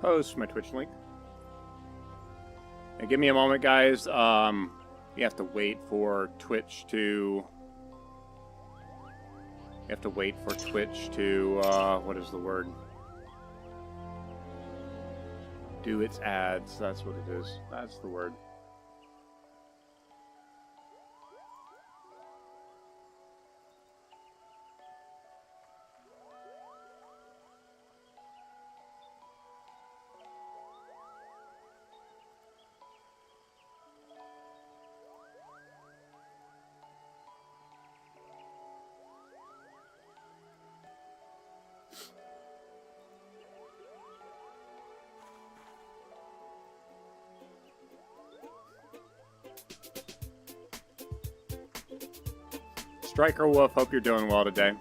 post my Twitch link. Now, give me a moment, guys. You have to wait for Twitch to... You have to wait for Twitch to, what is the word? Do its ads. That's what it is. That's the word. Striker Wolf, hope you're doing well today.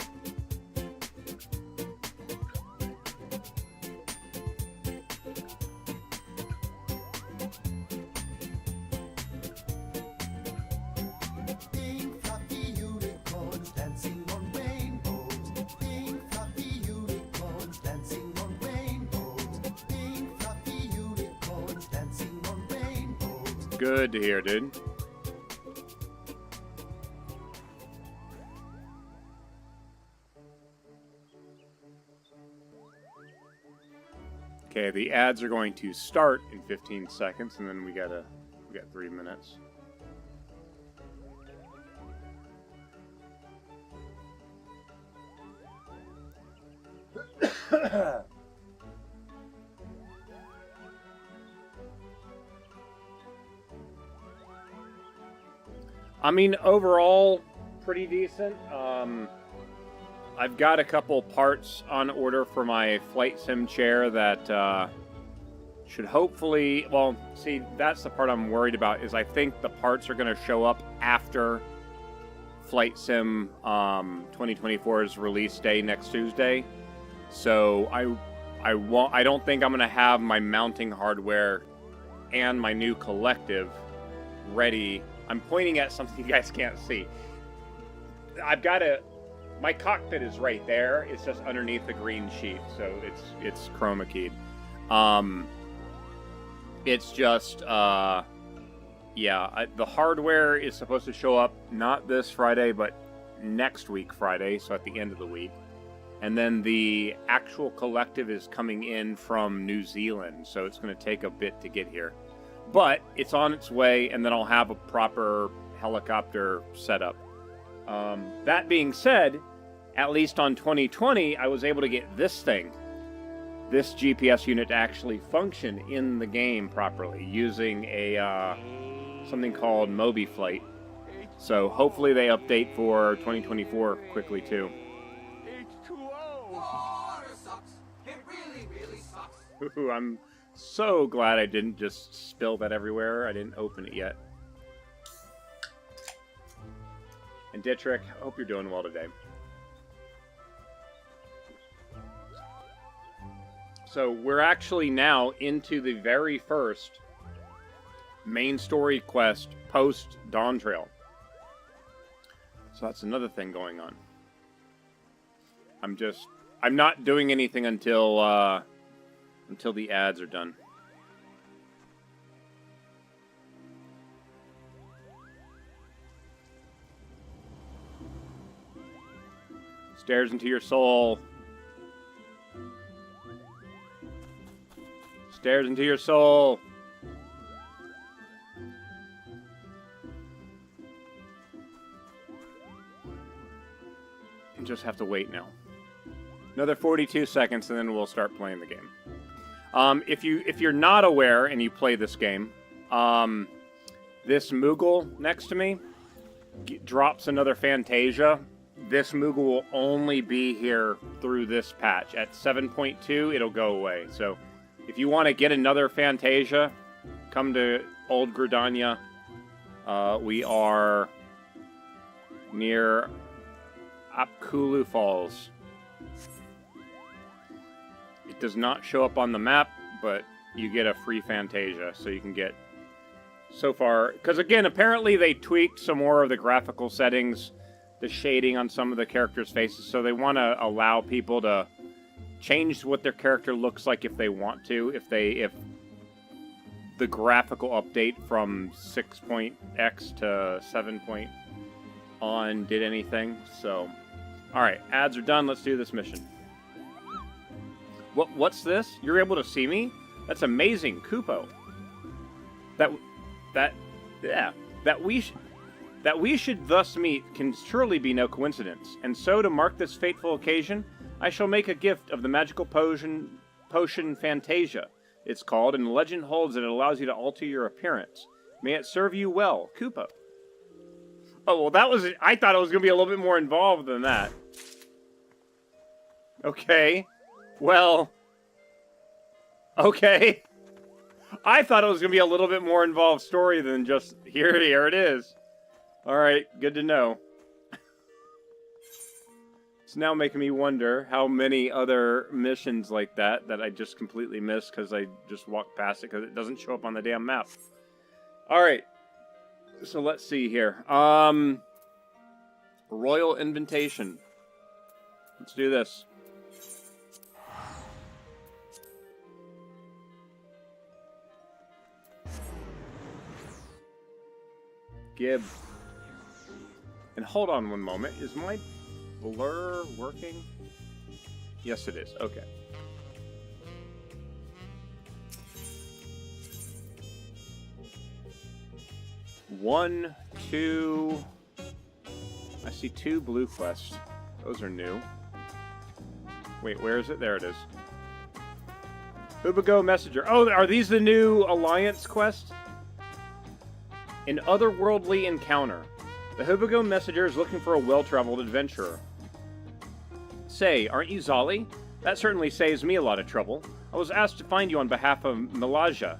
Good to hear, dude. Okay, the ads are going to start in 15 seconds, and then we got 3 minutes. I mean, overall, pretty decent. I've got a couple parts on order for my flight sim chair that should hopefully... Well, see, that's the part I'm worried about, is I think the parts are going to show up after Flight Sim 2024's release day next Tuesday. So I don't think I'm going to have my mounting hardware and my new collective ready. I'm pointing at something you guys can't see. I've got a... My cockpit is right there. It's just underneath the green sheet, so it's chroma keyed. It's just, the hardware is supposed to show up not this Friday, but next week Friday, so at the end of the week. And then the actual collective is coming in from New Zealand, so it's going to take a bit to get here. But it's on its way, and then I'll have a proper helicopter setup. That being said, at least on 2020, I was able to get this GPS unit to actually function in the game properly using a something called MobiFlight. So hopefully they update for 2024 quickly too. Ooh, I'm so glad I didn't just spill that everywhere. I didn't open it yet. And Dietrich, I hope you're doing well today. So we're actually now into the very first main story quest post Dawn Trail. So that's another thing going on. I'm not doing anything until the ads are done. Stairs into your soul. Stairs into your soul. You just have to wait now. Another 42 seconds, and then we'll start playing the game. If you're not aware and you play this game, this Moogle next to me drops another Fantasia. This Moogle will only be here through this patch. At 7.2, it'll go away. So if you want to get another Fantasia, come to Old Gridania. We are near Apkulu Falls. It does not show up on the map, but you get a free Fantasia, so you can get so far. Because again, apparently they tweaked some more of the graphical settings, the shading on some of the characters' faces, so they want to allow people to change what their character looks like if they want to, if the graphical update from 6.x to 7. On did anything. So, all right, ads are done. Let's do this mission. What's this? You're able to see me? That's amazing, Kupo. That we should thus meet can surely be no coincidence. And so, to mark this fateful occasion, I shall make a gift of the magical potion Fantasia. It's called, and the legend holds that it allows you to alter your appearance. May it serve you well, Kupo. Oh, well, that was... I thought it was going to be a little bit more involved than that. Okay. Well... Okay. I thought it was going to be a little bit more involved story than just, here it is. Alright, good to know. It's now making me wonder how many other missions like that I just completely missed because I just walked past it because it doesn't show up on the damn map. Alright. So let's see here. Royal Invitation. Let's do this. Gib. And hold on one moment. Is my blur working? Yes, it is. Okay. One, two... I see 2 blue quests. Those are new. Wait, where is it? There it is. Hubago Messenger. Oh, are these the new Alliance quests? An otherworldly encounter. The Hubago Messenger is looking for a well-traveled adventurer. Say, aren't you Zali? That certainly saves me a lot of trouble. I was asked to find you on behalf of Malaja.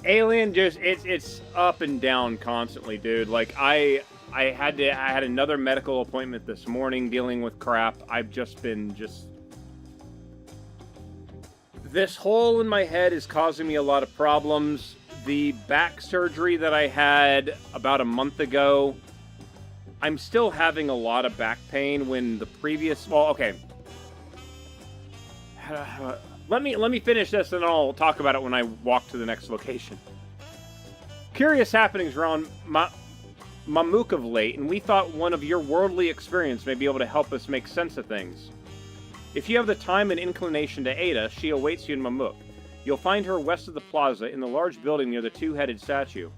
Alien just it's up and down constantly, dude. Like I had another medical appointment this morning dealing with crap. I've just been this hole in my head is causing me a lot of problems. The back surgery that I had about a month ago, I'm still having a lot of back pain when the previous... Well, okay. Let me finish this and I'll talk about it when I walk to the next location. Curious happenings around Mamuk of late, and we thought one of your worldly experience may be able to help us make sense of things. If you have the time and inclination to aid us, she awaits you in Mamuk. You'll find her west of the plaza in the large building near the 2-headed statue.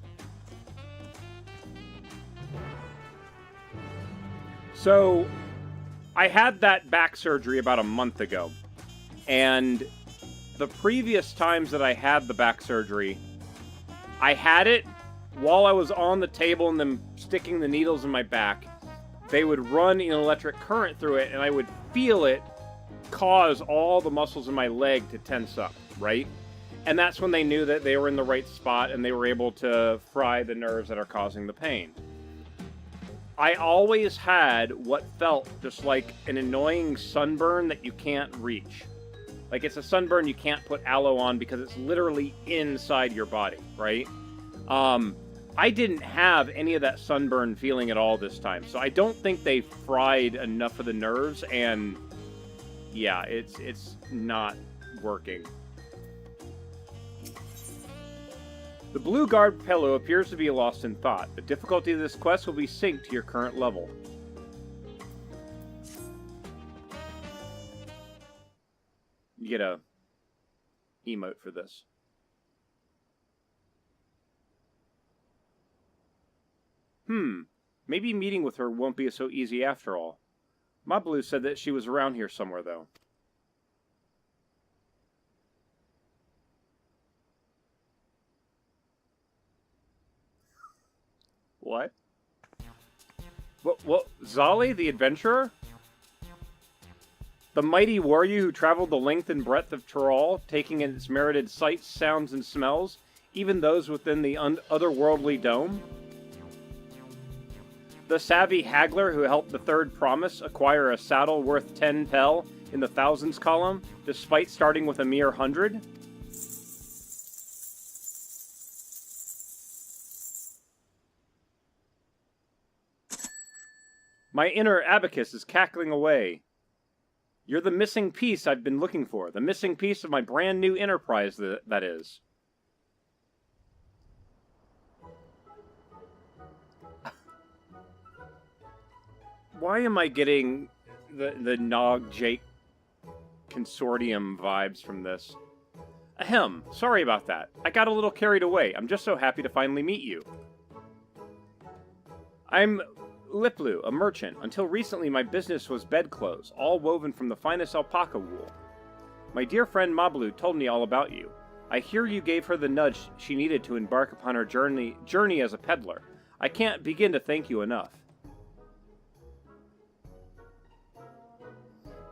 So, I had that back surgery about a month ago. And the previous times that I had the back surgery, I had it while I was on the table and them sticking the needles in my back. They would run an electric current through it, and I would feel it cause all the muscles in my leg to tense up, right? And that's when they knew that they were in the right spot and they were able to fry the nerves that are causing the pain. I always had what felt just like an annoying sunburn that you can't reach. Like it's a sunburn you can't put aloe on because it's literally inside your body, right? I didn't have any of that sunburn feeling at all this time. So I don't think they fried enough of the nerves, and yeah, it's not working. The Blue Guard pillow appears to be lost in thought. The difficulty of this quest will be synced to your current level. You get a emote for this. Maybe meeting with her won't be so easy after all. Mablu said that she was around here somewhere, though. What? What? Zali, the adventurer? The mighty warrior who traveled the length and breadth of Tyrol, taking in its merited sights, sounds, and smells, even those within the otherworldly dome? The savvy haggler who helped the Third Promise acquire a saddle worth 10 pel in the thousands column, despite starting with a mere 100? My inner abacus is cackling away. You're the missing piece I've been looking for. The missing piece of my brand new enterprise, that is. Why am I getting the Nog Jake Consortium vibes from this? Ahem, sorry about that. I got a little carried away. I'm just so happy to finally meet you. I'm Liplu, a merchant. Until recently, my business was bedclothes, all woven from the finest alpaca wool. My dear friend Mablu told me all about you. I hear you gave her the nudge she needed to embark upon her journey as a peddler. I can't begin to thank you enough.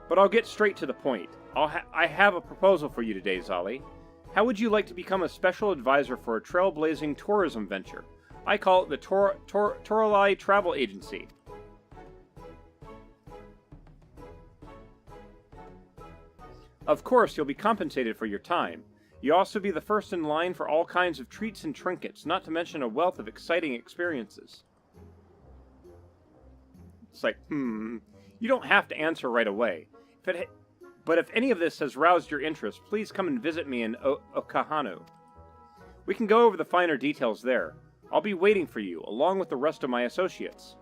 But I'll get straight to the point. I have a proposal for you today, Zali. How would you like to become a special advisor for a trailblazing tourism venture? I call it the Toralai Travel Agency. Of course, you'll be compensated for your time. You'll also be the first in line for all kinds of treats and trinkets, not to mention a wealth of exciting experiences. It's like, you don't have to answer right away. But if any of this has roused your interest, please come and visit me in Okahanu. We can go over the finer details there. I'll be waiting for you, along with the rest of my associates.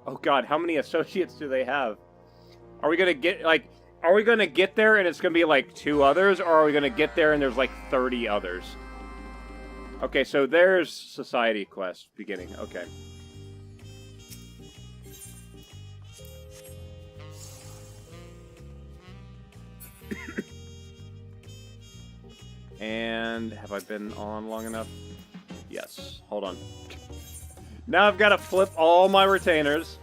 Oh god, how many associates do they have? Are we gonna get, are we gonna get there and it's gonna be like 2 others, or are we gonna get there and there's like 30 others? Okay, so there's Society Quest beginning, okay. And have I been on long enough? Yes. Hold on. Now I've got to flip all my retainers.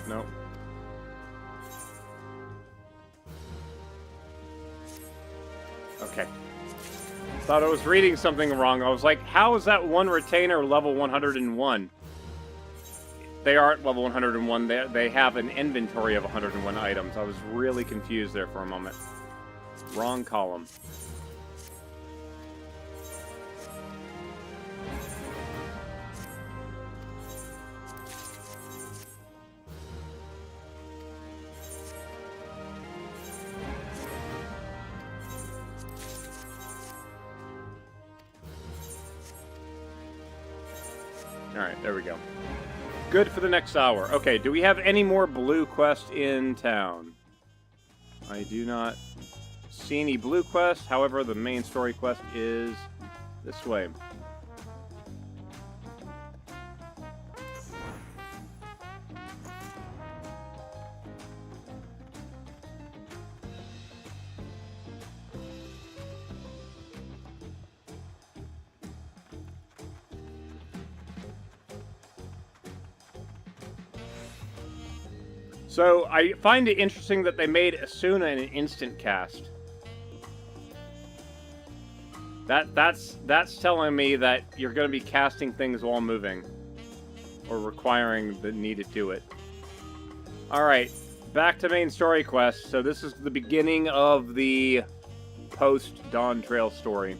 No. Okay. Thought I was reading something wrong. I was like, how is that one retainer level 101? They are at level 101. They have an inventory of 101 items. I was really confused there for a moment. Wrong column. Alright, there we go. Good for the next hour. Okay, do we have any more blue quests in town? I do not see any blue quests. However, the main story quest is this way. So, I find it interesting that they made Asuna an instant cast. That's telling me that you're going to be casting things while moving. Or requiring the need to do it. Alright, back to main story quest. So this is the beginning of the post-Dawn Trail story.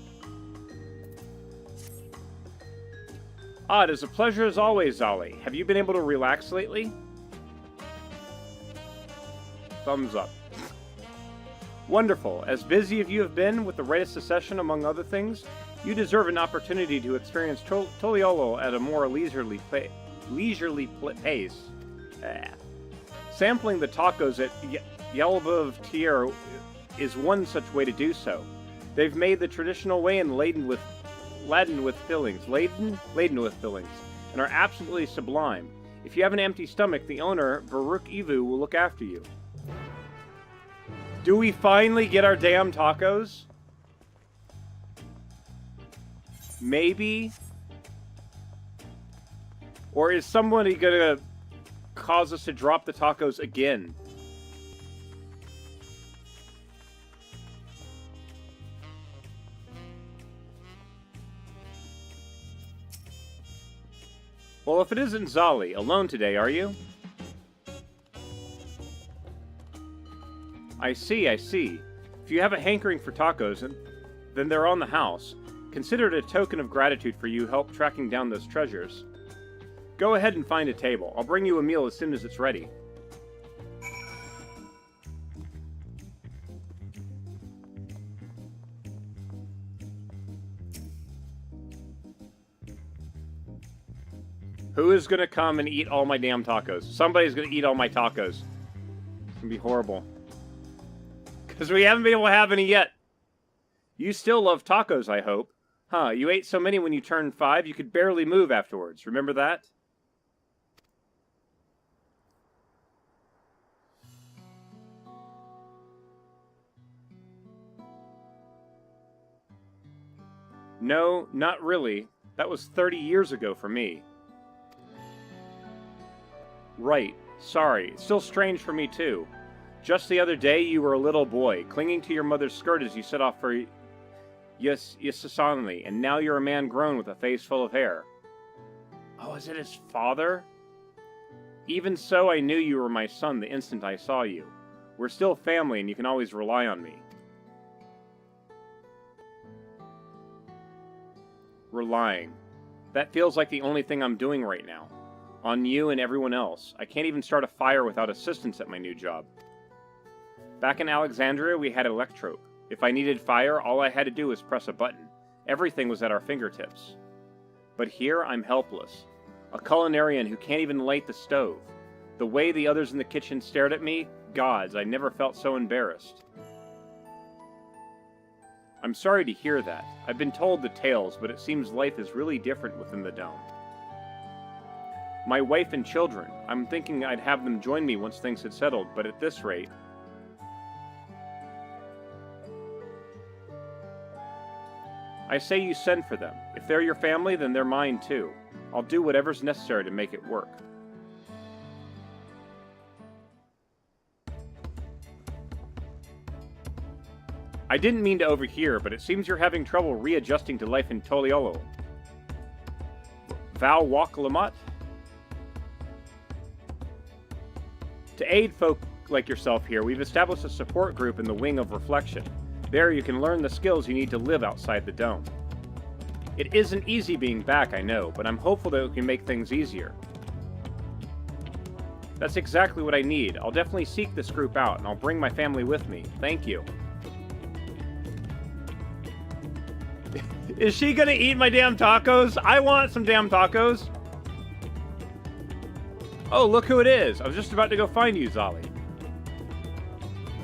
Ah, it is a pleasure as always, Zali. Have you been able to relax lately? Thumbs up. Wonderful. As busy as you have been with the rite of secession, among other things, you deserve an opportunity to experience Toliolo at a more leisurely pace. Sampling the tacos at Yelba of Tier is one such way to do so. They've made the traditional way and laden with fillings, and are absolutely sublime. If you have an empty stomach, the owner, Baruch Ivu, will look after you. Do we finally get our damn tacos? Maybe? Or is somebody gonna cause us to drop the tacos again? Well, if it isn't Zali, alone today, are you? I see, I see. If you have a hankering for tacos, then they're on the house. Consider it a token of gratitude for you help tracking down those treasures. Go ahead and find a table. I'll bring you a meal as soon as it's ready. Who is gonna come and eat all my damn tacos? Somebody's gonna eat all my tacos. It's gonna be horrible. Because we haven't been able to have any yet. You still love tacos, I hope. Huh, you ate so many when you turned 5, you could barely move afterwards. Remember that? No, not really. That was 30 years ago for me. Right. Sorry. It's still strange for me, too. Just the other day, you were a little boy, clinging to your mother's skirt as you set off for Yasasani, and now you're a man grown with a face full of hair. Oh, is it his father? Even so, I knew you were my son the instant I saw you. We're still family, and you can always rely on me. Relying. That feels like the only thing I'm doing right now. On you and everyone else. I can't even start a fire without assistance at my new job. Back in Alexandria, we had electrope. If I needed fire, all I had to do was press a button. Everything was at our fingertips. But here, I'm helpless. A culinarian who can't even light the stove. The way the others in the kitchen stared at me, gods, I never felt so embarrassed. I'm sorry to hear that. I've been told the tales, but it seems life is really different within the dome. My wife and children, I'm thinking I'd have them join me once things had settled, but at this rate... I say you send for them. If they're your family, then they're mine too. I'll do whatever's necessary to make it work. I didn't mean to overhear, but it seems you're having trouble readjusting to life in Toliolo. Val Walk Lamont? To aid folk like yourself here, we've established a support group in the Wing of Reflection. There you can learn the skills you need to live outside the dome. It isn't easy being back, I know, but I'm hopeful that we can make things easier. That's exactly what I need. I'll definitely seek this group out, and I'll bring my family with me. Thank you. Is she gonna eat my damn tacos? I want some damn tacos. Oh, look who it is. I was just about to go find you, Zali.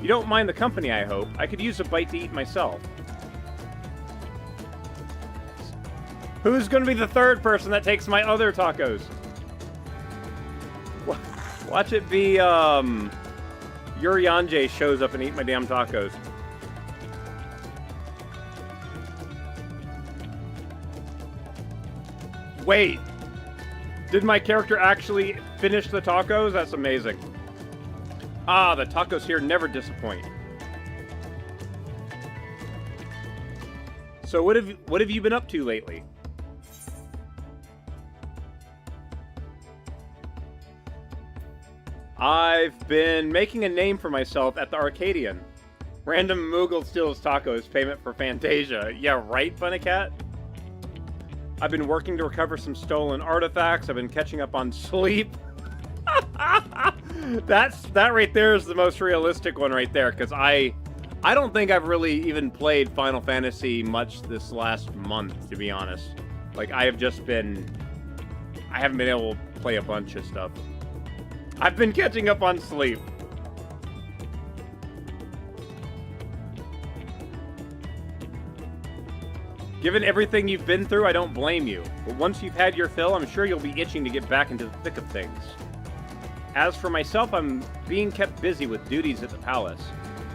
You don't mind the company, I hope. I could use a bite to eat myself. Who's gonna be the third person that takes my other tacos? Watch it be, Yurianje shows up and eat my damn tacos. Wait, did my character actually finish the tacos? That's amazing. Ah, the tacos here never disappoint. So what have you been up to lately? I've been making a name for myself at the Arcadian. Random Moogle steals tacos, payment for Fantasia. Yeah, right, Funnycat? I've been working to recover some stolen artifacts. I've been catching up on sleep. That right there is the most realistic one right there, because I don't think I've really even played Final Fantasy much this last month, to be honest. Like, I haven't been able to play a bunch of stuff. I've been catching up on sleep. Given everything you've been through, I don't blame you. But once you've had your fill, I'm sure you'll be itching to get back into the thick of things. As for myself, I'm being kept busy with duties at the palace.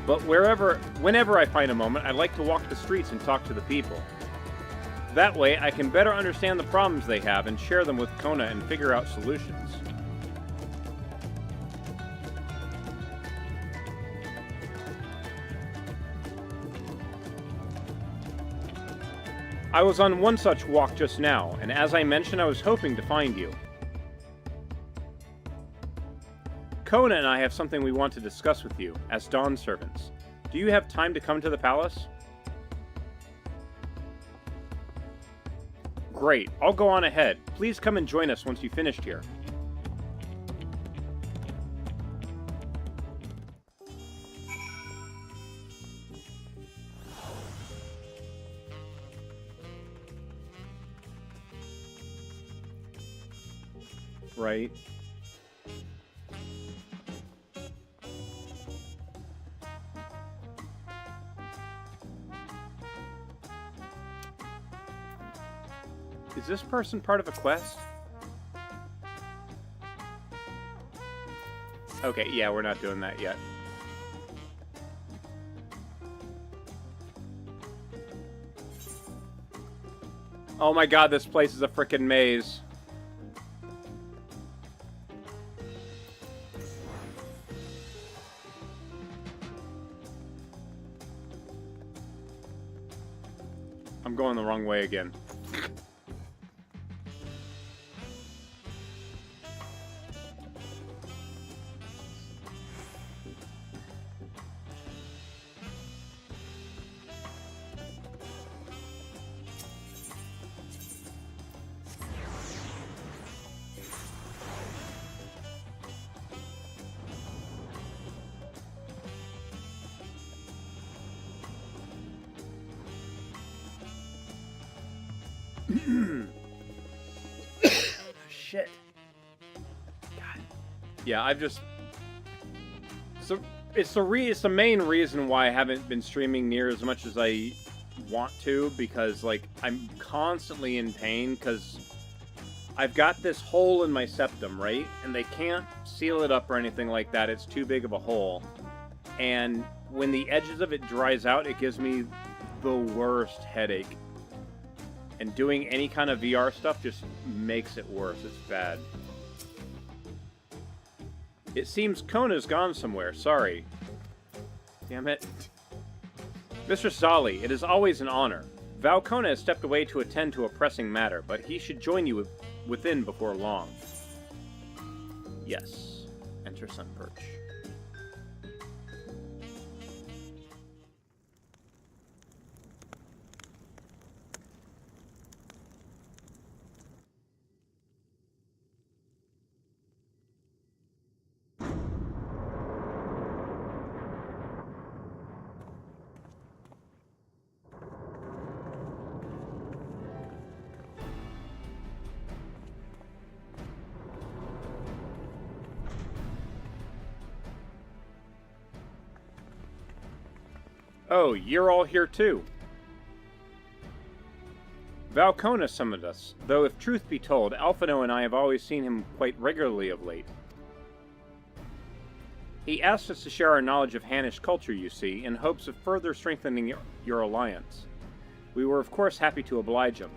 But whenever I find a moment, I like to walk the streets and talk to the people. That way, I can better understand the problems they have and share them with Kona and figure out solutions. I was on one such walk just now, and as I mentioned, I was hoping to find you. Kona and I have something we want to discuss with you, as Dawn servants. Do you have time to come to the palace? Great, I'll go on ahead. Please come and join us once you've finished here. Right. Is this person part of a quest? Okay, yeah, we're not doing that yet. Oh my god, this place is a frickin' maze. I'm going the wrong way again. Shit. God. Yeah, I've just... So, it's the main reason why I haven't been streaming near as much as I want to, because, like, I'm constantly in pain, because I've got this hole in my septum, right? And they can't seal it up or anything like that. It's too big of a hole. And when the edges of it dries out, it gives me the worst headache. And doing any kind of VR stuff just makes it worse. It's bad. It seems Kona's gone somewhere. Sorry. Damn it. Mr. Zali, it is always an honor. Val Kona has stepped away to attend to a pressing matter, but he should join you within before long. Yes. Enter Sunperch. Oh, you're all here too. Val Kona summoned us, though if truth be told, Alphino and I have always seen him quite regularly of late. He asked us to share our knowledge of Hannish culture, you see, in hopes of further strengthening your alliance. We were of course happy to oblige him.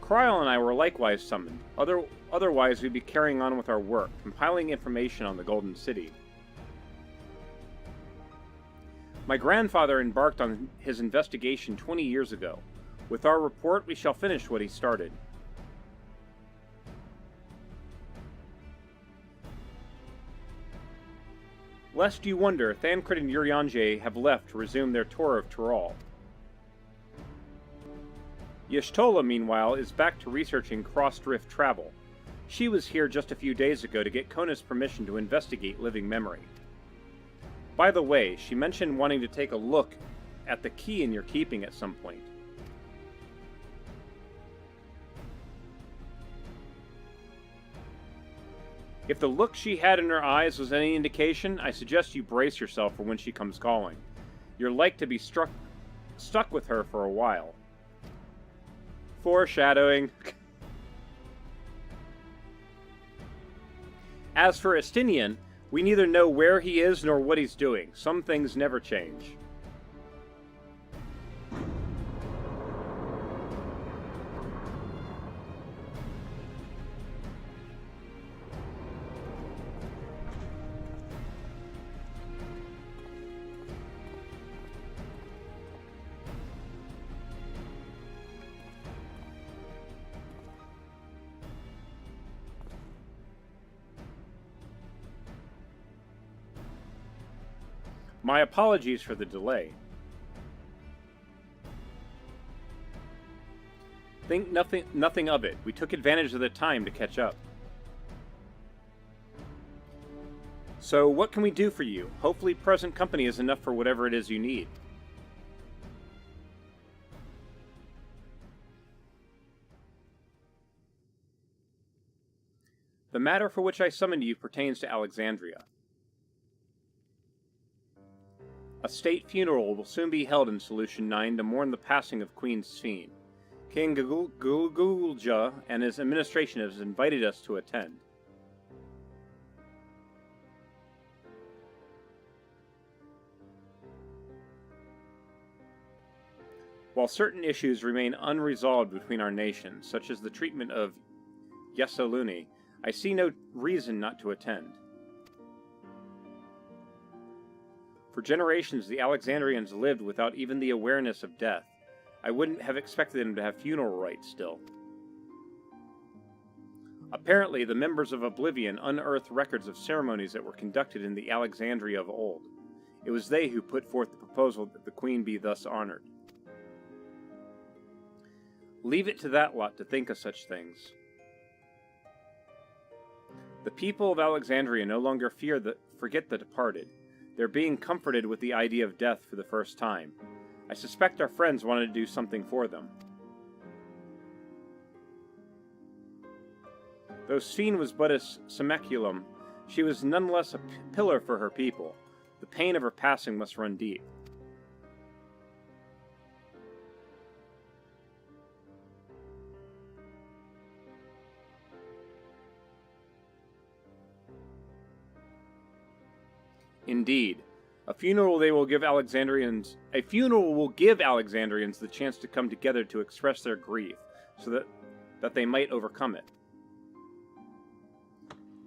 Kryl and I were likewise summoned, otherwise we'd be carrying on with our work, compiling information on the Golden City. My grandfather embarked on his investigation 20 years ago. With our report, we shall finish what he started. Lest you wonder, Thancred and Urianger have left to resume their tour of Tyrol. Y'shtola, meanwhile, is back to researching cross-drift travel. She was here just a few days ago to get Kona's permission to investigate living memory. By the way, she mentioned wanting to take a look at the key in your keeping at some point. If the look she had in her eyes was any indication, I suggest you brace yourself for when she comes calling. You're like to be stuck with her for a while. Foreshadowing. As for Estinian, we neither know where he is nor what he's doing. Some things never change. My apologies for the delay. Think nothing of it. We took advantage of the time to catch up. So, what can we do for you? Hopefully present company is enough for whatever it is you need. The matter for which I summoned you pertains to Alexandria. A state funeral will soon be held in Solution 9 to mourn the passing of Queen Sphene. King Gugulja and his administration has invited us to attend. While certain issues remain unresolved between our nations, such as the treatment of Yesoluni, I see no reason not to attend. For generations, the Alexandrians lived without even the awareness of death. I wouldn't have expected them to have funeral rites still. Apparently, the members of Oblivion unearthed records of ceremonies that were conducted in the Alexandria of old. It was they who put forth the proposal that the queen be thus honored. Leave it to that lot to think of such things. The people of Alexandria no longer forget the departed. They're being comforted with the idea of death for the first time. I suspect our friends wanted to do something for them. Though Sphene was but a semeculum, she was nonetheless a pillar for her people. The pain of her passing must run deep. Indeed, a funeral will give Alexandrians the chance to come together to express their grief, so that they might overcome it.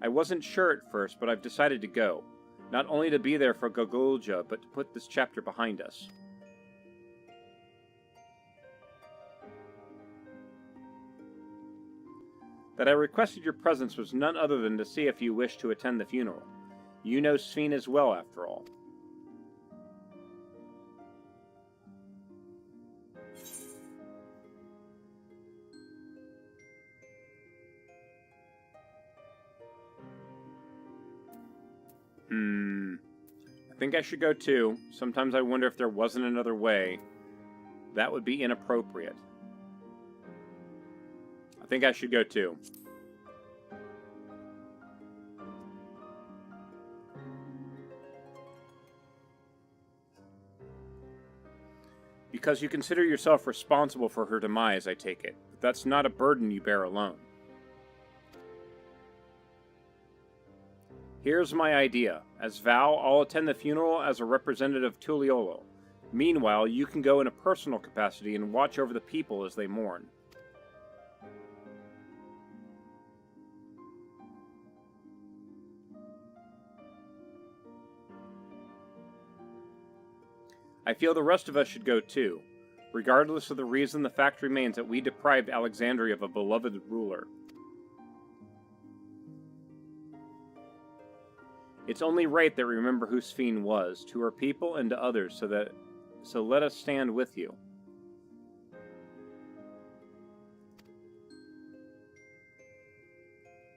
I wasn't sure at first, but I've decided to go, not only to be there for Gogolja, but to put this chapter behind us. That I requested your presence was none other than to see if you wished to attend the funeral. You know Sphene as well, after all. I think I should go too. Sometimes I wonder if there wasn't another way. That would be inappropriate. I think I should go too. Because you consider yourself responsible for her demise, I take it. But that's not a burden you bear alone. Here's my idea. As Val, I'll attend the funeral as a representative of Tuliolo. Meanwhile, you can go in a personal capacity and watch over the people as they mourn. I feel the rest of us should go too. Regardless of the reason, the fact remains that we deprived Alexandria of a beloved ruler. It's only right that we remember who Sphene was, to her people and to others, so let us stand with you.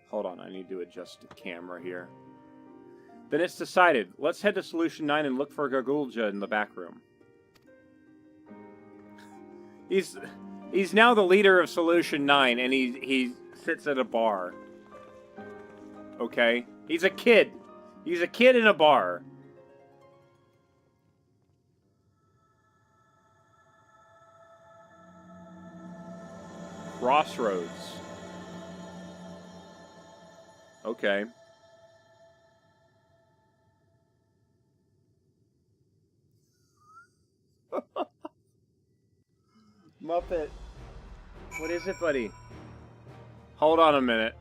Hold on, I need to adjust the camera here. Then it's decided. Let's head to Solution 9 and look for Gogulja in the back room. He's now the leader of Solution 9, and he sits at a bar. Okay? He's a kid. He's a kid in a bar. Crossroads. Okay. Muppet. What is it, buddy? Hold on a minute.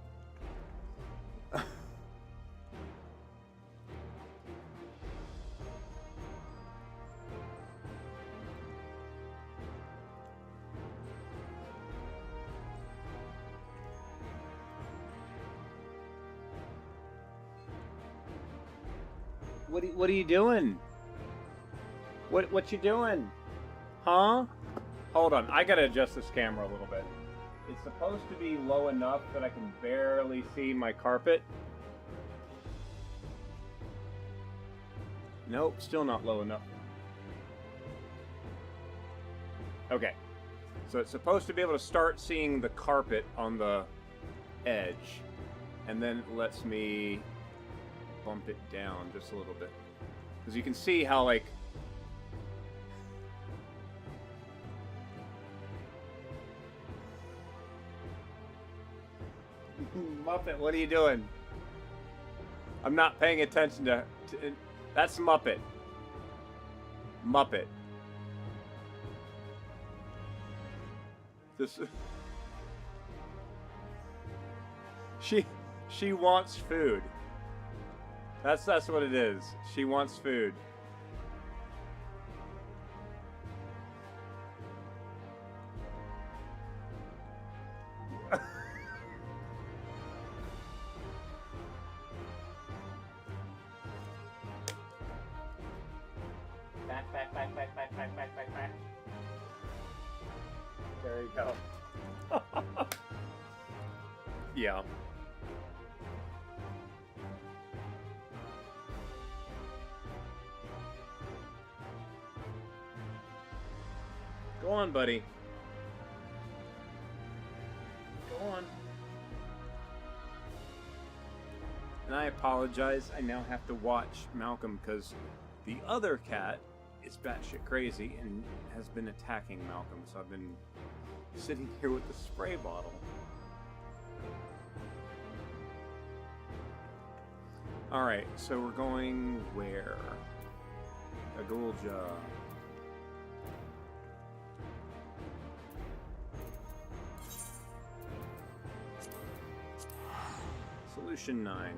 What are you doing? What you doing? Huh? Hold on, I gotta adjust this camera a little bit. It's supposed to be low enough that I can barely see my carpet. Nope, still not low enough. Okay. So it's supposed to be able to start seeing the carpet on the edge. And then it lets me bump it down just a little bit. Because you can see how, like... Muppet, what are you doing? I'm not paying attention to that's Muppet. Muppet. This... She wants food. That's what it is. She wants food. Back. There you go. Yeah. Go on, buddy. Go on. And I apologize. I now have to watch Malcolm because the other cat is batshit crazy and has been attacking Malcolm. So I've been sitting here with the spray bottle. Alright, so we're going where? Agulja. Solution 9.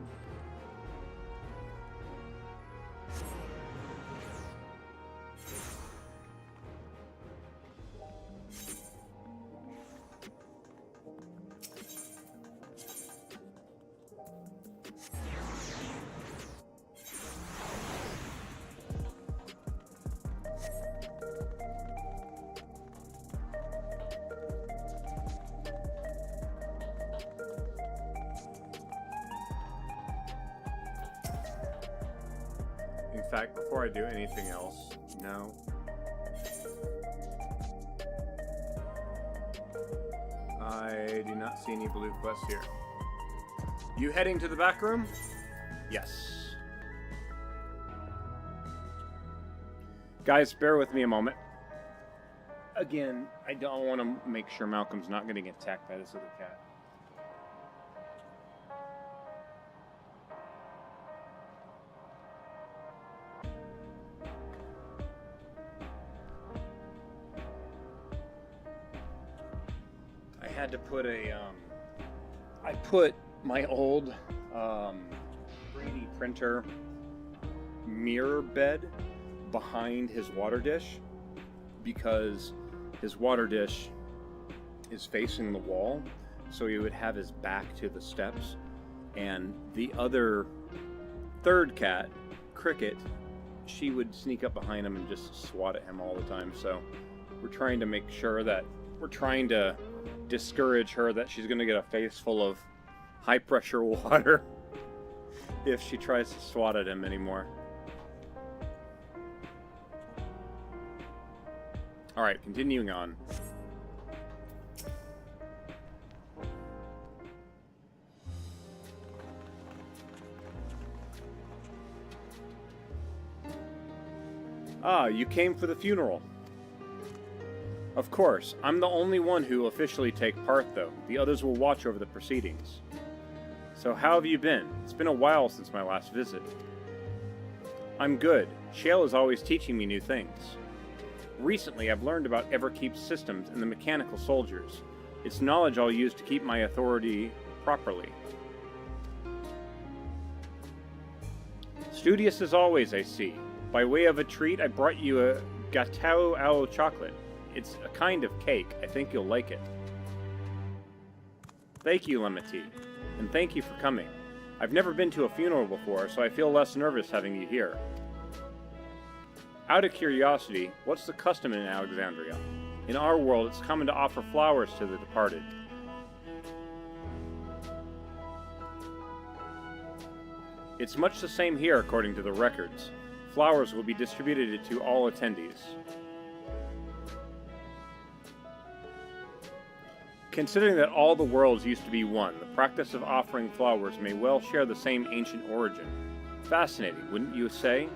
In fact, before I do anything else, no. I do not see any blue quests here. You heading to the back room? Yes. Guys, bear with me a moment. Again, I don't want to make sure Malcolm's not going to get attacked by this other cat. I had to put a, I put my old 3D printer mirror bed behind his water dish because his water dish is facing the wall, so he would have his back to the steps, and the other third cat, Cricket, she would sneak up behind him and just swat at him all the time. So we're trying to make sure that we're trying to discourage her that she's going to get a face full of high pressure water if she tries to swat at him anymore. Alright, continuing on. Ah, you came for the funeral. Of course, I'm the only one who will officially take part, though. The others will watch over the proceedings. So how have you been? It's been a while since my last visit. I'm good. Shale is always teaching me new things. Recently, I've learned about Everkeep's systems and the mechanical soldiers. It's knowledge I'll use to keep my authority properly. Studious as always, I see. By way of a treat, I brought you a gâteau au chocolate. It's a kind of cake. I think you'll like it. Thank you, Lemati, and thank you for coming. I've never been to a funeral before, so I feel less nervous having you here. Out of curiosity, what's the custom in Alexandria? In our world, it's common to offer flowers to the departed. It's much the same here, according to the records. Flowers will be distributed to all attendees. Considering that all the worlds used to be one, the practice of offering flowers may well share the same ancient origin. Fascinating, wouldn't you say?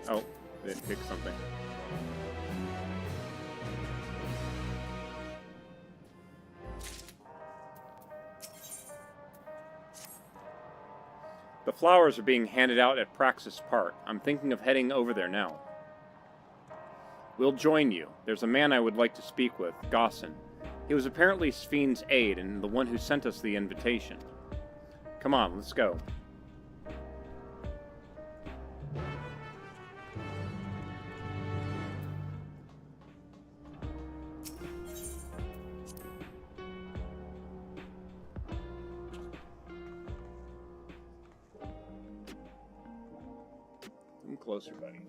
Oh, they didn't pick something. The flowers are being handed out at Praxis Park. I'm thinking of heading over there now. We'll join you. There's a man I would like to speak with, Gossin. He was apparently Sphne's aide and the one who sent us the invitation. Come on, let's go. Come closer, buddy.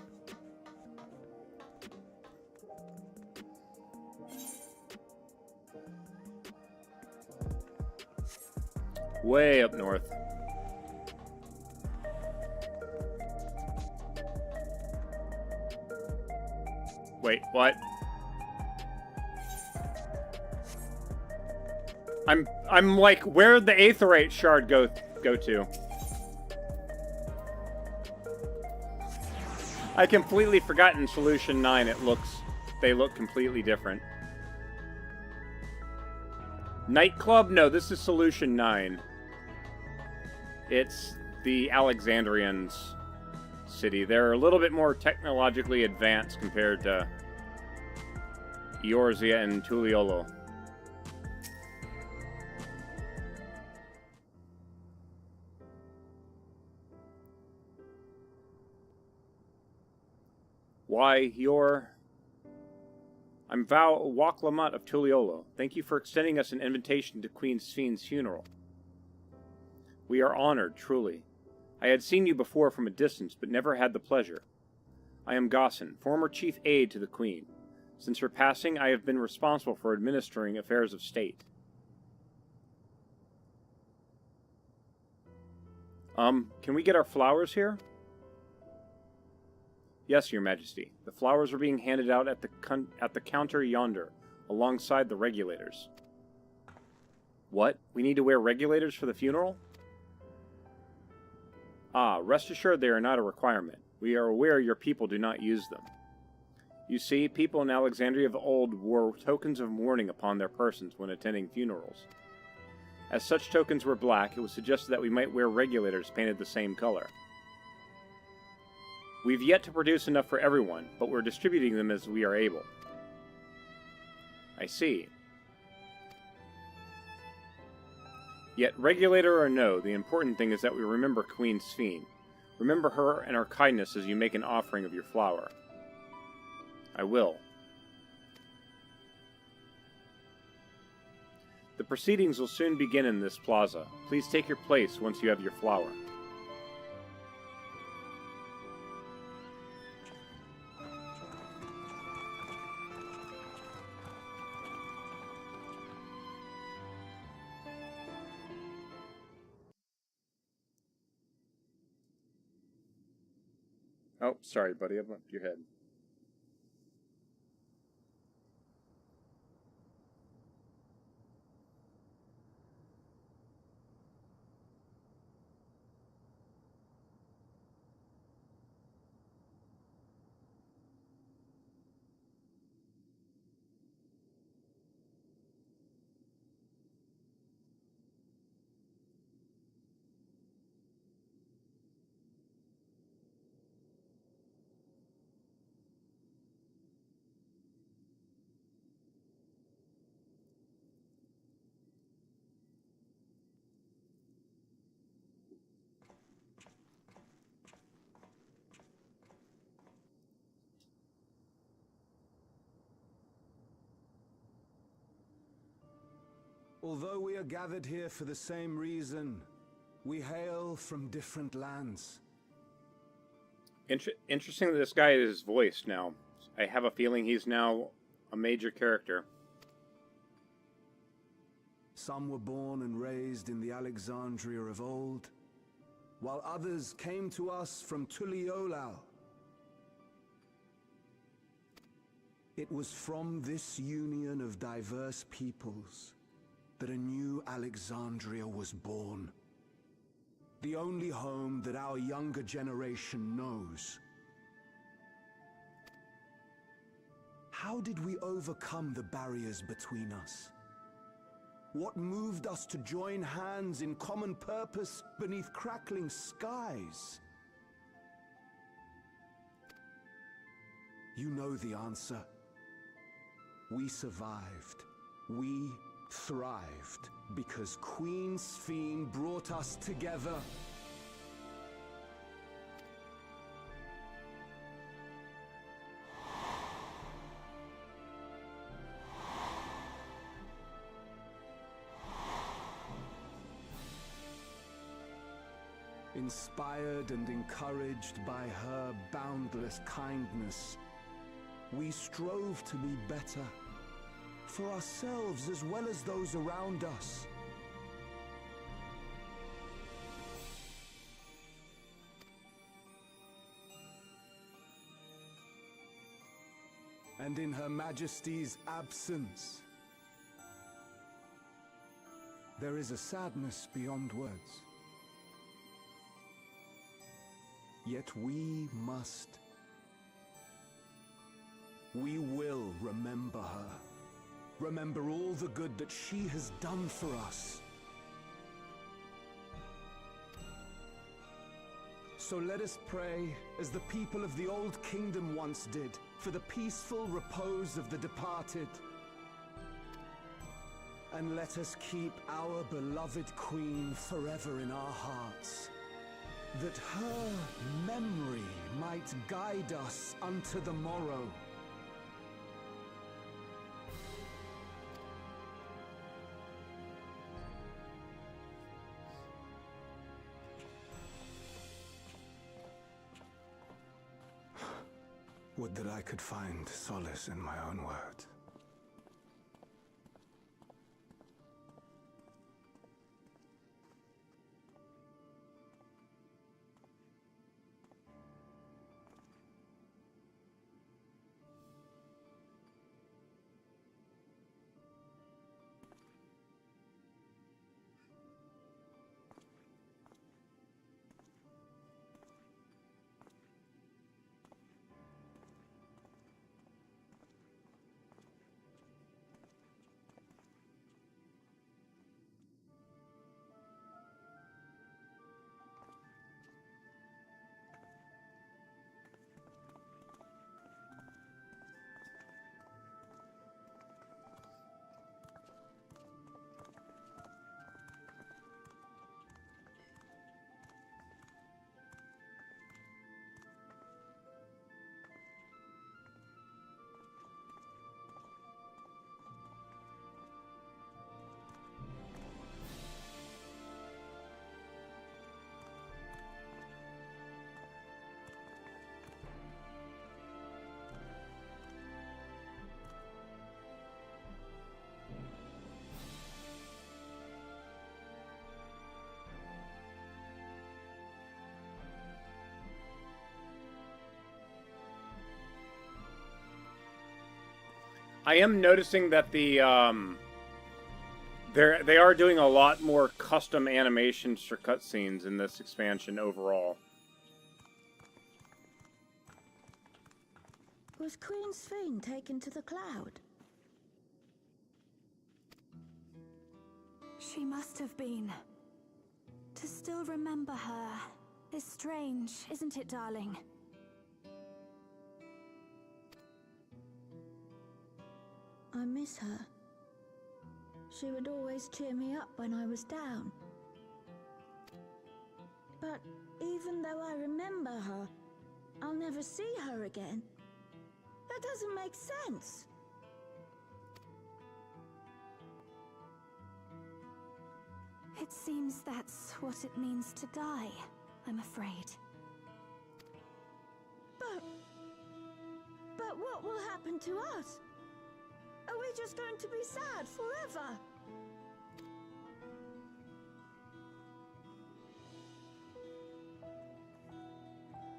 Way up north. Wait, what? I'm like, where'd the Aetherite shard go to? I completely forgot in Solution 9 they look completely different. Nightclub? No, this is Solution 9. It's the Alexandrians' city. They're a little bit more technologically advanced compared to Eorzea and Tuliolo. Why, I'm Wak Lamat of Tuliolo. Thank you for extending us an invitation to Queen Sphne's funeral. We are honored, truly. I had seen you before from a distance, but never had the pleasure. I am Gossin, former chief aide to the Queen. Since her passing, I have been responsible for administering affairs of state. Can we get our flowers here? Yes, Your Majesty. The flowers are being handed out at the counter yonder, alongside the regulators. What? We need to wear regulators for the funeral? Ah, rest assured they are not a requirement. We are aware your people do not use them. You see, people in Alexandria of old wore tokens of mourning upon their persons when attending funerals. As such tokens were black, it was suggested that we might wear regulators painted the same color. We've yet to produce enough for everyone, but we're distributing them as we are able. I see. Yet, regulator or no, the important thing is that we remember Queen Sphene. Remember her and her kindness as you make an offering of your flower. I will. The proceedings will soon begin in this plaza. Please take your place once you have your flower. Oh, sorry, buddy. I bumped your head. Although we are gathered here for the same reason, we hail from different lands. Interesting that this guy is voiced now. I have a feeling he's now a major character. Some were born and raised in the Alexandria of old, while others came to us from Tuliolal. It was from this union of diverse peoples that a new Alexandria was born. The only home that our younger generation knows. How did we overcome the barriers between us? What moved us to join hands in common purpose beneath crackling skies? You know the answer. We survived. We thrived because Queen Sphene brought us together. Inspired and encouraged by her boundless kindness, we strove to be better, for ourselves as well as those around us. And in Her Majesty's absence, there is a sadness beyond words. Yet we will remember her. Remember all the good that she has done for us. So let us pray, as the people of the Old Kingdom once did, for the peaceful repose of the departed. And let us keep our beloved Queen forever in our hearts, that her memory might guide us unto the morrow. Would that I could find solace in my own words. I am noticing that they are doing a lot more custom animations for cutscenes in this expansion overall. Was Queen Sphene taken to the cloud? She must have been. To still remember her is strange, isn't it, darling? I miss her. She would always cheer me up when I was down. But even though I remember her, I'll never see her again. That doesn't make sense. It seems that's what it means to die, I'm afraid. But what will happen to us? Are we just going to be sad forever?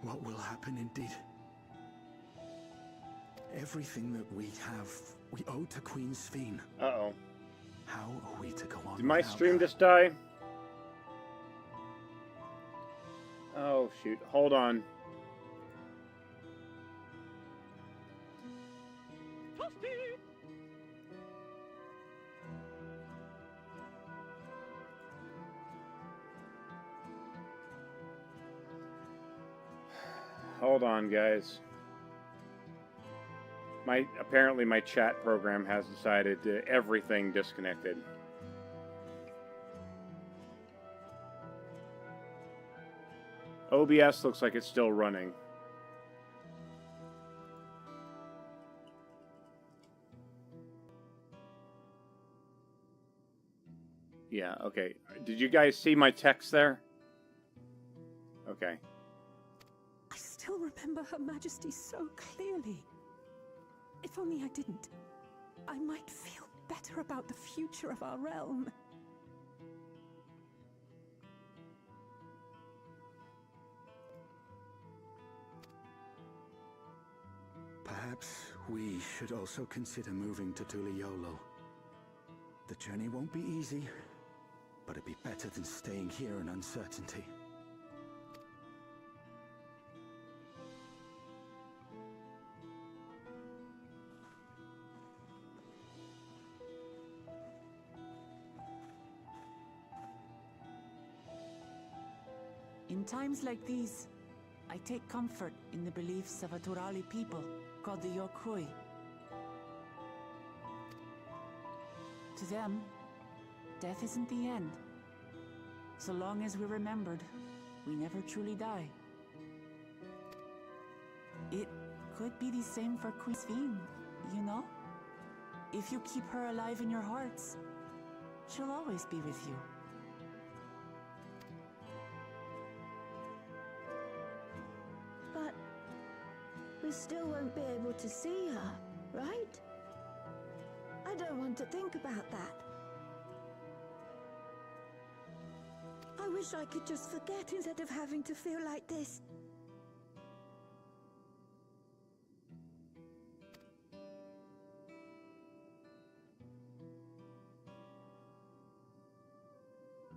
What will happen indeed? Everything that we have, we owe to Queen Sphene. Uh-oh. How are we to go on Did my without stream her? just die? Oh, shoot. Hold on. Hold on, guys. Apparently my chat program has decided to everything disconnected. OBS looks like it's still running. Yeah, okay. Did you guys see my text there? Okay. I still remember Her Majesty so clearly. If only I didn't, I might feel better about the future of our realm. Perhaps we should also consider moving to Tuliolo. The journey won't be easy, but it'd be better than staying here in uncertainty. In times like these, I take comfort in the beliefs of a Turali people called the Yokrui. To them, death isn't the end. So long as we're remembered, we never truly die. It could be the same for Queen Sphene, you know? If you keep her alive in your hearts, she'll always be with you. But we still won't be able to see her, right? I don't want to think about that. I wish I could just forget instead of having to feel like this.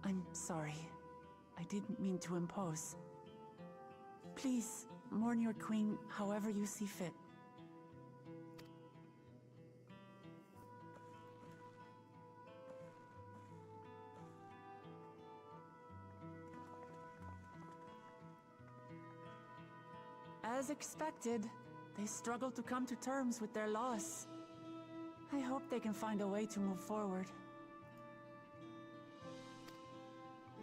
I'm sorry. I didn't mean to impose. Please, mourn your queen however you see fit. As expected, they struggle to come to terms with their loss. I hope they can find a way to move forward.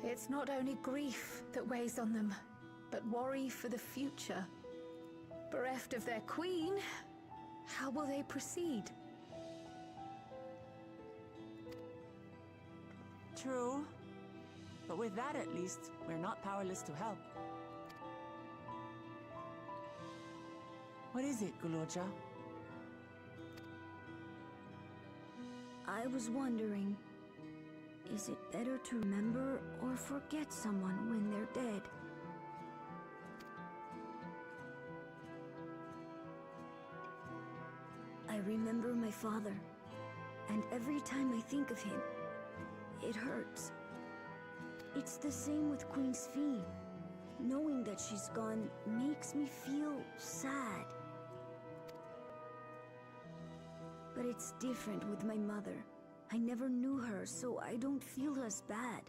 It's not only grief that weighs on them, but worry for the future. Bereft of their queen, how will they proceed? True. But with that at least, we're not powerless to help. What is it, Guloja? I was wondering, is it better to remember or forget someone when they're dead? I remember my father, and every time I think of him, it hurts. It's the same with Queen Sphene. Knowing that she's gone makes me feel sad. But it's different with my mother. I never knew her, so I don't feel as bad.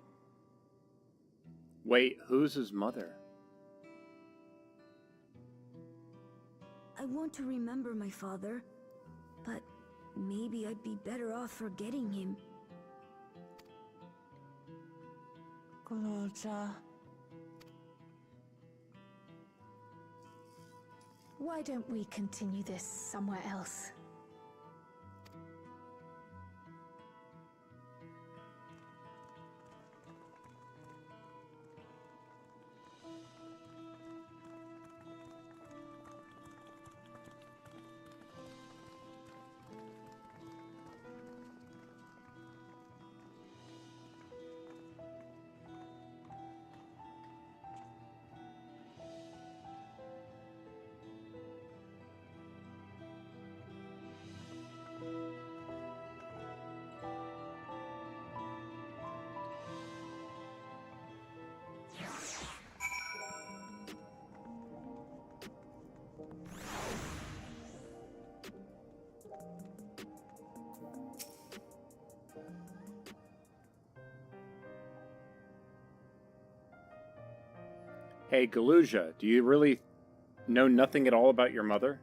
Wait, who's his mother? I want to remember my father, but maybe I'd be better off forgetting him. Guloja. Why don't we continue this somewhere else? Hey, Galuja, do you really know nothing at all about your mother?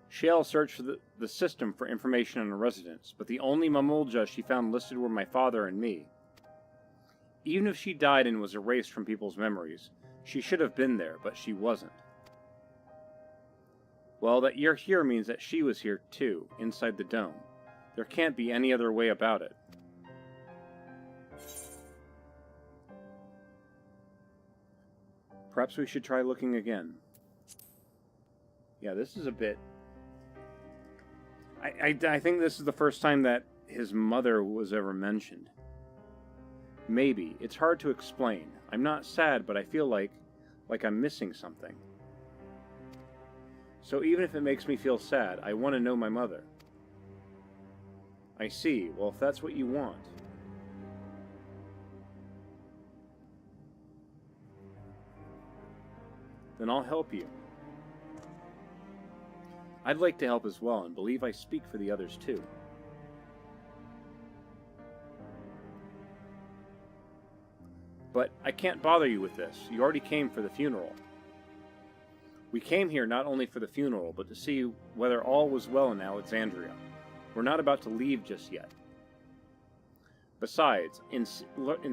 Shale searched for the system for information on a residence, but the only Mamulja she found listed were my father and me. Even if she died and was erased from people's memories, she should have been there, but she wasn't. Well, that you're here means that she was here too, inside the dome. There can't be any other way about it. Perhaps we should try looking again. Yeah, this is a bit... I think this is the first time that his mother was ever mentioned. Maybe. It's hard to explain. I'm not sad, but I feel like I'm missing something. So even if it makes me feel sad, I want to know my mother. I see. Well, if that's what you want. Then I'll help you. I'd like to help as well, and believe I speak for the others too. But I can't bother you with this. You already came for the funeral. We came here not only for the funeral, but to see whether all was well in Alexandria. We're not about to leave just yet. Besides, in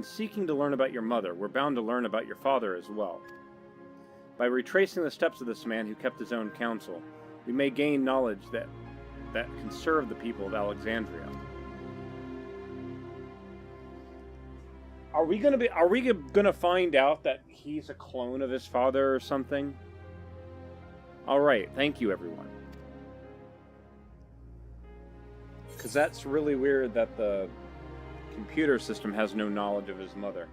seeking to learn about your mother, we're bound to learn about your father as well. By retracing the steps of this man who kept his own counsel, we may gain knowledge that can serve the people of Alexandria. Are we gonna find out that he's a clone of his father or something? Alright, thank you everyone. Because that's really weird that the computer system has no knowledge of his mother.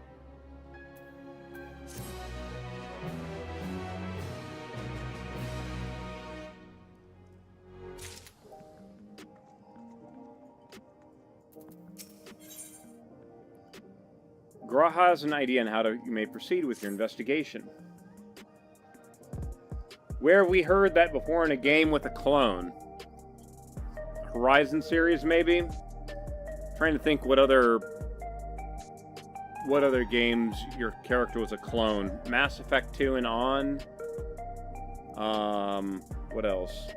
Graha has an idea on how you may proceed with your investigation. Where have we heard that before in a game with a clone? Horizon series, maybe? Trying to think what other games your character was a clone. Mass Effect 2 and on. What else?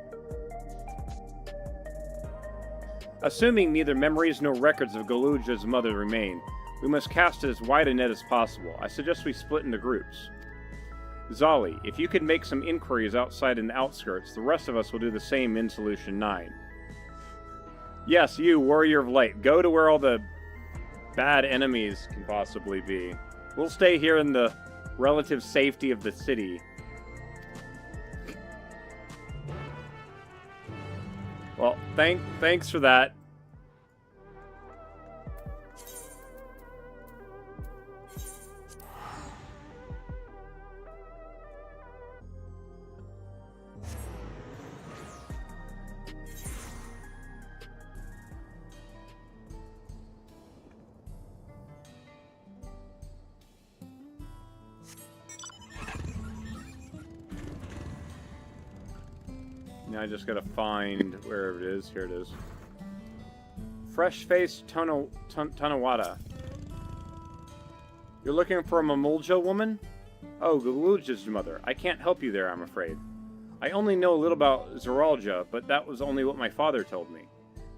Assuming neither memories nor records of Galuja's mother remain, we must cast it as wide a net as possible. I suggest we split into groups. Zali, if you could make some inquiries outside in the outskirts, the rest of us will do the same in Solution 9. Yes, you, Warrior of Light, go to where all the bad enemies can possibly be. We'll stay here in the relative safety of the city. Well, thanks for that. Now I just gotta find wherever it is. Here it is. Fresh-faced Tanawada. You're looking for a Mamulja woman? Oh, Galuja's mother. I can't help you there, I'm afraid. I only know a little about Zoralja, but that was only what my father told me.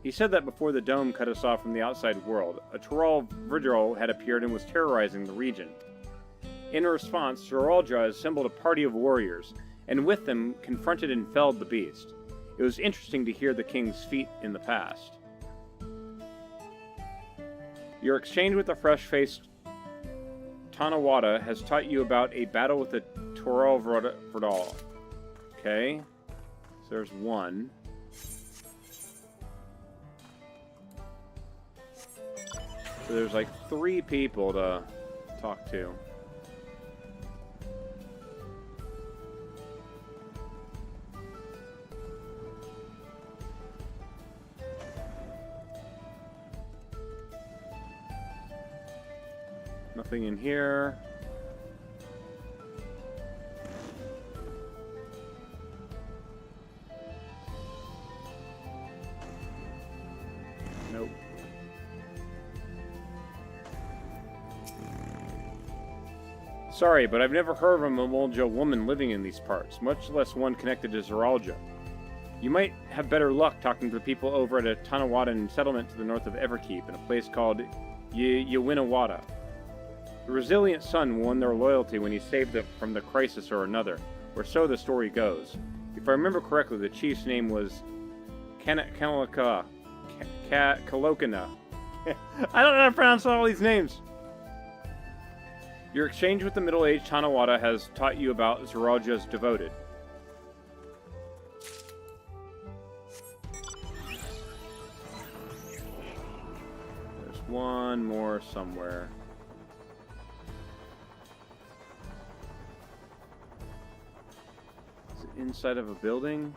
He said that before the dome cut us off from the outside world, a Tural Vidral had appeared and was terrorizing the region. In response, Zoralja assembled a party of warriors, and with them confronted and felled the beast. It was interesting to hear the king's feat in the past. Your exchange with the fresh-faced Tanawada has taught you about a battle with the Tural Vidal. Okay, so there's one. So there's like 3 people to talk to. Nothing in here. Nope. Sorry, but I've never heard of a Mamolja woman living in these parts, much less one connected to Zeralja. You might have better luck talking to the people over at a Tanawadan settlement to the north of Everkeep in a place called Yawinawada. The resilient son won their loyalty when he saved them from the crisis or another, or so the story goes. If I remember correctly, the chief's name was Kalokana. I don't know how to pronounce all these names. Your exchange with the middle-aged Tanawada has taught you about Zeralja's devoted. There's one more somewhere. Is it inside of a building?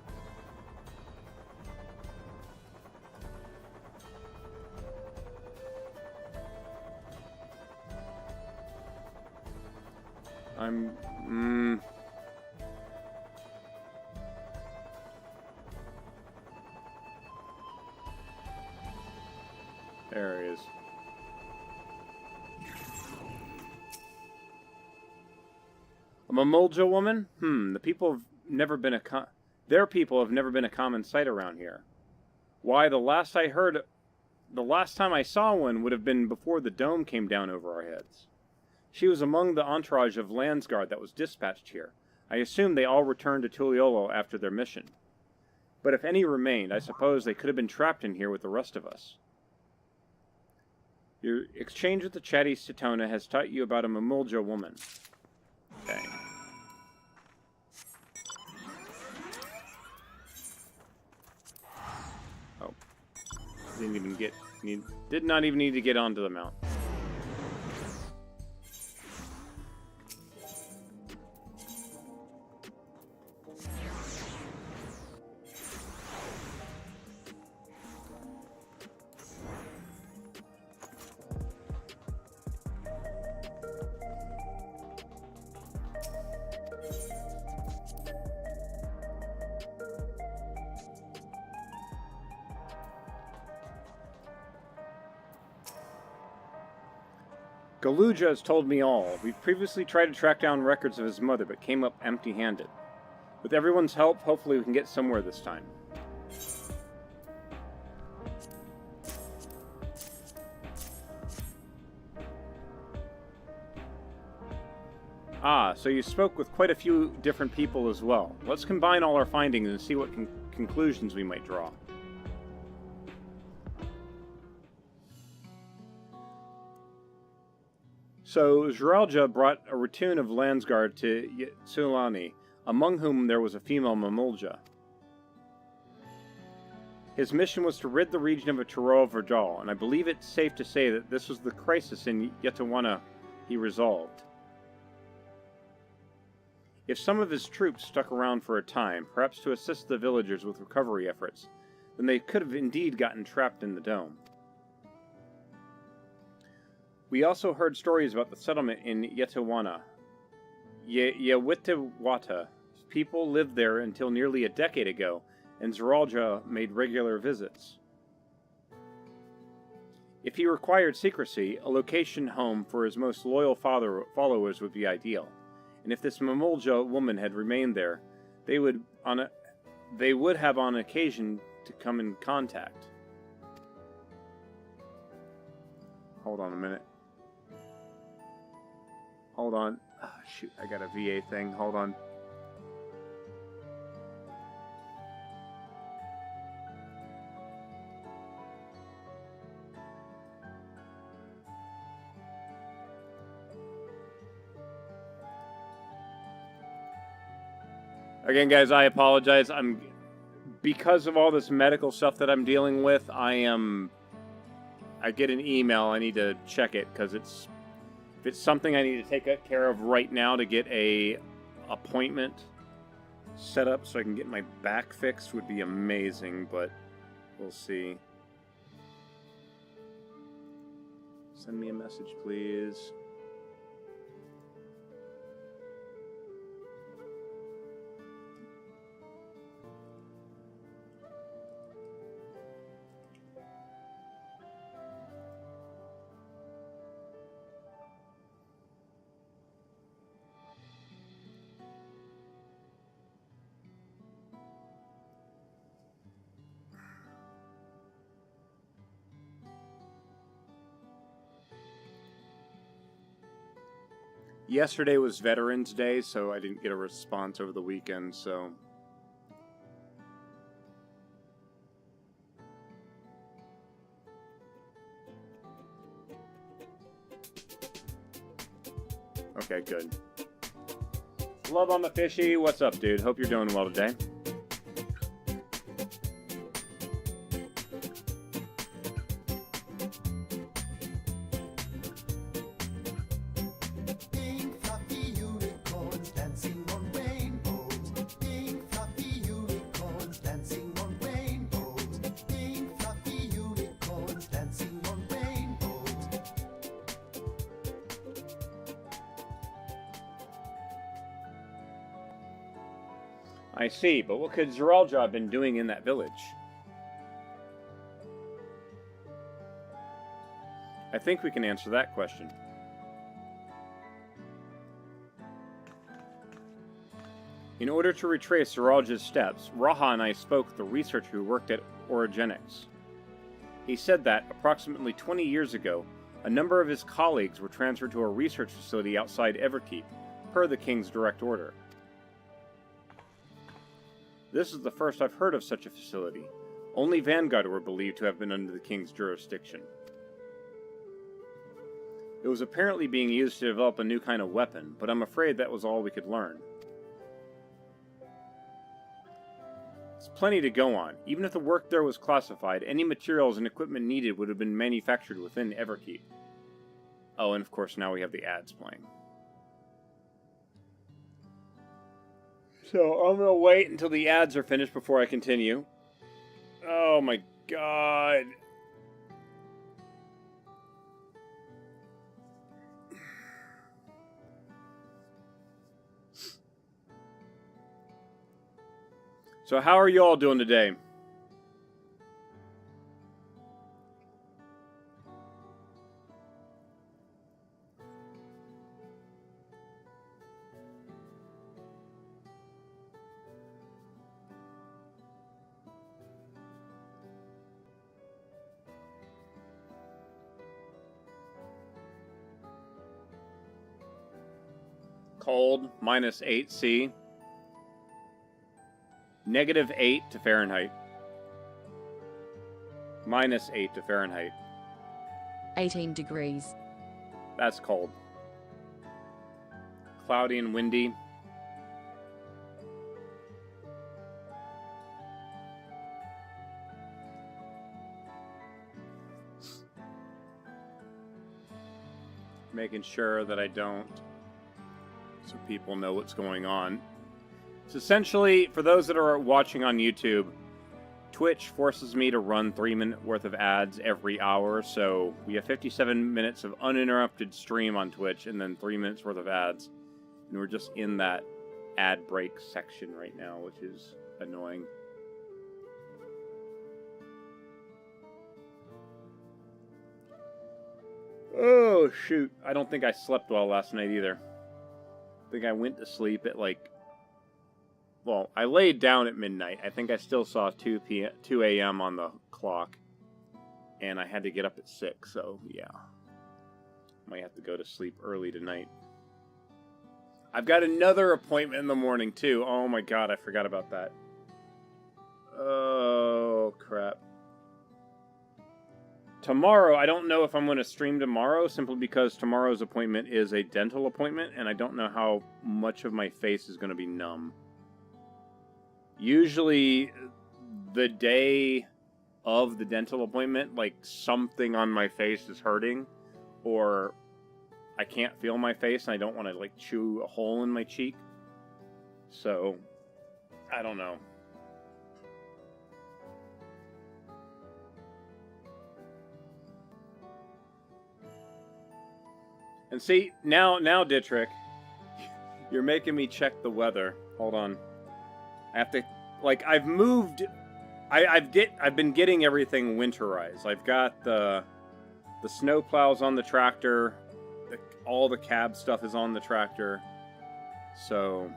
There he is. A Mamolja woman? The people have never been their people have never been a common sight around here. Why, the last time I saw one would have been before the dome came down over our heads. She was among the entourage of Landsguard that was dispatched here. I assume they all returned to Tuliolo after their mission. But if any remained, I suppose they could have been trapped in here with the rest of us. Your exchange with the chatty Sitona has taught you about a Mamolja woman. Okay. Oh. Did not even need to get onto the mount. Galuja has told me all. We've previously tried to track down records of his mother, but came up empty-handed. With everyone's help, hopefully we can get somewhere this time. Ah, so you spoke with quite a few different people as well. Let's combine all our findings and see what conclusions we might draw. So, Zeralja brought a Rutony of Landsguard to Ytsulani, among whom there was a female Mamolja. His mission was to rid the region of a Turo Verdal, and I believe it's safe to say that this was the crisis in Yetawana he resolved. If some of his troops stuck around for a time, perhaps to assist the villagers with recovery efforts, then they could have indeed gotten trapped in the dome. We also heard stories about the settlement in Yetawana. Yawitawata people lived there until nearly a decade ago, and Zeralja made regular visits. If he required secrecy, a location home for his most loyal followers would be ideal. And if this Mamolja woman had remained there, they would have on occasion to come in contact. Hold on a minute. Hold on. Oh, shoot, I got a VA thing. Hold on. Again, guys, I apologize. Because of all this medical stuff that I'm dealing with, I get an email. I need to check it because if it's something I need to take care of right now to get a appointment set up so I can get my back fixed would be amazing, but we'll see. Send me a message, please. Yesterday was Veterans Day, so I didn't get a response over the weekend, so... Okay, good. Love on the fishy. What's up, dude? Hope you're doing well today. I see, but what could Zeralja have been doing in that village? I think we can answer that question. In order to retrace Zeralja's steps, Raha and I spoke with the researcher who worked at Orogenics. He said that, approximately 20 years ago, a number of his colleagues were transferred to a research facility outside Everkeep, per the King's direct order. This is the first I've heard of such a facility. Only Vanguard were believed to have been under the King's jurisdiction. It was apparently being used to develop a new kind of weapon, but I'm afraid that was all we could learn. It's plenty to go on. Even if the work there was classified, any materials and equipment needed would have been manufactured within Everkeep. Oh, and of course now we have the ads playing. So I'm going to wait until the ads are finished before I continue. Oh my god. So how are you all doing today? Cold, -8°C. -8 to Fahrenheit. -8 to Fahrenheit. 18 degrees. That's cold. Cloudy and windy. Making sure that I don't, so people know what's going on. So essentially, for those that are watching on YouTube, Twitch forces me to run 3-minute worth of ads every hour, so we have 57 minutes of uninterrupted stream on Twitch, and then 3 minutes worth of ads. And we're just in that ad break section right now, which is annoying. Oh, shoot. I don't think I slept well last night either. I think I went to sleep at like... Well, I laid down at midnight. I think I still saw 2 a.m. on the clock. And I had to get up at 6, so yeah. Might have to go to sleep early tonight. I've got another appointment in the morning, too. Oh my god, I forgot about that. Oh, crap. Tomorrow, I don't know if I'm going to stream tomorrow, simply because tomorrow's appointment is a dental appointment, and I don't know how much of my face is going to be numb. Usually, the day of the dental appointment, like, something on my face is hurting, or I can't feel my face, and I don't want to, like, chew a hole in my cheek. So, I don't know. And see, now, Dittrick, you're making me check the weather. Hold on. I have to, like, I've moved, I've been getting everything winterized. I've got the snow plows on the tractor, all the cab stuff is on the tractor. So,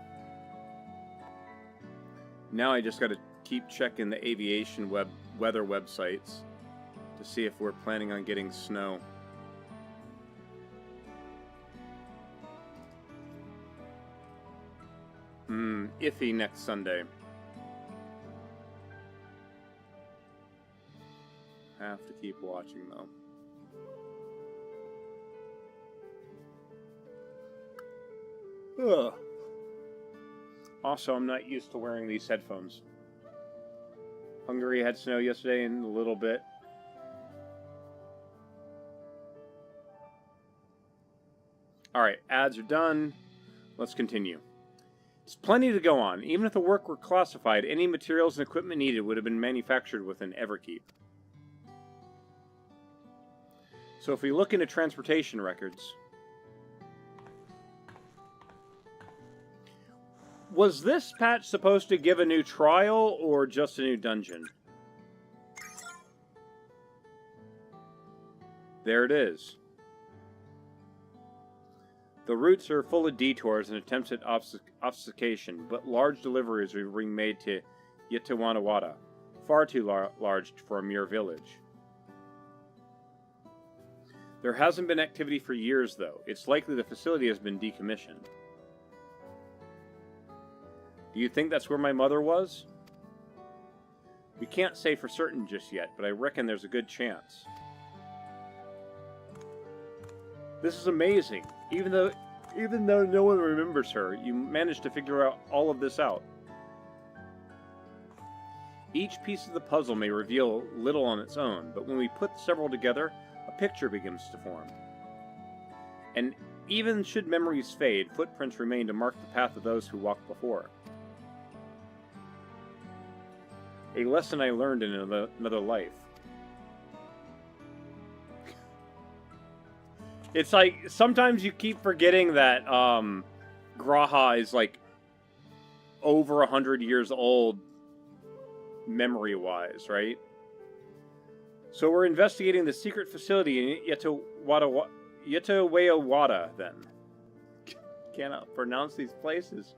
now I just got to keep checking the aviation weather websites to see if we're planning on getting snow. Iffy next Sunday. Have to keep watching, though. Ugh. Also, I'm not used to wearing these headphones. Hungary had snow yesterday and a little bit. Alright, ads are done. Let's continue. There's plenty to go on. Even if the work were classified, any materials and equipment needed would have been manufactured within Everkeep. So if we look into transportation records... Was this patch supposed to give a new trial, or just a new dungeon? There it is. The routes are full of detours and attempts at obfuscation, but large deliveries are being made to Yetawanawada, far too large for a mere village. There hasn't been activity for years, though. It's likely the facility has been decommissioned. Do you think that's where my mother was? We can't say for certain just yet, but I reckon there's a good chance. This is amazing. Even though no one remembers her, you managed to figure out all of this out. Each piece of the puzzle may reveal little on its own, but when we put several together, a picture begins to form. And even should memories fade, footprints remain to mark the path of those who walked before. A lesson I learned in another life. It's like, sometimes you keep forgetting that Graha is like over 100 years old memory-wise, right? So we're investigating the secret facility in Yetawayawada, then. Cannot pronounce these places.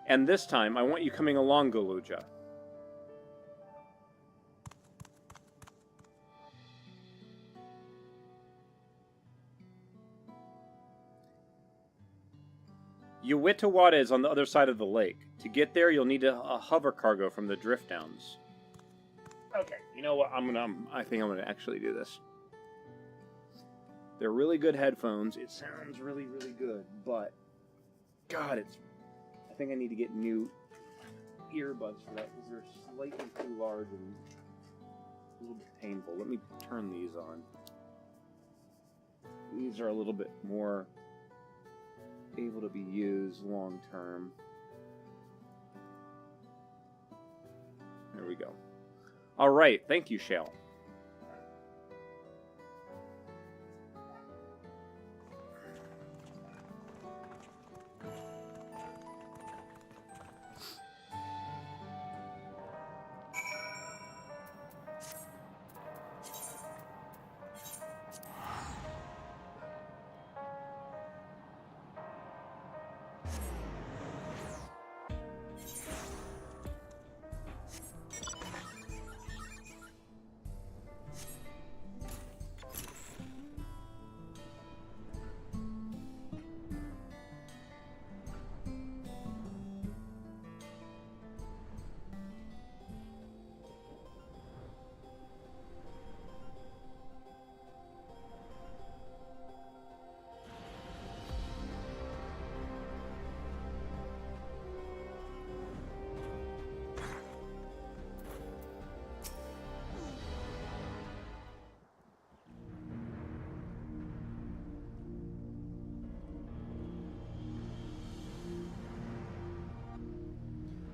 And this time, I want you coming along, Galuja. Uwitawada is on the other side of the lake. To get there, you'll need a hover cargo from the drift downs. Okay, you know what? I think I'm gonna actually do this. They're really good headphones. It sounds really, really good, but God, I think I need to get new earbuds for that because they're slightly too large and a little bit painful. Let me turn these on. These are a little bit more able to be used long term. There we go. All right, thank you, Shale.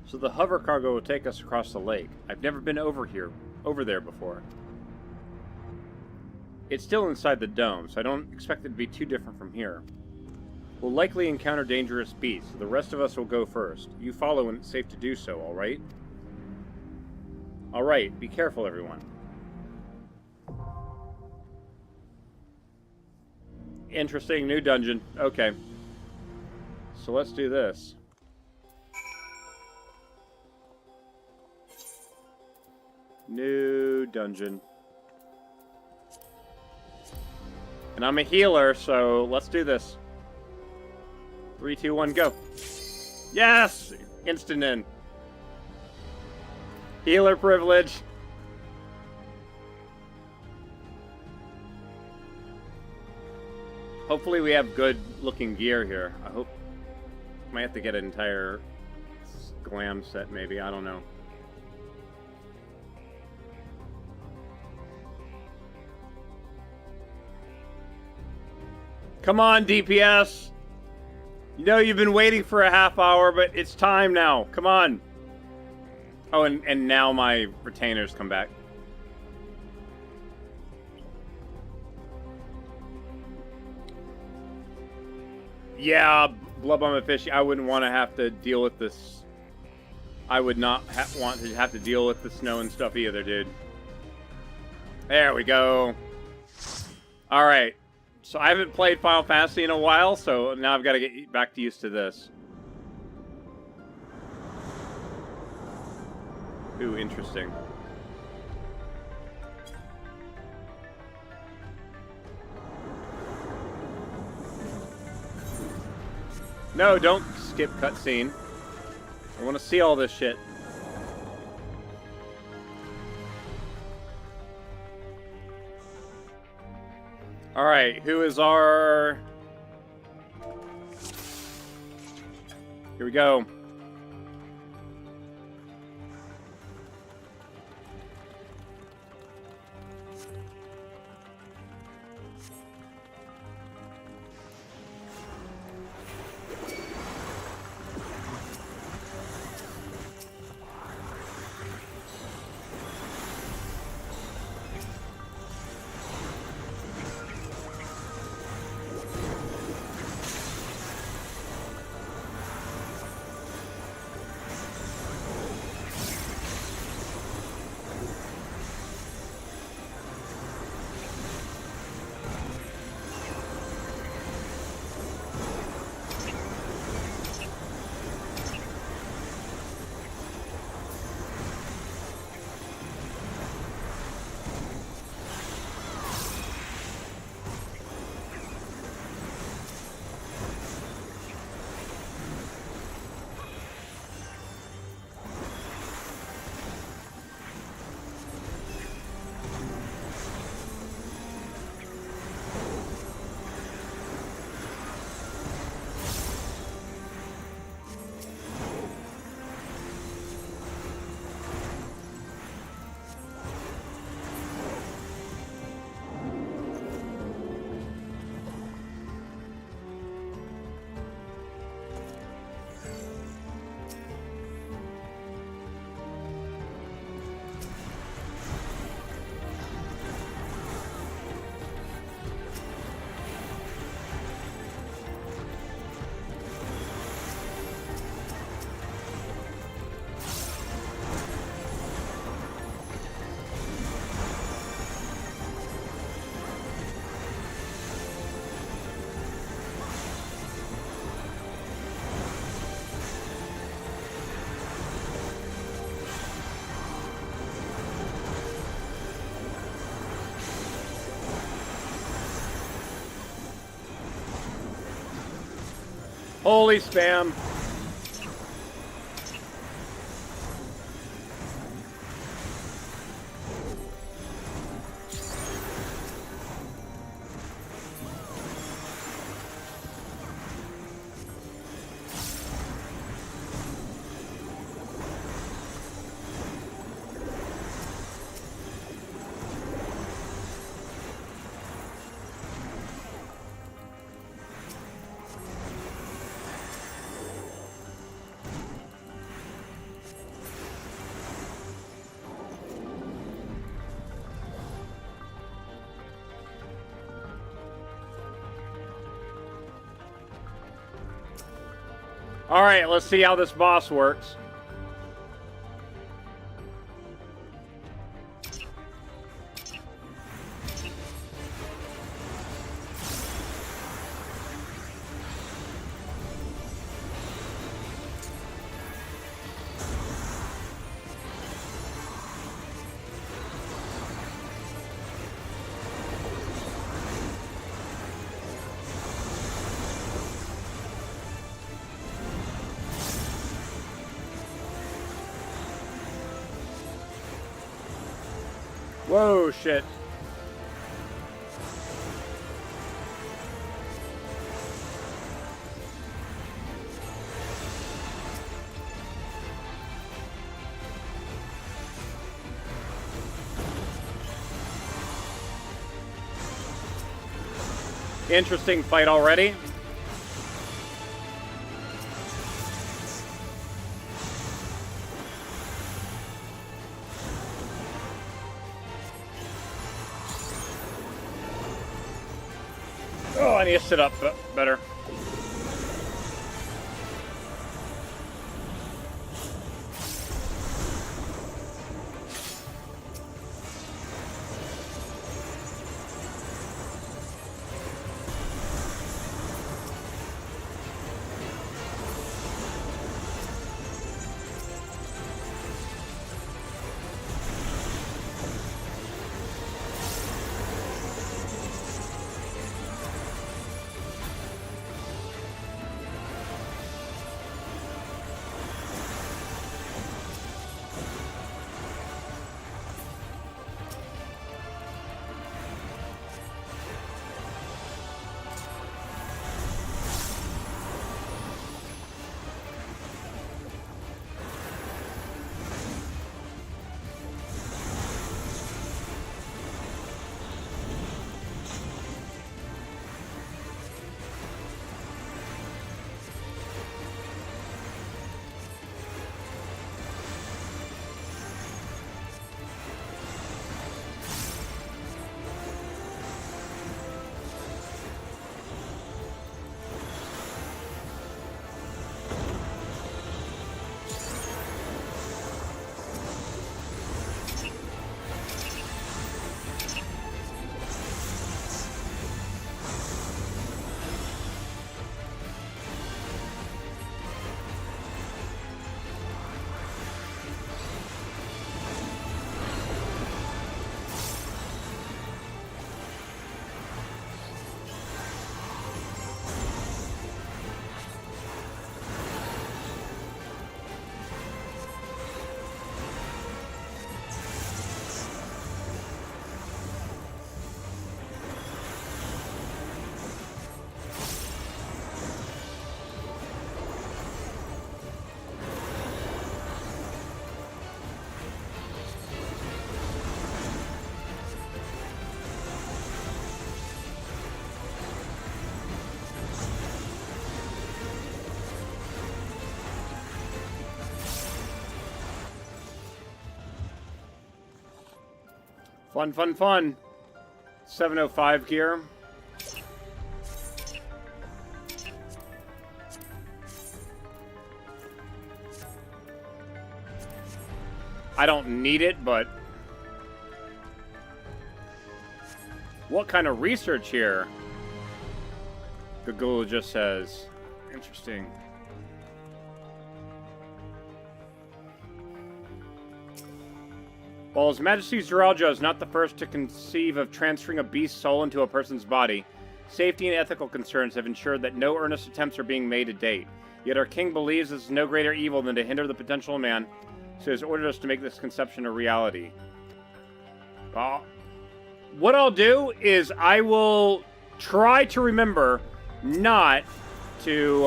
So the hover cargo will take us across the lake. I've never been over there before. It's still inside the dome, so I don't expect it to be too different from here. We'll likely encounter dangerous beasts, so the rest of us will go first. You follow when it's safe to do so, alright? Alright, be careful, everyone. Interesting, new dungeon. Okay. So let's do this. New dungeon. And I'm a healer, so let's do this. 3, 2, 1, go. Yes! Instant in. Healer privilege. Hopefully we have good looking gear here. I hope. Might have to get an entire glam set maybe. I don't know. Come on, DPS. You know you've been waiting for a half hour, but it's time now. Come on. Oh, and now my retainers come back. Yeah, Blood Bomb Fishy. I wouldn't want to have to deal with this. I would not want to have to deal with the snow and stuff either, dude. There we go. All right. So I haven't played Final Fantasy in a while, so now I've got to get back used to this. Ooh, interesting. No, don't skip cutscene. I want to see all this shit. Alright, who is our... Here we go. Holy spam. All right, let's see how this boss works. Whoa, shit. Interesting fight already. Oh, I need to sit up better. Fun, fun, fun. 705 gear. I don't need it, but... What kind of research here? Google just says. Interesting. While His Majesty's Zeralja is not the first to conceive of transferring a beast's soul into a person's body, safety and ethical concerns have ensured that no earnest attempts are being made to date. Yet our king believes this is no greater evil than to hinder the potential of man, so he has ordered us to make this conception a reality. What I'll do is I will try to remember not to,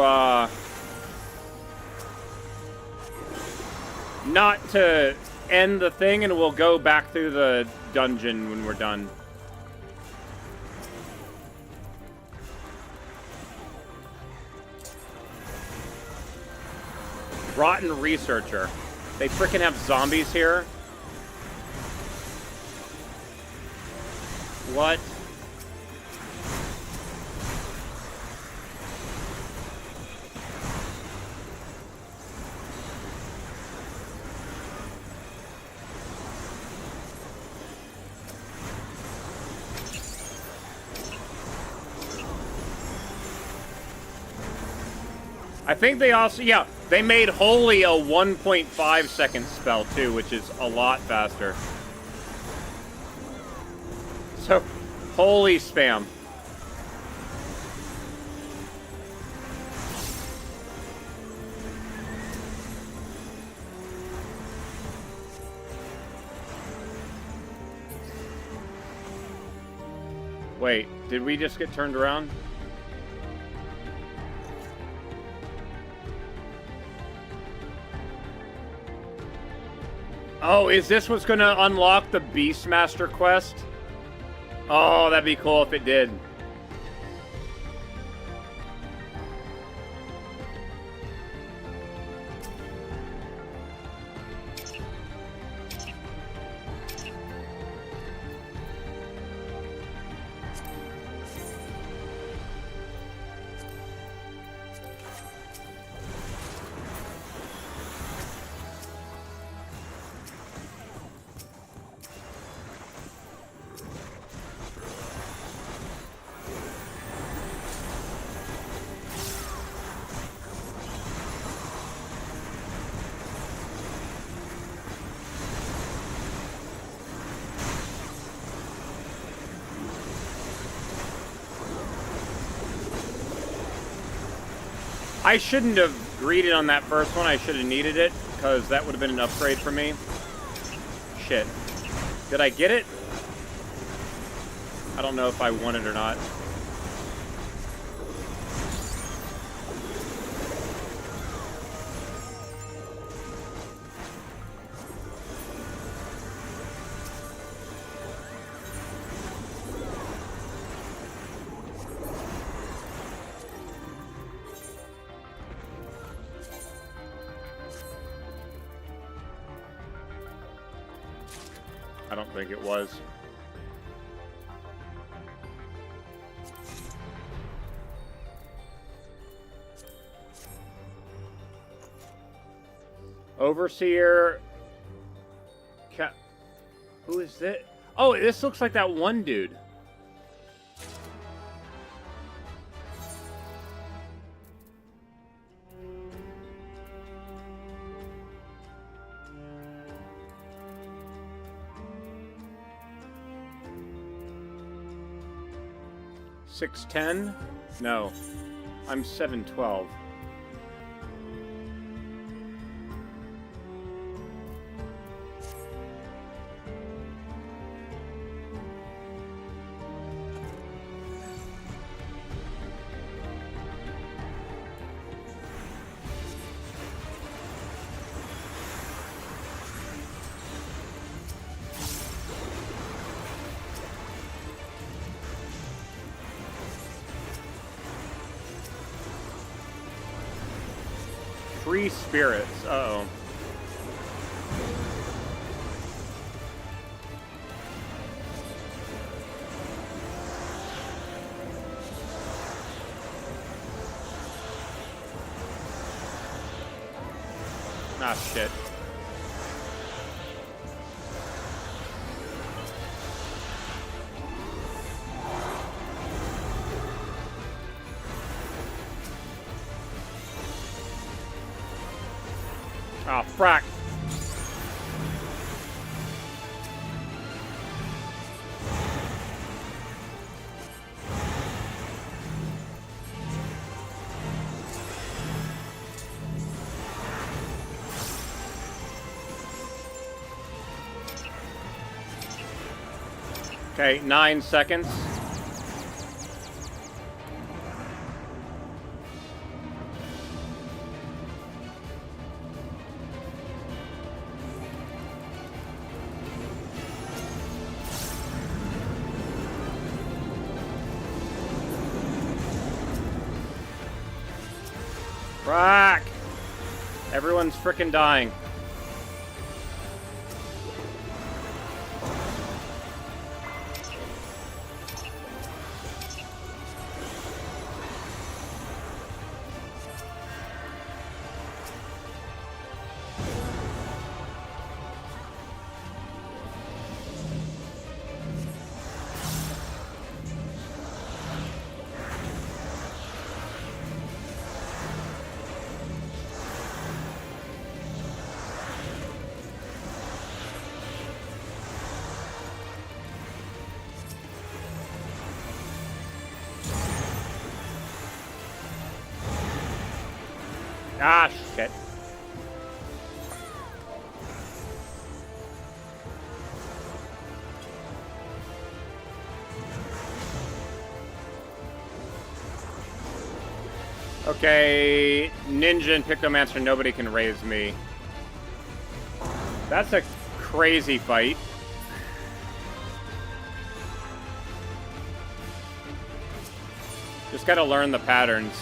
end the thing, and we'll go back through the dungeon when we're done. Rotten Researcher. They frickin' have zombies here. What? I think they also, yeah, they made Holy a 1.5 second spell too, which is a lot faster. So, Holy spam. Wait, did we just get turned around? Oh, is this what's going to unlock the Beastmaster quest? Oh, that'd be cool if it did. I shouldn't have greeted on that first one. I should have needed it, because that would have been an upgrade for me. Shit. Did I get it? I don't know if I won it or not. I don't think it was. Overseer. Who is this? Oh, this looks like that one dude. $610? No. I'm $712. Free spirits. Uh-oh. Ah, shit. Ah, frack. Okay, 9 seconds. Frack! Everyone's frickin' dying. Ah, shit. Okay, Ninja and Pictomancer, nobody can raise me. That's a crazy fight. Just gotta learn the patterns.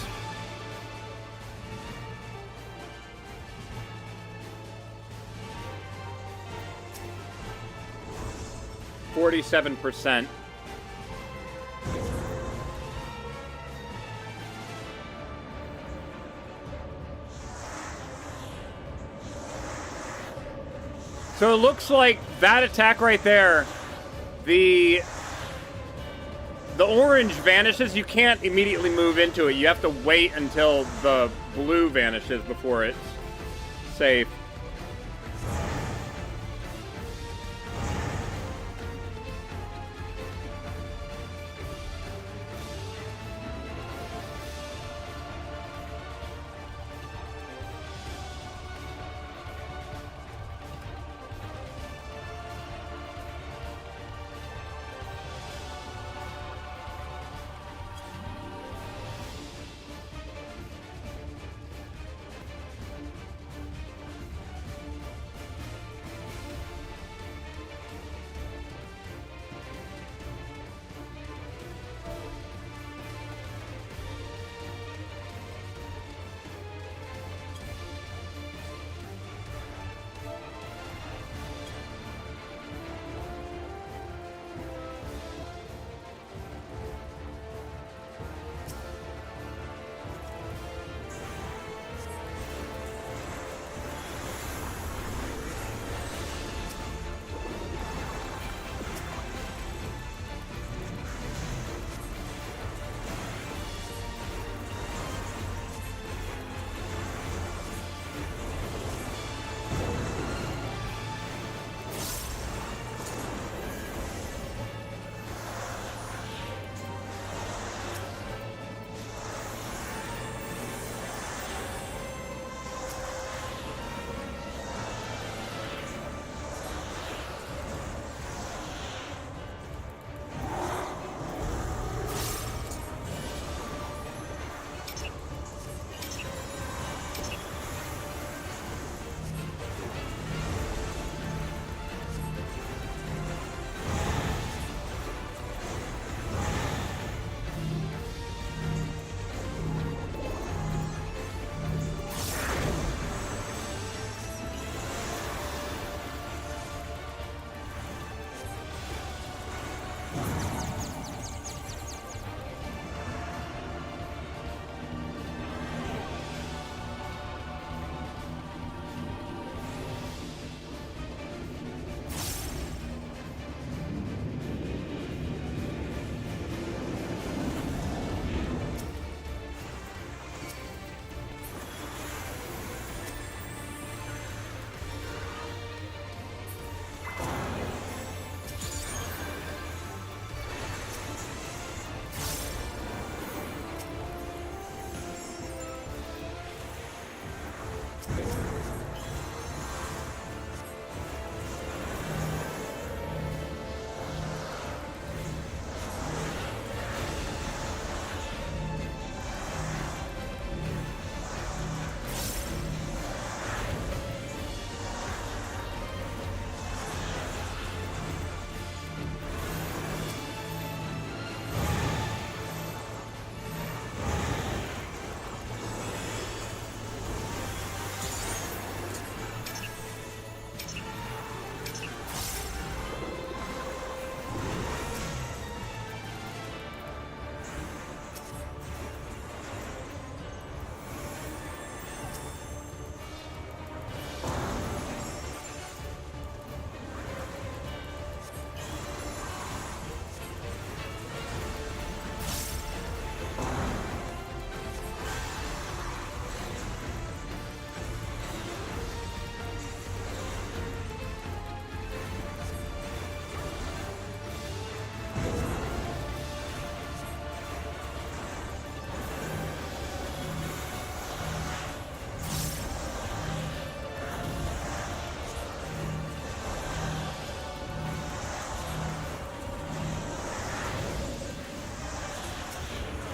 %47%. So it looks like that attack right there, the orange vanishes. You can't immediately move into it. You have to wait until the blue vanishes before it's safe.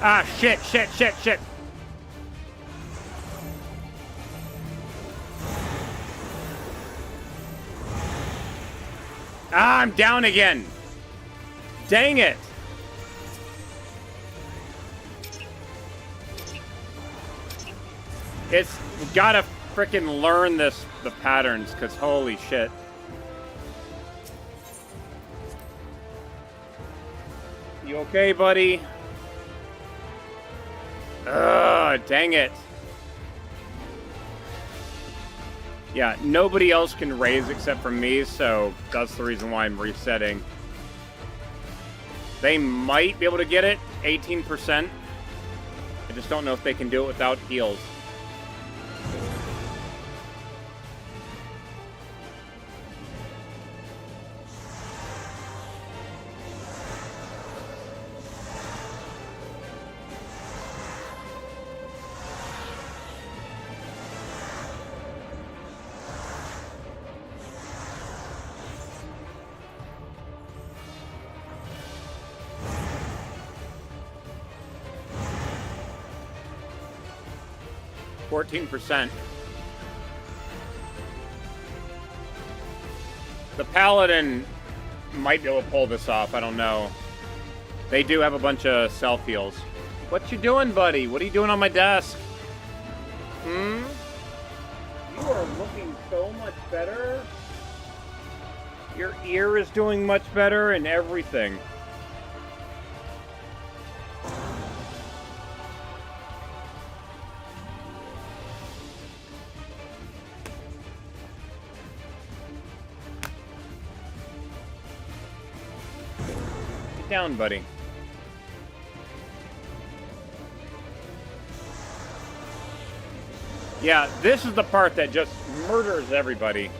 Ah, shit. Ah, I'm down again. Dang it. We gotta frickin' learn the patterns, because holy shit. You okay, buddy? Ugh, dang it. Yeah, nobody else can raise except for me, so that's the reason why I'm resetting. They might be able to get it, 18%. I just don't know if they can do it without heals. %. The Paladin might be able to pull this off, I don't know. They do have a bunch of self-heals. What you doing, buddy? What are you doing on my desk? You are looking so much better. Your ear is doing much better and everything. Down, buddy. Yeah, this is the part that just murders everybody.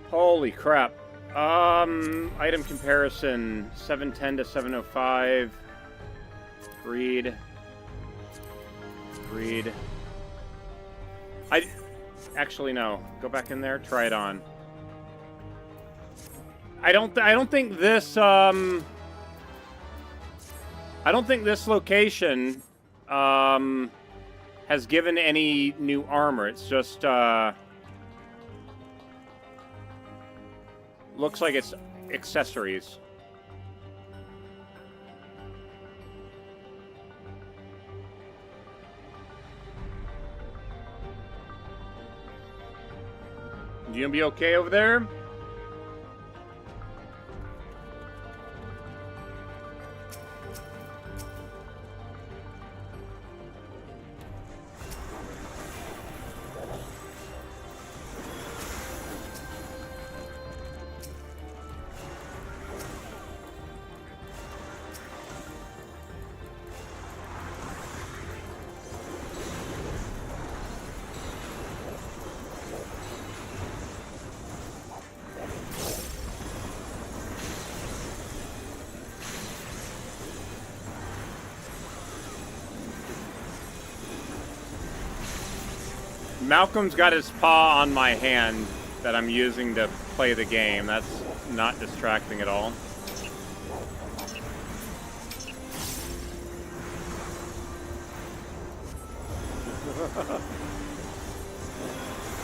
Holy crap. Item comparison, 710 to 705. Read. Actually, no. Go back in there, try it on. I don't think this, I don't think this location, has given any new armor. It's just, looks like it's accessories. You gonna be okay over there? Malcolm's got his paw on my hand that I'm using to play the game. That's not distracting at all.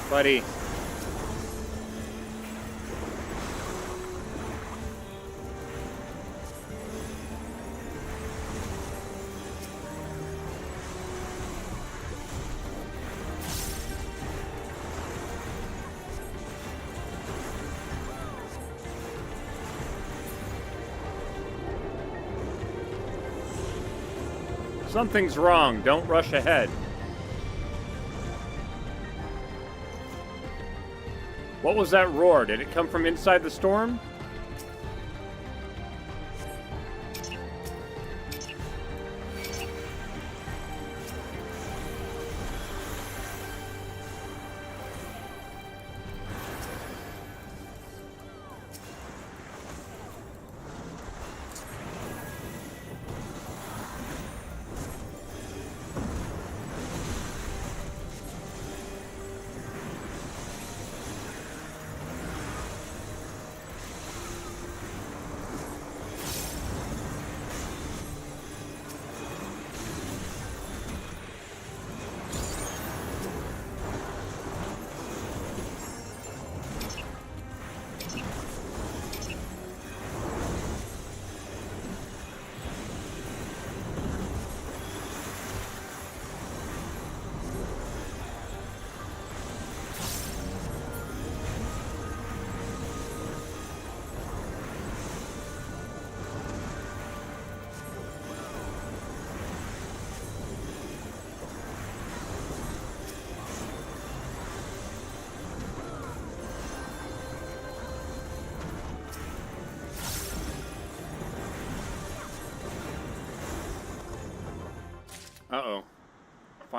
Buddy. Something's wrong. Don't rush ahead. What was that roar? Did it come from inside the storm?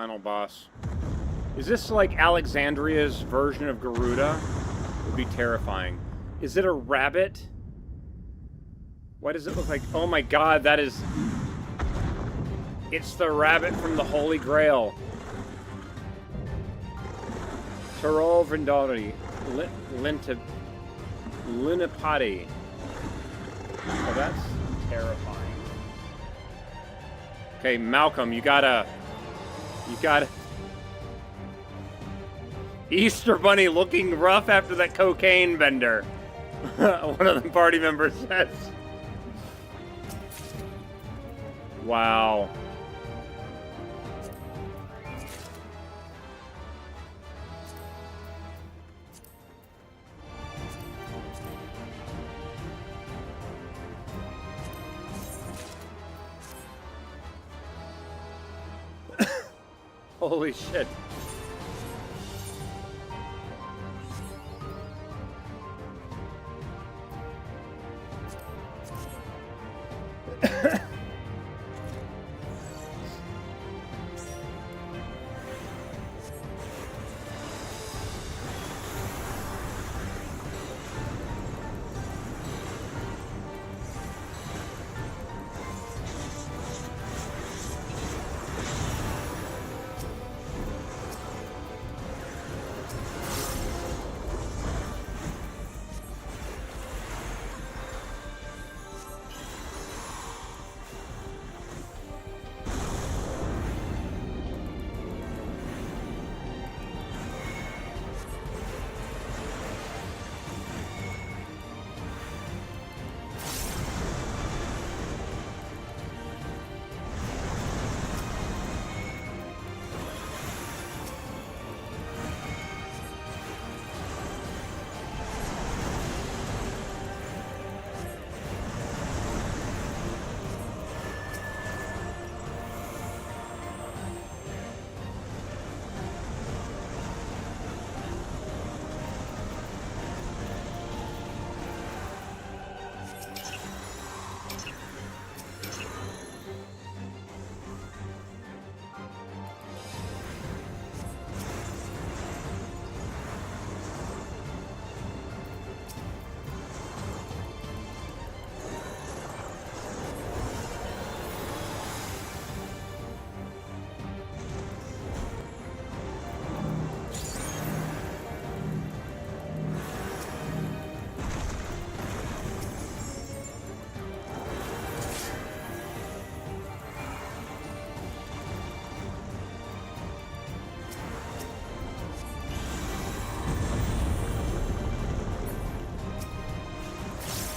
final boss. Is this like Alexandria's version of Garuda? Would be terrifying. Is it a rabbit? Why does it look like... Oh my god, that is... It's the rabbit from the Holy Grail. Taro Vrindari. Linapati. Oh, that's terrifying. Okay, Malcolm, you gotta... Easter Bunny looking rough after that cocaine bender. One of the party members says. Wow. Holy shit.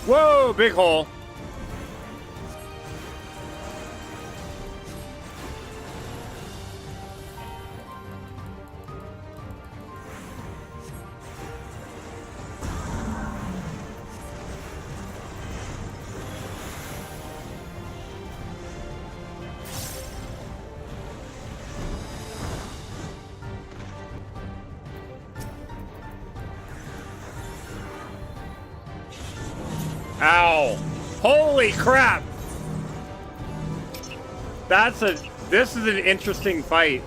Whoa, big hole. Ow. Holy crap. This is an interesting fight.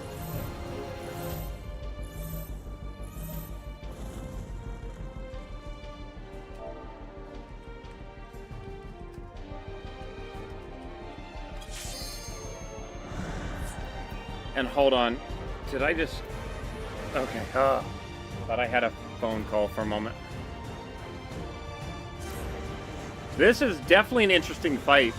And hold on. Did I just... Okay. Thought I had a phone call for a moment. This is definitely an interesting fight.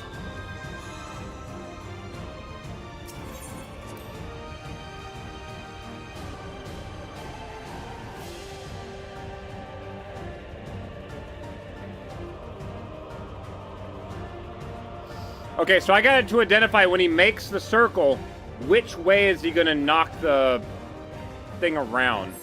Okay, so I got to identify when he makes the circle, which way is he going to knock the thing around?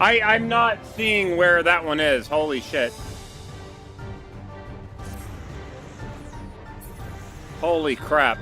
I'm not seeing where that one is. Holy shit. Holy crap.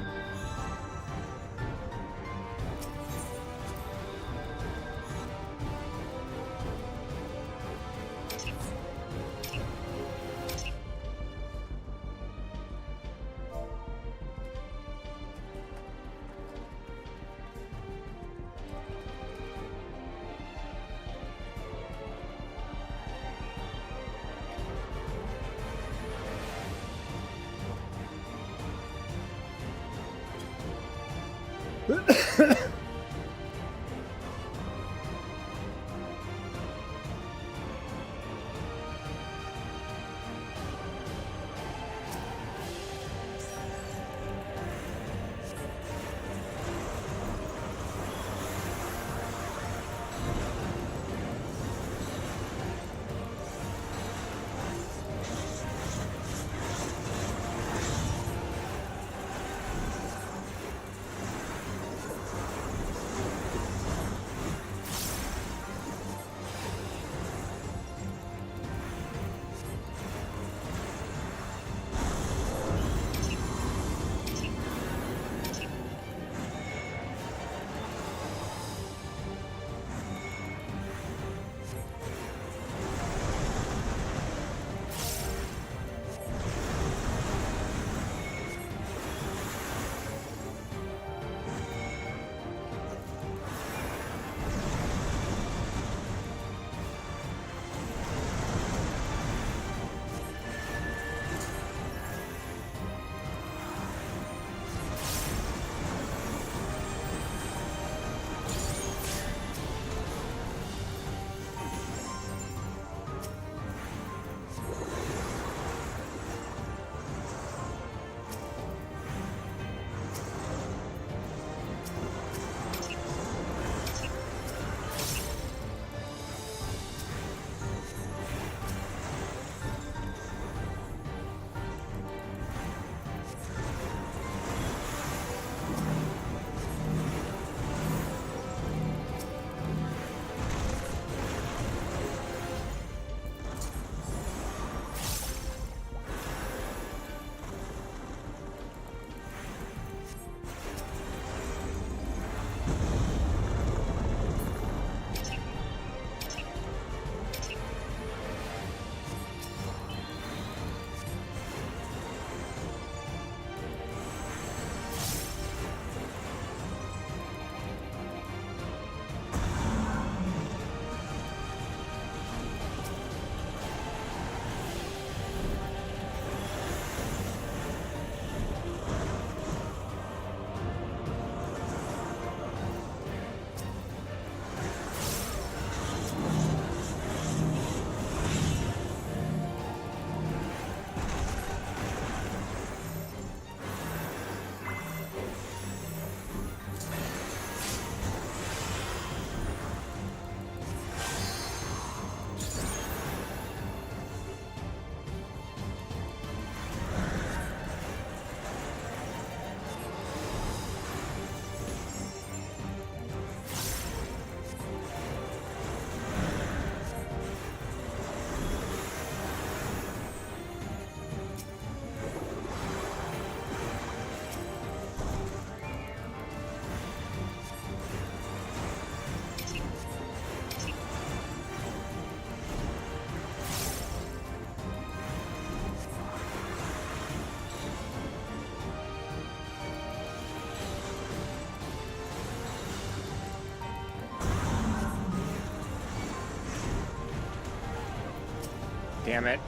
Damn it.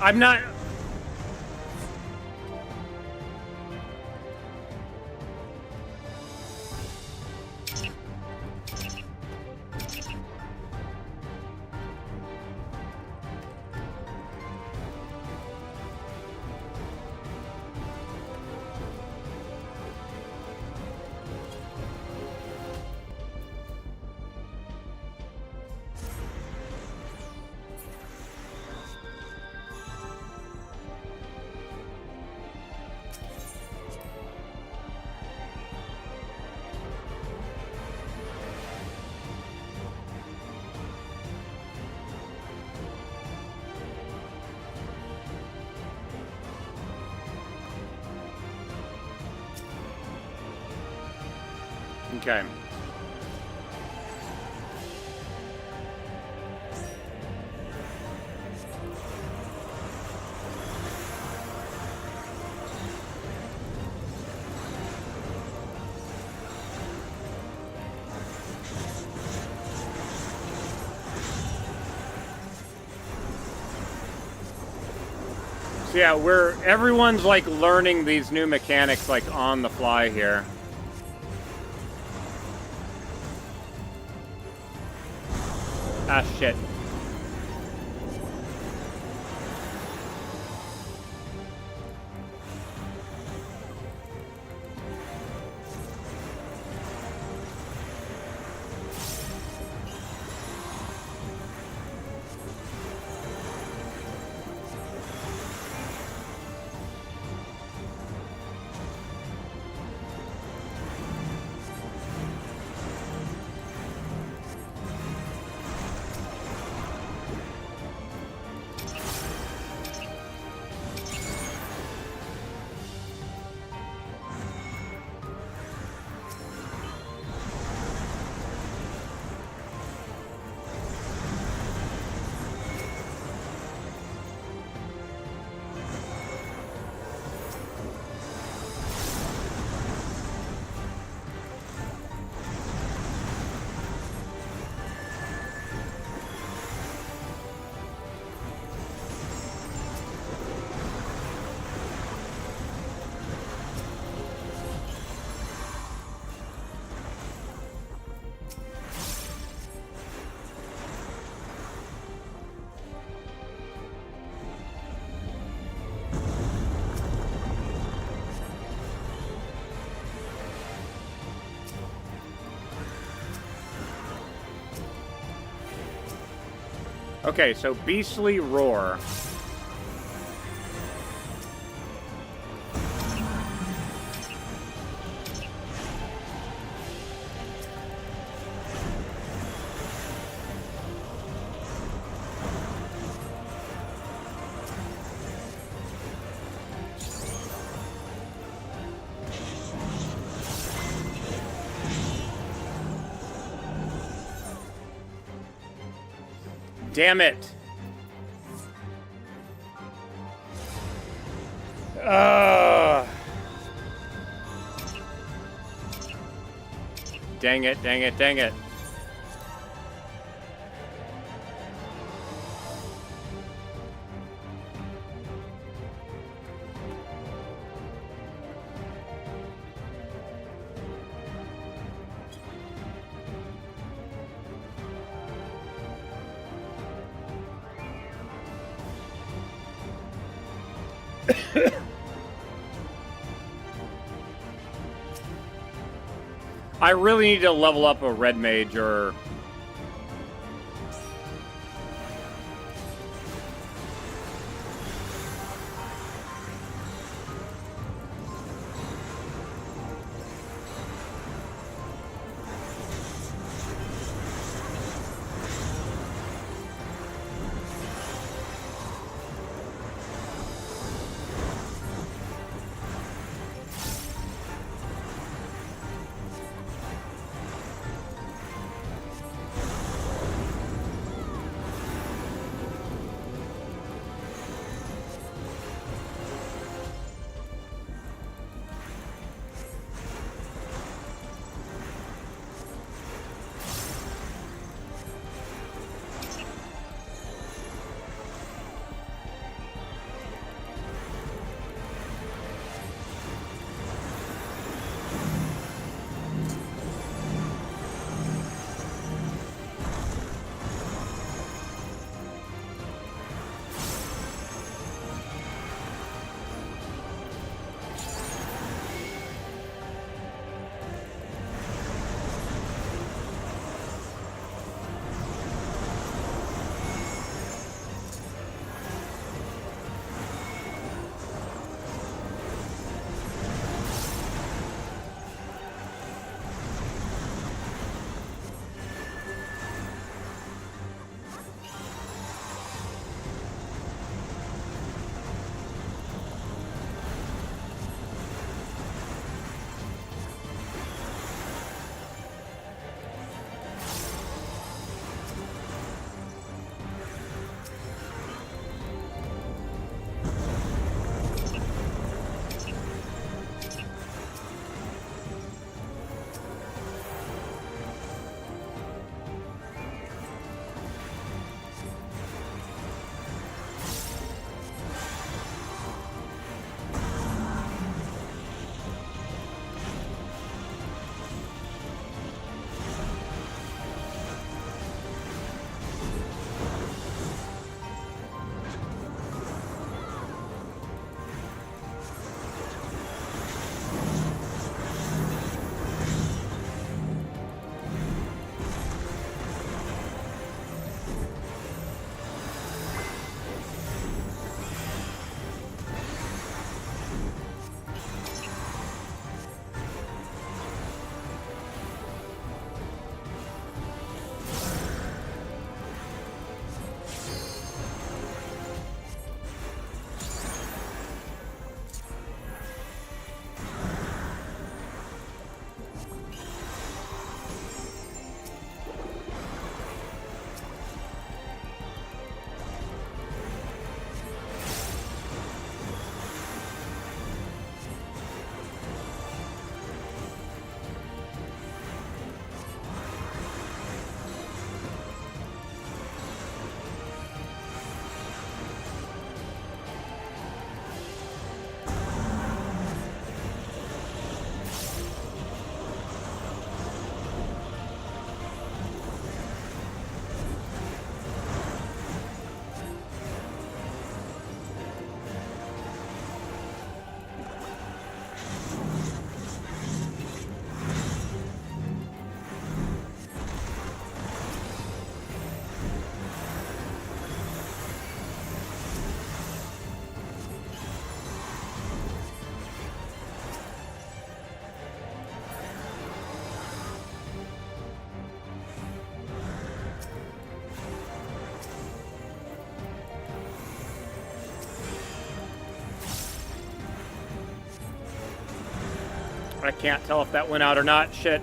I'm not... Okay. So yeah, everyone's like learning these new mechanics like on the fly here. Ah, shit. Okay, so Beastly Roar. Damn it. Dang it, dang it, dang it. I really need to level up a red mage or... I can't tell if that went out or not. Shit.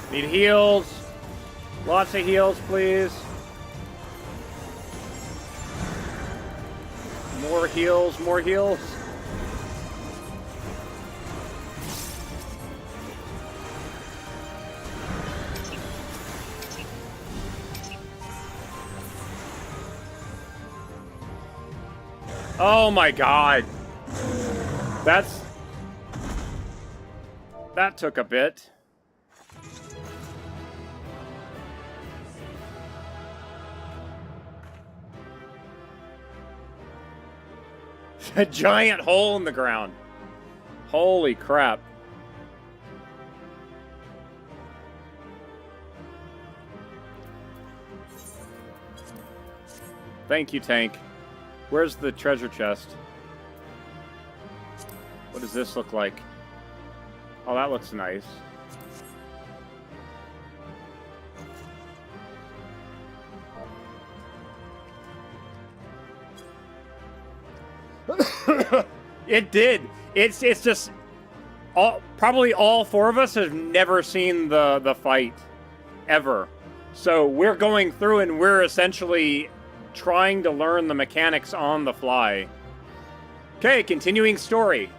Need heals. Lots of heals, please. More heals, more heals. Oh my god. That took a bit. A giant hole in the ground. Holy crap. Thank you, tank. Where's the treasure chest? What does this look like? Oh, that looks nice. It did. It's just probably all four of us have never seen the fight ever. So we're going through and we're essentially trying to learn the mechanics on the fly. Okay, continuing story.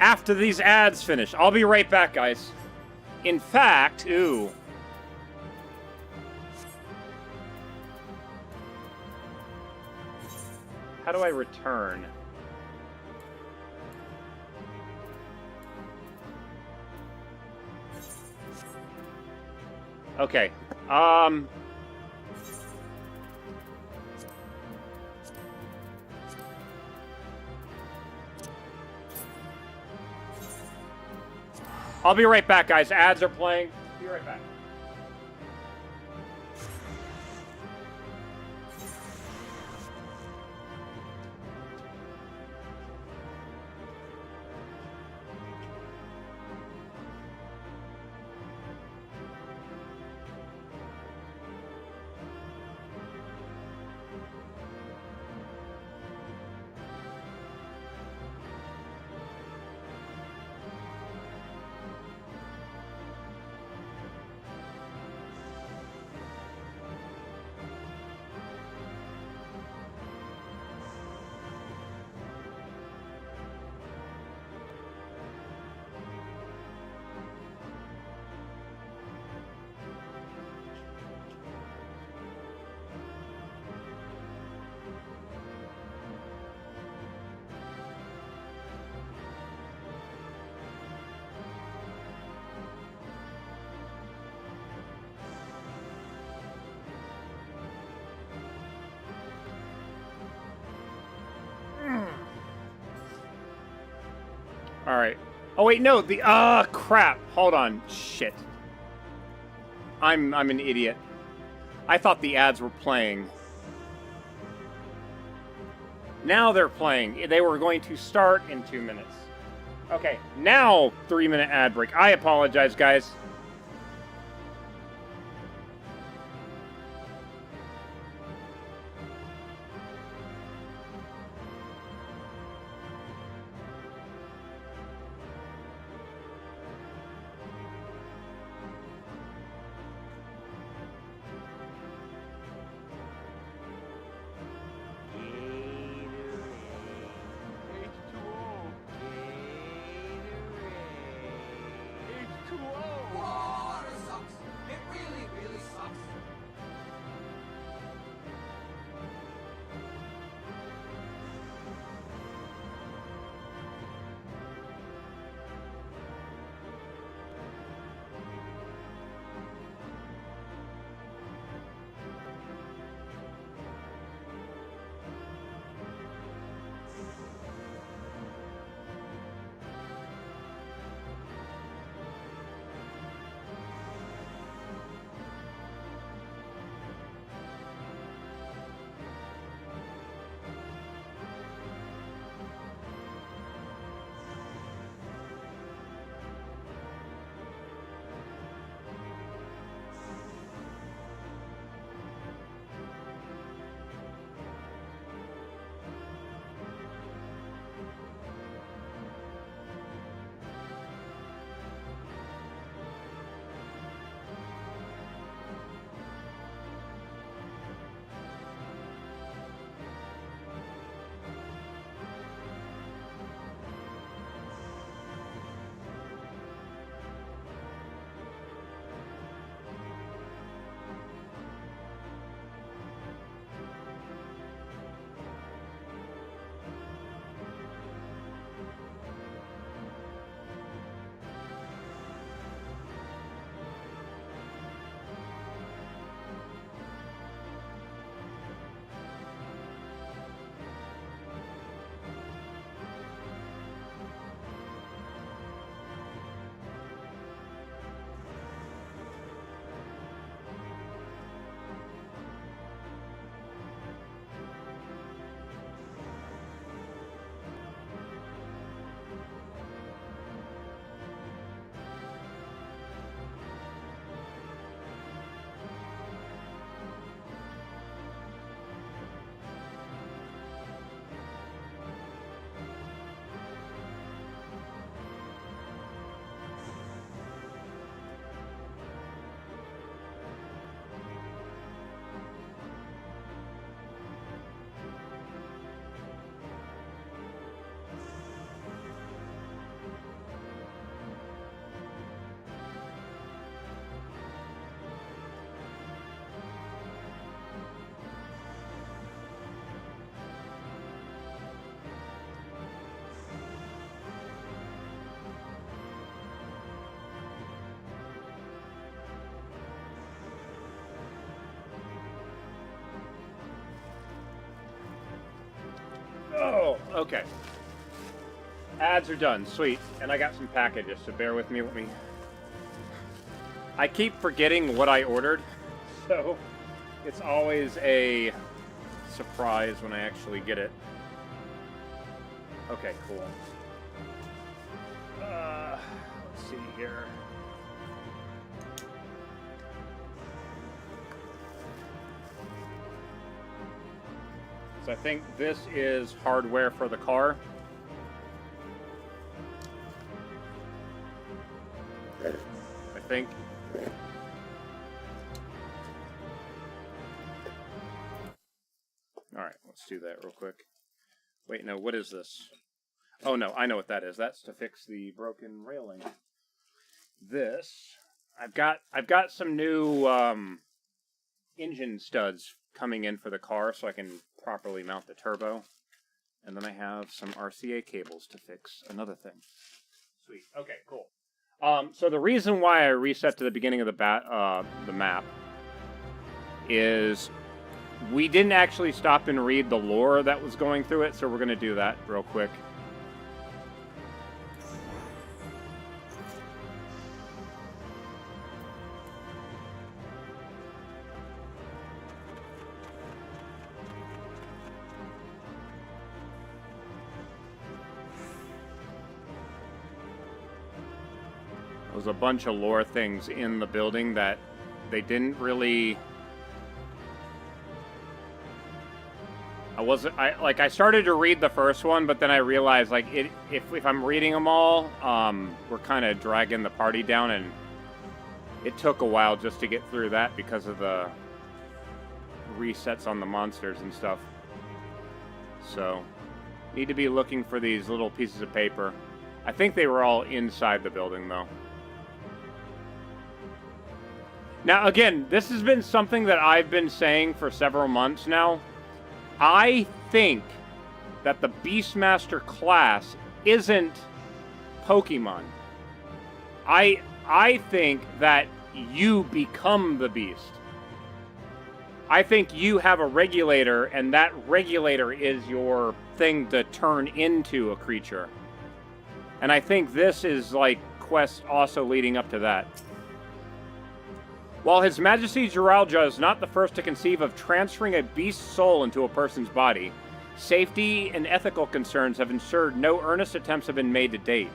After these ads finish. I'll be right back, guys. In fact, ooh. How do I return? Okay. I'll be right back, guys. Ads are playing. Be right back. All right. Oh wait, no. The crap. Hold on. Shit. I'm an idiot. I thought the ads were playing. Now they're playing. They were going to start in 2 minutes. Okay, now 3-minute ad break. I apologize, guys. Oh, okay. Ads are done. Sweet. And I got some packages, so bear with me. I keep forgetting what I ordered, so it's always a surprise when I actually get it. Okay, cool. Let's see here. So I think this is hardware for the car. I think. All right, let's do that real quick. Wait, no, what is this? Oh no, I know what that is. That's to fix the broken railing. This, I've got some new engine studs coming in for the car so I can properly mount the turbo. And then I have some RCA cables to fix another thing. Sweet. Okay, cool. So the reason why I reset to the beginning of the map is we didn't actually stop and read the lore that was going through it, so we're going to do that real quick. was a bunch of lore things in the building that they didn't really... I started to read the first one, but then I realized, like, if I'm reading them all, we're kind of dragging the party down, and it took a while just to get through that because of the resets on the monsters and stuff. So, need to be looking for these little pieces of paper. I think they were all inside the building, though. Now, again, this has been something that I've been saying for several months now. I think that the Beastmaster class isn't Pokemon. I think that you become the beast. I think you have a regulator, and that regulator is your thing to turn into a creature. And I think this is like quest also leading up to that. While His Majesty Jiralja is not the first to conceive of transferring a beast's soul into a person's body, safety and ethical concerns have ensured no earnest attempts have been made to date.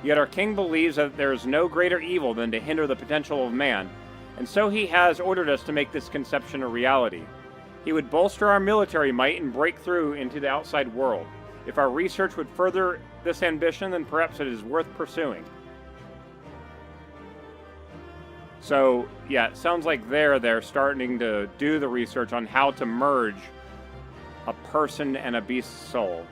Yet our king believes that there is no greater evil than to hinder the potential of man, and so he has ordered us to make this conception a reality. He would bolster our military might and break through into the outside world. If our research would further this ambition, then perhaps it is worth pursuing. So, yeah, it sounds like they're starting to do the research on how to merge a person and a beast's soul.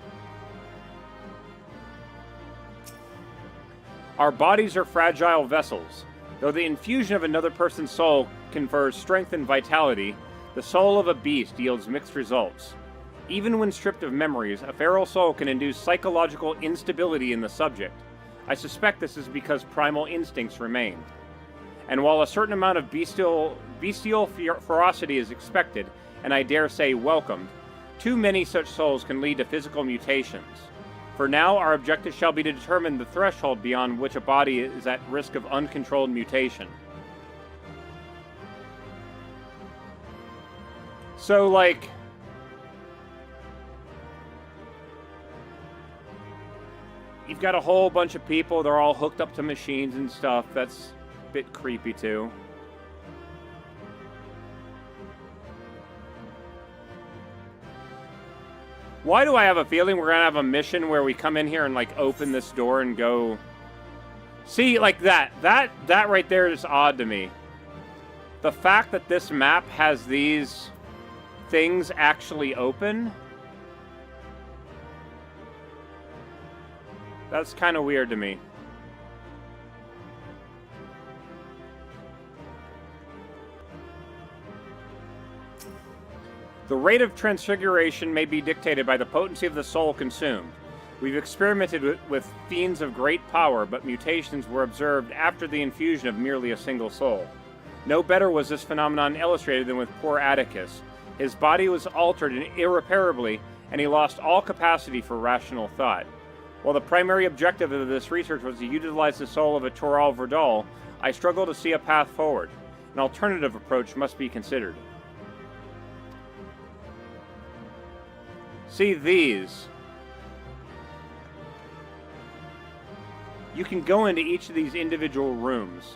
Our bodies are fragile vessels. Though the infusion of another person's soul confers strength and vitality, the soul of a beast yields mixed results. Even when stripped of memories, a feral soul can induce psychological instability in the subject. I suspect this is because primal instincts remain. And while a certain amount of bestial ferocity is expected, and I dare say welcomed, too many such souls can lead to physical mutations. For now, our objective shall be to determine the threshold beyond which a body is at risk of uncontrolled mutation. So, like... you've got a whole bunch of people, they're all hooked up to machines and stuff. That's a bit creepy, too. Why do I have a feeling we're gonna have a mission where we come in here and, like, open this door and go... See, like that right there is odd to me. The fact that this map has these things actually open... that's kind of weird to me. The rate of transfiguration may be dictated by the potency of the soul consumed. We've experimented with fiends of great power, but mutations were observed after the infusion of merely a single soul. No better was this phenomenon illustrated than with poor Atticus. His body was altered irreparably, and he lost all capacity for rational thought. While the primary objective of this research was to utilize the soul of a Toral Verdal, I struggle to see a path forward. An alternative approach must be considered. See these. You can go into each of these individual rooms.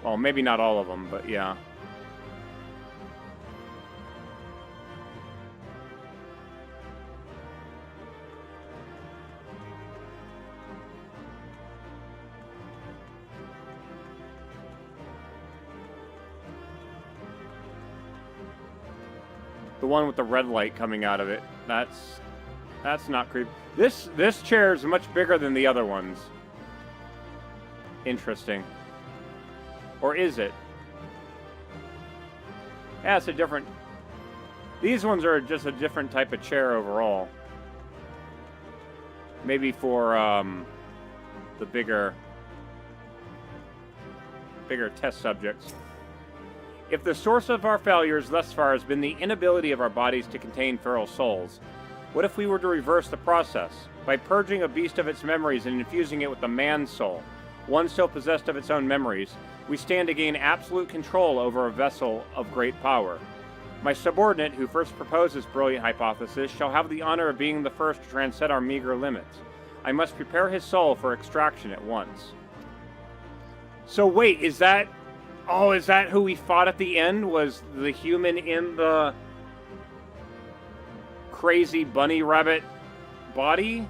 Well, maybe not all of them, but yeah. The one with the red light coming out of it. That's not creepy. This chair is much bigger than the other ones. Interesting. Or is it? Yeah, it's a different... these ones are just a different type of chair overall. Maybe for the bigger test subjects. If the source of our failures thus far has been the inability of our bodies to contain feral souls, what if we were to reverse the process? By purging a beast of its memories and infusing it with a man's soul, one still possessed of its own memories, we stand to gain absolute control over a vessel of great power. My subordinate, who first proposed this brilliant hypothesis, shall have the honor of being the first to transcend our meager limits. I must prepare his soul for extraction at once. So wait, is that... Oh, is that who we fought at the end? Was the human in the crazy bunny rabbit body?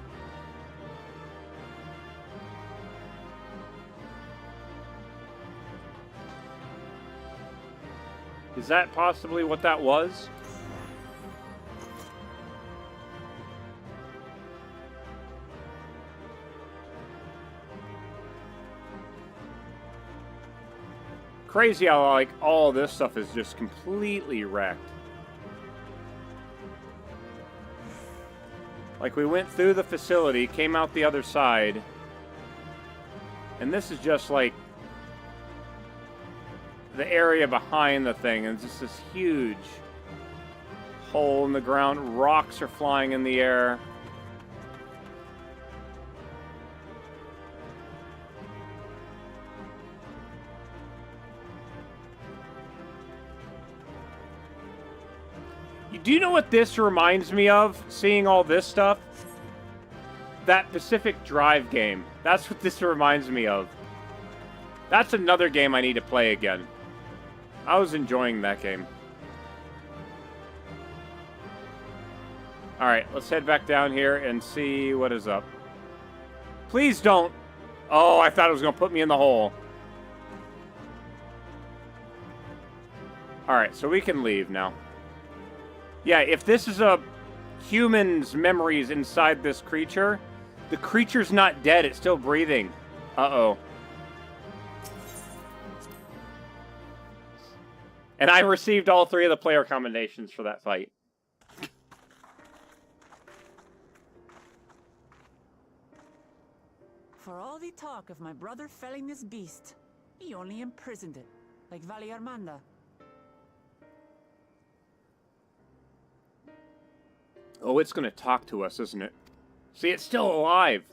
Is that possibly what that was? Crazy how, like, all this stuff is just completely wrecked. Like, we went through the facility, came out the other side, and this is just, like, the area behind the thing, and it's just this huge hole in the ground. Rocks are flying in the air. Do you know what this reminds me of, seeing all this stuff? That Pacific Drive game. That's what this reminds me of. That's another game I need to play again. I was enjoying that game. Alright, let's head back down here and see what is up. Please don't... Oh, I thought it was going to put me in the hole. Alright, so we can leave now. Yeah, if this is a human's memories inside this creature, the creature's not dead, it's still breathing. Uh-oh. And I received all 3 of the player commendations for that fight. For all the talk of my brother felling this beast, he only imprisoned it, like Vali Armanda. Oh, it's gonna talk to us, isn't it? See, it's still alive.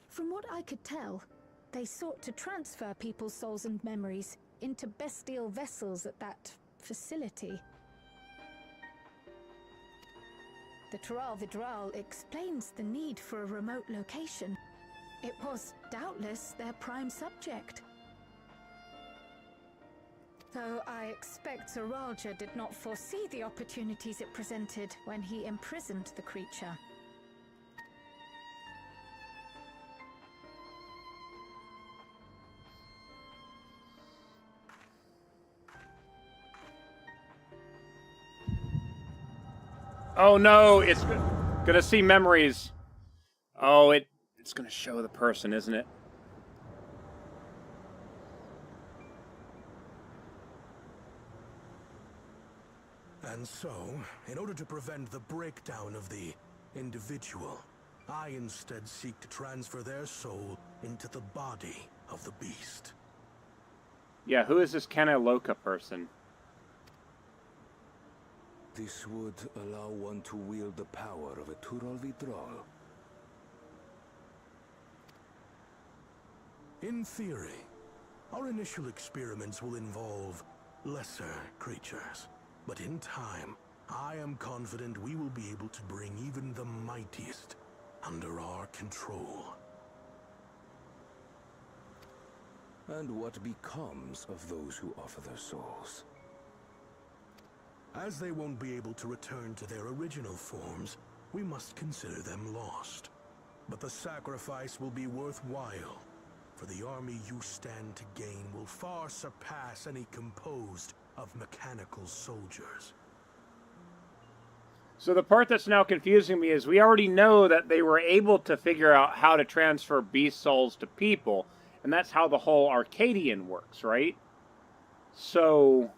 From what I could tell, they sought to transfer people's souls and memories into bestial vessels at that facility. The Tural Vidral explains the need for a remote location. It was doubtless their prime subject. Though I expect Zoralja did not foresee the opportunities it presented when he imprisoned the creature. Oh no, it's gonna see memories. Oh, it's gonna show the person, isn't it? And so, in order to prevent the breakdown of the individual, I instead seek to transfer their soul into the body of the beast. Yeah, who is this Kana Loka person? This would allow one to wield the power of a Tural Vidral. In theory, our initial experiments will involve lesser creatures. But in time, I am confident we will be able to bring even the mightiest under our control. And what becomes of those who offer their souls? As they won't be able to return to their original forms, we must consider them lost. But the sacrifice will be worthwhile, for the army you stand to gain will far surpass any composed of mechanical soldiers. So the part that's now confusing me is we already know that they were able to figure out how to transfer beast souls to people, and that's how the whole Arcadian works, right? So...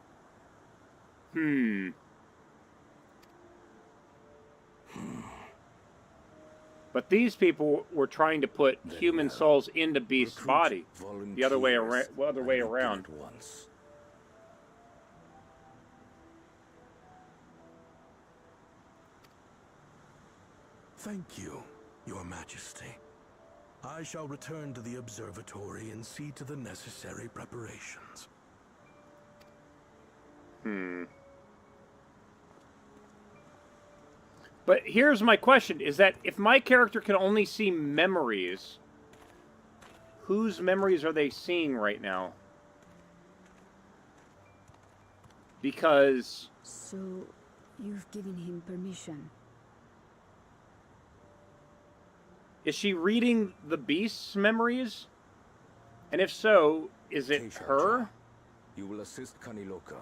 But these people were trying to put human souls into beast's body. The other way around. Once. Thank you, Your Majesty. I shall return to the observatory and see to the necessary preparations. But here's my question, is that if my character can only see memories, whose memories are they seeing right now? Because... So, you've given him permission. Is she reading the beast's memories? And if so, is it her? You will assist Kaniloka.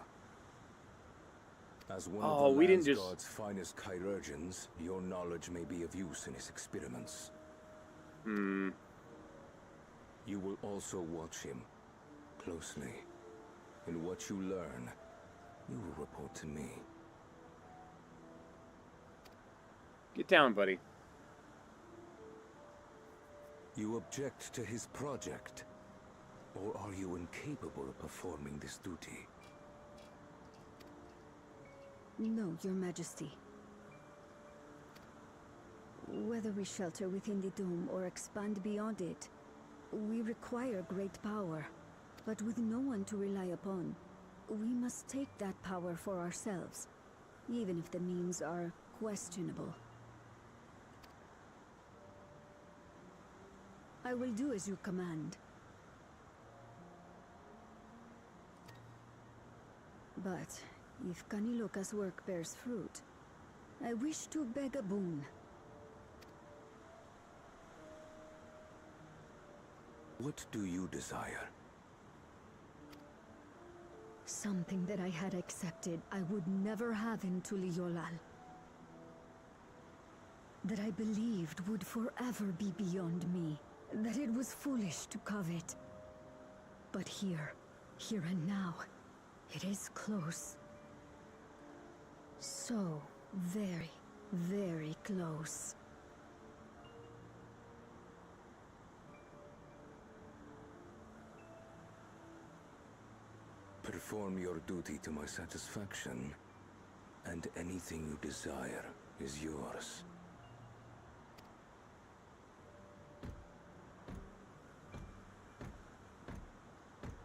As one Oh, of the we didn't Landsguard's finest chirurgeons, your knowledge may be of use in his experiments. Hmm. You will also watch him closely. And what you learn, you will report to me. Get down, buddy. You object to his project? Or are you incapable of performing this duty? No, Your Majesty. Whether we shelter within the dome or expand beyond it, we require great power. But with no one to rely upon, we must take that power for ourselves, even if the means are questionable. I will do as you command. But if Kaniloka's work bears fruit, I wish to beg a boon. What do you desire? Something that I had accepted I would never have in Tuliolal. That I believed would forever be beyond me. That it was foolish to covet. But here and now, it is close. So very, very close. Perform your duty to my satisfaction, and anything you desire is yours.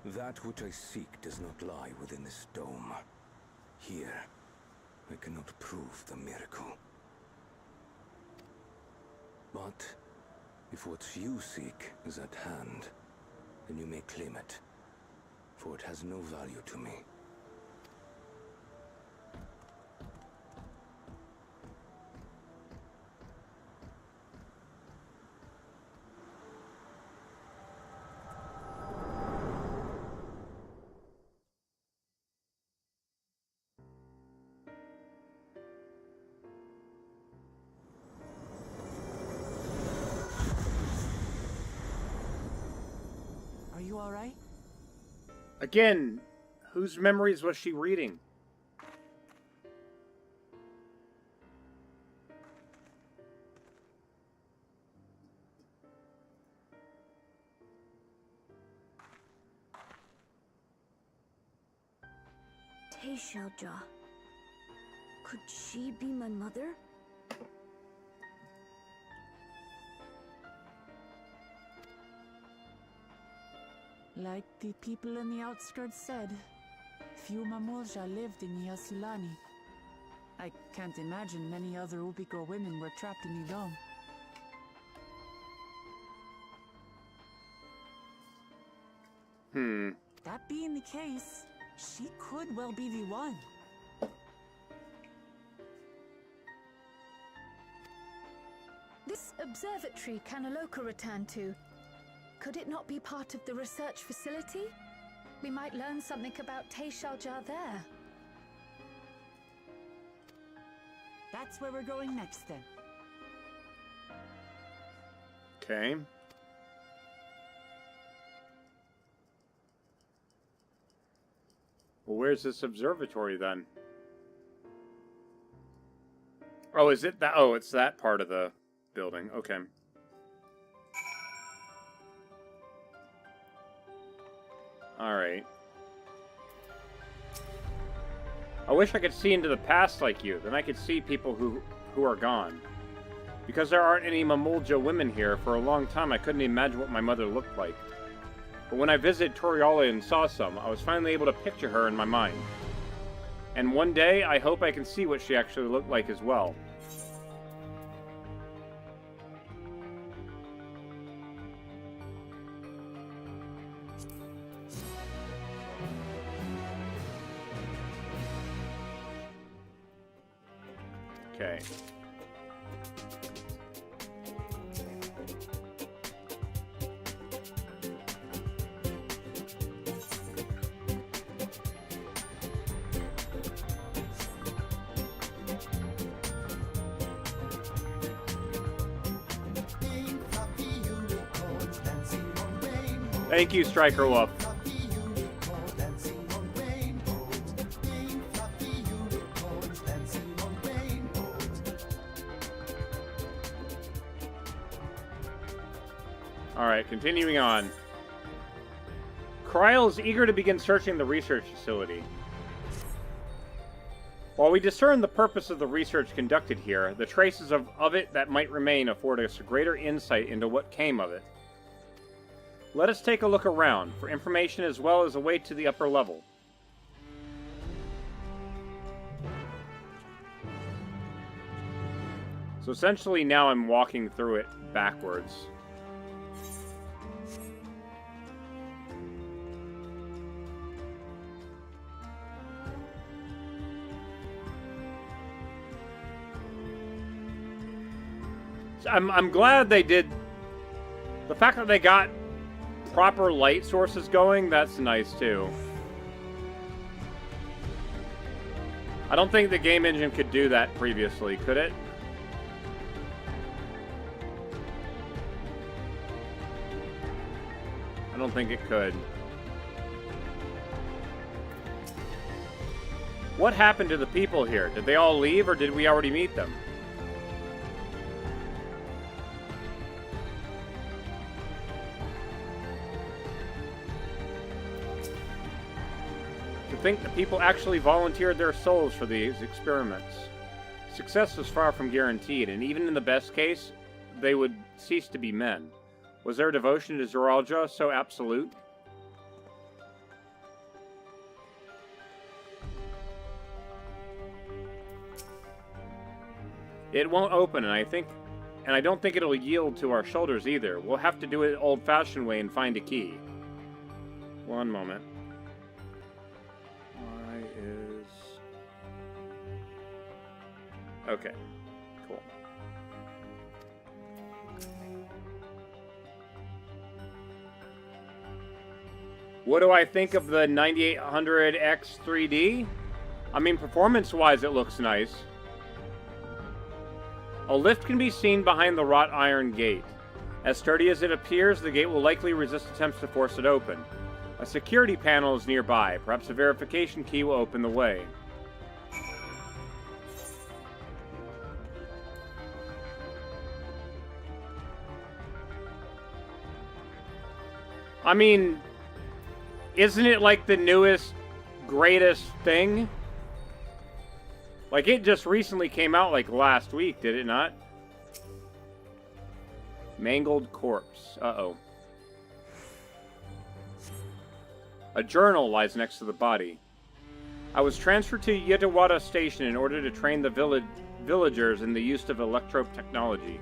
That which I seek does not lie within this dome. Here, I cannot prove the miracle. But if what you seek is at hand, then you may claim it, for it has no value to me. Are you alright? Again, whose memories was she reading? Teishaoja. Could she be my mother? Like the people in the outskirts said, few Mamulja lived in Yasulani. I can't imagine many other Ubiko women were trapped in the dome. That being the case, she could well be the one. This observatory Kaniloka returned to, could it not be part of the research facility? We might learn something about Teishaoja there. That's where we're going next then. Okay. Well, where's this observatory then? Oh, is it that? Oh, it's that part of the building. Okay. Alright. I wish I could see into the past like you. Then I could see people who are gone. Because there aren't any Mamulja women here, for a long time I couldn't imagine what my mother looked like. But when I visited Toriola and saw some, I was finally able to picture her in my mind. And one day, I hope I can see what she actually looked like as well. Okay. Thank you, Striker Wolf. Alright, continuing on. Kryl is eager to begin searching the research facility. While we discern the purpose of the research conducted here, the traces of it that might remain afford us a greater insight into what came of it. Let us take a look around, for information as well as a way to the upper level. So essentially now I'm walking through it backwards. I'm glad they did. The fact that they got proper light sources going, that's nice too. I don't think the game engine could do that previously, could it? I don't think it could. What happened to the people here? Did they all leave, or did we already meet them? Think the people actually volunteered their souls for these experiments. Success was far from guaranteed, and even in the best case, they would cease to be men. Was their devotion to Zoraljah so absolute? It won't open, and I don't think it'll yield to our shoulders either. We'll have to do it old-fashioned way and find a key. One moment. Okay, cool. What do I think of the 9800X 3D? I mean, performance-wise, it looks nice. A lift can be seen behind the wrought iron gate. As sturdy as it appears, the gate will likely resist attempts to force it open. A security panel is nearby. Perhaps a verification key will open the way. I mean, isn't it like the newest, greatest thing? Like, it just recently came out like last week, did it not? Mangled corpse. Uh-oh. A journal lies next to the body. I was transferred to Yetawada Station in order to train the villagers in the use of electro-technology.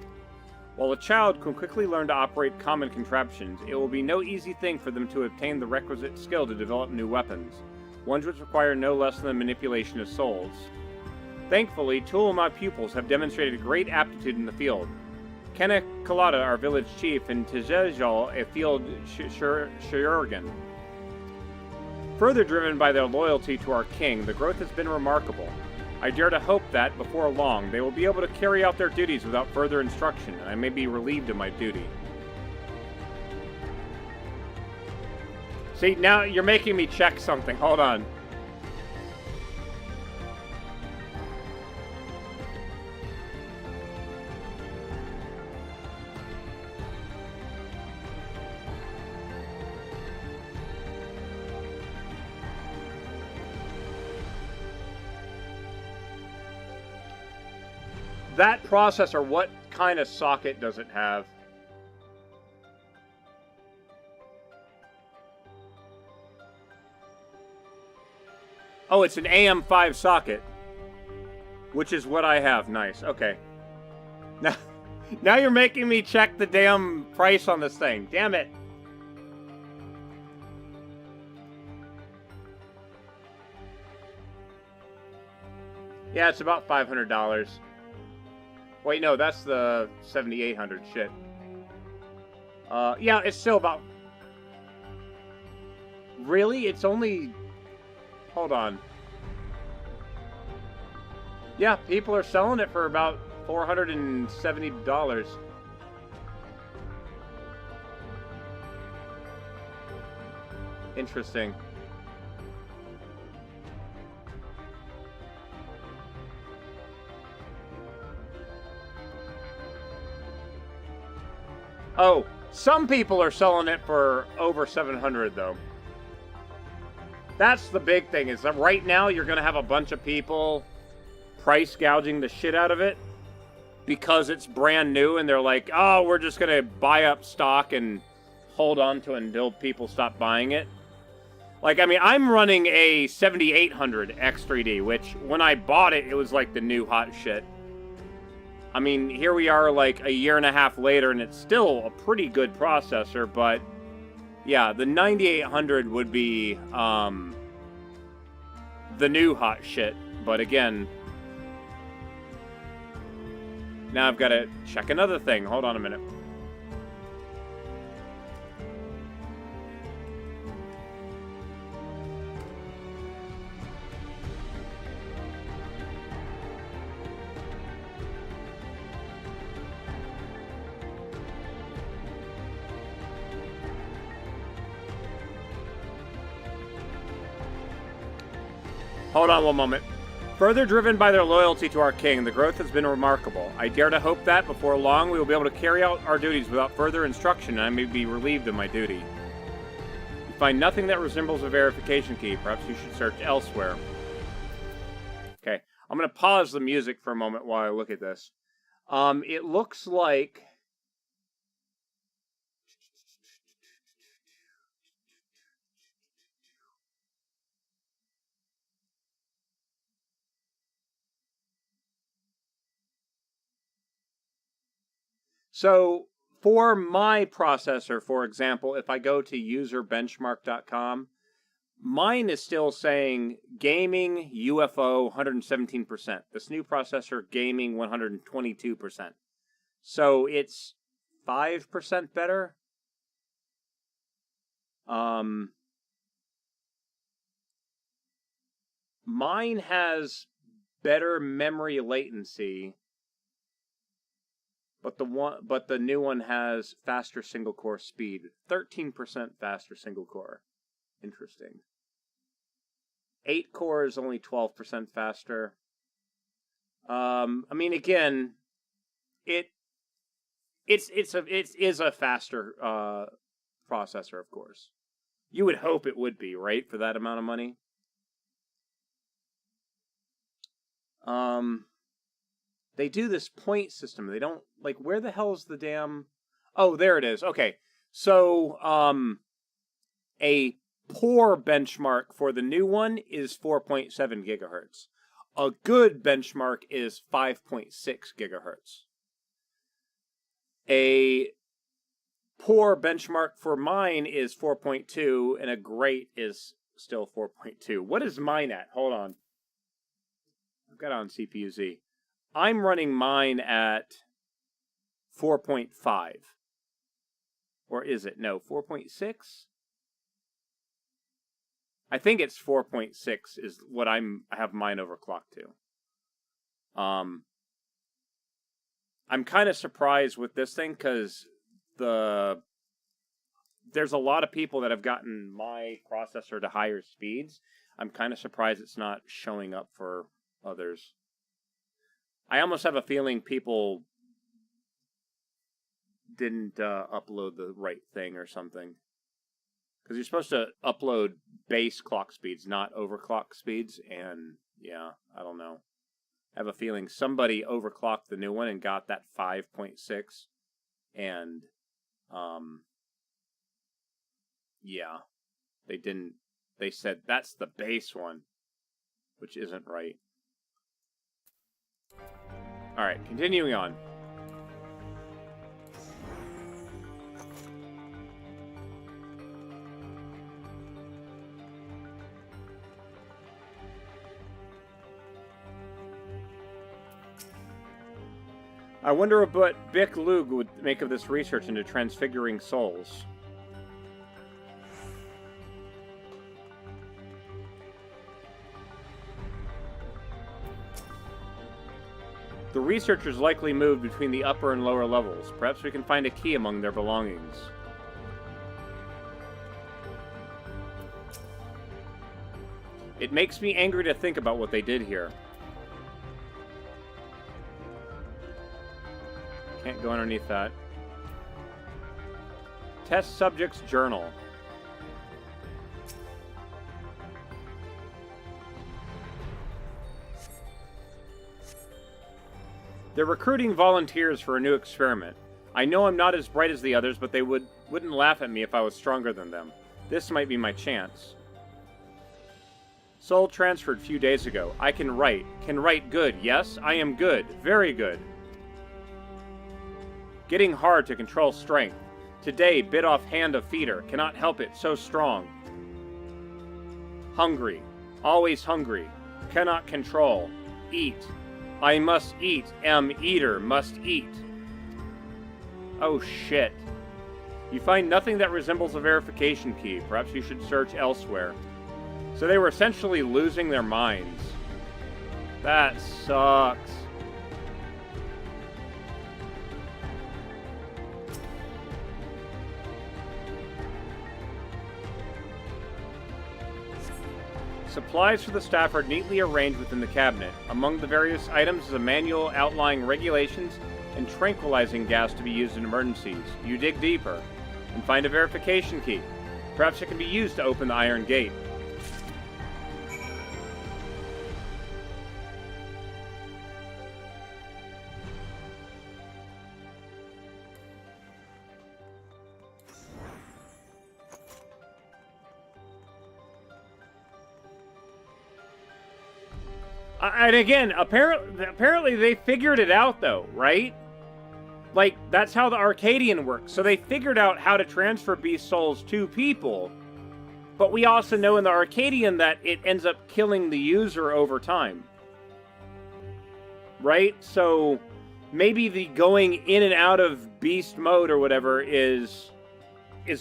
While a child can quickly learn to operate common contraptions, it will be no easy thing for them to obtain the requisite skill to develop new weapons, ones which require no less than the manipulation of souls. Thankfully, two of my pupils have demonstrated great aptitude in the field. Kena Kalata, our village chief, and Tejejal, a field shuriken. Further driven by their loyalty to our king, the growth has been remarkable. I dare to hope that, before long, they will be able to carry out their duties without further instruction, and I may be relieved of my duty. See, now you're making me check something. Hold on. That processor, what kind of socket does it have? Oh, it's an AM5 socket, which is what I have. Nice. Okay. Now you're making me check the damn price on this thing. Damn it. Yeah, it's about $500. Wait, no, that's the 7800 shit. Yeah, it's still about... Really? It's only... Hold on. Yeah, people are selling it for about $470. Interesting. Oh, some people are selling it for over 700 though. That's the big thing, is that right now you're going to have a bunch of people price gouging the shit out of it because it's brand new, and they're like, oh, we're just going to buy up stock and hold on to it until people stop buying it. Like, I mean, I'm running a 7800 X3D, which when I bought it, it was like the new hot shit. I mean, here we are like a year and a half later, and it's still a pretty good processor, but yeah, the 9800 would be the new hot shit. But again, now I've got to check another thing. Hold on a minute. Hold on one moment. Further driven by their loyalty to our king, the growth has been remarkable. I dare to hope that, before long, we will be able to carry out our duties without further instruction, and I may be relieved of my duty. You find nothing that resembles a verification key. Perhaps you should search elsewhere. Okay, I'm going to pause the music for a moment while I look at this. It looks like... So, for my processor, for example, if I go to userbenchmark.com, mine is still saying gaming UFO 117%. This new processor, gaming 122%. So, it's 5% better. Mine has better memory latency. But the new one has faster single core speed. 13% faster single core. Interesting. 8 core is only 12% faster. I mean, again, it is a faster processor, of course. You would hope it would be, right, for that amount of money. They do this point system. They don't, like, where the hell is the damn... Oh, there it is. Okay. So, a poor benchmark for the new one is 4.7 gigahertz. A good benchmark is 5.6 gigahertz. A poor benchmark for mine is 4.2, and a great is still 4.2. What is mine at? Hold on. I've got it on CPU-Z. I'm running mine at 4.5. Or is it? No, 4.6? I think it's 4.6 is what I have mine overclocked to. I'm kind of surprised with this thing because there's a lot of people that have gotten my processor to higher speeds. I'm kind of surprised it's not showing up for others. I almost have a feeling people didn't upload the right thing or something. Because you're supposed to upload base clock speeds, not overclock speeds. And, yeah, I don't know. I have a feeling somebody overclocked the new one and got that 5.6. And, yeah. They didn't. They said, that's the base one. Which isn't right. Alright, continuing on. I wonder what Bick Lug would make of this research into transfiguring souls. The researchers likely moved between the upper and lower levels. Perhaps we can find a key among their belongings. It makes me angry to think about what they did here. Can't go underneath that. Test subject's journal. They're recruiting volunteers for a new experiment. I know I'm not as bright as the others, but they wouldn't laugh at me if I was stronger than them. This might be my chance. Soul transferred a few days ago. I can write. Can write good. Yes, I am good. Very good. Getting hard to control strength. Today, bit off hand of feeder. Cannot help it, so strong. Hungry. Always hungry. Cannot control. Eat. I must eat. Am eater. Must eat. Oh shit. You find nothing that resembles a verification key. Perhaps you should search elsewhere. So they were essentially losing their minds. That sucks. Supplies for the staff are neatly arranged within the cabinet. Among the various items is a manual outlining regulations and tranquilizing gas to be used in emergencies. You dig deeper and find a verification key. Perhaps it can be used to open the iron gate. And again, apparently they figured it out, though, right? Like, that's how the Arcadian works. So they figured out how to transfer beast souls to people. But we also know in the Arcadian that it ends up killing the user over time. Right? So maybe the going in and out of beast mode or whatever is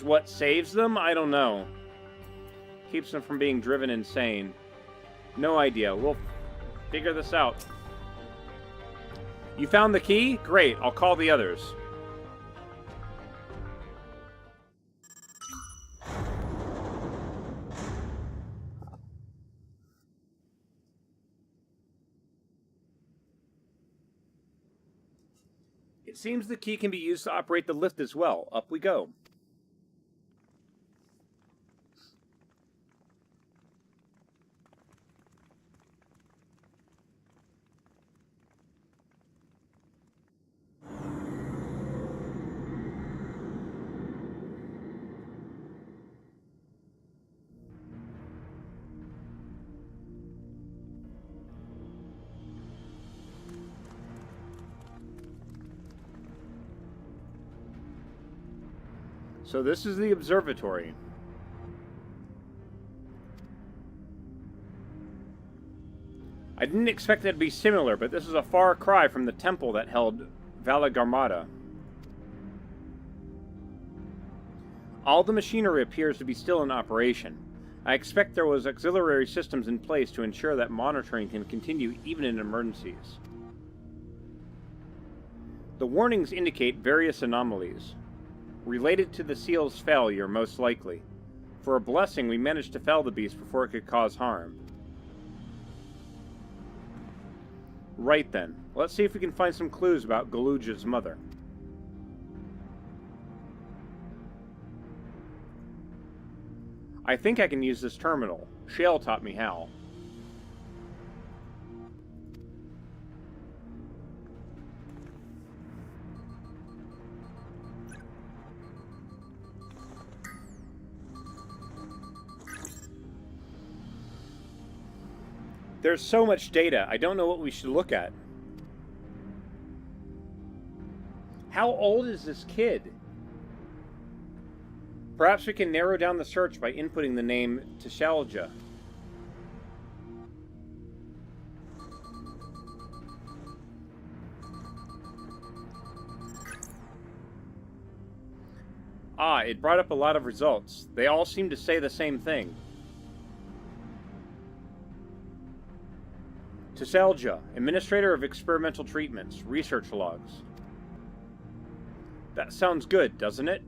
what saves them? I don't know. Keeps them from being driven insane. No idea. We'll figure this out. You found the key? Great, I'll call the others. It seems the key can be used to operate the lift as well. Up we go. So this is the observatory. I didn't expect it to be similar, but this is a far cry from the temple that held Valagarmata. All the machinery appears to be still in operation. I expect there was auxiliary systems in place to ensure that monitoring can continue even in emergencies. The warnings indicate various anomalies. Related to the seal's failure, most likely. For a blessing, we managed to fell the beast before it could cause harm. Right then, let's see if we can find some clues about Galuja's mother. I think I can use this terminal. Shale taught me how. There's so much data, I don't know what we should look at. How old is this kid? Perhaps we can narrow down the search by inputting the name Tishalja. Ah, it brought up a lot of results. They all seem to say the same thing. Tiselja, Administrator of Experimental Treatments, Research Logs. That sounds good, doesn't it?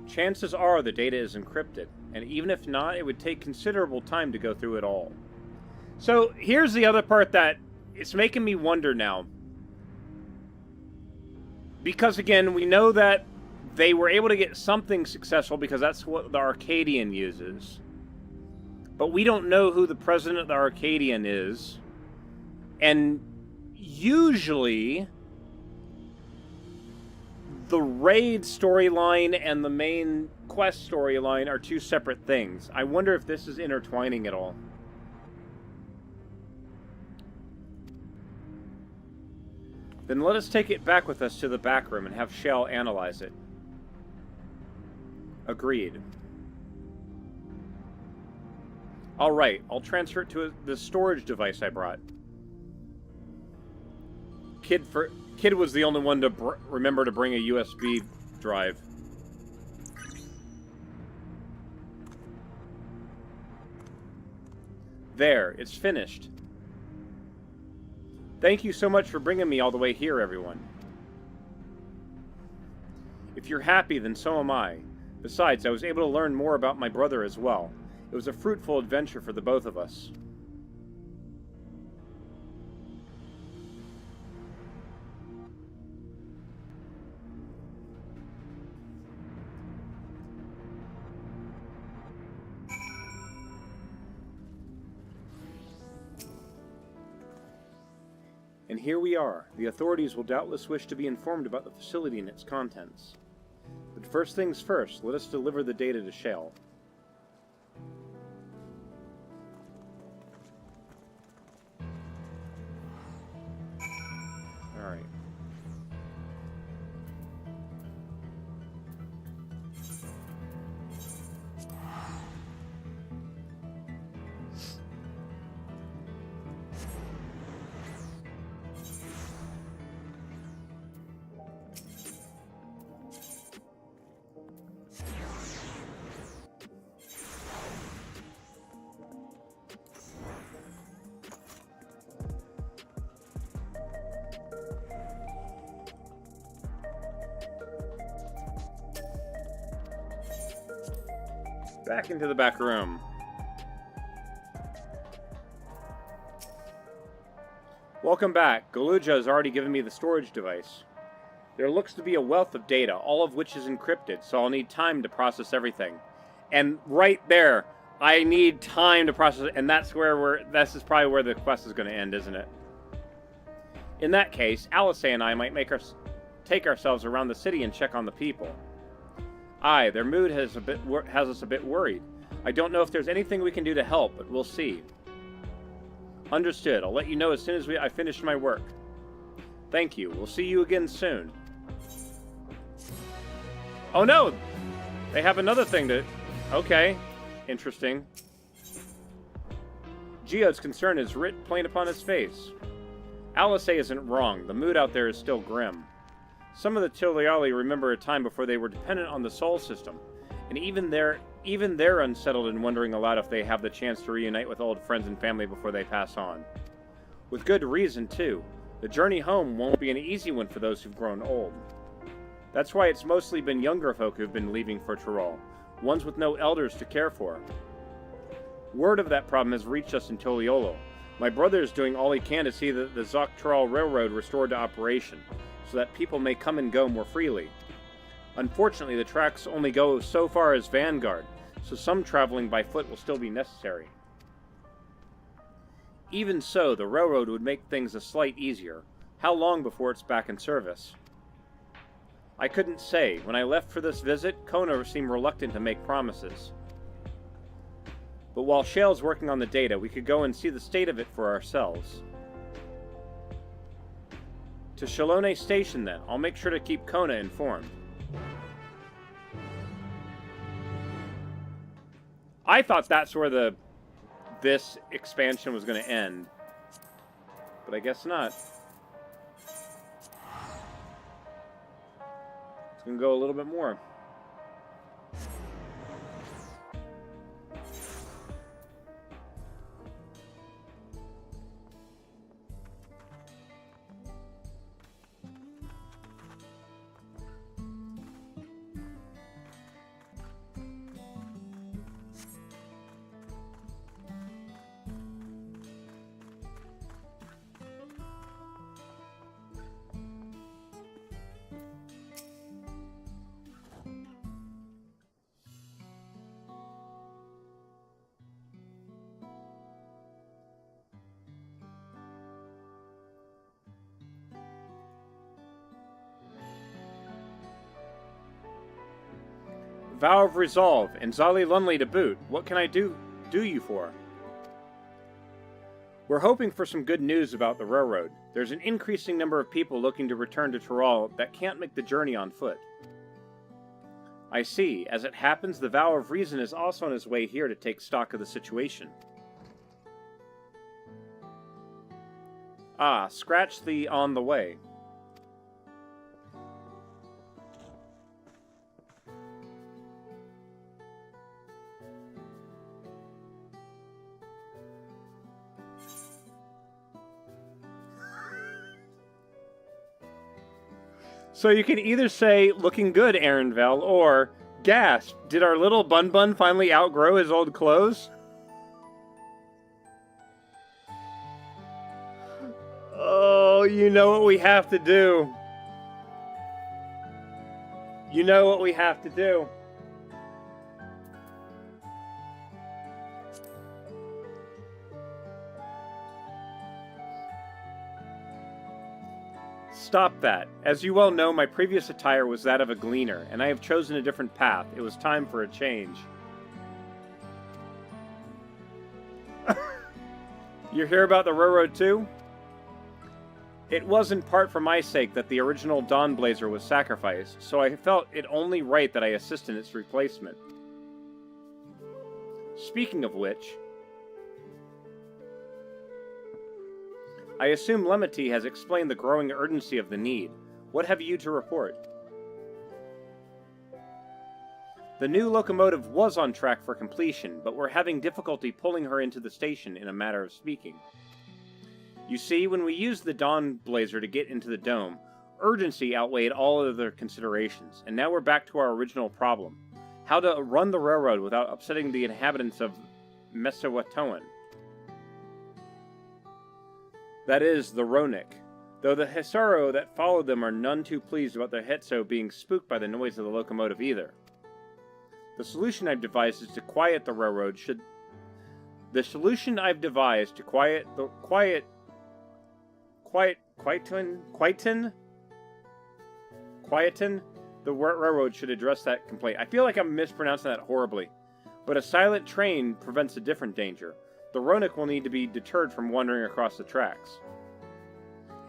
Chances are the data is encrypted, and even if not, it would take considerable time to go through it all. So, here's the other part that it's making me wonder now. Because, again, we know that they were able to get something successful because that's what the Arcadian uses. But we don't know who the president of the Arcadian is. And usually, the raid storyline and the main quest storyline are two separate things. I wonder if this is intertwining at all. Then let us take it back with us to the back room and have Shell analyze it. Agreed. Alright, I'll transfer it to the storage device I brought. Kid was the only one to remember to bring a USB drive. There, it's finished. Thank you so much for bringing me all the way here, everyone. If you're happy, then so am I. Besides, I was able to learn more about my brother as well. It was a fruitful adventure for the both of us. And here we are. The authorities will doubtless wish to be informed about the facility and its contents. But first things first, let us deliver the data to Shell. Alright. Back into the back room. Welcome back. Galuja has already given me the storage device. There looks to be a wealth of data, all of which is encrypted, so I'll need time to process everything. And right there, I need time to process it, and that's where this is probably where the quest is going to end, isn't it? In that case, Alice and I might take ourselves around the city and check on the people. Aye, their mood has us a bit worried. I don't know if there's anything we can do to help, but we'll see. Understood. I'll let you know as soon as I finish my work. Thank you. We'll see you again soon. Oh no! They have another thing to... Okay. Interesting. Geode's concern is writ plain upon his face. Alice isn't wrong. The mood out there is still grim. Some of the Tiliali remember a time before they were dependent on the Sol system, and even they're unsettled and wondering aloud if they have the chance to reunite with old friends and family before they pass on. With good reason, too. The journey home won't be an easy one for those who've grown old. That's why it's mostly been younger folk who've been leaving for Tyrol, ones with no elders to care for. Word of that problem has reached us in Toliolo. My brother is doing all he can to see the Zok-Tyrol Railroad restored to operation, so that people may come and go more freely. Unfortunately, the tracks only go so far as Vanguard, so some traveling by foot will still be necessary. Even so, the railroad would make things a slight easier. How long before it's back in service? I couldn't say. When I left for this visit, Kona seemed reluctant to make promises. But while Shale's working on the data, we could go and see the state of it for ourselves. To Shalone Station, then. I'll make sure to keep Kona informed. I thought that's where this expansion was going to end. But I guess not. gonna go a little bit more. Vow of Resolve, and Zali Lunley to boot. What can I do you for? We're hoping for some good news about the railroad. There's an increasing number of people looking to return to Tyrol that can't make the journey on foot. I see. As it happens, the Vow of Reason is also on his way here to take stock of the situation. Ah, scratch the on the way. So you can either say, looking good, Aaronvel, or, gasp, did our little Bun Bun finally outgrow his old clothes? Oh, you know what we have to do. You know what we have to do. Stop that. As you well know, my previous attire was that of a gleaner, and I have chosen a different path. It was time for a change. You hear about the railroad too? It was in part for my sake that the original Dawnblazer was sacrificed, so I felt it only right that I assist in its replacement. Speaking of which, I assume Lemity has explained the growing urgency of the need. What have you to report? The new locomotive was on track for completion, but we're having difficulty pulling her into the station in a matter of speaking. You see, when we used the Dawnblazer to get into the dome, urgency outweighed all other considerations, and now we're back to our original problem. How to run the railroad without upsetting the inhabitants of Mesawatoan. That is, the Ronik. Though the Hisaro that followed them are none too pleased about the Hetso being spooked by the noise of the locomotive either. The solution I've devised is to quiet the railroad should... The solution I've devised to quieten the railroad should address that complaint. I feel like I'm mispronouncing that horribly. But a silent train prevents a different danger. The Ronik will need to be deterred from wandering across the tracks.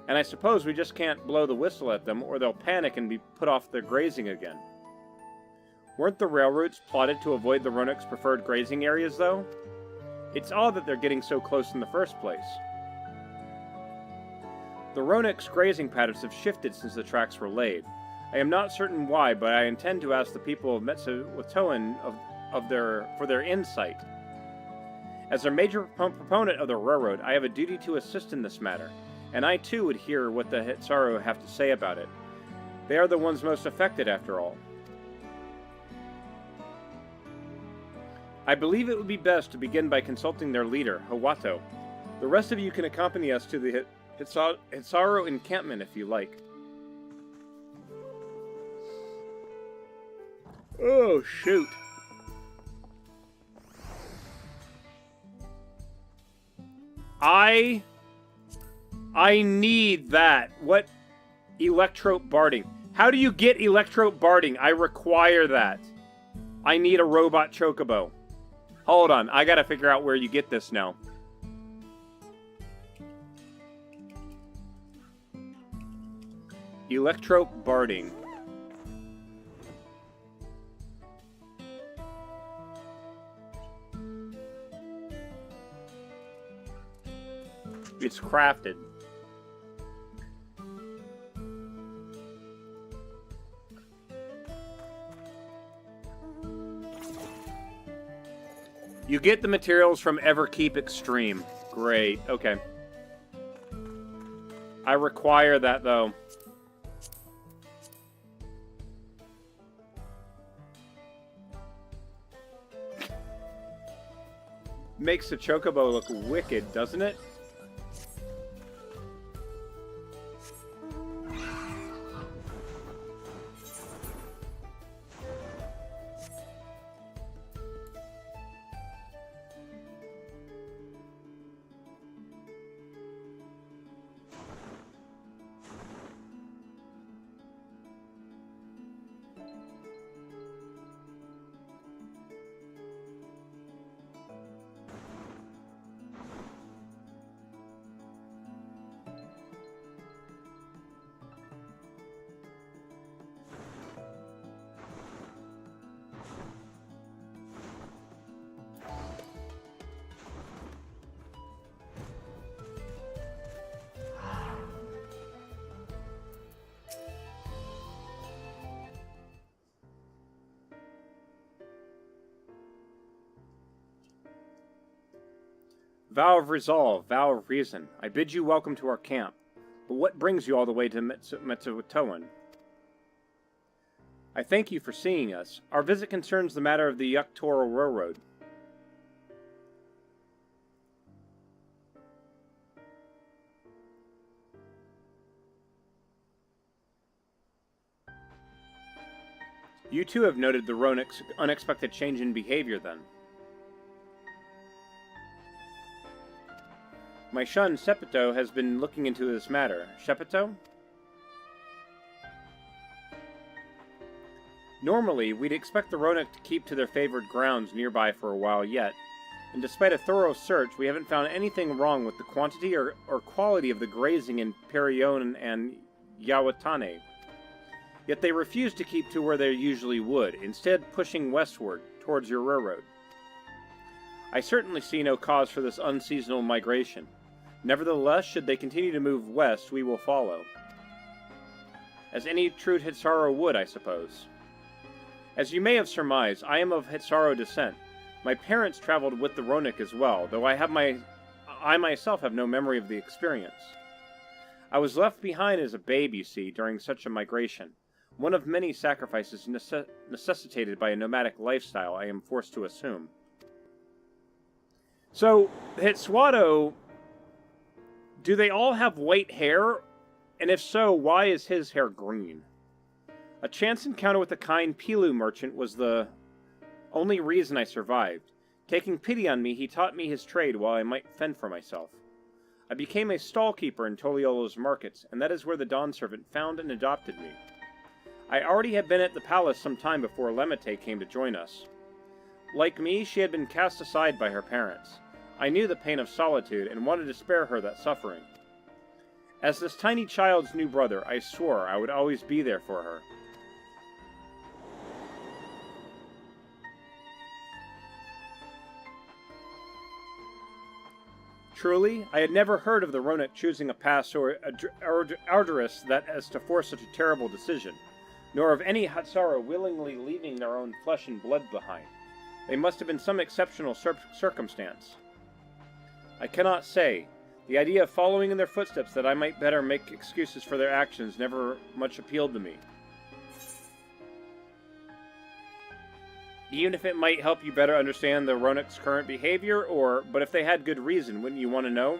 And I suppose we just can't blow the whistle at them, or they'll panic and be put off their grazing again. Weren't the railroads plotted to avoid the Ronik's preferred grazing areas, though? It's odd that they're getting so close in the first place. The Ronik's grazing patterns have shifted since the tracks were laid. I am not certain why, but I intend to ask the people of Metsawatoan for their insight. As a major proponent of the railroad, I have a duty to assist in this matter, and I too would hear what the Hitsaru have to say about it. They are the ones most affected, after all. I believe it would be best to begin by consulting their leader, Hawato. The rest of you can accompany us to the Hitsaru encampment if you like. Oh, shoot. I need that. What? Electrope barding. How do you get electrope barding? I require that. I need a robot chocobo. Hold on, I gotta figure out where you get this now. Electrope barding. It's crafted. You get the materials from Everkeep Extreme. Great, okay. I require that, though. Makes the chocobo look wicked, doesn't it? Vow of resolve, vow of reason. I bid you welcome to our camp. But what brings you all the way to Metsutoan? I thank you for seeing us. Our visit concerns the matter of the Yuktoro Railroad. You too have noted the Ronik's unexpected change in behavior, then. My son, Sepito, has been looking into this matter. Shepito? Normally, we'd expect the Ronik to keep to their favored grounds nearby for a while yet, and despite a thorough search, we haven't found anything wrong with the quantity or quality of the grazing in Perion and Yawatane. Yet they refuse to keep to where they usually would, instead pushing westward, towards your railroad. I certainly see no cause for this unseasonal migration. Nevertheless, should they continue to move west, we will follow. As any true Hitsaro would, I suppose. As you may have surmised, I am of Hitsaro descent. My parents traveled with the Ronik as well, though I myself have no memory of the experience. I was left behind as a babe, you see, during such a migration. One of many sacrifices necessitated by a nomadic lifestyle, I am forced to assume. So, Hitswado, do they all have white hair? And if so, why is his hair green? A chance encounter with a kind Pilu merchant was the only reason I survived. Taking pity on me, he taught me his trade while I might fend for myself. I became a stall-keeper in Toliolo's markets, and that is where the Dawn Servant found and adopted me. I already had been at the palace some time before Lemete came to join us. Like me, she had been cast aside by her parents. I knew the pain of solitude and wanted to spare her that suffering. As this tiny child's new brother, I swore I would always be there for her. Truly, I had never heard of the Ronik choosing a path so arduous that as to force such a terrible decision, nor of any Hitsaro willingly leaving their own flesh and blood behind. They must have been some exceptional circumstance. I cannot say. The idea of following in their footsteps that I might better make excuses for their actions never much appealed to me. Even if it might help you better understand the Ronik's current behavior, but if they had good reason, wouldn't you want to know?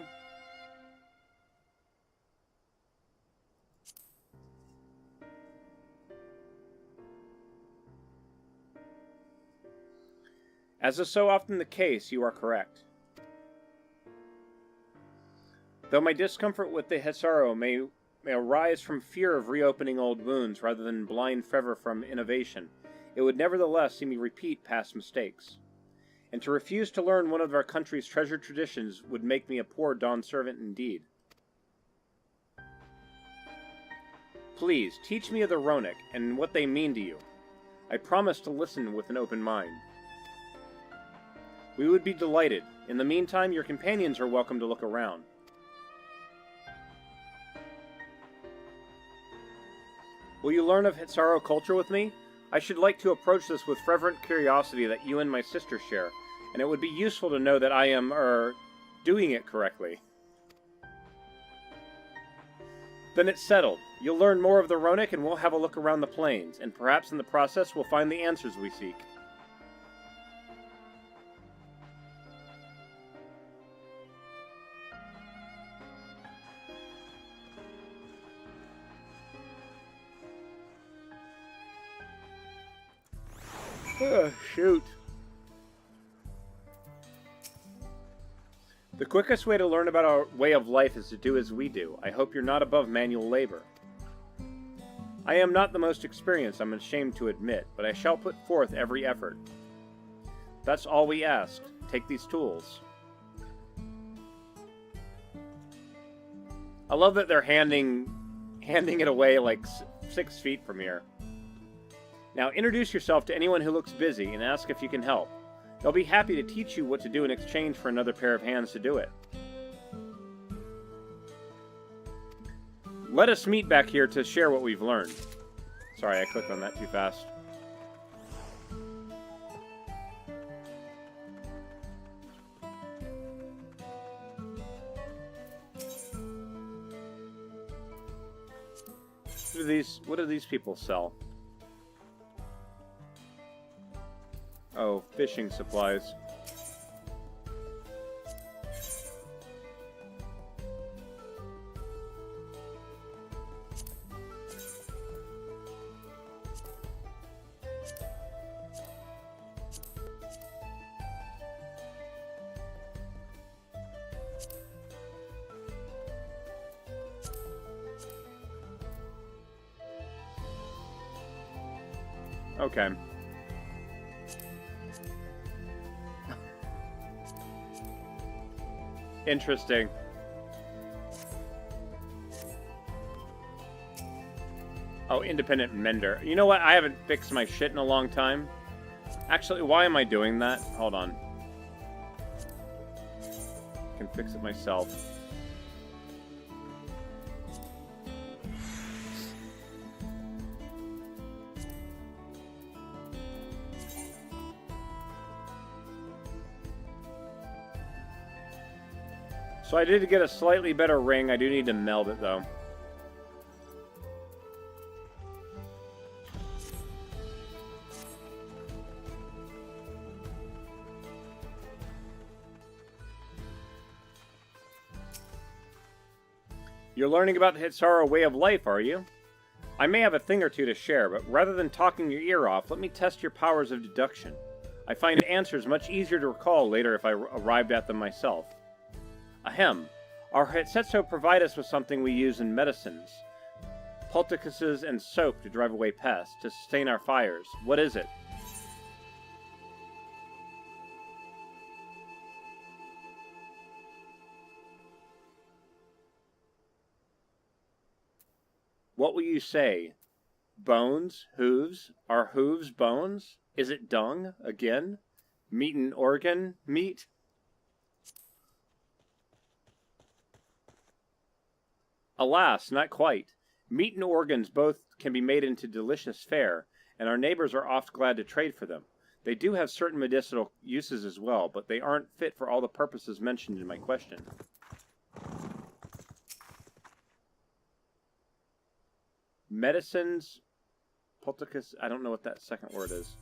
As is so often the case, you are correct. Though my discomfort with the Hitsaro may arise from fear of reopening old wounds rather than blind fervor from innovation, it would nevertheless see me repeat past mistakes. And to refuse to learn one of our country's treasured traditions would make me a poor Dawn servant indeed. Please, teach me of the Ronik and what they mean to you. I promise to listen with an open mind. We would be delighted. In the meantime, your companions are welcome to look around. Will you learn of Hitsaro culture with me? I should like to approach this with fervent curiosity that you and my sister share, and it would be useful to know that I am, doing it correctly. Then it's settled. You'll learn more of the Runic, and we'll have a look around the plains, and perhaps in the process we'll find the answers we seek. Shoot. The quickest way to learn about our way of life is to do as we do. I hope you're not above manual labor. I am not the most experienced, I'm ashamed to admit, but I shall put forth every effort. That's all we ask. Take these tools. I love that they're handing it away like 6 feet from here. Now introduce yourself to anyone who looks busy and ask if you can help. They'll be happy to teach you what to do in exchange for another pair of hands to do it. Let us meet back here to share what we've learned. Sorry, I clicked on that too fast. What do these people sell? Oh, fishing supplies. Okay. Interesting. Oh, independent mender. You know what? I haven't fixed my shit in a long time. Actually, why am I doing that? Hold on. I can fix it myself. So I did get a slightly better ring. I do need to meld it, though. You're learning about the Hitsara way of life, are you? I may have a thing or two to share, but rather than talking your ear off, let me test your powers of deduction. I find answers much easier to recall later if I arrived at them myself. Ahem. Our Hitsetsu provide us with something we use in medicines. Poultices and soap to drive away pests, to sustain our fires. What is it? What will you say? Bones? Hooves? Are hooves bones? Is it dung? Again? Meat and organ? Meat? Alas, not quite. Meat and organs both can be made into delicious fare, and our neighbors are oft glad to trade for them. They do have certain medicinal uses as well, but they aren't fit for all the purposes mentioned in my question. Medicines, poultices, I don't know what that second word is.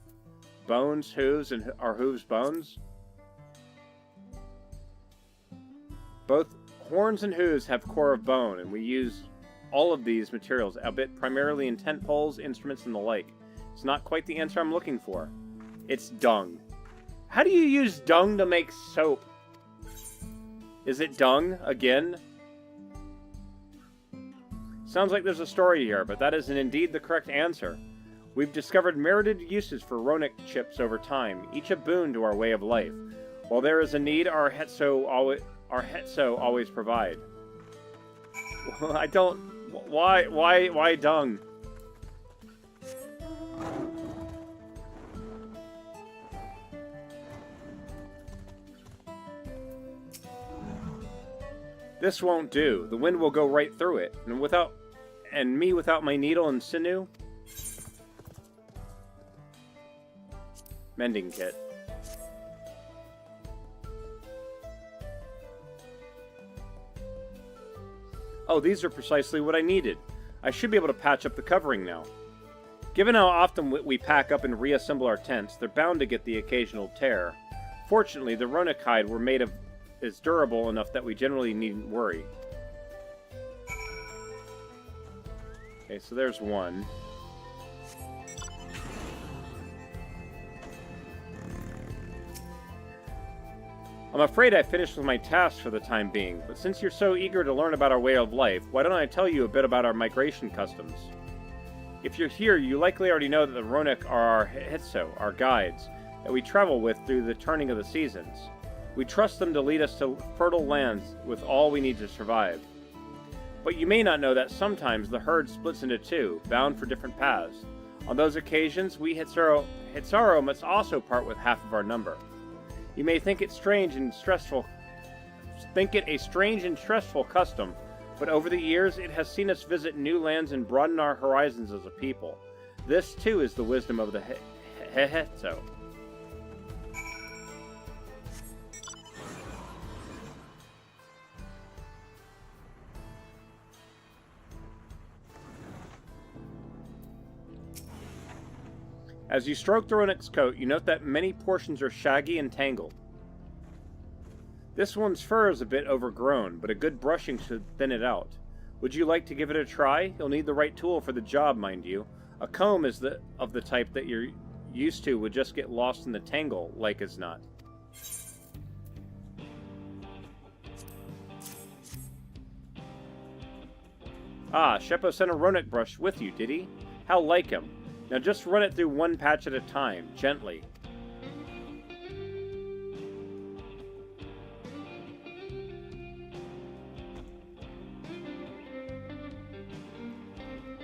Bones, hooves, and are hooves bones? Both horns and hooves have core of bone, and we use all of these materials, albeit primarily in tent poles, instruments, and the like. It's not quite the answer I'm looking for. It's dung. How do you use dung to make soap? Is it dung again? Sounds like there's a story here, but that isn't indeed the correct answer. We've discovered merited uses for Runic chips over time, each a boon to our way of life. While there is a need, our Hetso always provide. I don't... Why dung? This won't do. The wind will go right through it, and me without my needle and sinew. Mending kit. Oh, these are precisely what I needed. I should be able to patch up the covering now. Given how often we pack up and reassemble our tents, they're bound to get the occasional tear. Fortunately, the Rutony hide were made of is durable enough that we generally needn't worry. Okay, so there's one. I'm afraid I finished with my task for the time being, but since you're so eager to learn about our way of life, why don't I tell you a bit about our migration customs? If you're here, you likely already know that the Rutony are our Hitso, our guides, that we travel with through the turning of the seasons. We trust them to lead us to fertile lands with all we need to survive. But you may not know that sometimes the herd splits into two, bound for different paths. On those occasions, we Hitsaro must also part with half of our number. You may think it a strange and stressful custom, but over the years it has seen us visit new lands and broaden our horizons as a people. This too is the wisdom of the Hitso. As you stroke the Runick's coat, you note that many portions are shaggy and tangled. This one's fur is a bit overgrown, but a good brushing should thin it out. Would you like to give it a try? You'll need the right tool for the job, mind you. A comb is of the type that you're used to would just get lost in the tangle, like as not. Ah, Sheppo sent a Runick brush with you, did he? How like him. Now just run it through one patch at a time, gently.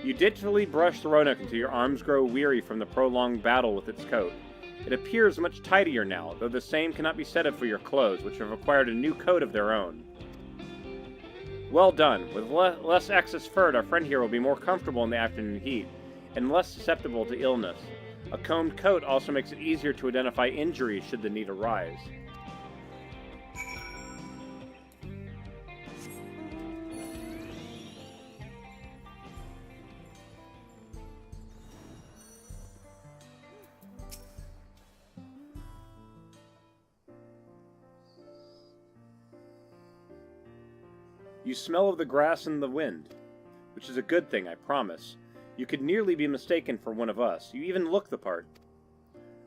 You digitally brush the Runick until your arms grow weary from the prolonged battle with its coat. It appears much tidier now, though the same cannot be said for your clothes, which have acquired a new coat of their own. Well done. With less excess fur, our friend here will be more comfortable in the afternoon heat, and less susceptible to illness. A combed coat also makes it easier to identify injuries should the need arise. You smell of the grass and the wind, which is a good thing, I promise. You could nearly be mistaken for one of us. You even look the part.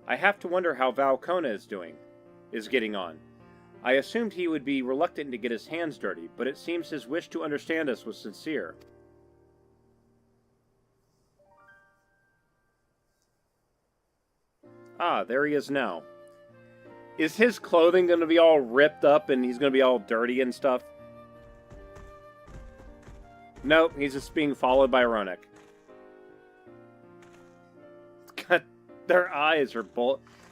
I have to wonder how Valcona is getting on. I assumed he would be reluctant to get his hands dirty, but it seems his wish to understand us was sincere. Ah, there he is now. Is his clothing going to be all ripped up and he's going to be all dirty and stuff? Nope, he's just being followed by Runick. Their eyes are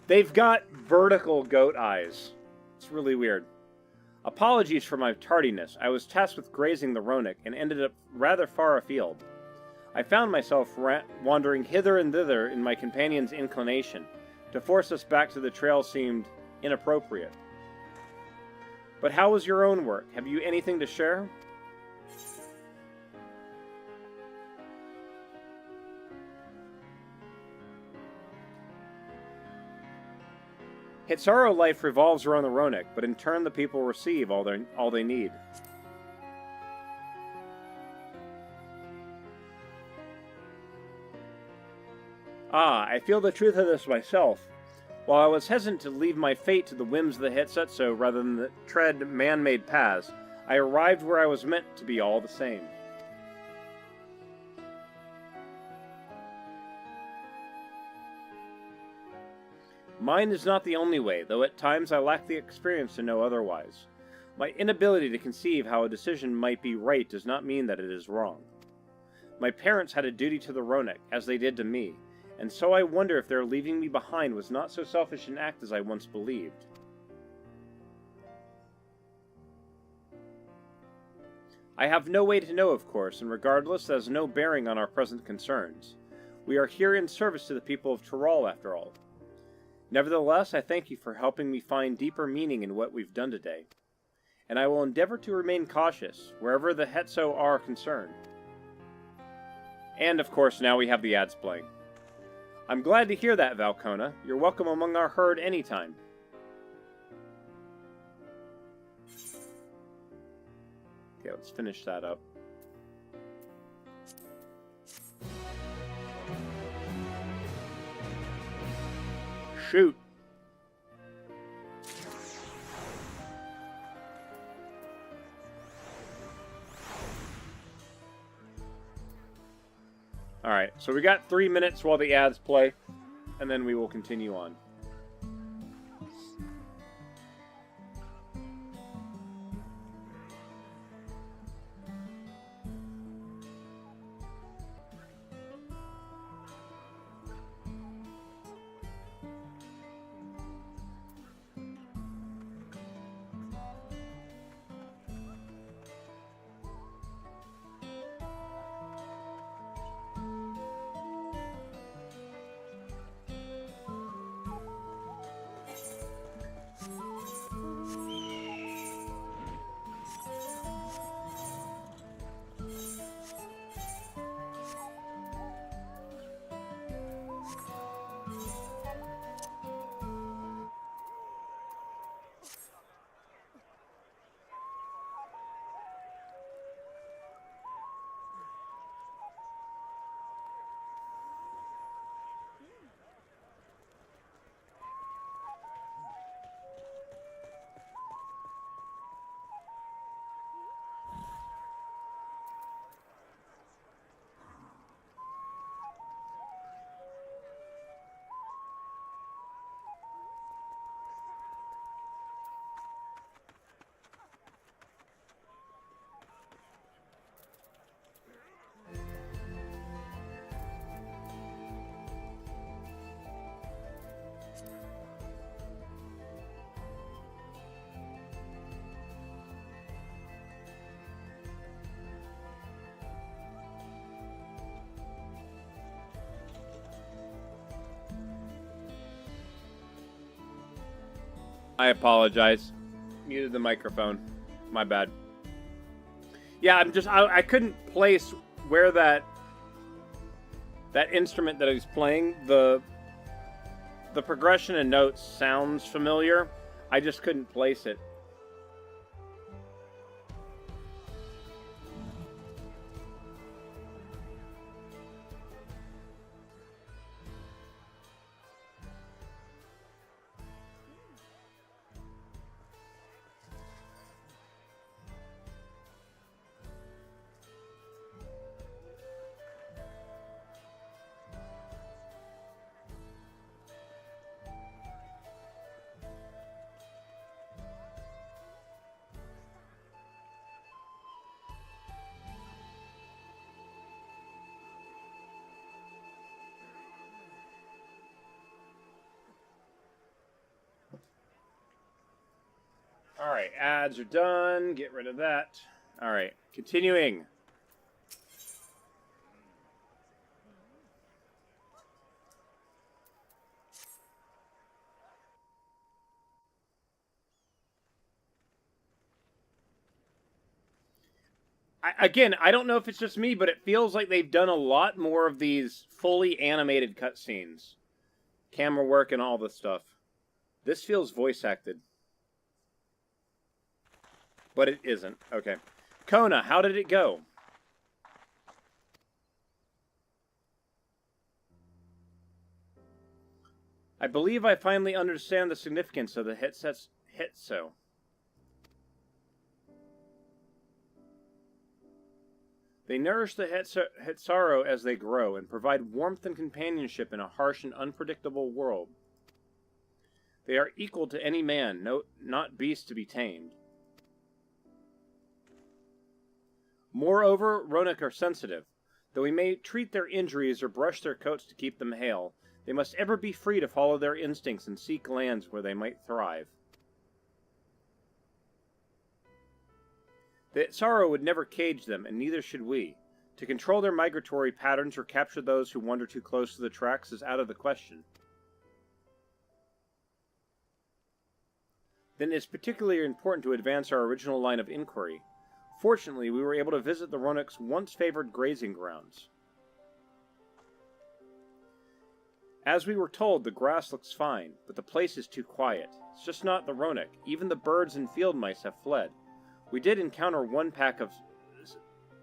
they've got vertical goat eyes. It's really weird. Apologies for my tardiness. I was tasked with grazing the Runick and ended up rather far afield. I found myself wandering hither and thither in my companion's inclination. To force us back to the trail seemed inappropriate. But how was your own work? Have you anything to share? Hitsaro life revolves around the Runick, but in turn the people receive all they need. Ah, I feel the truth of this myself. While I was hesitant to leave my fate to the whims of the Hitsetsu rather than tread man-made paths, I arrived where I was meant to be all the same. Mine is not the only way, though at times I lack the experience to know otherwise. My inability to conceive how a decision might be right does not mean that it is wrong. My parents had a duty to the Runick, as they did to me, and so I wonder if their leaving me behind was not so selfish an act as I once believed. I have no way to know, of course, and regardless, that has no bearing on our present concerns. We are here in service to the people of Tyrol, after all. Nevertheless, I thank you for helping me find deeper meaning in what we've done today. and I will endeavor to remain cautious wherever the Hetso are concerned. And, of course, now we have the ads playing. I'm glad to hear that, Valcona. You're welcome among our herd anytime. Okay, let's finish that up. Shoot! Alright, so we got 3 minutes while the ads play, and then we will continue on. I apologize. Muted the microphone. My bad. Yeah, I couldn't place where that instrument that I was playing, the progression and notes sounds familiar. I just couldn't place it. Alright, ads are done. Get rid of that. Alright, continuing. Again, I don't know if it's just me, but it feels like they've done a lot more of these fully animated cutscenes. Camera work and all this stuff. This feels voice acted. But it isn't. Okay. Kona, how did it go? I believe I finally understand the significance of the Hetso. They nourish the Hetsaro as they grow and provide warmth and companionship in a harsh and unpredictable world. They are equal to any man, not beast to be tamed. Moreover, Ronak are sensitive. Though we may treat their injuries or brush their coats to keep them hale, they must ever be free to follow their instincts and seek lands where they might thrive. The Hetsaro would never cage them, and neither should we. To control their migratory patterns or capture those who wander too close to the tracks is out of the question. then it's particularly important to advance our original line of inquiry. Fortunately, we were able to visit the Ronok's once favored grazing grounds. As we were told, the grass looks fine, but the place is too quiet. It's just not the Ronok. Even the birds and field mice have fled. We did encounter one pack of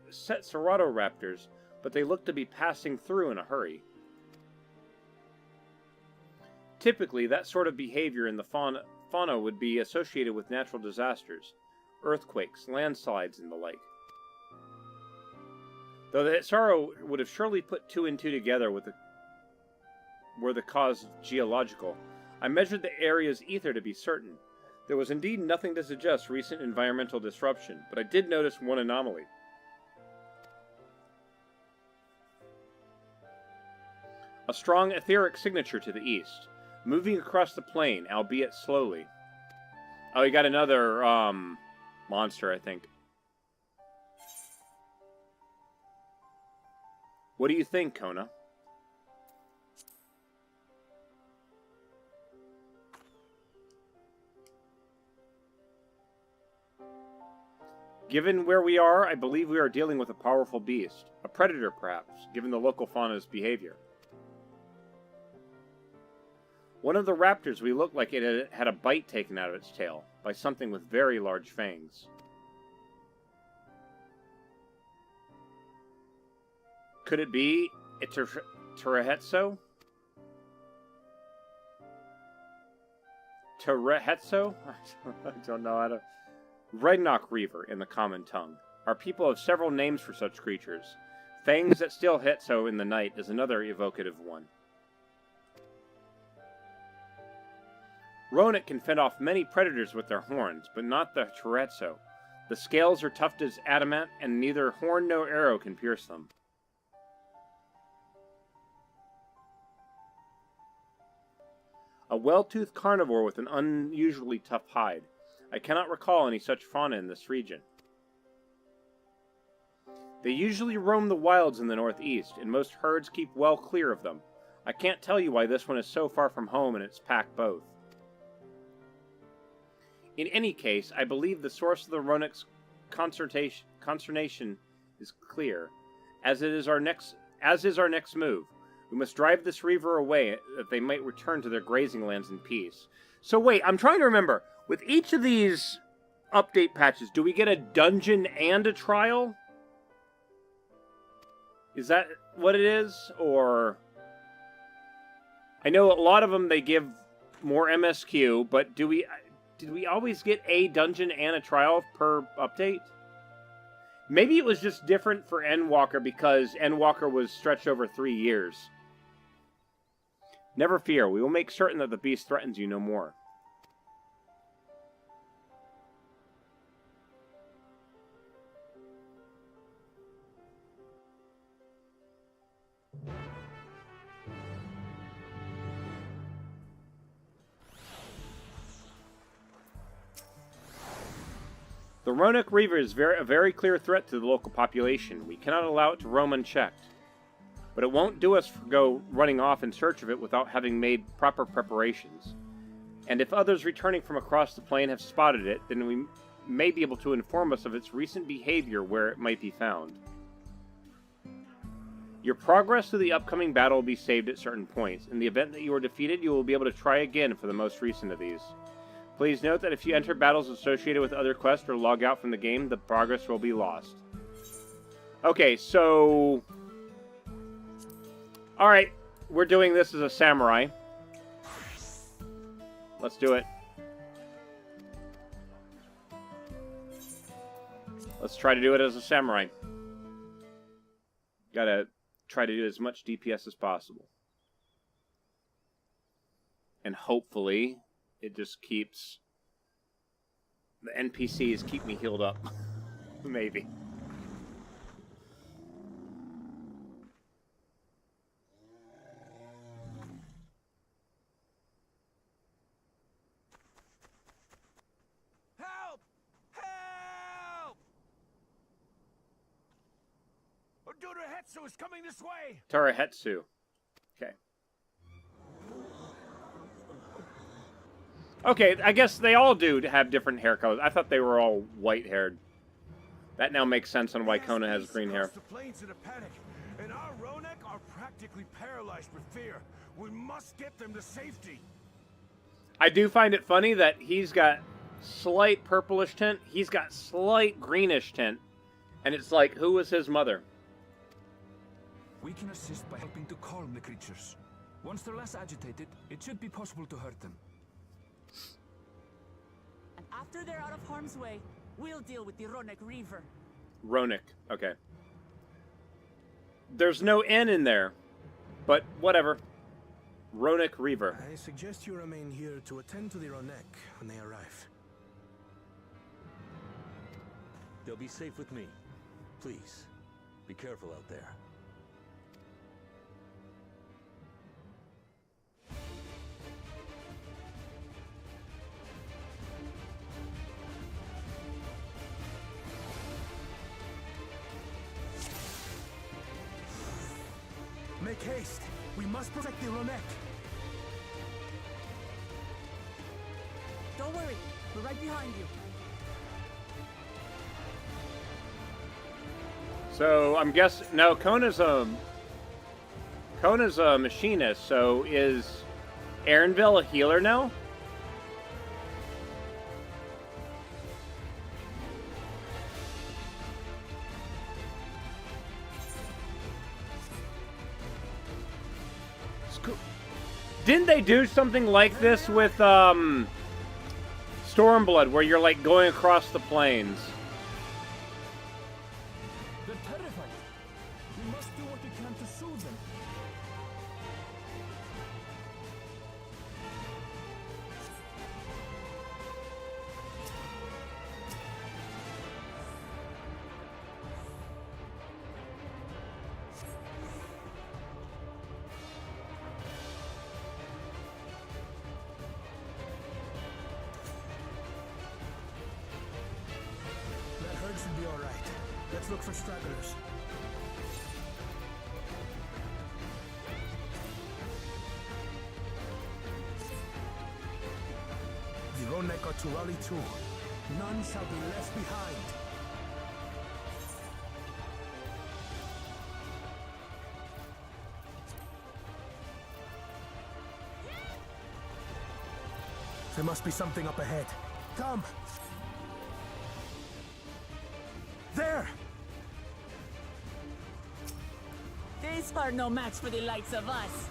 Raptors, but they looked to be passing through in a hurry. Typically, that sort of behavior in the fauna would be associated with natural disasters, earthquakes, landslides, and the like. Though the Hetsaro would have surely put two and two together were the cause geological, I measured the area's ether to be certain. There was indeed nothing to suggest recent environmental disruption, but I did notice one anomaly. A strong etheric signature to the east, moving across the plain, albeit slowly. Oh, you got another, monster, I think. What do you think, Kona? Given where we are, I believe we are dealing with a powerful beast. A predator, perhaps, given the local fauna's behavior. One of the raptors we looked like it had a bite taken out of its tail, by something with very large fangs. Could it be a Terehetso? Terehetso? I don't know how to... Redknock Reaver in the common tongue. Our people have several names for such creatures. Fangs that still Hetso in the night is another evocative one. Ronok can fend off many predators with their horns, but not the Teretso. The scales are tough as adamant, and neither horn nor arrow can pierce them. A well-toothed carnivore with an unusually tough hide. I cannot recall any such fauna in this region. They usually roam the wilds in the northeast, and most herds keep well clear of them. I can't tell you why this one is so far from home and its pack both. In any case, I believe the source of the Ronok's consternation is clear, as is our next move. We must drive this reaver away, that they might return to their grazing lands in peace. So wait, I'm trying to remember. With each of these update patches, do we get a dungeon and a trial? Is that what it is? Or... I know a lot of them, they give more MSQ, but did we always get a dungeon and a trial per update? Maybe it was just different for Endwalker because Endwalker was stretched over 3 years. Never fear, we will make certain that the beast threatens you no more. The Ronok Reaver is a very clear threat to the local population. We cannot allow it to roam unchecked. But it won't do us for go running off in search of it without having made proper preparations. And if others returning from across the plain have spotted it, then we may be able to inform us of its recent behavior where it might be found. Your progress to the upcoming battle will be saved at certain points. In the event that you are defeated, you will be able to try again for the most recent of these. Please note that if you enter battles associated with other quests or log out from the game, the progress will be lost. Okay, so... Alright, we're doing this as a samurai. Let's do it. Let's try to do it as a samurai. Gotta try to do as much DPS as possible. And hopefully... it just keeps... the NPCs keep me healed up. Maybe. Help! Help! Oduruhetsu is coming this way! Tarahetsu. Okay. Okay, I guess they all do have different hair colors. I thought they were all white-haired. That now makes sense on why Kona has green hair. The plains in a panic, and our Ronek are practically paralyzed with fear. We must get them to safety. I do find it funny that he's got slight purplish tint, he's got slight greenish tint, and it's like, who was his mother? We can assist by helping to calm the creatures. Once they're less agitated, it should be possible to hurt them. And after they're out of harm's way, we'll deal with the Ronek Reaver. Ronek, okay. There's no N in there, but whatever. Ronek Reaver. I suggest you remain here to attend to the Ronek when they arrive. They'll be safe with me. Please, be careful out there. Make haste! We must protect the Ronek! Don't worry, we're right behind you. So I'm guessing no, Kona's a machinist. So is Aaronville a healer now? Didn't they do something like this with Stormblood, where you're like going across the plains? They're terrified. We must do what we can to soothe them. That herd should be alright. Let's look for stragglers. The Ronek are to rally too. None shall be left behind. There must be something up ahead. Come! There! These are no match for the likes of us.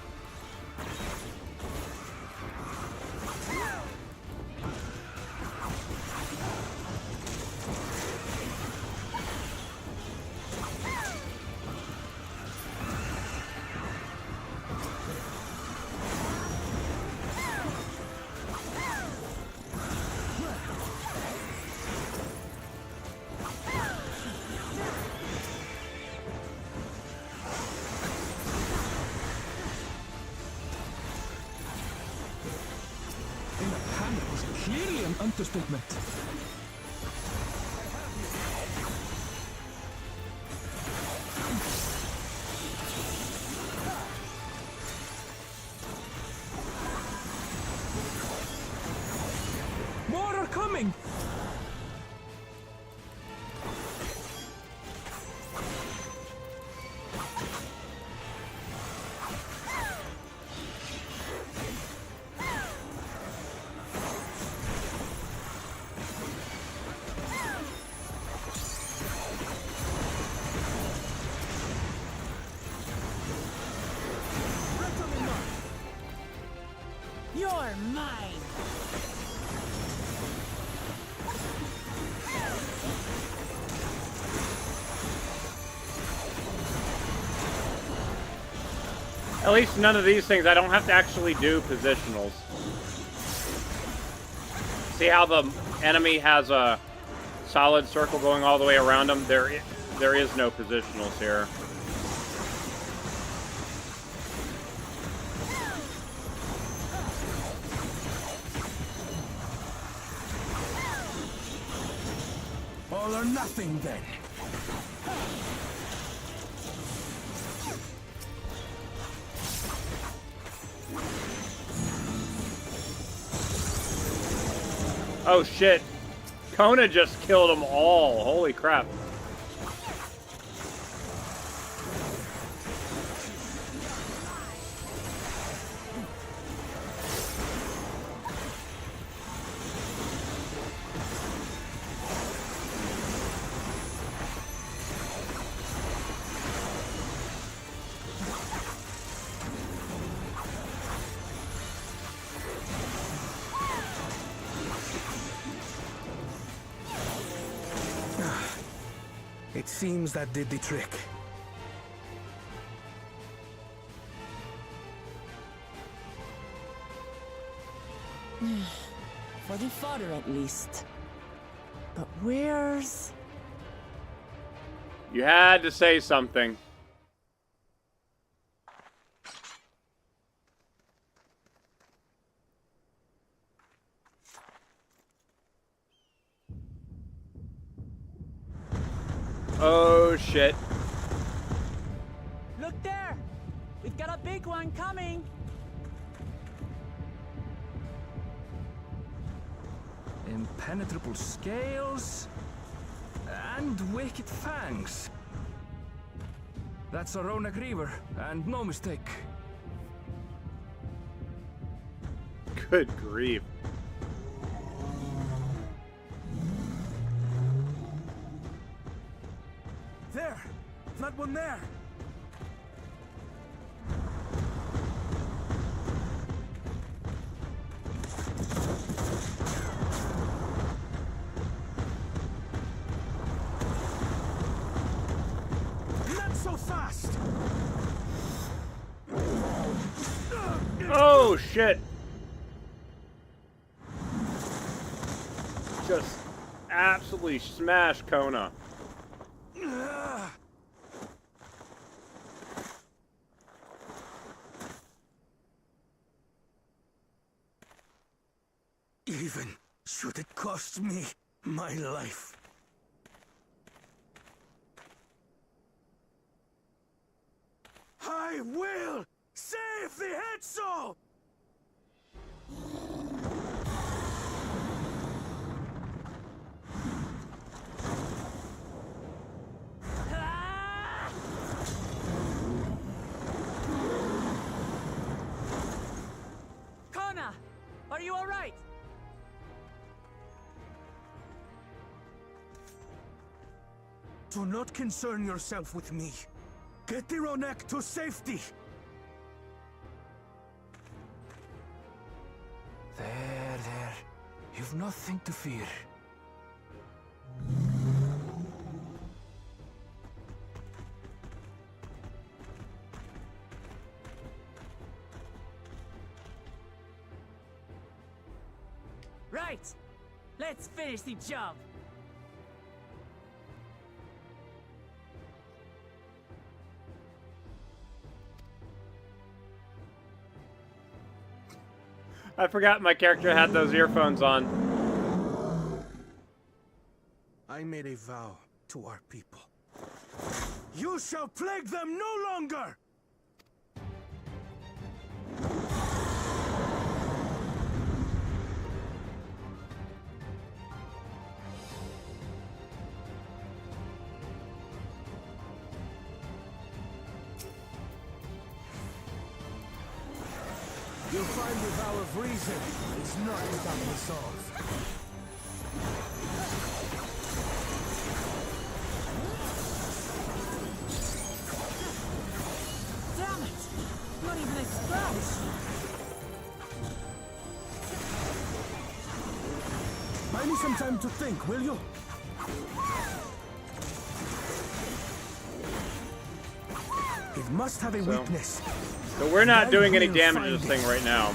Clearly an understatement. More are coming! You're mine! At least none of these things, I don't have to actually do positionals. See how the enemy has a solid circle going all the way around them? There is no positionals here. All or nothing, then. Oh shit. Kona just killed them all. Holy crap. It seems that did the trick. For the fodder, at least. But where's... You had to say something. Oh shit. Look there! We've got a big one coming! Impenetrable scales and wicked fangs. That's a Ronak Reaver, and no mistake. Good grief. There! That one there! Not so fast! Oh shit. Just absolutely smashed Kona. Even should it cost me my life. I will save the Hetzel! Kona! Are you alright? Do not concern yourself with me. Get the Ronek to safety! There. You've nothing to fear. Right! Let's finish the job! I forgot my character had those earphones on. I made a vow to our people. You shall plague them no longer! You'll find the vow of reason is not without resolve. Damn it! Not even a scratch! Buy me some time to think, will you? It must have a weakness. So we're not doing any damage to this thing right now.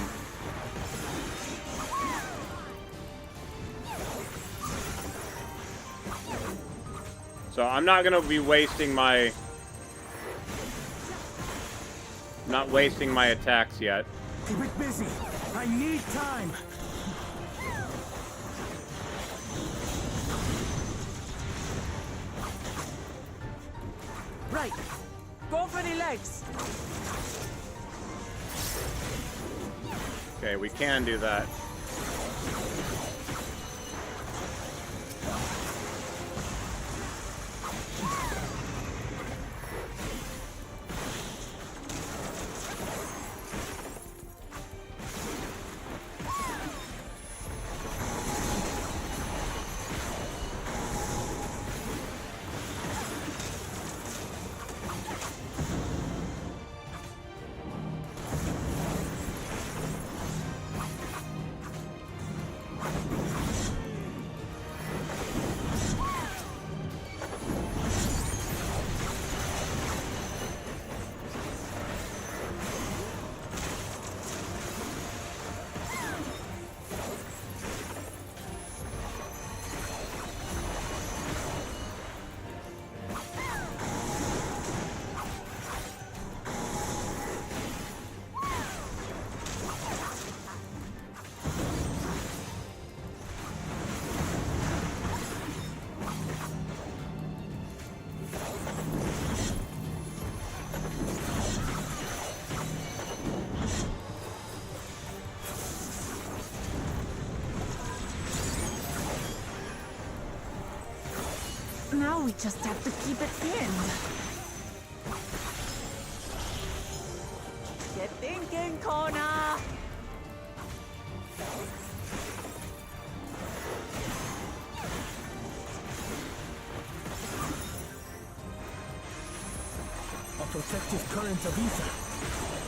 So I'm not gonna be wasting my... Not wasting my attacks yet. Keep it busy. I need time. Right! Go for the legs! Okay, we can do that. We just have to keep it pinned. Get thinking, Kona! A protective current of ether.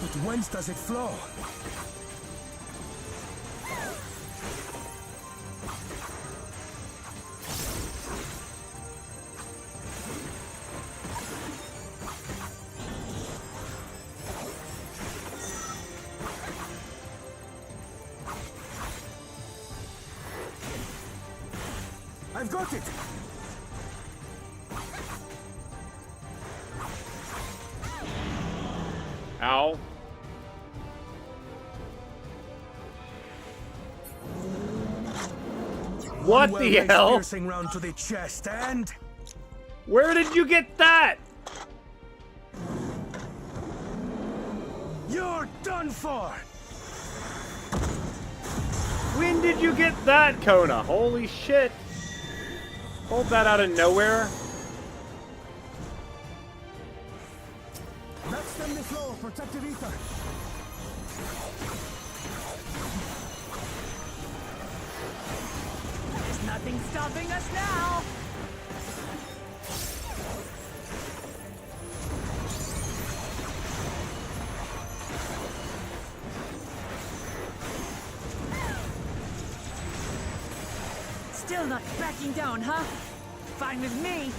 But whence does it flow? I've got it! Ow. What the hell? Piercing round to the chest and... Where did you get that? You're done for! When did you get that, Kona? Holy shit. Pulled that out of nowhere. Let's stem the flow of protective ether. There's nothing stopping us now! Still not backing down, huh? Fine with me.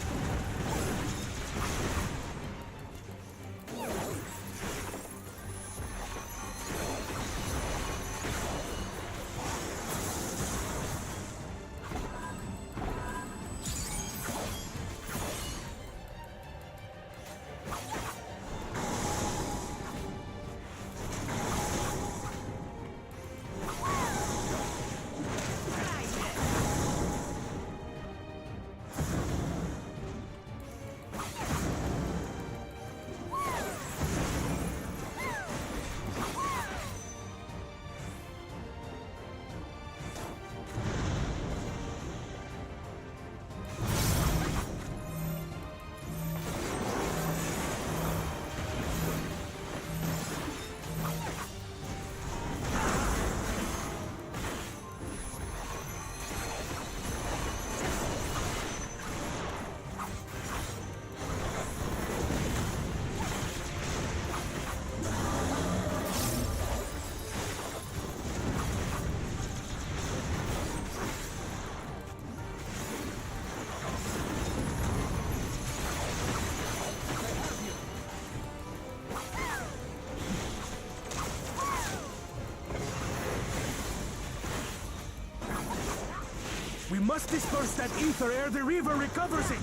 We must disperse that ether ere the river recovers it!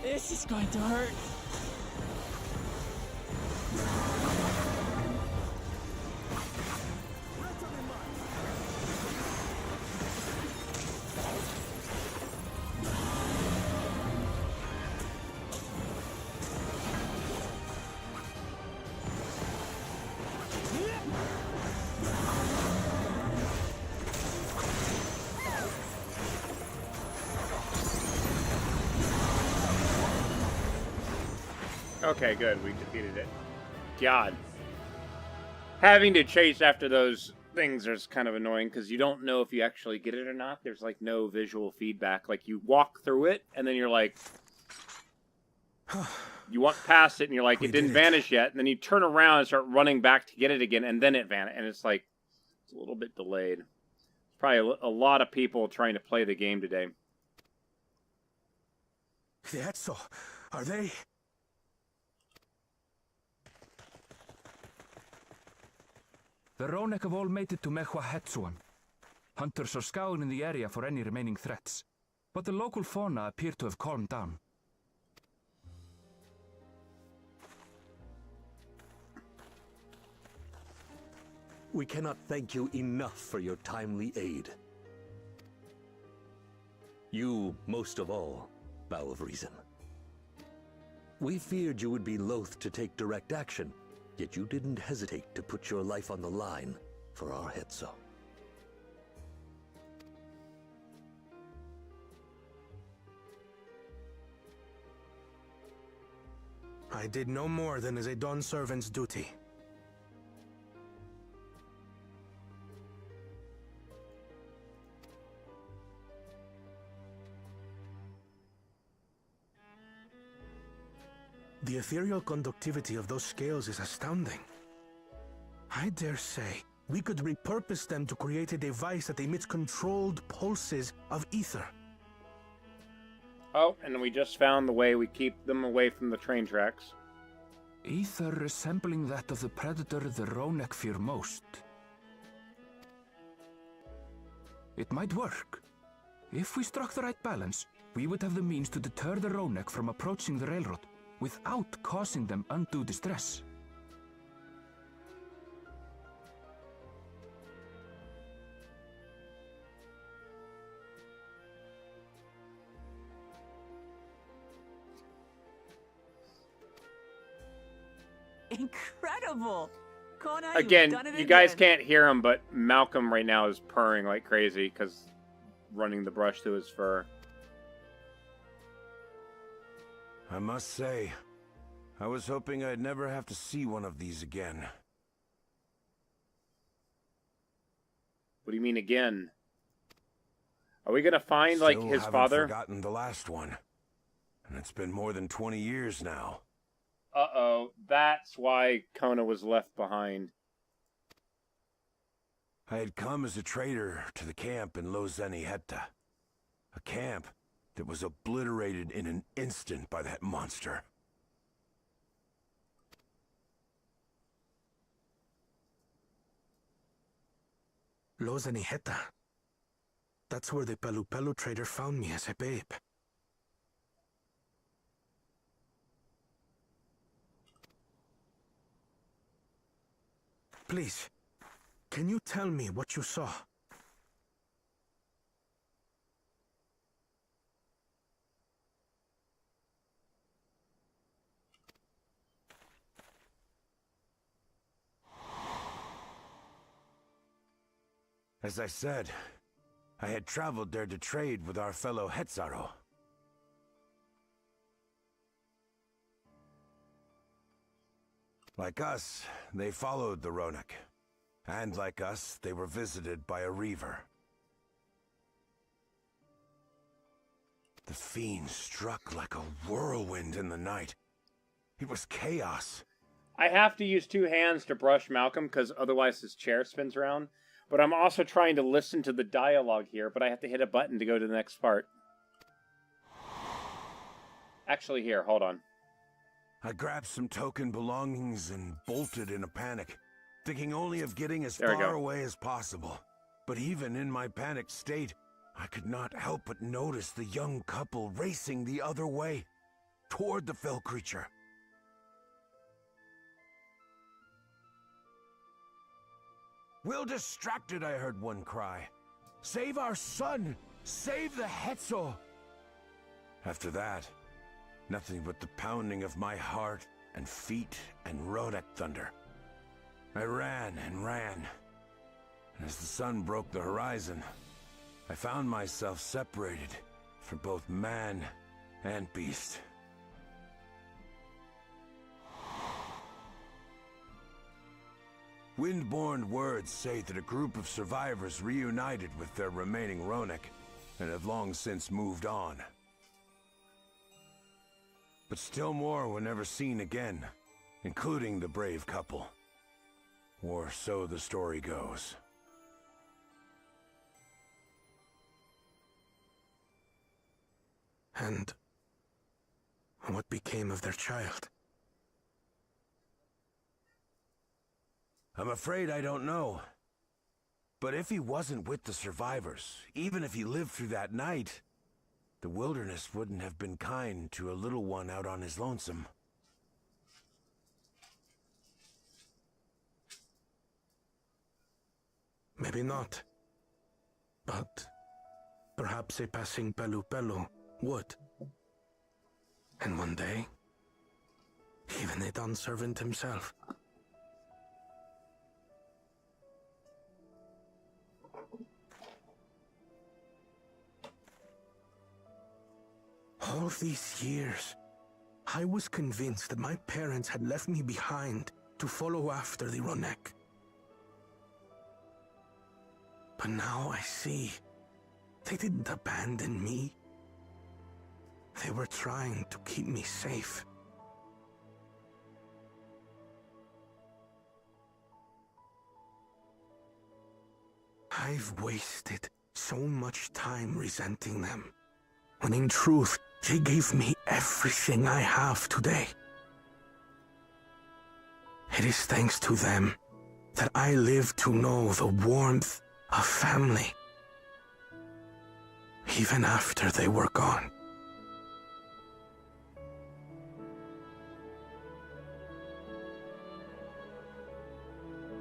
This is going to hurt. Okay, good. We defeated it. God. Having to chase after those things is kind of annoying because you don't know if you actually get it or not. There's like no visual feedback. Like you walk through it and then you're like... You walk past it and you're like, it didn't vanish yet. And then you turn around and start running back to get it again and then it vanished. And it's like, it's a little bit delayed. Probably a lot of people trying to play the game today. That's so. Are they... The Ronek have all made it to Mehua Hetsuan. Hunters are scouring the area for any remaining threats, but the local fauna appear to have calmed down. We cannot thank you enough for your timely aid. You, most of all, Bow of Reason. We feared you would be loath to take direct action, yet you didn't hesitate to put your life on the line for our Hetso. I did no more than is a Dawn servant's duty. The ethereal conductivity of those scales is astounding. I dare say we could repurpose them to create a device that emits controlled pulses of ether. Oh, and we just found the way we keep them away from the train tracks. Ether resembling that of the predator the Ronek fear most. It might work. If we struck the right balance, we would have the means to deter the Ronek from approaching the railroad without causing them undue distress. Incredible! Kona, Again, you've done it you guys again. can't hear him, but Malcolm right now is purring like crazy because running the brush through his fur. I must say, I was hoping I'd never have to see one of these again. What do you mean again? Are we gonna find like Still his haven't father? Forgotten the last one, and it's been more than 20 years now. Uh-oh, that's why Kona was left behind. I had come as a trader to the camp in Lozeniheta, a camp that was obliterated in an instant by that monster. Lozeniheta. That's where the Pelu Pelu trader found me as a babe. Please, can you tell me what you saw? As I said, I had traveled there to trade with our fellow Hetzaro. Like us, they followed the Ronek. And like us, they were visited by a Reaver. The fiend struck like a whirlwind in the night. It was chaos. I have to use two hands to brush Malcolm because otherwise his chair spins around. But I'm also trying to listen to the dialogue here, but I have to hit a button to go to the next part. Actually, here, hold on. I grabbed some token belongings and bolted in a panic, thinking only of getting as There we far go. away as possible. But even in my panicked state, I could not help but notice the young couple racing the other way, toward the fell creature. Will distracted, I heard one cry. Save our son! Save the Hetzo! After that, nothing but the pounding of my heart and feet and Rodak thunder. I ran and ran. And as the sun broke the horizon, I found myself separated from both man and beast. Windborne words say that a group of survivors reunited with their remaining Ronek and have long since moved on. But still more were never seen again, including the brave couple. Or so the story goes. And what became of their child? I'm afraid I don't know. But if he wasn't with the survivors, even if he lived through that night, the wilderness wouldn't have been kind to a little one out on his lonesome. Maybe not. But perhaps a passing Pelu Pelu would. And one day, even a Dawn servant himself. All these years, I was convinced that my parents had left me behind to follow after the Ronek. But now I see they didn't abandon me. They were trying to keep me safe. I've wasted so much time resenting them, when in truth, they gave me everything I have today. It is thanks to them that I live to know the warmth of family, even after they were gone.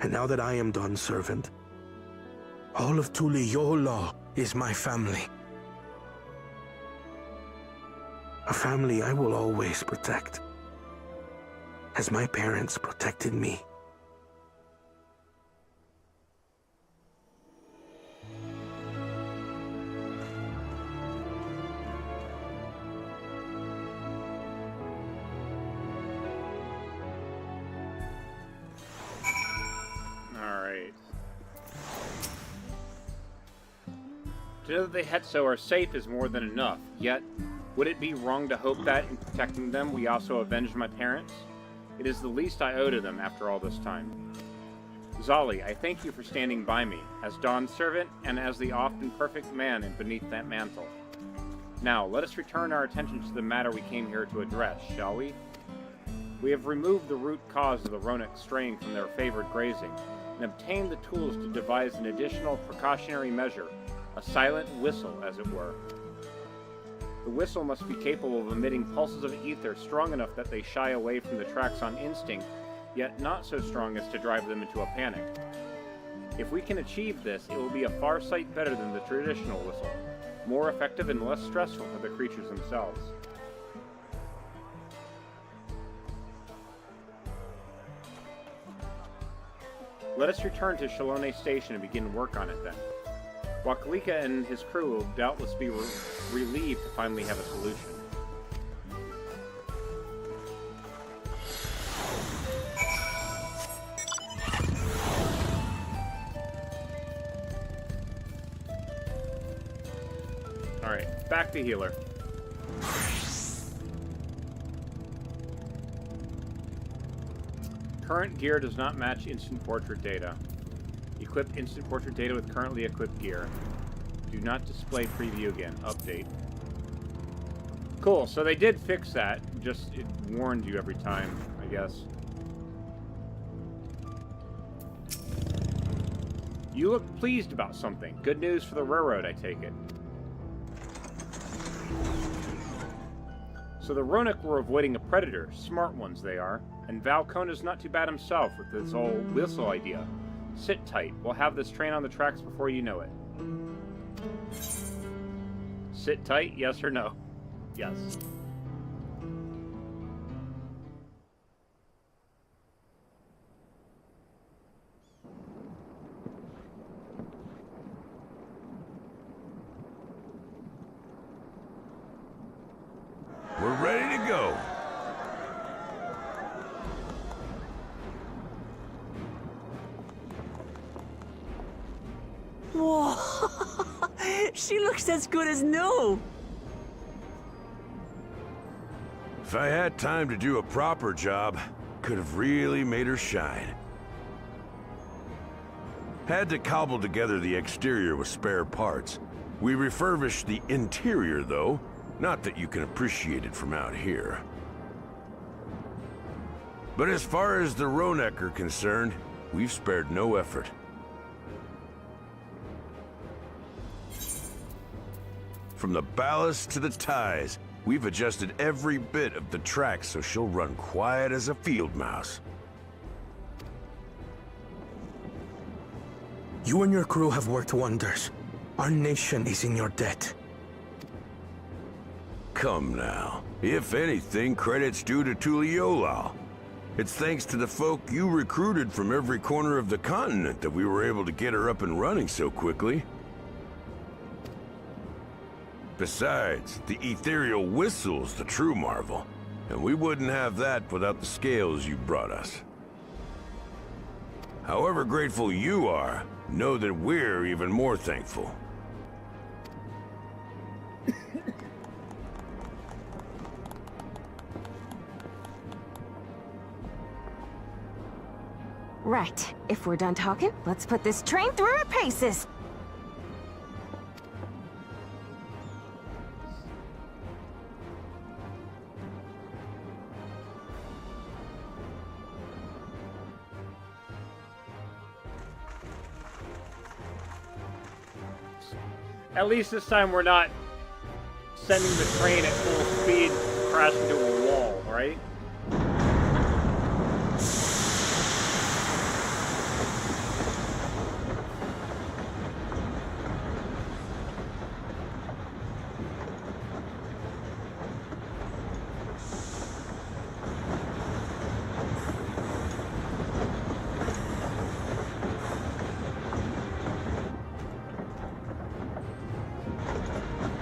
And now that I am done, servant, all of Tuliyola is my family. A family I will always protect, as my parents protected me. To know that the Hetso are safe is more than enough, yet, would it be wrong to hope that, in protecting them, we also avenge my parents? It is the least I owe to them after all this time. Zali, I thank you for standing by me, as Dawn's servant, and as the often perfect man beneath that mantle. Now, let us return our attention to the matter we came here to address, shall we? We have removed the root cause of the Ronek straying from their favored grazing, and obtained the tools to devise an additional precautionary measure, a silent whistle, as it were. The whistle must be capable of emitting pulses of ether strong enough that they shy away from the tracks on instinct, yet not so strong as to drive them into a panic. If we can achieve this, it will be a far sight better than the traditional whistle, more effective and less stressful for the creatures themselves. Let us return to Shalone Station and begin work on it then. Wakalika and his crew will doubtless be relieved to finally have a solution. Alright, back to healer. Current gear does not match instant portrait data. Equip instant portrait data with currently equipped gear. Do not display preview again. Update. Cool, so they did fix that. Just, it warned you every time, I guess. You look pleased about something. Good news for the railroad, I take it. So the Ronek were avoiding a predator. Smart ones they are. And Valkona's not too bad himself with this whole whistle idea. Sit tight. We'll have this train on the tracks before you know it. Sit tight, yes or no? Yes. We're ready to go. Whoa! She looks as good as new! If I had time to do a proper job, could have really made her shine. Had to cobble together the exterior with spare parts. We refurbished the interior, though. Not that you can appreciate it from out here. But as far as the Ronek are concerned, we've spared no effort. From the ballast to the ties, we've adjusted every bit of the track so she'll run quiet as a field mouse. You and your crew have worked wonders. Our nation is in your debt. Come now. If anything, credit's due to Tuliyola. It's thanks to the folk you recruited from every corner of the continent that we were able to get her up and running so quickly. Besides, the ethereal whistle's the true marvel. And we wouldn't have that without the scales you brought us. However grateful you are, know that we're even more thankful. Right. If we're done talking, let's put this train through our paces. At least this time we're not sending the train at full speed crash into a wall, right?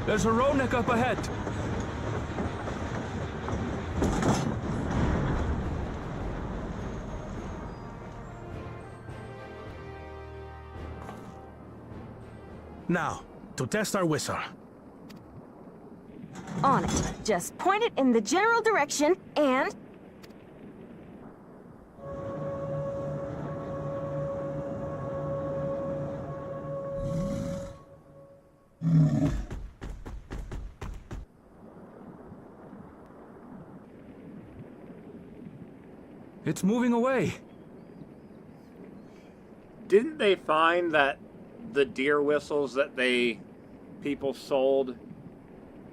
There's a Ronek up ahead. Now, to test our whistle. On it. Just point it in the general direction and... It's moving away. Didn't they find that the deer whistles that people sold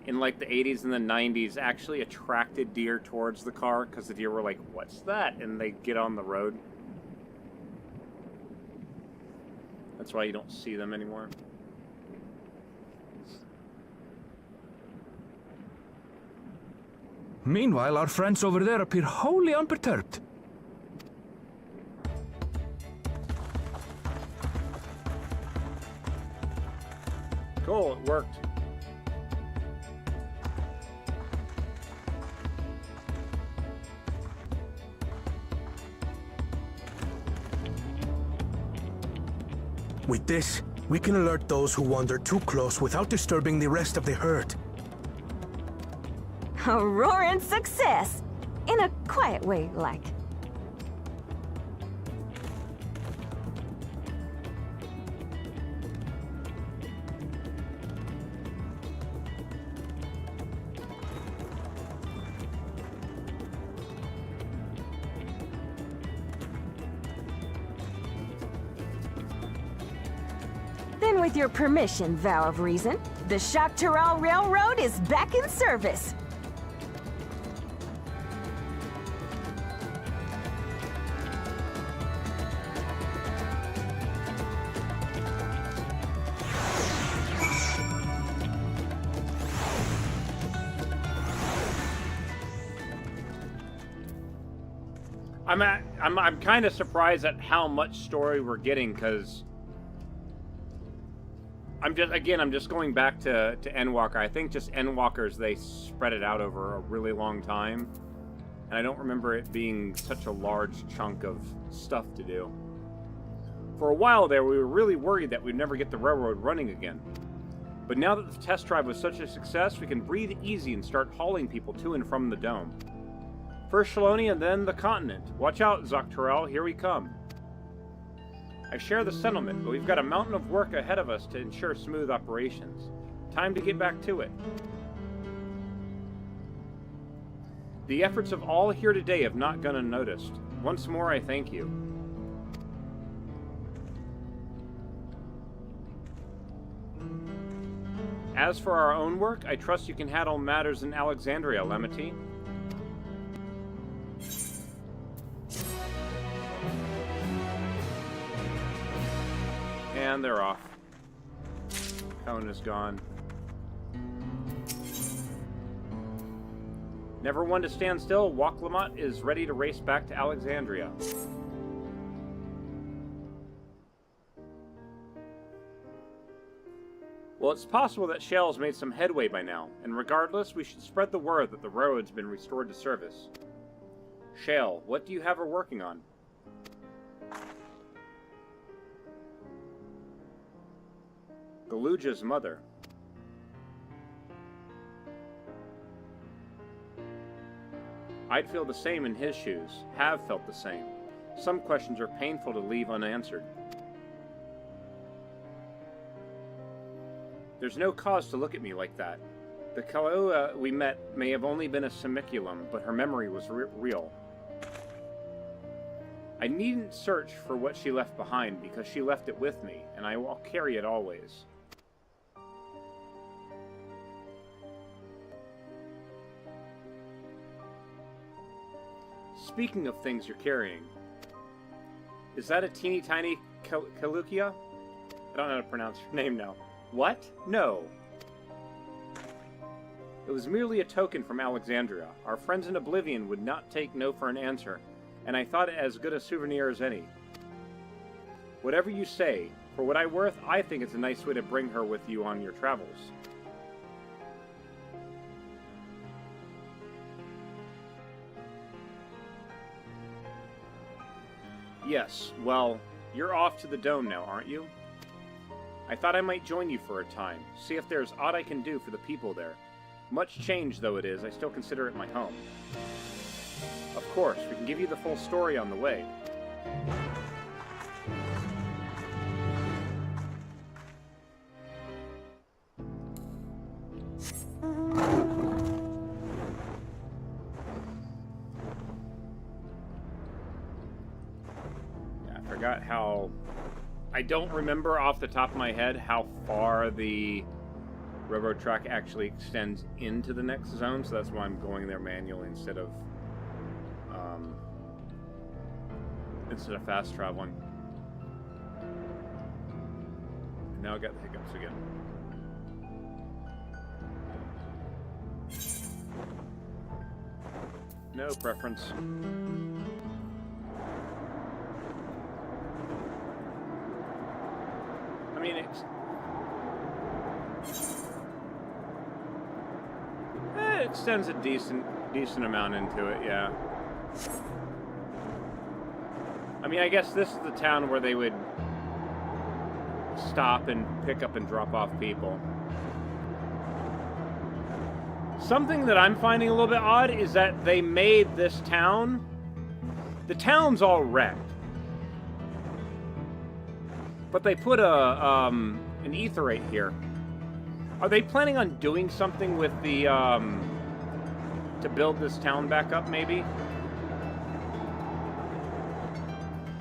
in like the 80s and the 90s actually attracted deer towards the car because the deer were like, "What's that?" and they get on the road. That's why you don't see them anymore. Meanwhile, our friends over there appear wholly unperturbed. Cool, it worked. With this, we can alert those who wander too close without disturbing the rest of the herd. A roaring success! In a quiet way, like. Then with your permission, Vow of Reason, the Shaktaral Railroad is back in service. I'm kind of surprised at how much story we're getting, because I'm just going back to Endwalker. I think just Endwalkers, they spread it out over a really long time, and I don't remember it being such a large chunk of stuff to do. For a while there, we were really worried that we'd never get the railroad running again. But now that the test drive was such a success, we can breathe easy and start hauling people to and from the dome. First Shaloni and then the continent. Watch out, Zoctorel, here we come. I share the sentiment, but we've got a mountain of work ahead of us to ensure smooth operations. Time to get back to it. The efforts of all here today have not gone unnoticed. Once more, I thank you. As for our own work, I trust you can handle matters in Alexandria, Lemity. And they're off. Cone is gone. Never one to stand still, Waklamot is ready to race back to Alexandria. Well, it's possible that Shell's made some headway by now, and regardless, we should spread the word that the railroad's been restored to service. Shell, what do you have her working on? Galuja's mother. I'd feel the same in his shoes, have felt the same. Some questions are painful to leave unanswered. There's no cause to look at me like that. The Kaloa we met may have only been a semiculum, but her memory was real. I needn't search for what she left behind, because she left it with me, and I will carry it always. Speaking of things you're carrying, is that a teeny tiny Kalukia? I don't know how to pronounce your name now. What? No. It was merely a token from Alexandria. Our friends in Oblivion would not take no for an answer, and I thought it as good a souvenir as any. Whatever you say, for what I'm worth, I think it's a nice way to bring her with you on your travels. Yes, well, you're off to the dome now, aren't you? I thought I might join you for a time, see if there's aught I can do for the people there. Much change though it is, I still consider it my home. Of course, we can give you the full story on the way. I don't remember off the top of my head how far the railroad track actually extends into the next zone, so that's why I'm going there manually instead of fast traveling. And now I got the hiccups again. No preference. I mean, it extends a decent amount into it, yeah. I mean, I guess this is the town where they would stop and pick up and drop off people. Something that I'm finding a little bit odd is that they made this town... The town's all wrecked. But they put an etherate here. Are they planning on doing something with the, to build this town back up, maybe?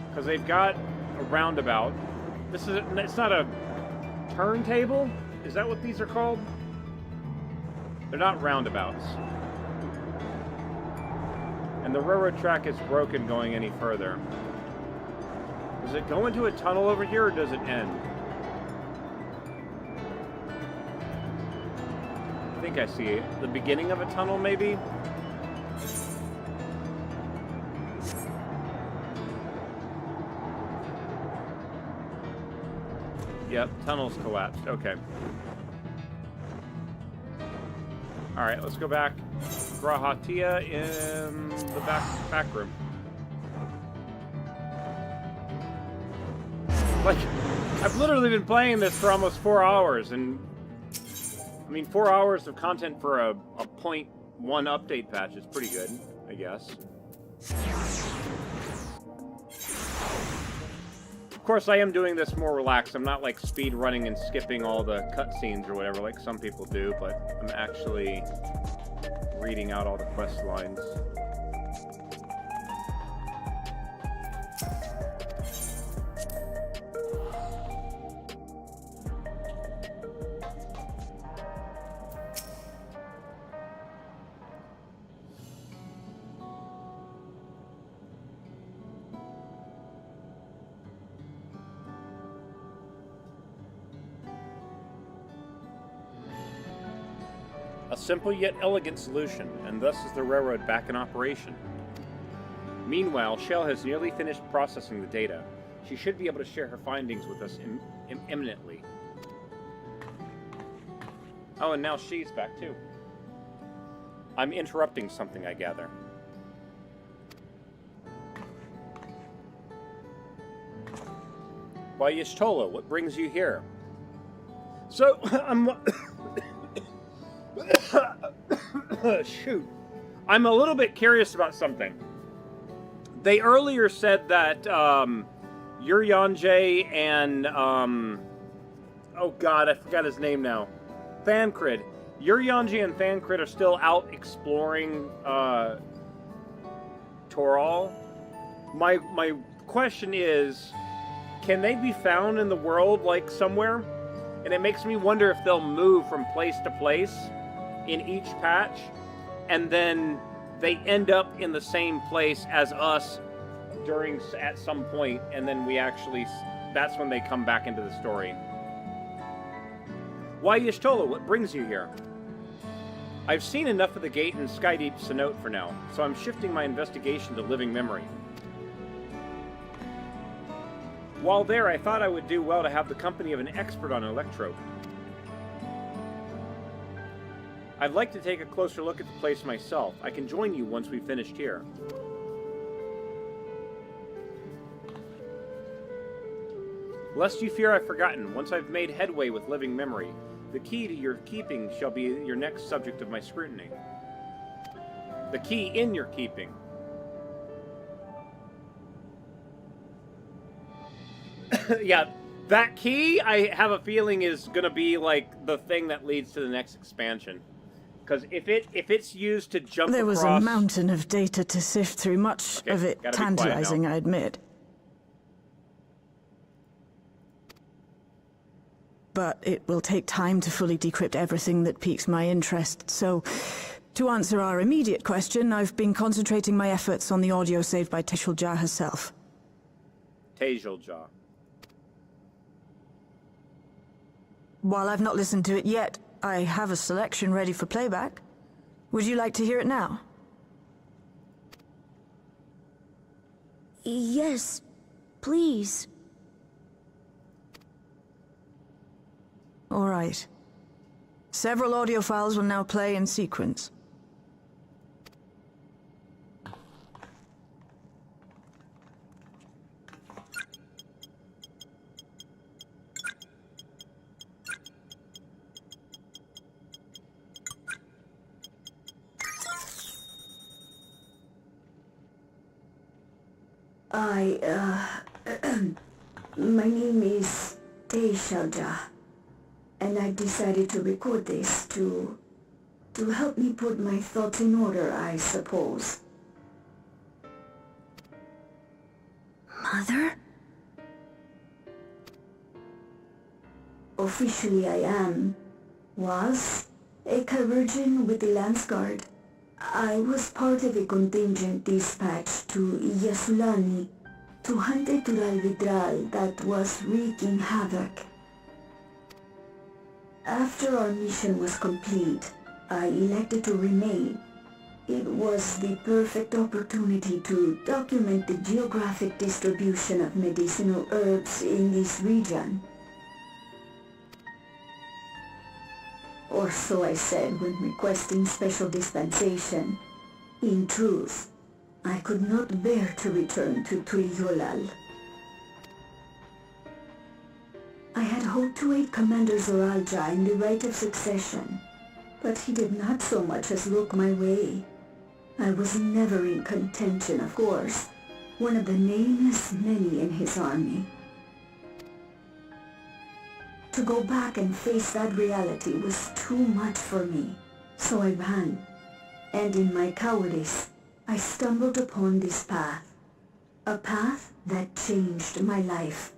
Because they've got a roundabout. It's not a turntable? Is that what these are called? They're not roundabouts. And the railroad track is broken going any further. Does it go into a tunnel over here, or does it end? I think I see the beginning of a tunnel, maybe? Yep, tunnel's collapsed. Okay. Alright, let's go back. Grahatia in the back room. Like, I've literally been playing this for almost 4 hours, and... I mean, 4 hours of content for a 0.1 update patch is pretty good, I guess. Of course, I am doing this more relaxed. I'm not, like, speed running and skipping all the cutscenes or whatever like some people do, but I'm actually reading out all the quest lines. A simple yet elegant solution, and thus is the railroad back in operation. Meanwhile, Shell has nearly finished processing the data. She should be able to share her findings with us imminently. Oh, and now she's back too. I'm interrupting something, I gather. Why, Y'shtola, what brings you here? So, I'm... Shoot. I'm a little bit curious about something. They earlier said that, Urianger and, oh god, I forgot his name now. Thancred. Urianger and Thancred are still out exploring, Torall. My question is, can they be found in the world, like, somewhere? And it makes me wonder if they'll move from place to place in each patch, and then they end up in the same place as us at some point, and then we actually, that's when they come back into the story. Why, Y'shtola, what brings you here? I've seen enough of the gate and Skydeep Cenote for now, so I'm shifting my investigation to living memory. While there, I thought I would do well to have the company of an expert on electro. I'd like to take a closer look at the place myself. I can join you once we've finished here. Lest you fear I've forgotten, once I've made headway with living memory, the key to your keeping shall be your next subject of my scrutiny. The key in your keeping. Yeah, that key, I have a feeling, is gonna be like the thing that leads to the next expansion. Because if it's used to jump There was across... a mountain of data to sift through, much of it tantalizing, I admit. But it will take time to fully decrypt everything that piques my interest, so... To answer our immediate question, I've been concentrating my efforts on the audio saved by Tejulja herself. Tejulja. While I've not listened to it yet, I have a selection ready for playback. Would you like to hear it now? Yes, please. All right. Several audio files will now play in sequence. My name is Tejulja, and I've decided to record this to help me put my thoughts in order, I suppose. Mother? Officially I was a Virgin with the Lance Guard. I was part of a contingent dispatched to Yasulani to hunt a Tural Vidral that was wreaking havoc. After our mission was complete, I elected to remain. It was the perfect opportunity to document the geographic distribution of medicinal herbs in this region. Or so I said when requesting special dispensation. In truth, I could not bear to return to Tuliolal. I had hoped to aid Commander Zoralja in the right of succession, but he did not so much as look my way. I was never in contention, of course, one of the nameless many in his army. To go back and face that reality was too much for me, so I ran, and in my cowardice, I stumbled upon this path. A path that changed my life.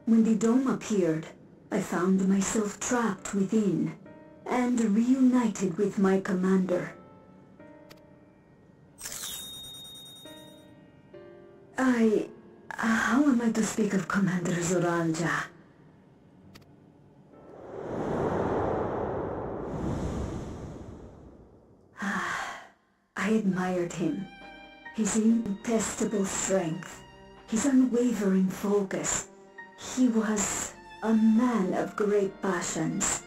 When the dome appeared, I found myself trapped within, and reunited with my commander. How am I to speak of Commander Zoralja? I admired him. His intestable strength, his unwavering focus. He was a man of great passions.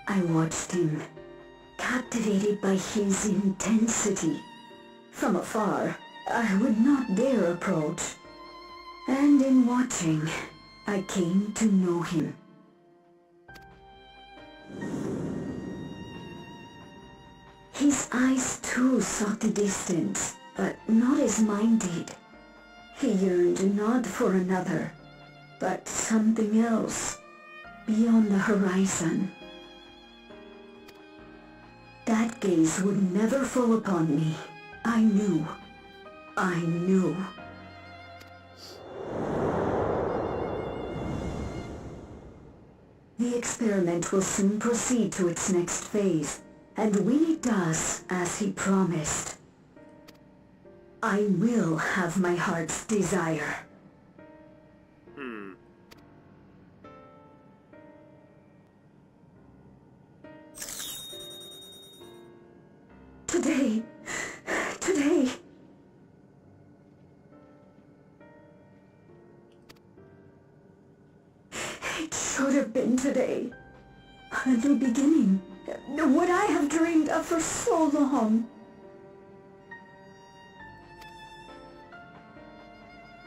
I watched him, captivated by his intensity. From afar, I would not dare approach. And in watching, I came to know him. His eyes too sought the distance, but not as mine did. He yearned not for another, but something else, beyond the horizon. That gaze would never fall upon me. I knew. I knew. The experiment will soon proceed to its next phase, and when it does, as he promised, I will have my heart's desire. Today. It should have been today. A new beginning. What I have dreamed of for so long.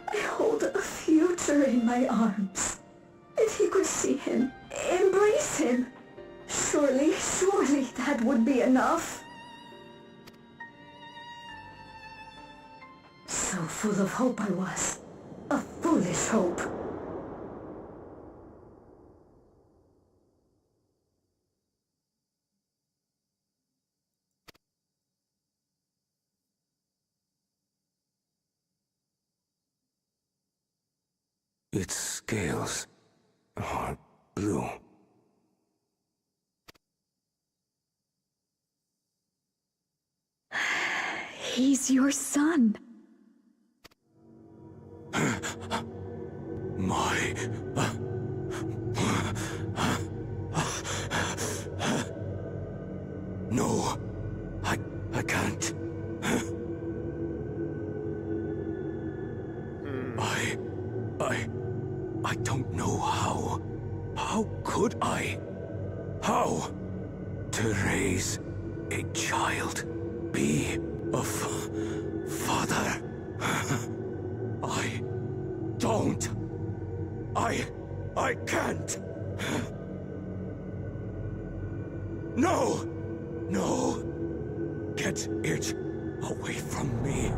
I hold a future in my arms. If he could see him, embrace him, surely that would be enough. So full of hope I was. A foolish hope. Its scales are blue. He's your son. My... No, I can't. I don't know how. How could I? How? To raise a child, be a father. I don't. I can't. No! No! Get it away from me.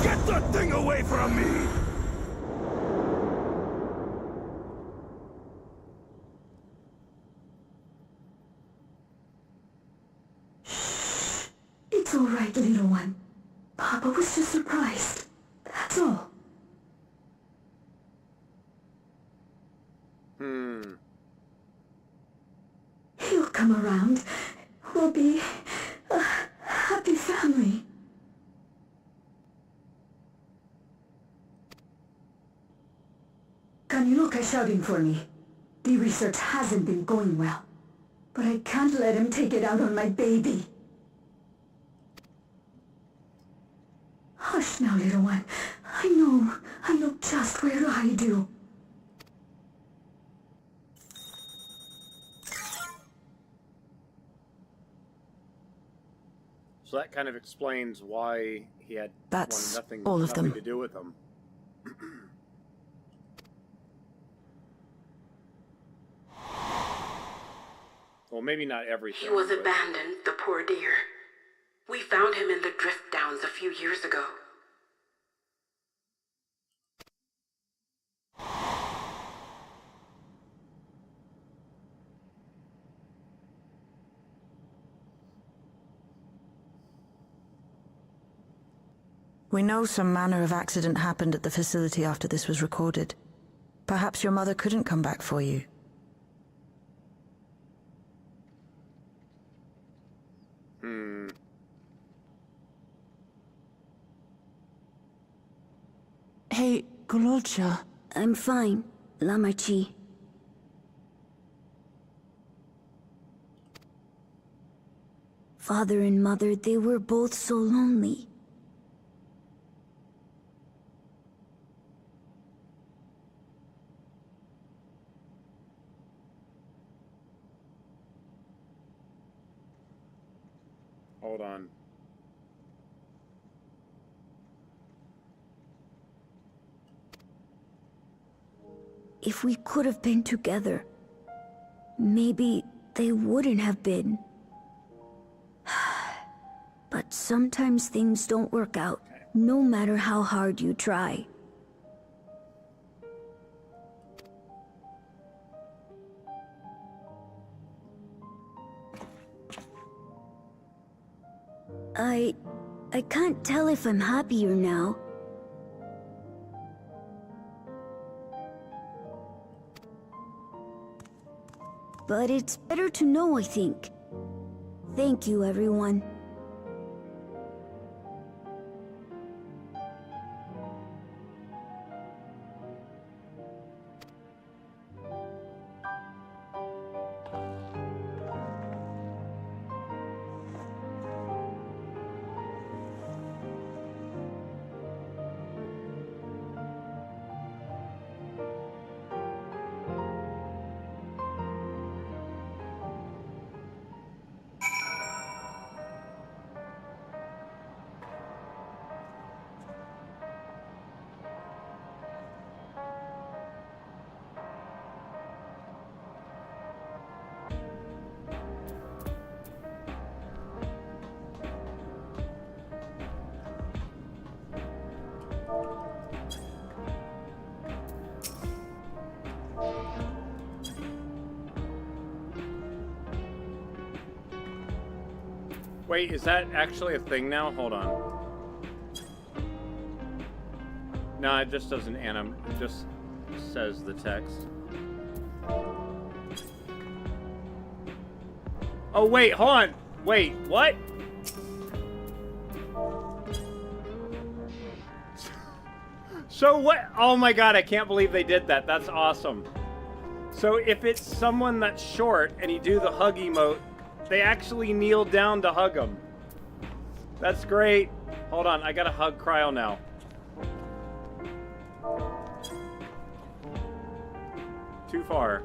Get that thing away from me! It's all right, little one. Papa was just surprised. That's all. He'll come around. We'll be a happy family. Kaniloka's shouting for me. The research hasn't been going well. But I can't let him take it out on my baby. Hush now, little one. I know just where to hide you. So that kind of explains why he had That's nothing all of them. to do with them. Well, maybe not everything. He was but... abandoned, the poor dear. We found him in the drift downs a few years ago. We know some manner of accident happened at the facility after this was recorded. Perhaps your mother couldn't come back for you. Hey, Gololcha. I'm fine, Lamachi. Father and mother, they were both so lonely. Hold on. If we could have been together, maybe they wouldn't have been. But sometimes things don't work out, no matter how hard you try. I can't tell if I'm happier now. But it's better to know, I think. Thank you, everyone. Wait, is that actually a thing now? Hold on. No, it just doesn't it just says the text. Oh, wait, hold on. Wait, what? So what? Oh my god, I can't believe they did that. That's awesome. So if it's someone that's short and you do the hug emote, they actually kneel down to hug them. That's great. Hold on, I gotta hug Cryo now. Too far.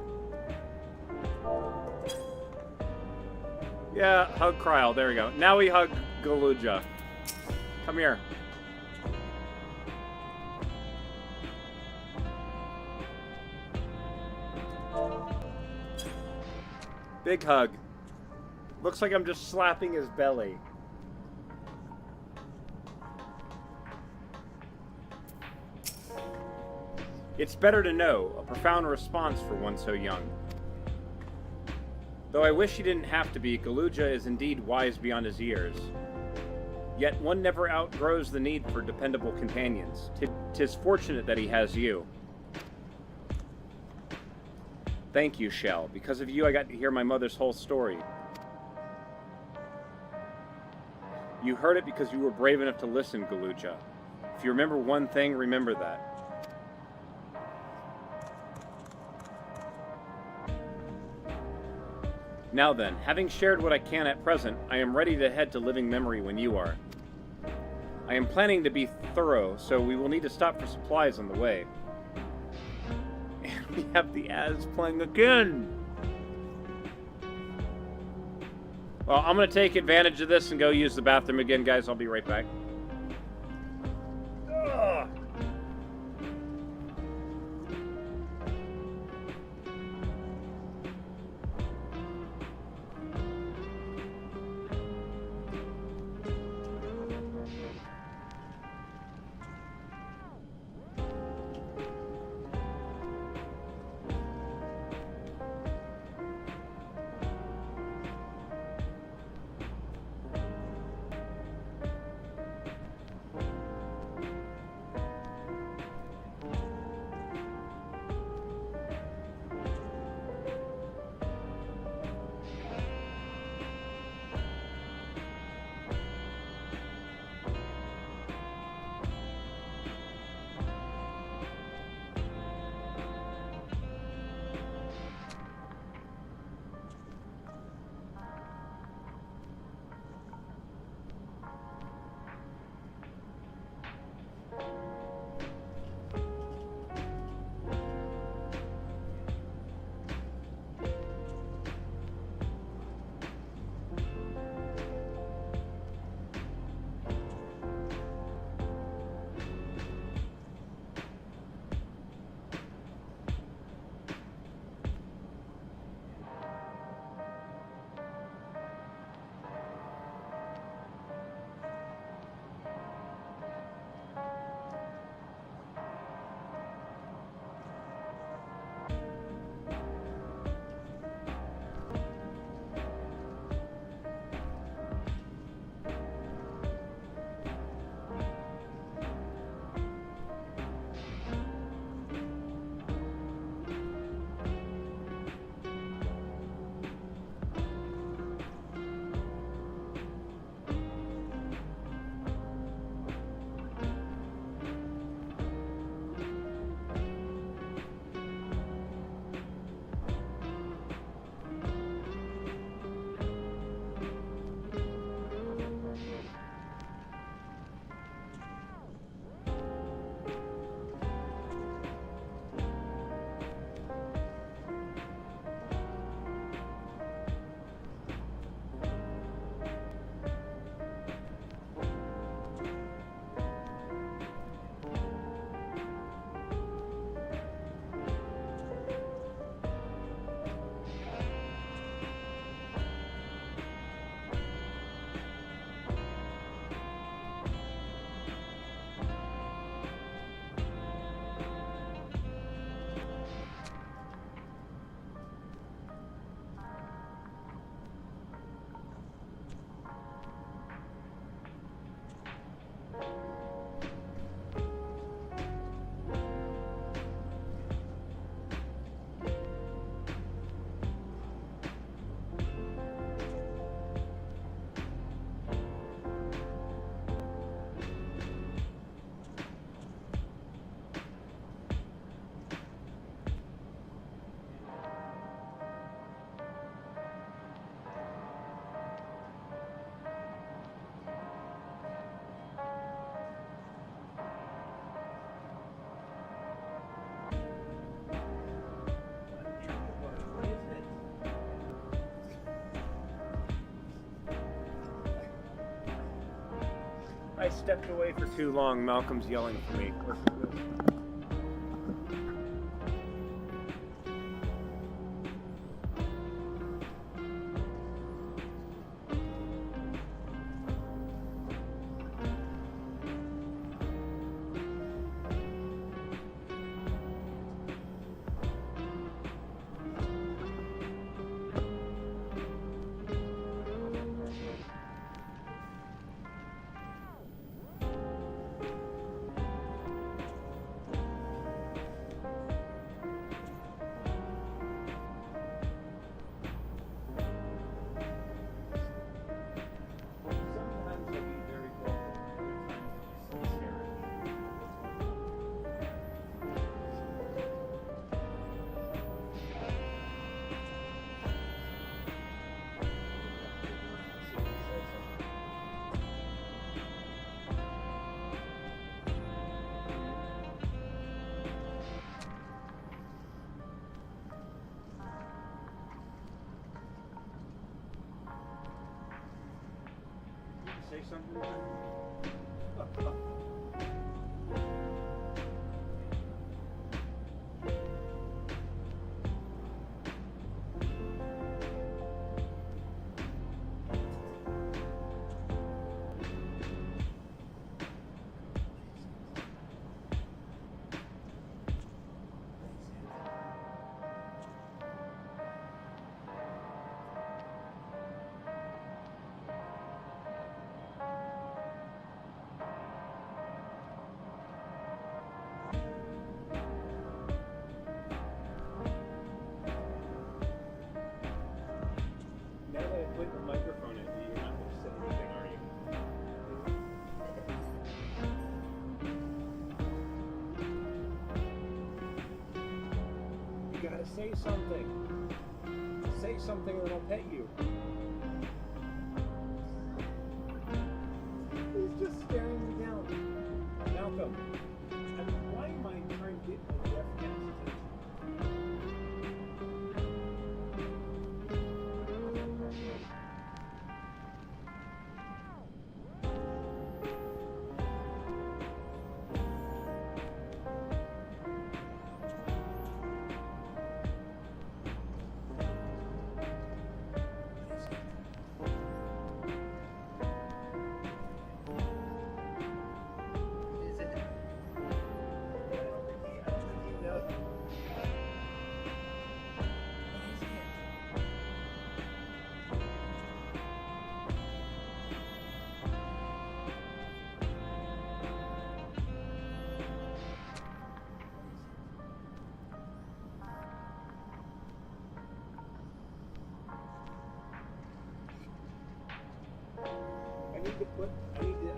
Yeah, hug Cryo. There we go. Now we hug Galuja. Come here. Big hug. Looks like I'm just slapping his belly. It's better to know, a profound response for one so young. Though I wish he didn't have to be, Galuja is indeed wise beyond his years. Yet one never outgrows the need for dependable companions. 'Tis fortunate that he has you. Thank you, Shell. Because of you, I got to hear my mother's whole story. You heard it because you were brave enough to listen, Galuja. If you remember one thing, remember that. Now then, having shared what I can at present, I am ready to head to living memory when you are. I am planning to be thorough, so we will need to stop for supplies on the way. And we have the ads playing again! Well, I'm going to take advantage of this and go use the bathroom again, guys. I'll be right back. Ugh. I stepped away for too long. Malcolm's yelling for me. Listen to this. Say something. Now that I put the microphone in, you're not going to say anything, are you? You gotta say something. Say something or I'll pet you. He's just staring me down. Malcolm, why am I trying to get my deaf cat's attention?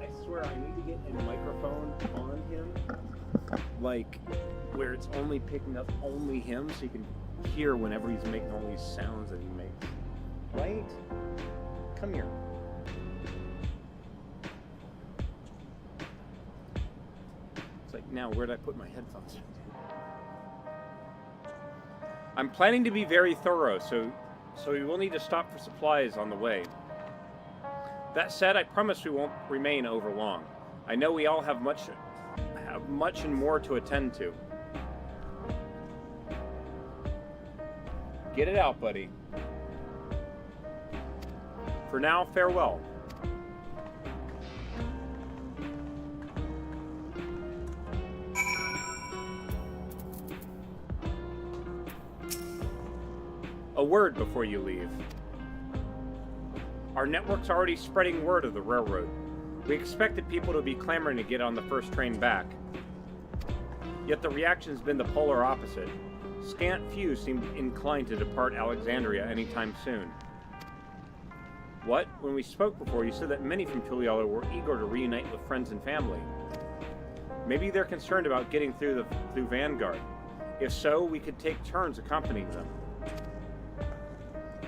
I swear, I need to get a microphone on him, like, where it's only picking up only him, so you can hear whenever he's making all these sounds that he makes. Right? Come here. It's like, now, where'd I put my headphones? I'm planning to be very thorough, so we will need to stop for supplies on the way. That said, I promise we won't remain over long. I know we all have much and more to attend to. Get it out, buddy. For now, farewell. A word before you leave. Our network's already spreading word of the railroad. We expected people to be clamoring to get on the first train back. Yet the reaction's been the polar opposite. Scant few seem inclined to depart Alexandria anytime soon. What? When we spoke before, you said that many from Tuliala were eager to reunite with friends and family. Maybe they're concerned about getting through Vanguard. If so, we could take turns accompanying them.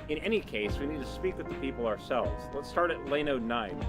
In any case, we need to speak with the people ourselves. Let's start at Lane 9.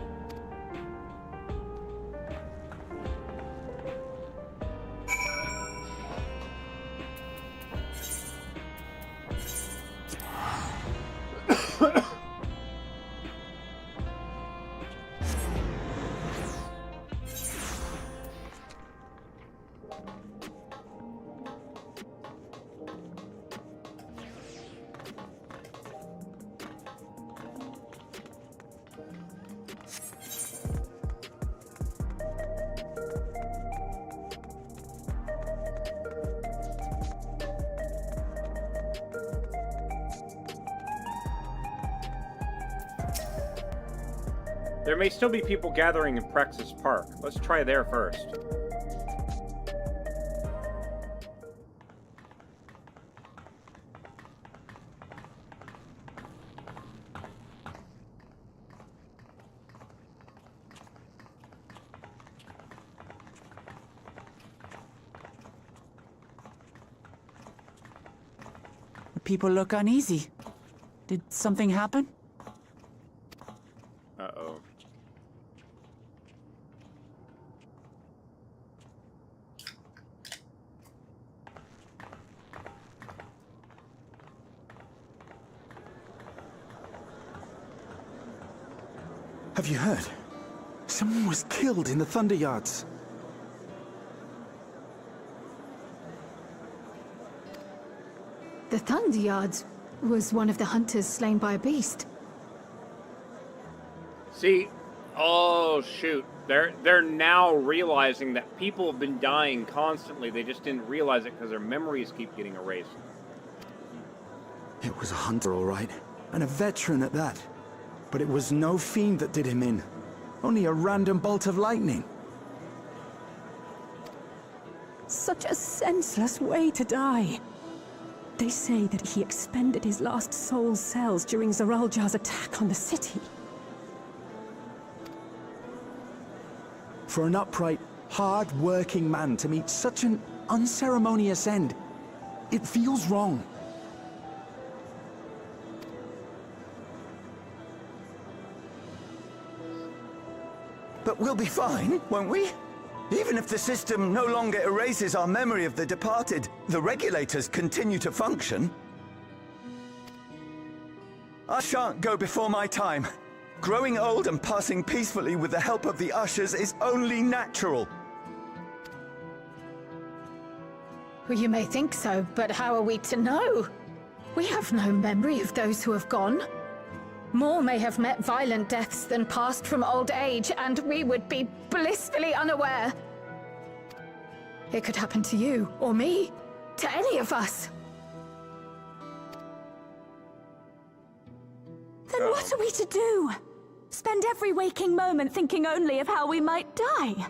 There may still be people gathering in Praxis Park. Let's try there first. People look uneasy. Did something happen? Uh-oh. Have you heard? Someone was killed in the Thunder Yards. The Thunder Yards was one of the hunters slain by a beast. See, oh shoot. They're now realizing that people have been dying constantly. They just didn't realize it because their memories keep getting erased. It was a hunter, all right. And a veteran at that. But it was no fiend that did him in. Only a random bolt of lightning. Such a senseless way to die. They say that he expended his last soul cells during Zaraljar's attack on the city. For an upright, hard-working man to meet such an unceremonious end, it feels wrong. But we'll be fine, won't we? Even if the system no longer erases our memory of the departed, the regulators continue to function. I shan't go before my time. Growing old and passing peacefully with the help of the ushers is only natural. Well, you may think so, but how are we to know? We have no memory of those who have gone. More may have met violent deaths than passed from old age, and we would be blissfully unaware. It could happen to you, or me, to any of us. Then what are we to do? Spend every waking moment thinking only of how we might die?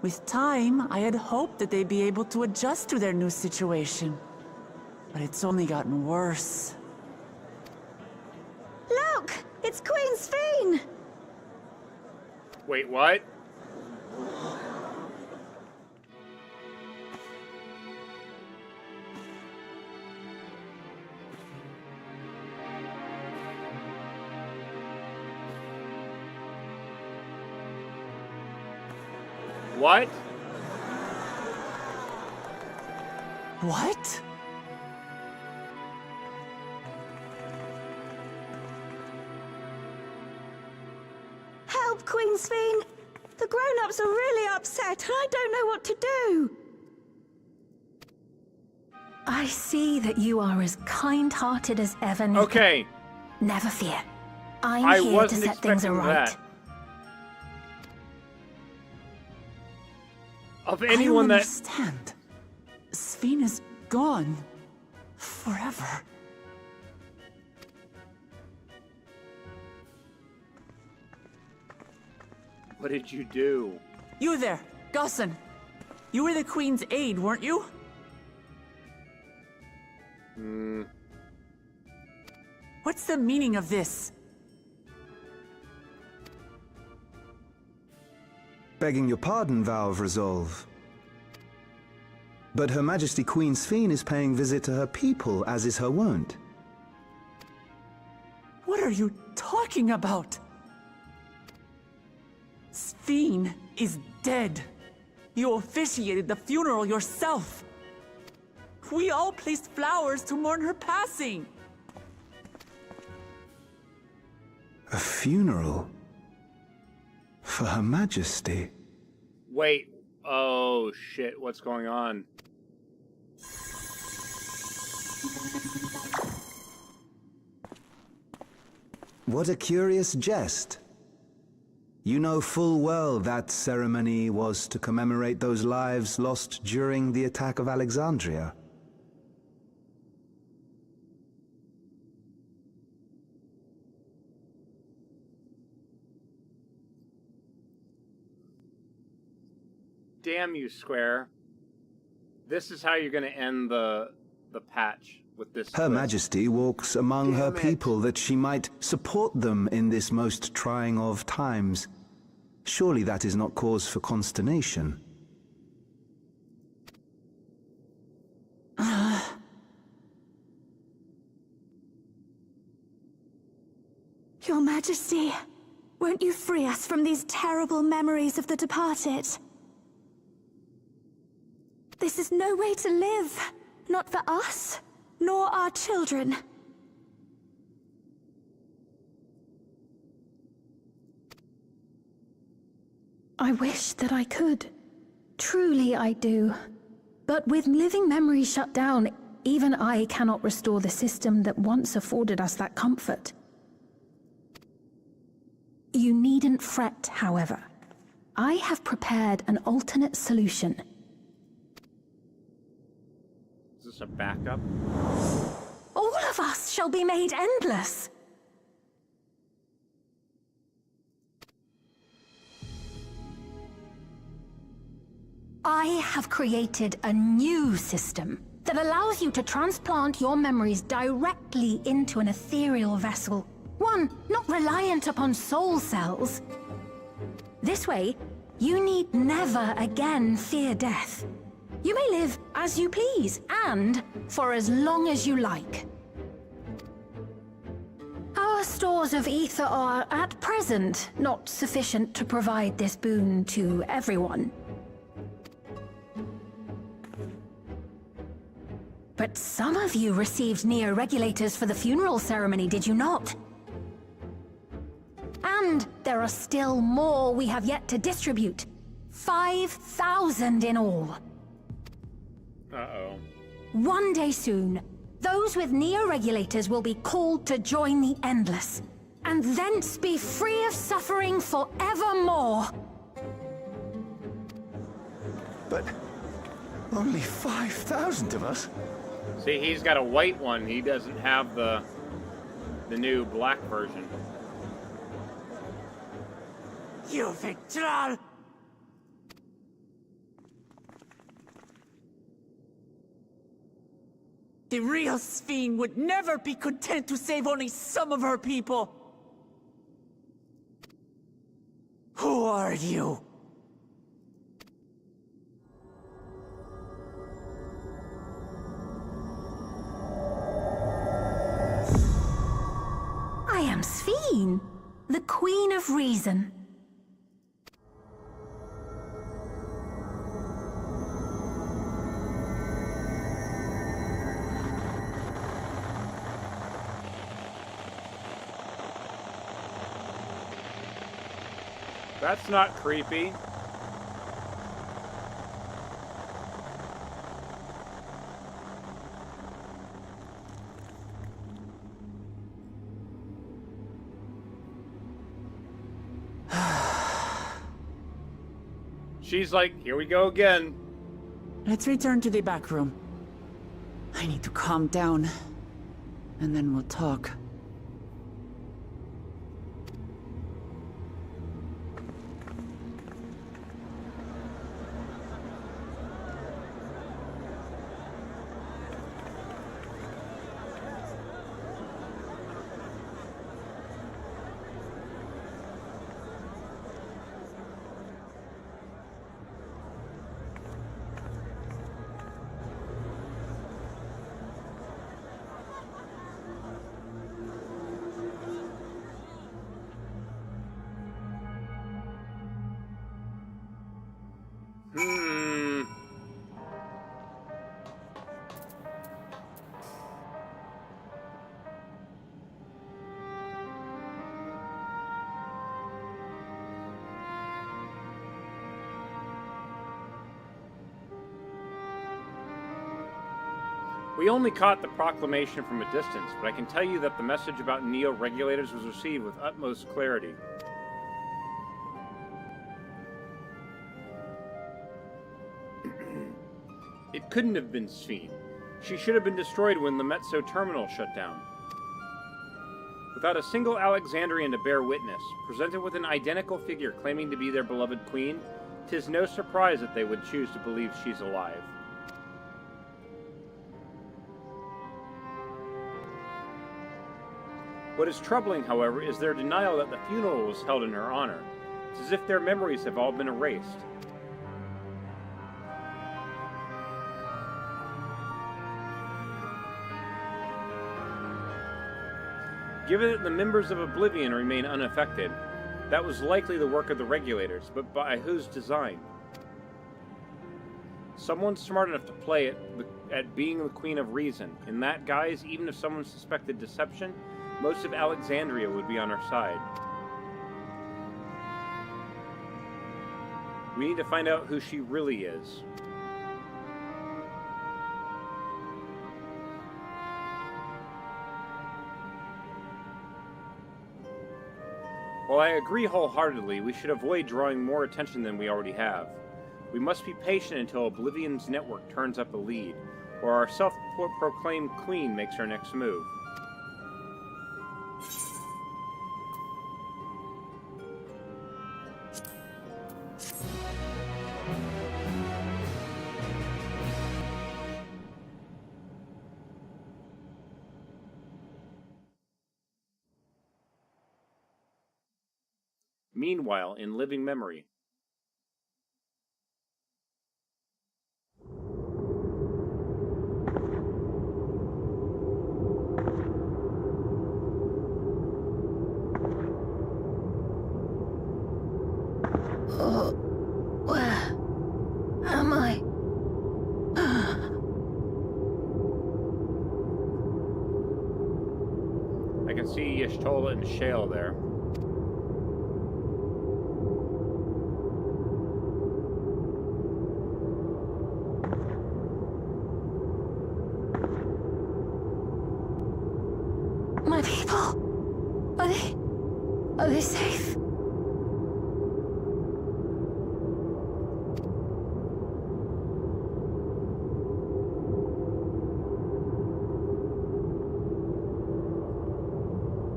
With time, I had hoped that they'd be able to adjust to their new situation. But it's only gotten worse. Look! It's Queen Sphene! Wait, what? What? What? Help, Queen Sphene! The grown-ups are really upset, and I don't know what to do! I see that you are as kind-hearted as ever, Nika. Okay. Never fear. I'm here to set things right. That. Of anyone I that... don't understand. Sphene is gone. Forever. What did you do? You there, Gossan. You were the Queen's aide, weren't you? What's the meaning of this? Begging your pardon, Vow of Resolve. But Her Majesty Queen Sphene is paying visit to her people, as is her wont. What are you talking about? Sphene is dead. You officiated the funeral yourself. We all placed flowers to mourn her passing. A funeral? For Her Majesty? Wait. Oh, shit. What's going on? What a curious jest. You know full well that ceremony was to commemorate those lives lost during the attack of Alexandria. damn you, Square. This is how you're going to end the patch with this Her twist. Majesty walks among her people that she might support them in this most trying of times. Surely that is not cause for consternation. Your Majesty, won't you free us from these terrible memories of the departed? This is no way to live, not for us, nor our children. I wish that I could. Truly I do. But with living memories shut down, even I cannot restore the system that once afforded us that comfort. You needn't fret, however. I have prepared an alternate solution. Is this a backup? All of us shall be made endless. I have created a new system that allows you to transplant your memories directly into an ethereal vessel. One not reliant upon soul cells. This way, you need never again fear death. You may live as you please, and for as long as you like. Our stores of ether are, at present, not sufficient to provide this boon to everyone. But some of you received neo-regulators for the funeral ceremony, did you not? And there are still more we have yet to distribute. 5,000 in all. Uh-oh. One day soon, those with neo-regulators will be called to join the Endless, and thence be free of suffering forevermore. But only 5,000 of us? See, he's got a white one. He doesn't have the new black version. You Victral! The real Sphene would never be content to save only some of her people. Who are you? I am Sphene, the Queen of Reason. That's not creepy. She's like, here we go again. Let's return to the back room. I need to calm down, and then we'll talk. We only caught the proclamation from a distance, but I can tell you that the message about neo-regulators was received with utmost clarity. It couldn't have been Sphene. She should have been destroyed when the Mezzo terminal shut down. Without a single Alexandrian to bear witness, presented with an identical figure claiming to be their beloved queen, 'Tis no surprise that they would choose to believe she's alive. What is troubling, however, is their denial that the funeral was held in her honor. It's as if their memories have all been erased. Given that the members of Oblivion remain unaffected, that was likely the work of the regulators, but by whose design? Someone smart enough to play at being the Queen of Reason. In that guise, even if someone suspected deception, most of Alexandria would be on her side. We need to find out who she really is. While I agree wholeheartedly, we should avoid drawing more attention than we already have. We must be patient until Oblivion's network turns up a lead, or our self-proclaimed queen makes her next move. Meanwhile, in living memory. Oh, where am I? I can see Y'shtola and Shale there. My people, are they safe?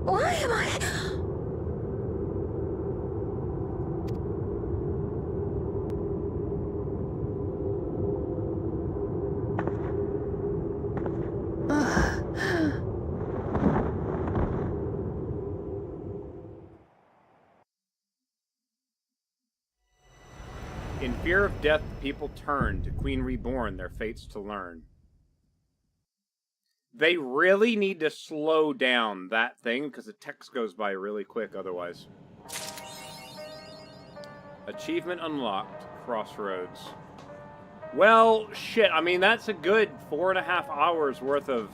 Why am I? In fear of death, the people turn to Queen Reborn, their fates to learn. They really need to slow down that thing, because the text goes by really quick otherwise. Achievement unlocked. Crossroads. Well, shit, I mean, that's a good 4.5 hours worth of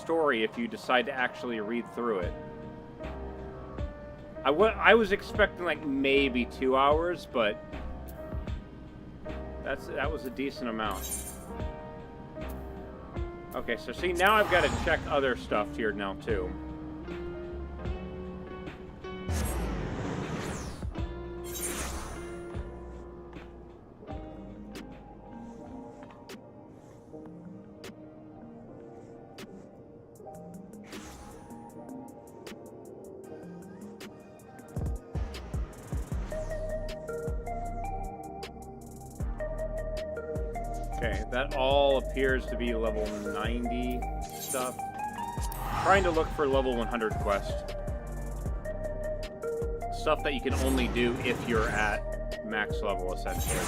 story if you decide to actually read through it. I was expecting like maybe 2 hours, but that was a decent amount. Okay, so see, now I've got to check other stuff here now too. Okay, that all appears to be level 90 stuff. Trying to look for level 100 quest. Stuff that you can only do if you're at max level, essentially.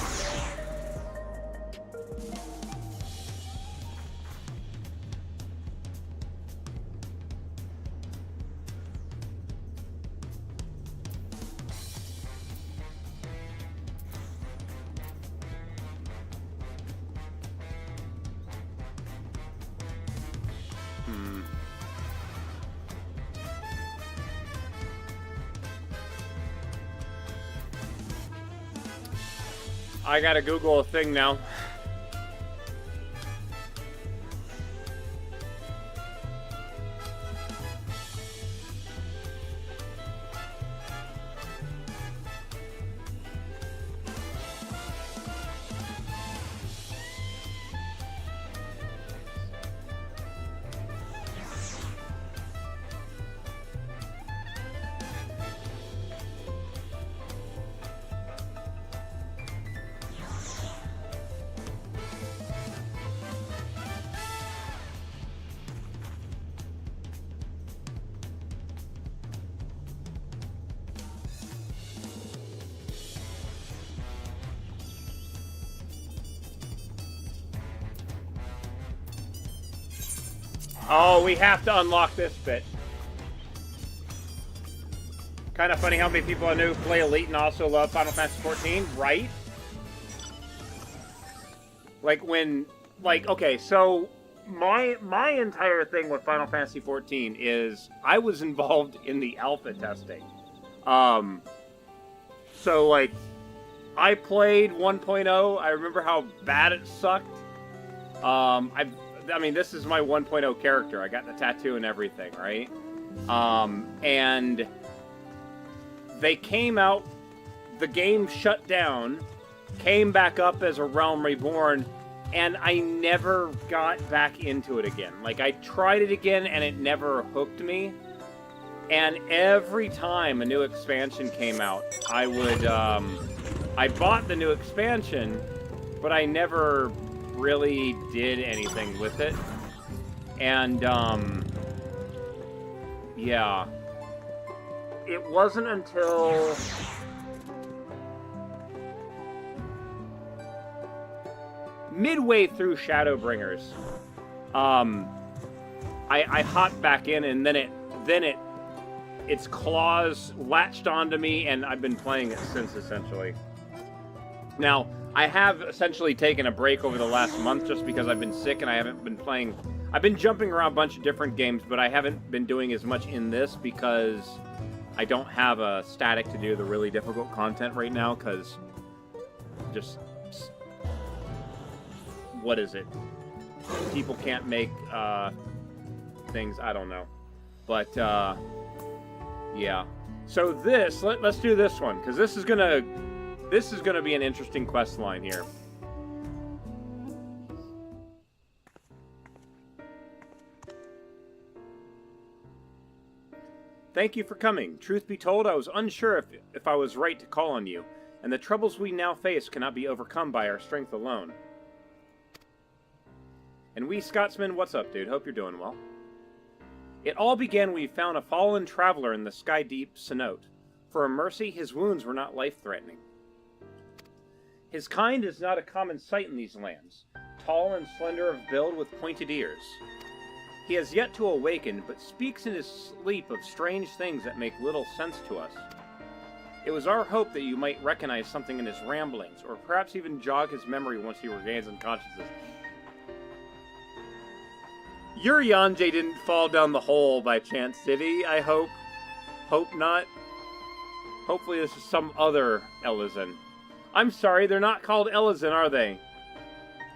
I gotta Google a thing now. Oh, we have to unlock this bit. Kind of funny how many people I know play Elite and also love Final Fantasy 14, right? Like when, like, okay, so my entire thing with Final Fantasy 14 is I was involved in the alpha testing. So like, I played 1.0. I remember how bad it sucked. I mean, this is my 1.0 character. I got the tattoo and everything, right? And they came out, the game shut down, came back up as a Realm Reborn, and I never got back into it again. Like, I tried it again, and it never hooked me. And every time a new expansion came out, I would, I bought the new expansion, but I never really did anything with it. And, yeah. It wasn't until midway through Shadowbringers, I hopped back in, and then its claws latched onto me, and I've been playing it since, essentially. Now, I have essentially taken a break over the last month just because I've been sick and I haven't been playing. I've been jumping around a bunch of different games, but I haven't been doing as much in this because I don't have a static to do the really difficult content right now, because just... what is it? People can't make things, I don't know. But, yeah. So this, let's do this one, because this is gonna be an interesting quest line here. Thank you for coming. Truth be told, I was unsure if I was right to call on you, and the troubles we now face cannot be overcome by our strength alone. And we Scotsmen, what's up, dude? Hope you're doing well. It all began when we found a fallen traveler in the sky-deep cenote. For a mercy, his wounds were not life-threatening. His kind is not a common sight in these lands, tall and slender of build with pointed ears. He has yet to awaken, but speaks in his sleep of strange things that make little sense to us. It was our hope that you might recognize something in his ramblings, or perhaps even jog his memory once he regains consciousness. Your Yonjay didn't fall down the hole by chance, did he? I hope. Hope not. Hopefully this is some other Elysin. I'm sorry, they're not called Elysin, are they?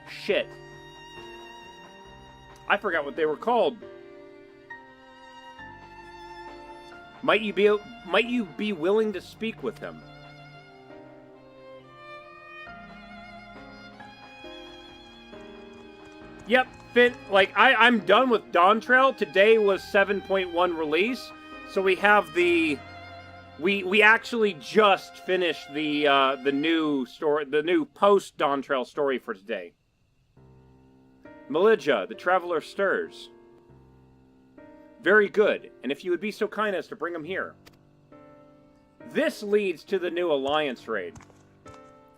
Shit. I forgot what they were called. Might you be willing to speak with him? Yep, Finn, like, I'm done with Dawn Trail. Today was 7.1 release, so we have the... We actually just finished the new story, the new post Dawn Trail story for today. Malic, the Traveler stirs. Very good, and if you would be so kind as to bring him here. This leads to the new Alliance raid,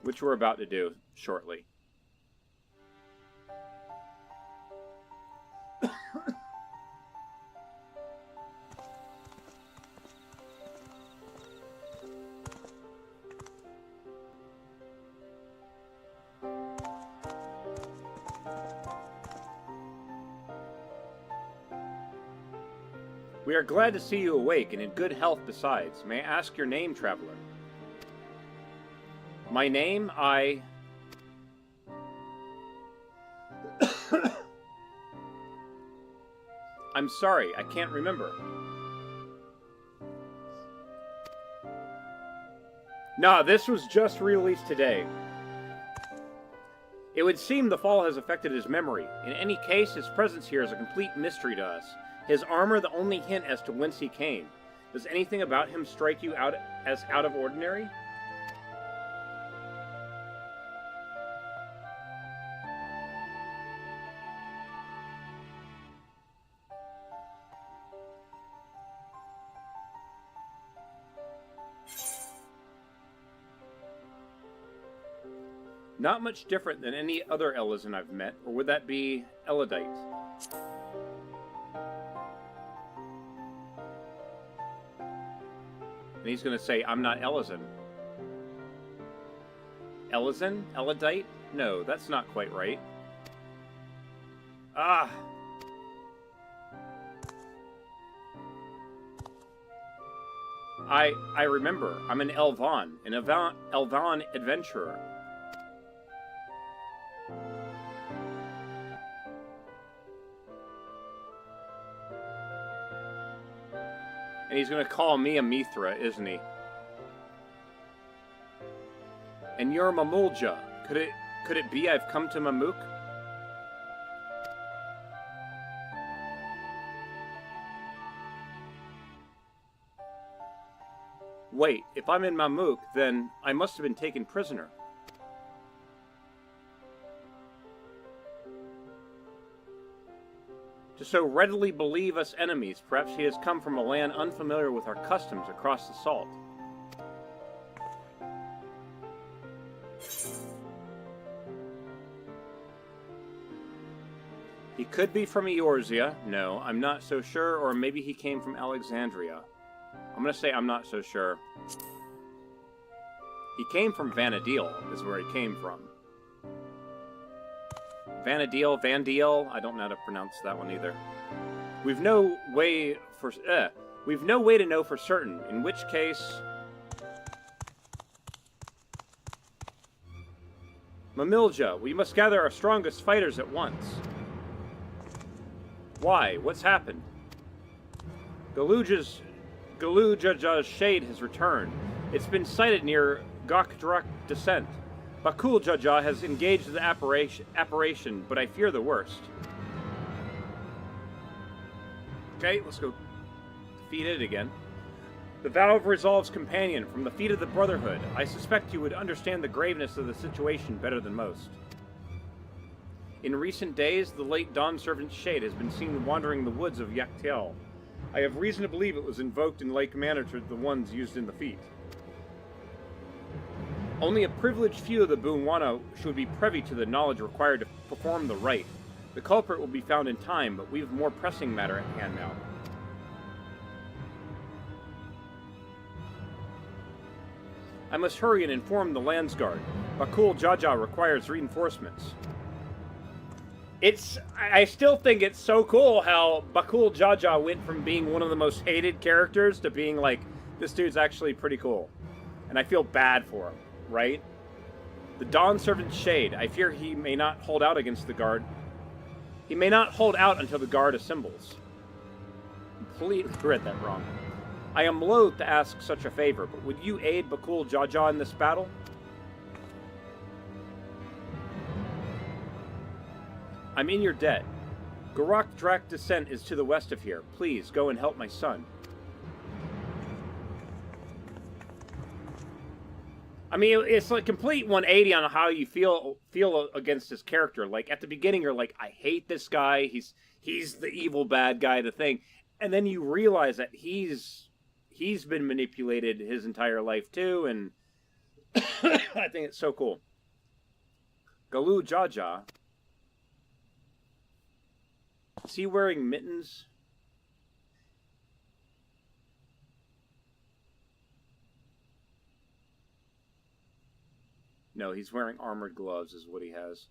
which we're about to do shortly. We are glad to see you awake and in good health besides. May I ask your name, traveler? My name, I'm sorry, I can't remember. Nah, this was just released today. It would seem the fall has affected his memory. In any case, his presence here is a complete mystery to us. His armor the only hint as to whence he came. Does anything about him strike you as out of ordinary? Not much different than any other Elysin I've met, or would that be Elodite? And he's going to say, I'm not Elizin. Elizin? Elidite? No, that's not quite right. Ah! I remember. I'm an Elvan. An Elvan adventurer. And he's going to call me a Mithra, isn't he? And you're Mamulja. Could it be I've come to Mamuk? Wait, if I'm in Mamuk, then I must have been taken prisoner. To so readily believe us enemies, perhaps he has come from a land unfamiliar with our customs across the salt. He could be from Eorzea. No, I'm not so sure. Or maybe he came from Alexandria. I'm going to say I'm not so sure. He came from Vanadil, is where he came from. Vanadil, Vandil, I don't know how to pronounce that one either. We've no way to know for certain, in which case... Mamilja, we must gather our strongest fighters at once. Why? What's happened? Galuja's shade has returned. It's been sighted near Gokdrak Descent. Bakul Jaja has engaged the apparition, but I fear the worst. Okay, let's go defeat it again. The vow of Resolve's companion from the feet of the Brotherhood. I suspect you would understand the graveness of the situation better than most. In recent days, the late Dawn Servant's shade has been seen wandering the woods of Yaktiel. I have reason to believe it was invoked in like manner to the ones used in the feat. Only a privileged few of the Boonwana should be privy to the knowledge required to perform the rite. The culprit will be found in time, but we have more pressing matter at hand now. I must hurry and inform the Landsguard. Bakul Jaja requires reinforcements. I still think it's so cool how Bakul Jaja went from being one of the most hated characters to being like, this dude's actually pretty cool. And I feel bad for him, right? The Dawn Servant's shade. I fear he may not hold out against the guard. He may not hold out until the guard assembles. Completely read that wrong. I am loath to ask such a favor, but would you aid Bakul Jaja in this battle? I'm in your debt. Gokdrak Descent is to the west of here. Please, go and help my son. I mean, it's like complete 180 on how you feel against this character. Like, at the beginning, you're like, I hate this guy. He's the evil bad guy, the thing. And then you realize that he's been manipulated his entire life, too, and I think it's so cool. Galu Jaja. Is he wearing mittens? No, he's wearing armored gloves is what he has.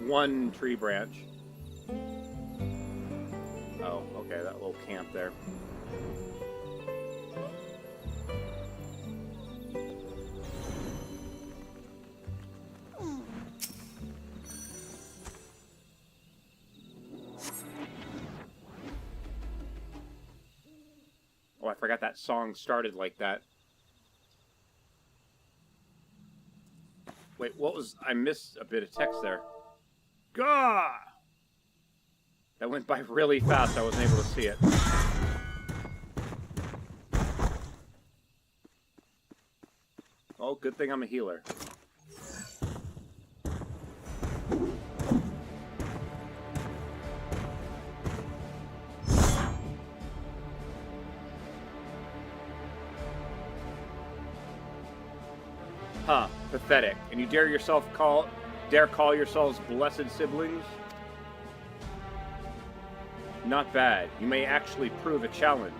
one tree branch. Oh, okay, that little camp there. Oh, I forgot that song started like that. Wait, what was... I missed a bit of text there. Gah! That went by really fast. I wasn't able to see it. Oh, good thing I'm a healer. Huh, pathetic. And you dare call yourselves blessed siblings? Not bad. You may actually prove a challenge.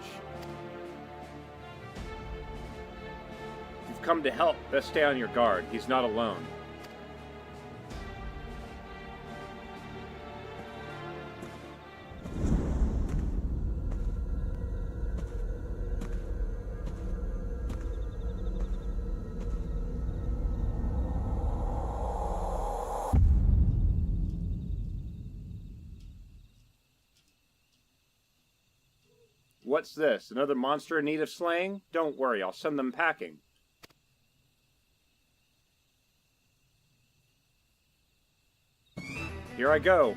If you've come to help, best stay on your guard. He's not alone. What's this? Another monster in need of slaying? Don't worry, I'll send them packing. Here I go.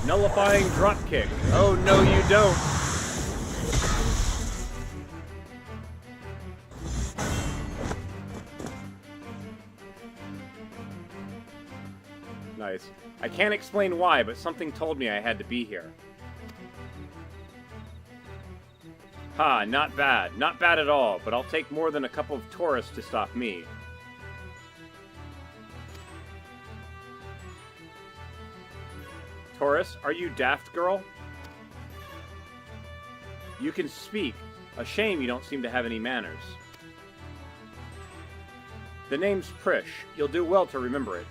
Nullifying dropkick. Oh, no you don't. Nice. I can't explain why, but something told me I had to be here. Ha, not bad. Not bad at all, but I'll take more than a couple of tourists to stop me. Taurus, are you daft, girl? You can speak. A shame you don't seem to have any manners. The name's Prish. You'll do well to remember it.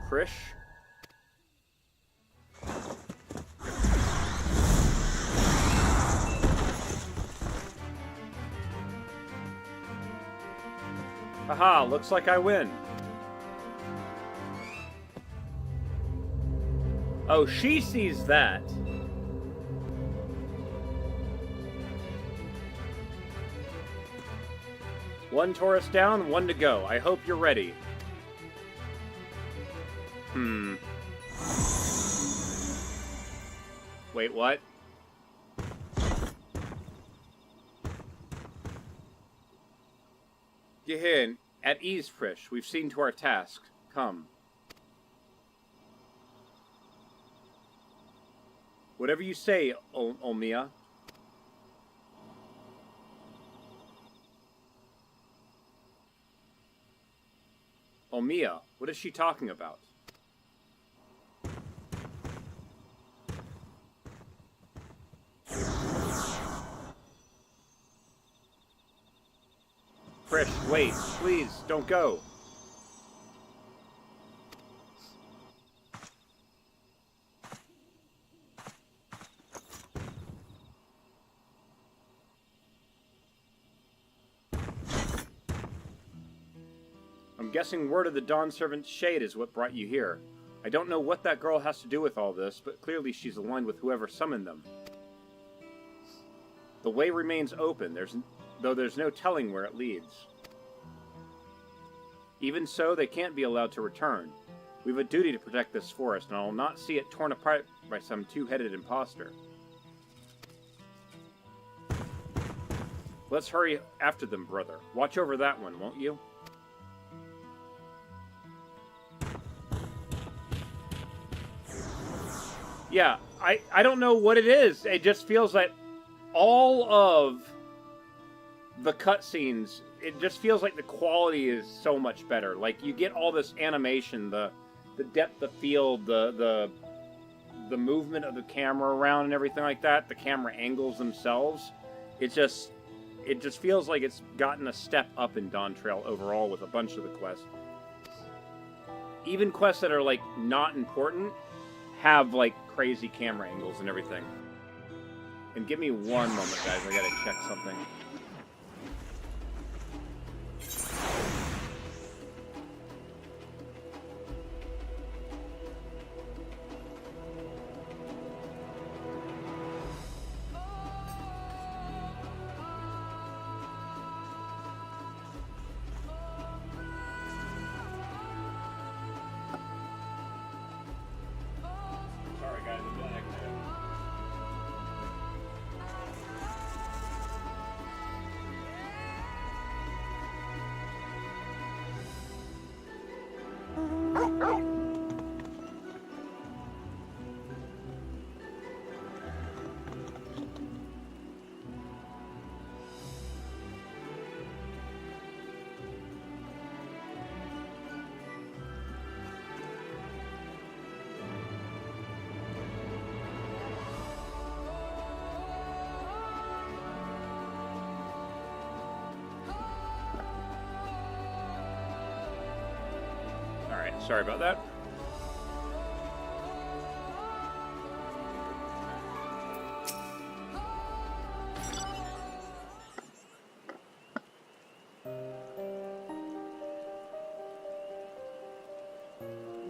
Prish? Haha, looks like I win. Oh, she sees that. One tourist down, one to go. I hope you're ready. Wait, what? Gehin, at ease, Prish. We've seen to our task. Come. Whatever you say, Olmia. Olmia, what is she talking about? Prish, wait, please, don't go. I'm guessing word of the Dawn Servant's shade is what brought you here. I don't know what that girl has to do with all this, but clearly she's aligned with whoever summoned them. The way remains open, though there's no telling where it leads. Even so, they can't be allowed to return. We have a duty to protect this forest, and I will not see it torn apart by some two-headed imposter. Let's hurry after them, brother. Watch over that one, won't you? Yeah, I don't know what it is. It just feels like all of the cutscenes, it just feels like the quality is so much better. Like, you get all this animation, the depth of field, the movement of the camera around and everything like that, the camera angles themselves. It's just, it just feels like it's gotten a step up in Dawn Trail overall with a bunch of the quests. Even quests that are, like, not important have, like, crazy camera angles and everything. And give me one moment, guys. I gotta check something. Sorry, guys. I'm back. Alright, sorry about that.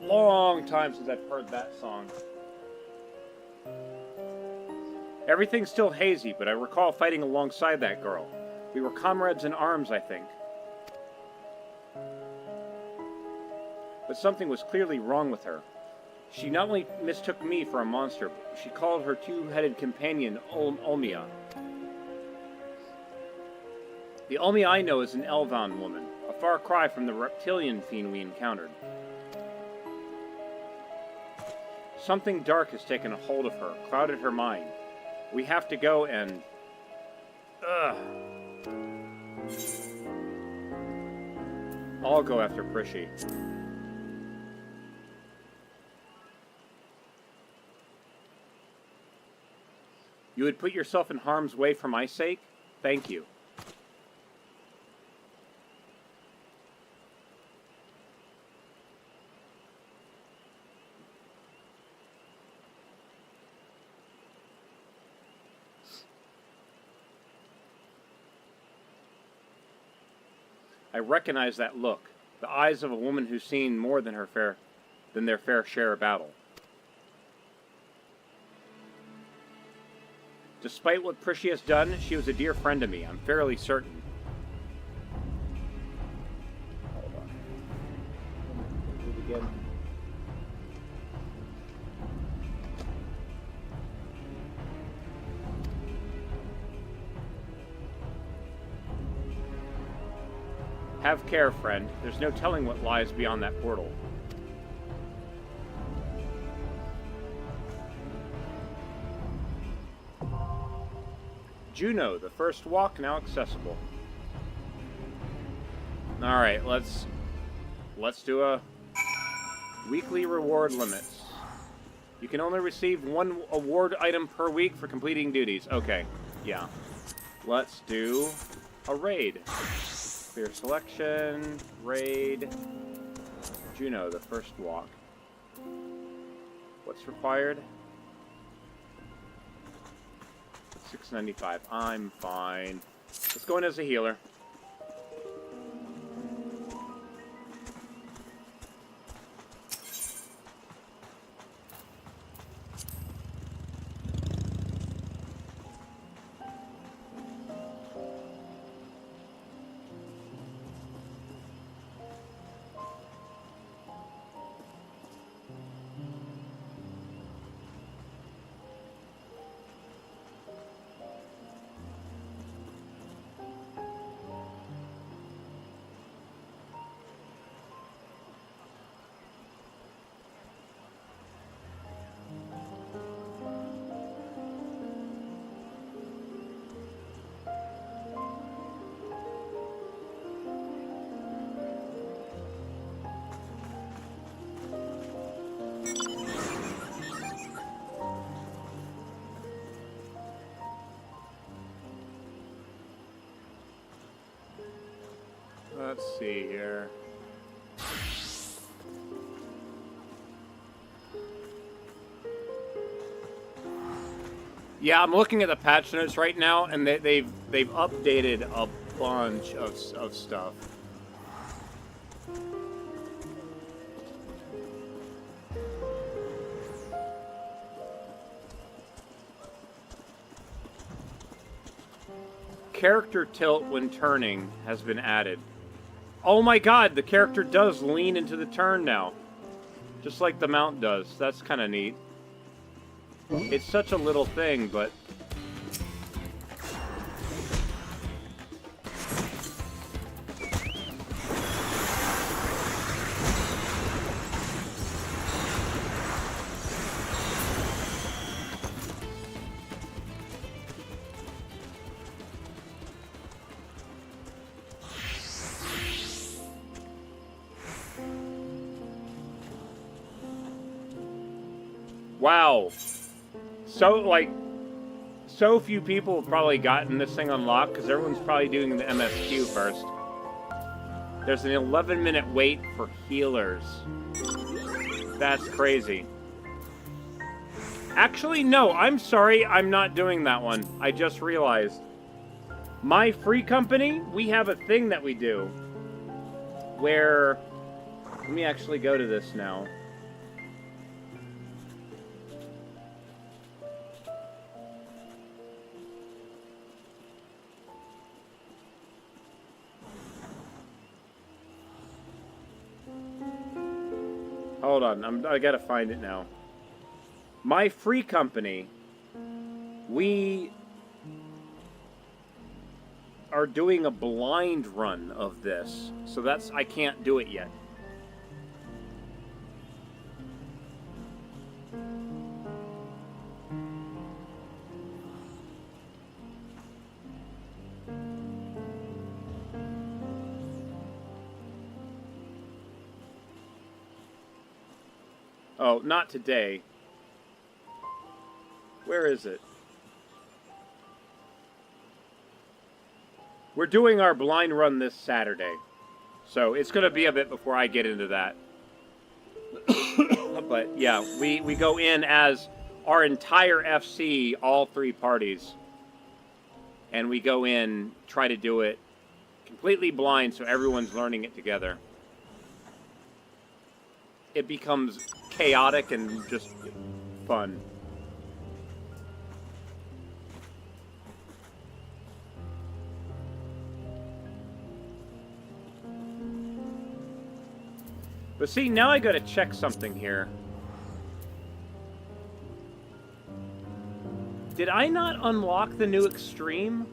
Long time since I've heard that song. Everything's still hazy, but I recall fighting alongside that girl. We were comrades in arms, I think. But something was clearly wrong with her. She not only mistook me for a monster, but she called her two-headed companion Olmia. The Olmia I know is an Elvan woman, a far cry from the reptilian fiend we encountered. Something dark has taken a hold of her, clouded her mind. We have to go and... I'll go after Prishy. You would put yourself in harm's way for my sake? Thank you. I recognize that look, the eyes of a woman who's seen more than their fair share of battle. Despite what Prishy has done, she was a dear friend to me, I'm fairly certain. Hold on. Do it again. Have care, friend. There's no telling what lies beyond that portal. Juno, the first walk now accessible. Alright, let's do a weekly reward limits. You can only receive one award item per week for completing duties. Okay, yeah. Let's do a raid. Clear selection, raid, Juno, the first walk. What's required? $6.95. I'm fine. Let's go in as a healer. Let's see here. Yeah, I'm looking at the patch notes right now, and they've updated a bunch of stuff. Character tilt when turning has been added. Oh my god, the character does lean into the turn now. Just like the mount does. That's kind of neat. It's such a little thing, but... Wow. So few people have probably gotten this thing unlocked because everyone's probably doing the MSQ first. There's an 11-minute wait for healers. That's crazy. Actually, no, I'm sorry. I'm not doing that one. I just realized. My free company, we have a thing that we do where... Let me actually go to this now. Hold on, I gotta find it now. My free company, we are doing a blind run of this, so I can't do it yet. Oh, not today. Where is it? We're doing our blind run this Saturday. So it's going to be a bit before I get into that. But yeah, we go in as our entire FC, all three parties. And we go in, try to do it completely blind so everyone's learning it together. It becomes chaotic and just fun. But see, now I gotta check something here. Did I not unlock the new extreme?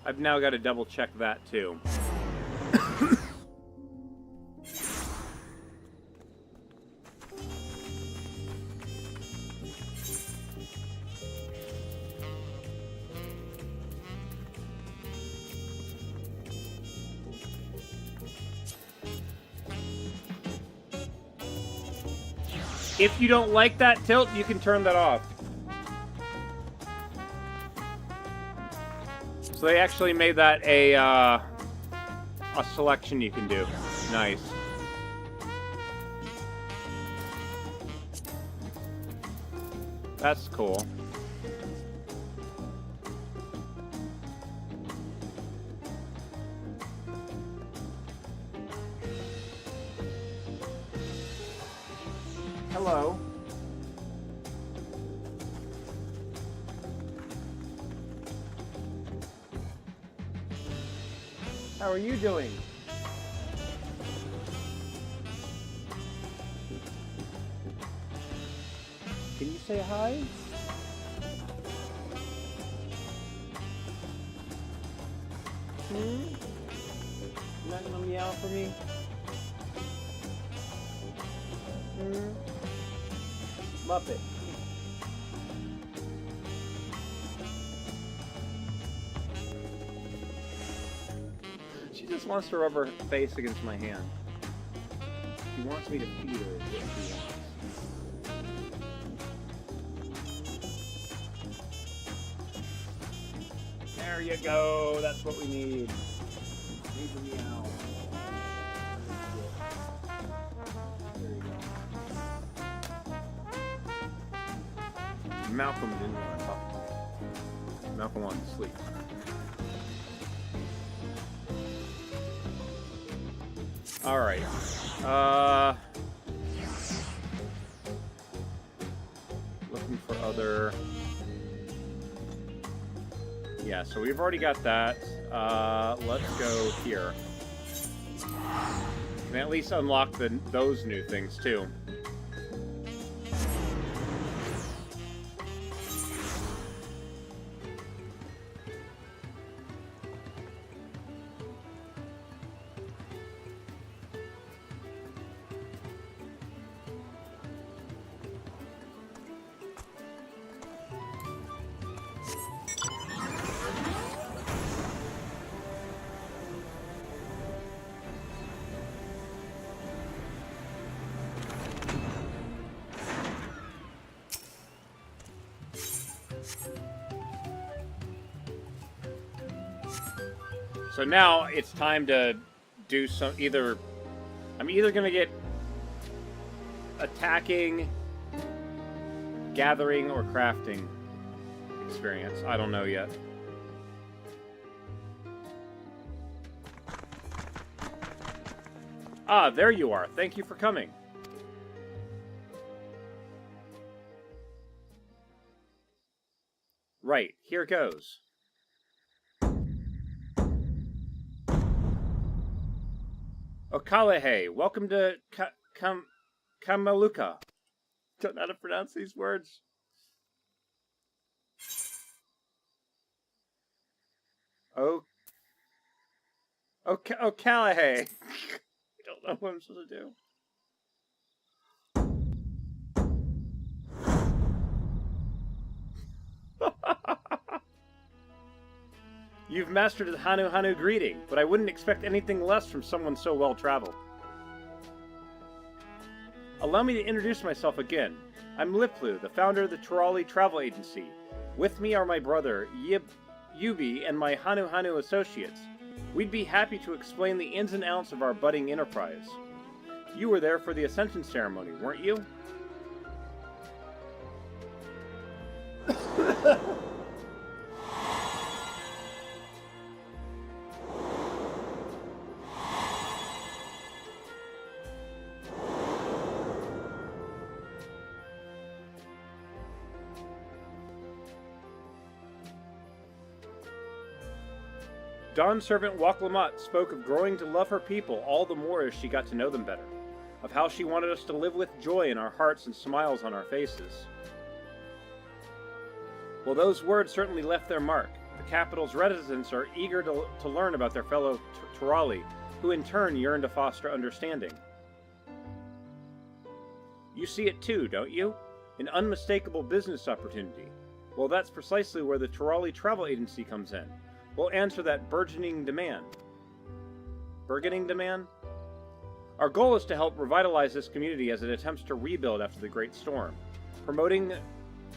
I've now got to double check that too. If you don't like that tilt, you can turn that off. So they actually made that a selection you can do. Nice. That's cool. Hello. How are you doing? Can you say hi? You're not gonna meow for me? Muppet. She just wants to rub her face against my hand. She wants me to feed her is what she wants. There you go. That's what we need. Need the meow. There you go. Malcolm didn't want to talk to me. Malcolm wanted to sleep. All right. Looking for other. Yeah, so we've already got that. Let's go here. Can at least unlock those new things too. So now it's time to do some I'm either going to get attacking, gathering, or crafting experience. I don't know yet. Ah, there you are. Thank you for coming. Right, here goes. Okalehe, welcome to Kamaluka. Don't know how to pronounce these words. Okalehe. I don't know what I'm supposed to do. You've mastered the Hanu Hanu greeting, but I wouldn't expect anything less from someone so well-traveled. Allow me to introduce myself again. I'm Liplu, the founder of the Turali Travel Agency. With me are my brother, Yubi, and my Hanu Hanu associates. We'd be happy to explain the ins and outs of our budding enterprise. You were there for the Ascension ceremony, weren't you? Dawn's servant Waklamat spoke of growing to love her people all the more as she got to know them better, of how she wanted us to live with joy in our hearts and smiles on our faces. Well, those words certainly left their mark. The capital's residents are eager to learn about their fellow Turali, who in turn yearn to foster understanding. You see it too, don't you? An unmistakable business opportunity. Well, that's precisely where the Turali Travel Agency comes in. We'll answer that burgeoning demand. Burgeoning demand? Our goal is to help revitalize this community as it attempts to rebuild after the Great Storm. Promoting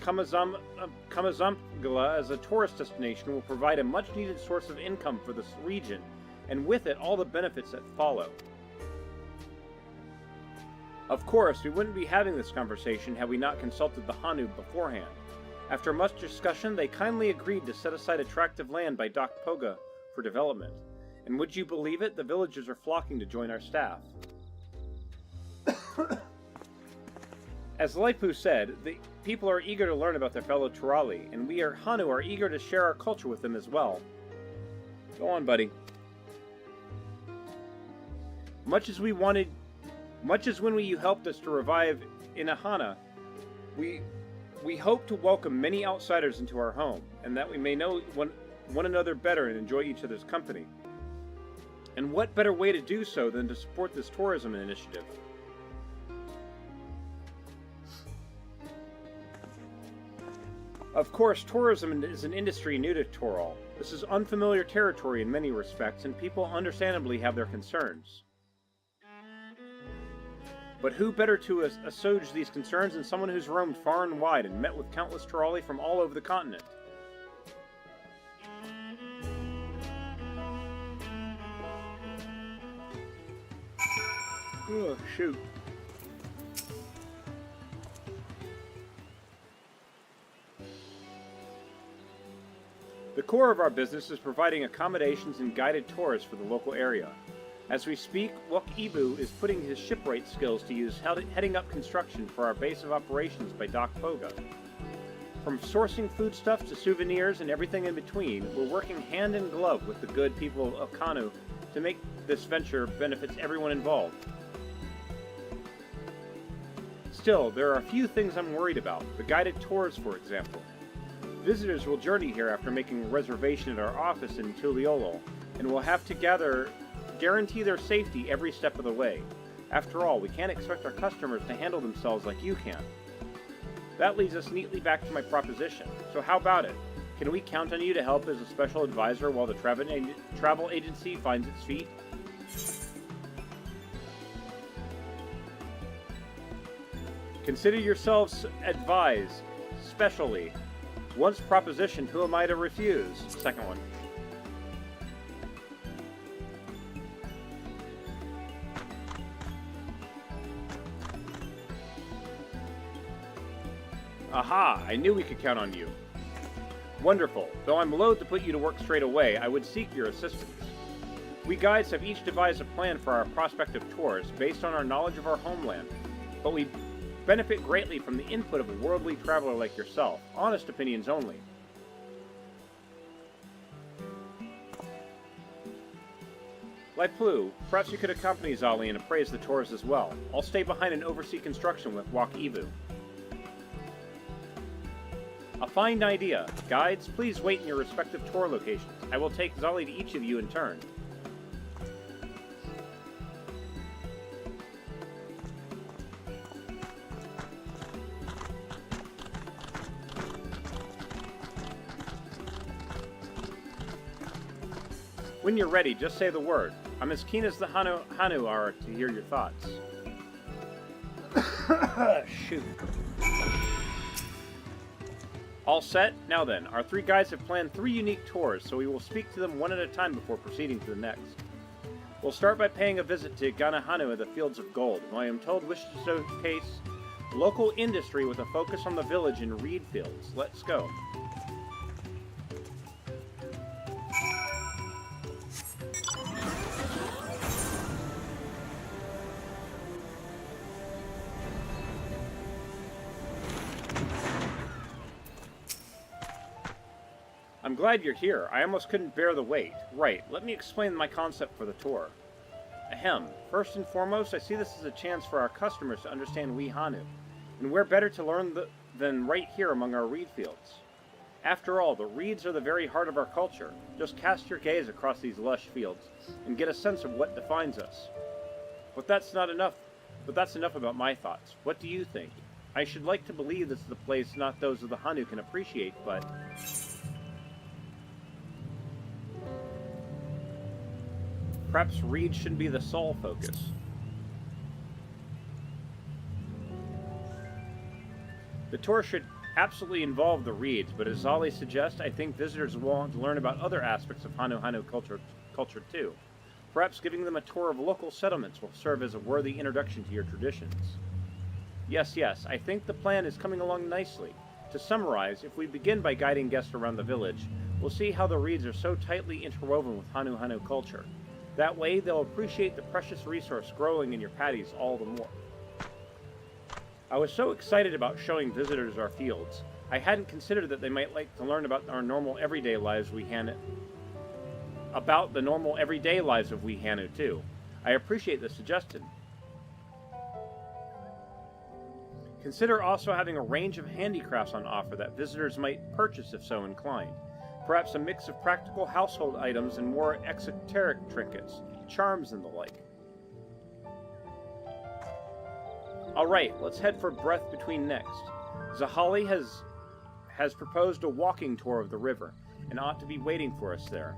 Kamazampala as a tourist destination will provide a much-needed source of income for this region, and with it, all the benefits that follow. Of course, we wouldn't be having this conversation had we not consulted the Hanu beforehand. After much discussion, they kindly agreed to set aside attractive land by Dock Poga for development. And would you believe it, the villagers are flocking to join our staff. As Laipu said, the people are eager to learn about their fellow Turali, and we Hanu are eager to share our culture with them as well. Go on, buddy. Much as when you helped us to revive Inahana, we hope to welcome many outsiders into our home, and that we may know one another better and enjoy each other's company. And what better way to do so than to support this tourism initiative? Of course, tourism is an industry new to Toral. This is unfamiliar territory in many respects, and people understandably have their concerns. But who better to assuage these concerns than someone who's roamed far and wide and met with countless Turali from all over the continent? Oh, shoot. The core of our business is providing accommodations and guided tours for the local area. As we speak, Wok Ibu is putting his shipwright skills to use heading up construction for our base of operations by Dock Poga. From sourcing foodstuffs to souvenirs and everything in between, we're working hand in glove with the good people of Kanu to make this venture benefits everyone involved. Still, there are a few things I'm worried about. The guided tours, for example. Visitors will journey here after making a reservation at our office in Tuliolo, and will have to guarantee their safety every step of the way. After all, we can't expect our customers to handle themselves like you can. That leads us neatly back to my proposition. So how about it? Can we count on you to help as a special advisor while the travel agency finds its feet? Consider yourselves advised, specially. Once propositioned, who am I to refuse? Second one. Aha! I knew we could count on you. Wonderful. Though I'm loath to put you to work straight away, I would seek your assistance. We guides have each devised a plan for our prospective tours based on our knowledge of our homeland, but we benefit greatly from the input of a worldly traveler like yourself. Honest opinions only. Laiplu, perhaps you could accompany Zali and appraise the tours as well. I'll stay behind and oversee construction with Wok Ibu. A fine idea. Guides, please wait in your respective tour locations. I will take Zali to each of you in turn. When you're ready, just say the word. I'm as keen as the Hanu are to hear your thoughts. Shoot. All set? Now then, our three guides have planned 3 unique tours, so we will speak to them one at a time before proceeding to the next. We'll start by paying a visit to Ganahanu at the Fields of Gold, who I am told wishes to showcase local industry with a focus on the village and reed fields. Let's go. I'm glad you're here. I almost couldn't bear the wait. Right, let me explain my concept for the tour. Ahem. First and foremost, I see this as a chance for our customers to understand we Hanu, and where better to learn than right here among our reed fields. After all, the reeds are the very heart of our culture. Just cast your gaze across these lush fields, and get a sense of what defines us. But that's enough about my thoughts. What do you think? I should like to believe this is the place not those of the Hanu can appreciate, but... perhaps reeds shouldn't be the sole focus. The tour should absolutely involve the reeds, but as Zali suggests, I think visitors will want to learn about other aspects of Hanu culture too. Perhaps giving them a tour of local settlements will serve as a worthy introduction to your traditions. Yes, I think the plan is coming along nicely. To summarize, if we begin by guiding guests around the village, we'll see how the reeds are so tightly interwoven with Hanu culture. That way, they'll appreciate the precious resource growing in your paddies all the more. I was so excited about showing visitors our fields. I hadn't considered that they might like to learn about our normal everyday lives of we Hanu too. I appreciate the suggestion. Consider also having a range of handicrafts on offer that visitors might purchase if so inclined. Perhaps a mix of practical household items and more exoteric trinkets, charms and the like. Alright, let's head for Breath Between next. Zahali has proposed a walking tour of the river, and ought to be waiting for us there.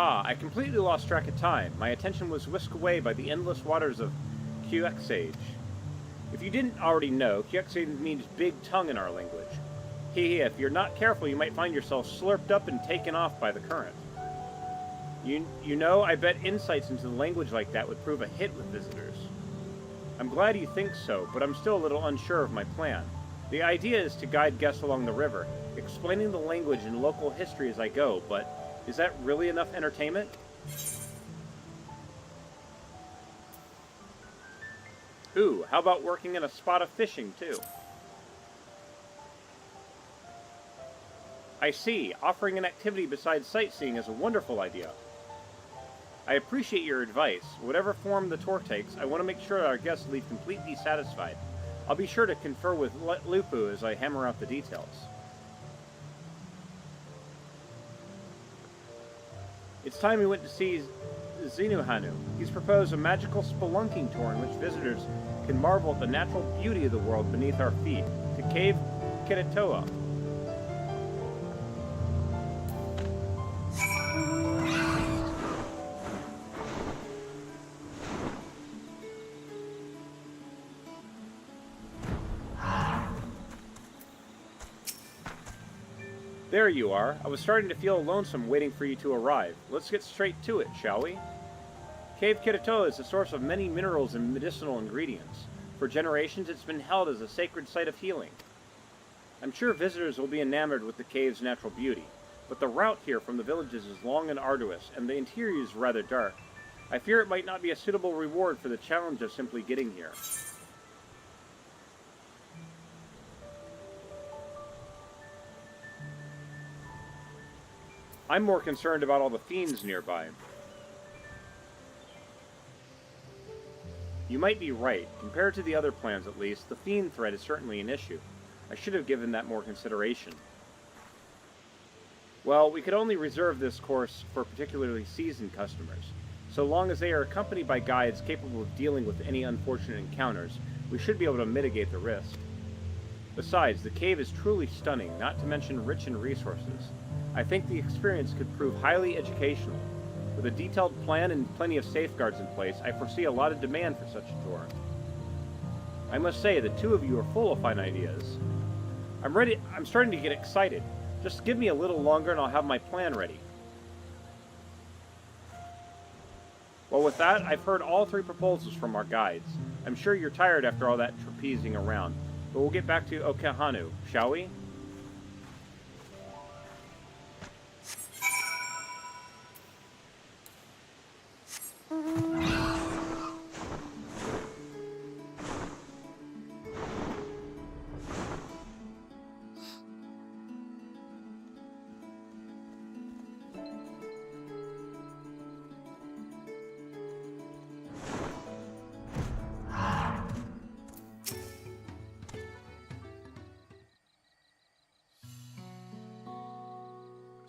Ah, I completely lost track of time. My attention was whisked away by the endless waters of Quexage. If you didn't already know, Quexage means big tongue in our language. If you're not careful, you might find yourself slurped up and taken off by the current. You know, I bet insights into the language like that would prove a hit with visitors. I'm glad you think so, but I'm still a little unsure of my plan. The idea is to guide guests along the river, explaining the language and local history as I go, but is that really enough entertainment? Ooh, how about working in a spot of fishing, too? I see. Offering an activity besides sightseeing is a wonderful idea. I appreciate your advice. Whatever form the tour takes, I want to make sure our guests leave completely satisfied. I'll be sure to confer with Lupu as I hammer out the details. It's time we went to see Zenuhanu. He's proposed a magical spelunking tour in which visitors can marvel at the natural beauty of the world beneath our feet, to Cave Kitatoa. There you are. I was starting to feel lonesome waiting for you to arrive. Let's get straight to it, shall we? Cave Kitatoa is a source of many minerals and medicinal ingredients. For generations, it's been held as a sacred site of healing. I'm sure visitors will be enamored with the cave's natural beauty, but the route here from the villages is long and arduous, and the interior is rather dark. I fear it might not be a suitable reward for the challenge of simply getting here. I'm more concerned about all the fiends nearby. You might be right. Compared to the other plans, at least, the fiend threat is certainly an issue. I should have given that more consideration. Well, we could only reserve this course for particularly seasoned customers. So long as they are accompanied by guides capable of dealing with any unfortunate encounters, we should be able to mitigate the risk. Besides, the cave is truly stunning, not to mention rich in resources. I think the experience could prove highly educational. With a detailed plan and plenty of safeguards in place, I foresee a lot of demand for such a tour. I must say, the two of you are full of fine ideas. I'm starting to get excited. Just give me a little longer and I'll have my plan ready. Well, with that, I've heard all three proposals from our guides. I'm sure you're tired after all that trapezing around, but we'll get back to Okehanu, shall we?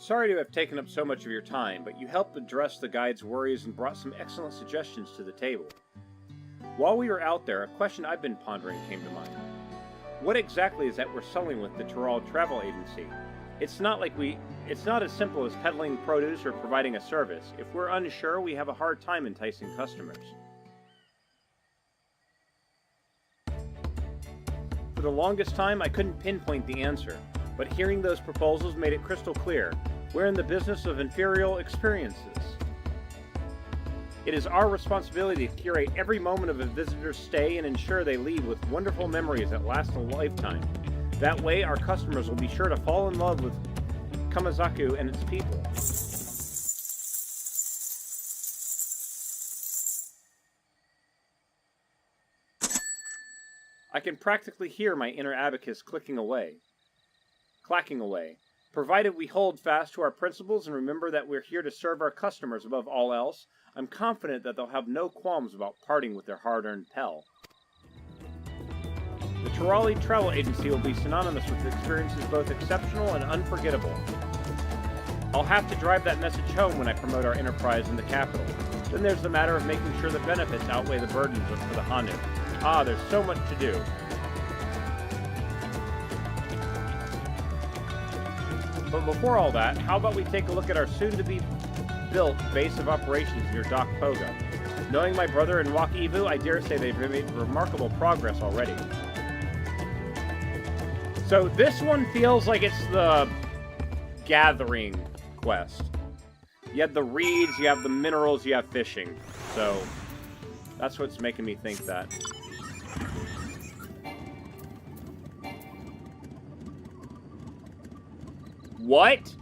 Sorry to have taken up so much of your time, but you helped address the guide's worries and brought some excellent suggestions to the table. While we were out there, a question I've been pondering came to mind. What exactly is that we're selling with the Tural Travel Agency? It's not as simple as peddling produce or providing a service. If we're unsure, we have a hard time enticing customers. For the longest time, I couldn't pinpoint the answer, but hearing those proposals made it crystal clear. We're in the business of inferior experiences. It is our responsibility to curate every moment of a visitor's stay and ensure they leave with wonderful memories that last a lifetime. That way, our customers will be sure to fall in love with Kamizaku and its people. I can practically hear my inner abacus clacking away. Provided we hold fast to our principles and remember that we're here to serve our customers above all else, I'm confident that they'll have no qualms about parting with their hard-earned pel. The Tural Travel Agency will be synonymous with experiences both exceptional and unforgettable. I'll have to drive that message home when I promote our enterprise in the capital. Then there's the matter of making sure the benefits outweigh the burdens for the Hanu. Ah, there's so much to do. But before all that, how about we take a look at our soon-to-be built base of operations near Dock Poga. Knowing my brother and Wak Ivu, I dare say they've made remarkable progress already. So this one feels like it's the gathering quest. You have the reeds, you have the minerals, you have fishing. So that's what's making me think that. What?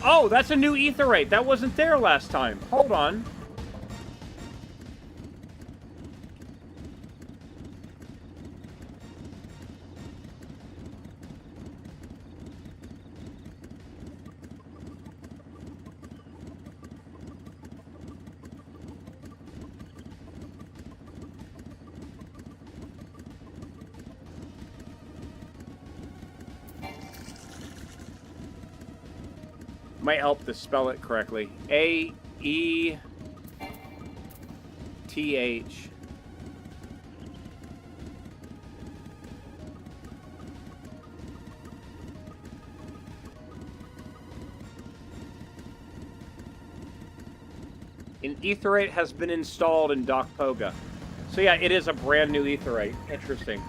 Oh, that's a new etherate. That wasn't there last time. Hold on. Might help to spell it correctly. A-E-T-H. An etherate has been installed in Dock Poga. So yeah, it is a brand new etherate. Interesting.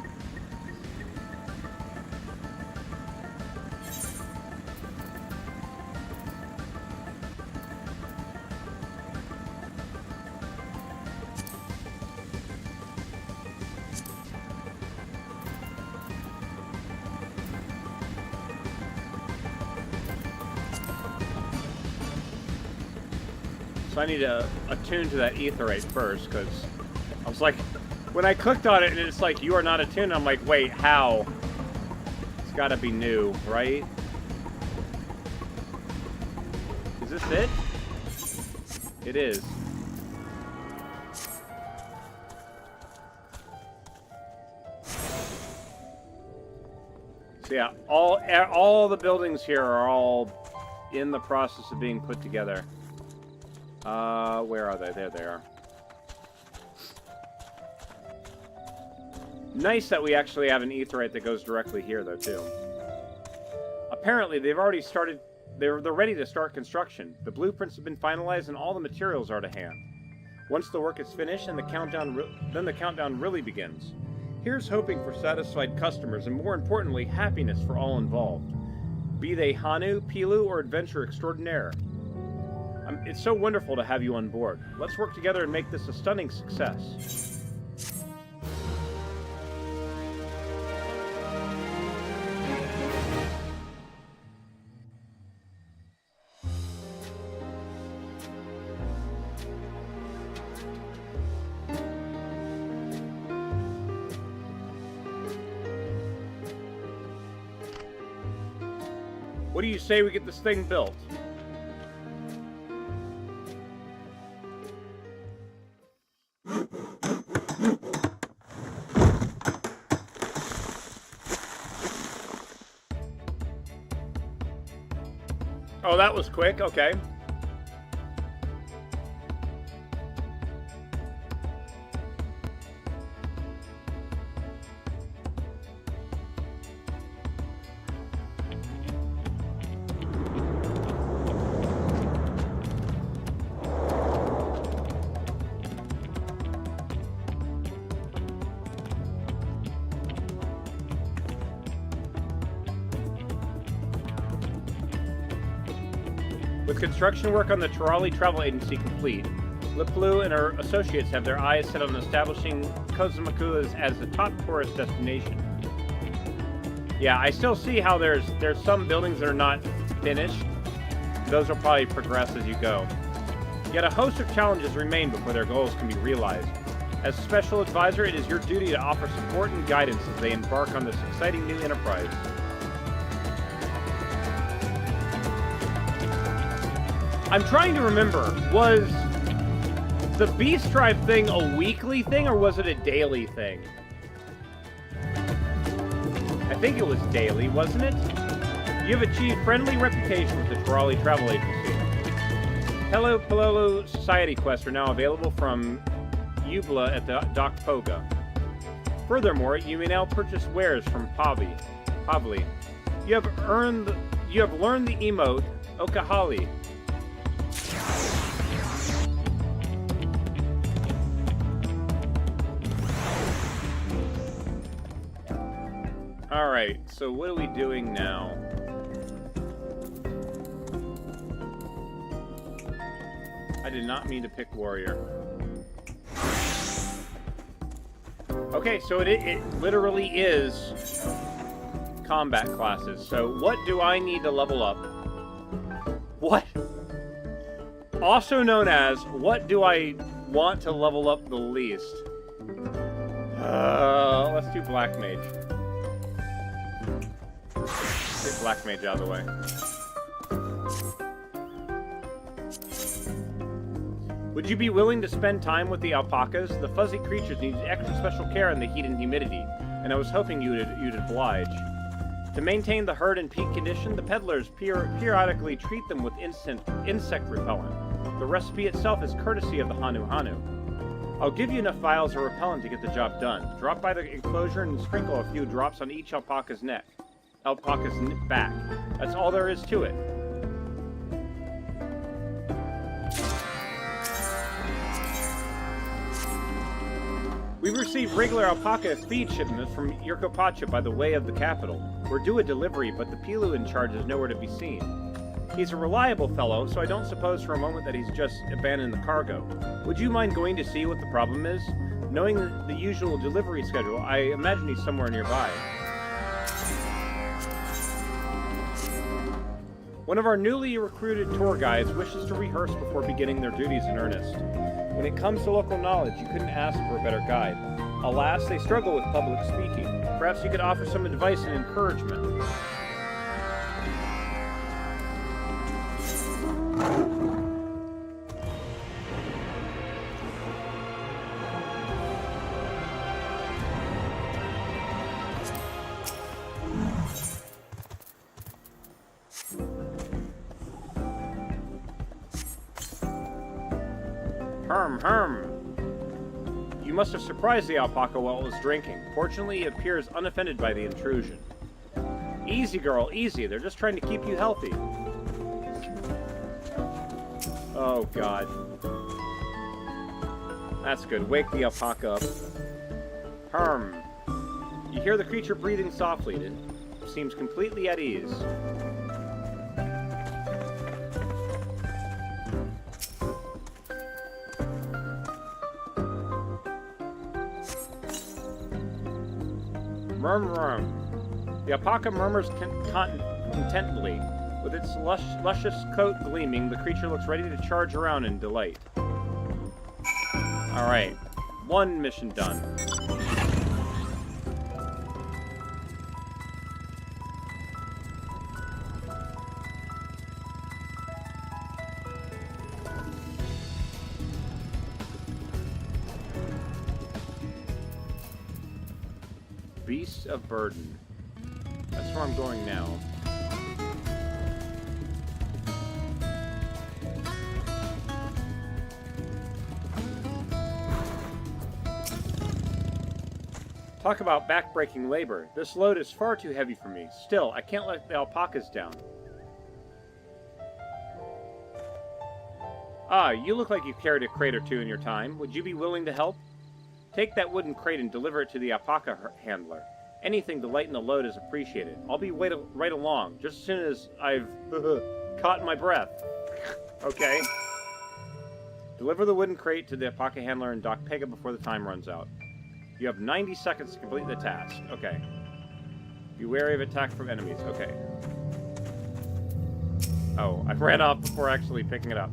So I need to attune to that etherate first, because I was like, when I clicked on it and it's like, you are not attuned, I'm like, wait, how? It's gotta be new, right? Is this it? It is. So yeah, all the buildings here are all in the process of being put together. Where are they? There they are. Nice that we actually have an etherate that goes directly here, though, too. Apparently, they've already started... They're ready to start construction. The blueprints have been finalized and all the materials are to hand. Once the work is finished, and the countdown really begins. Here's hoping for satisfied customers and, more importantly, happiness for all involved. Be they Hanu, Pilu, or adventure extraordinaire. It's so wonderful to have you on board. Let's work together and make this a stunning success. What do you say we get this thing built? Oh, that was quick. Okay. With construction work on the Turali Travel Agency complete, Liplu and her associates have their eyes set on establishing Kozumaku as the top tourist destination. Yeah, I still see how there's some buildings that are not finished. Those will probably progress as you go. Yet a host of challenges remain before their goals can be realized. As special advisor, it is your duty to offer support and guidance as they embark on this exciting new enterprise. I'm trying to remember, was the Beast Tribe thing a weekly thing, or was it a daily thing? I think it was daily, wasn't it? You have achieved friendly reputation with the Turali Travel Agency. Hello Palolo Society quests are now available from Eubla at the Dock Poga. Furthermore, you may now purchase wares from Pavli. You have learned the emote, Okahali. Alright, so what are we doing now? I did not mean to pick warrior. Okay, so it literally is combat classes. So what do I need to level up? What? Also known as, what do I want to level up the least? Let's do Black Mage. Get Black Mage out of the way. Would you be willing to spend time with the alpacas? The fuzzy creatures need extra special care in the heat and humidity, and I was hoping you'd oblige. To maintain the herd in peak condition, the peddlers periodically treat them with insect repellent. The recipe itself is courtesy of the Hanu Hanu. I'll give you enough vials of repellent to get the job done. Drop by the enclosure and sprinkle a few drops on each alpaca's back. That's all there is to it. We've received regular alpaca feed shipments from Yurkopacha by the way of the capital. We're due a delivery, but the Pilu in charge is nowhere to be seen. He's a reliable fellow, so I don't suppose for a moment that he's just abandoned the cargo. Would you mind going to see what the problem is? Knowing the usual delivery schedule, I imagine he's somewhere nearby. One of our newly recruited tour guides wishes to rehearse before beginning their duties in earnest. When it comes to local knowledge, you couldn't ask for a better guide. Alas, they struggle with public speaking. Perhaps you could offer some advice and encouragement. You must have surprised the alpaca while it was drinking. Fortunately, it appears unoffended by the intrusion. Easy, girl, easy. They're just trying to keep you healthy. Oh, God. That's good. Wake the alpaca up. You hear the creature breathing softly. It seems completely at ease. The alpaca murmurs contentedly. With its luscious coat gleaming, the creature looks ready to charge around in delight. Alright. One mission done. Beast of Burden. That's where I'm going now. Talk about back-breaking labor. This load is far too heavy for me. Still, I can't let the alpacas down. Ah, you look like you've carried a crate or two in your time. Would you be willing to help? Take that wooden crate and deliver it to the alpaca handler. Anything to lighten the load is appreciated. I'll be right along, just as soon as I've caught my breath. Okay. Deliver the wooden crate to the alpaca handler and Doc Pega before the time runs out. You have 90 seconds to complete the task. Okay. Be wary of attack from enemies. Okay. Oh, I ran off before actually picking it up.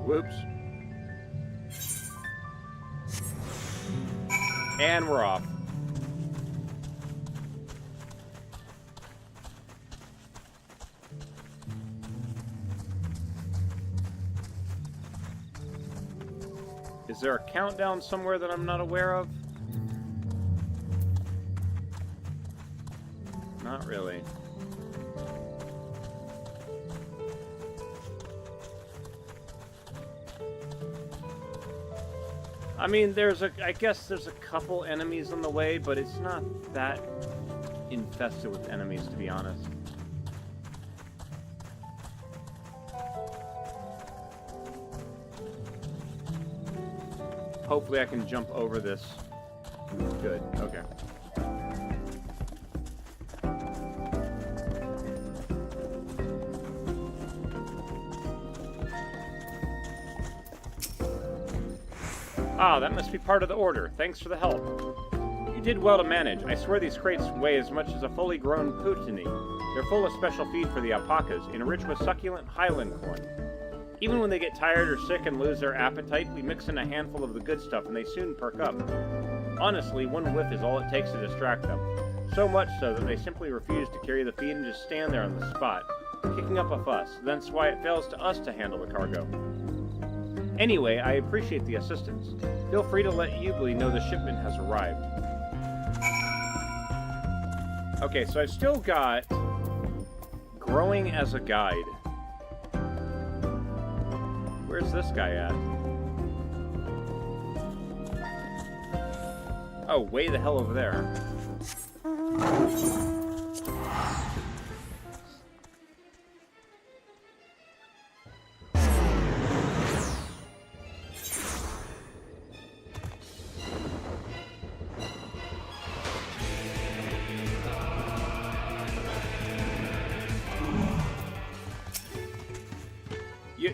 Whoops. And we're off. Is there a countdown somewhere that I'm not aware of? Not really. I mean, I guess there's a couple enemies on the way, but it's not that infested with enemies, to be honest. Hopefully I can jump over this. Good, okay. Ah, that must be part of the order. Thanks for the help. You did well to manage. I swear these crates weigh as much as a fully grown Rutony. They're full of special feed for the alpacas, enriched with succulent highland corn. Even when they get tired or sick and lose their appetite, we mix in a handful of the good stuff and they soon perk up. Honestly, one whiff is all it takes to distract them. So much so that they simply refuse to carry the feed and just stand there on the spot, kicking up a fuss. That's why it fails to us to handle the cargo. Anyway, I appreciate the assistance. Feel free to let Ubly know the shipment has arrived. Okay, so I've still got growing as a guide. Where's this guy at? Oh, way the hell over there.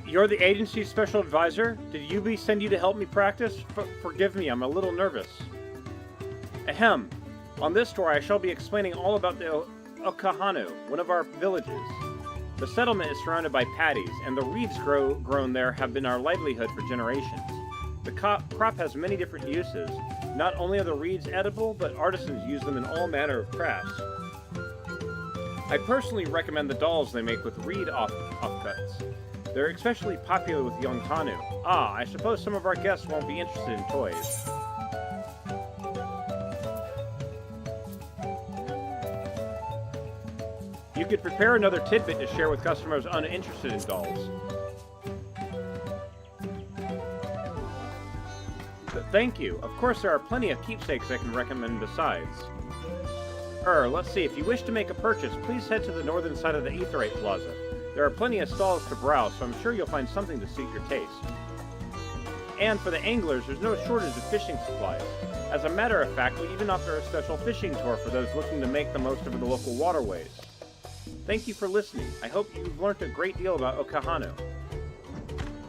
You're the agency's special advisor? Did Ubly send you to help me practice? Forgive me, I'm a little nervous. Ahem. On this tour, I shall be explaining all about the Okahanu, one of our villages. The settlement is surrounded by paddies, and the reeds grown there have been our livelihood for generations. The crop has many different uses. Not only are the reeds edible, but artisans use them in all manner of crafts. I personally recommend the dolls they make with reed offcuts. They're especially popular with young Tanu. Ah, I suppose some of our guests won't be interested in toys. You could prepare another tidbit to share with customers uninterested in dolls. But thank you. Of course, there are plenty of keepsakes I can recommend besides. Let's see. If you wish to make a purchase, please head to the northern side of the Aetheryte Plaza. There are plenty of stalls to browse, so I'm sure you'll find something to suit your taste. And for the anglers, there's no shortage of fishing supplies. As a matter of fact, we even offer a special fishing tour for those looking to make the most of the local waterways. Thank you for listening. I hope you've learned a great deal about Okahanu.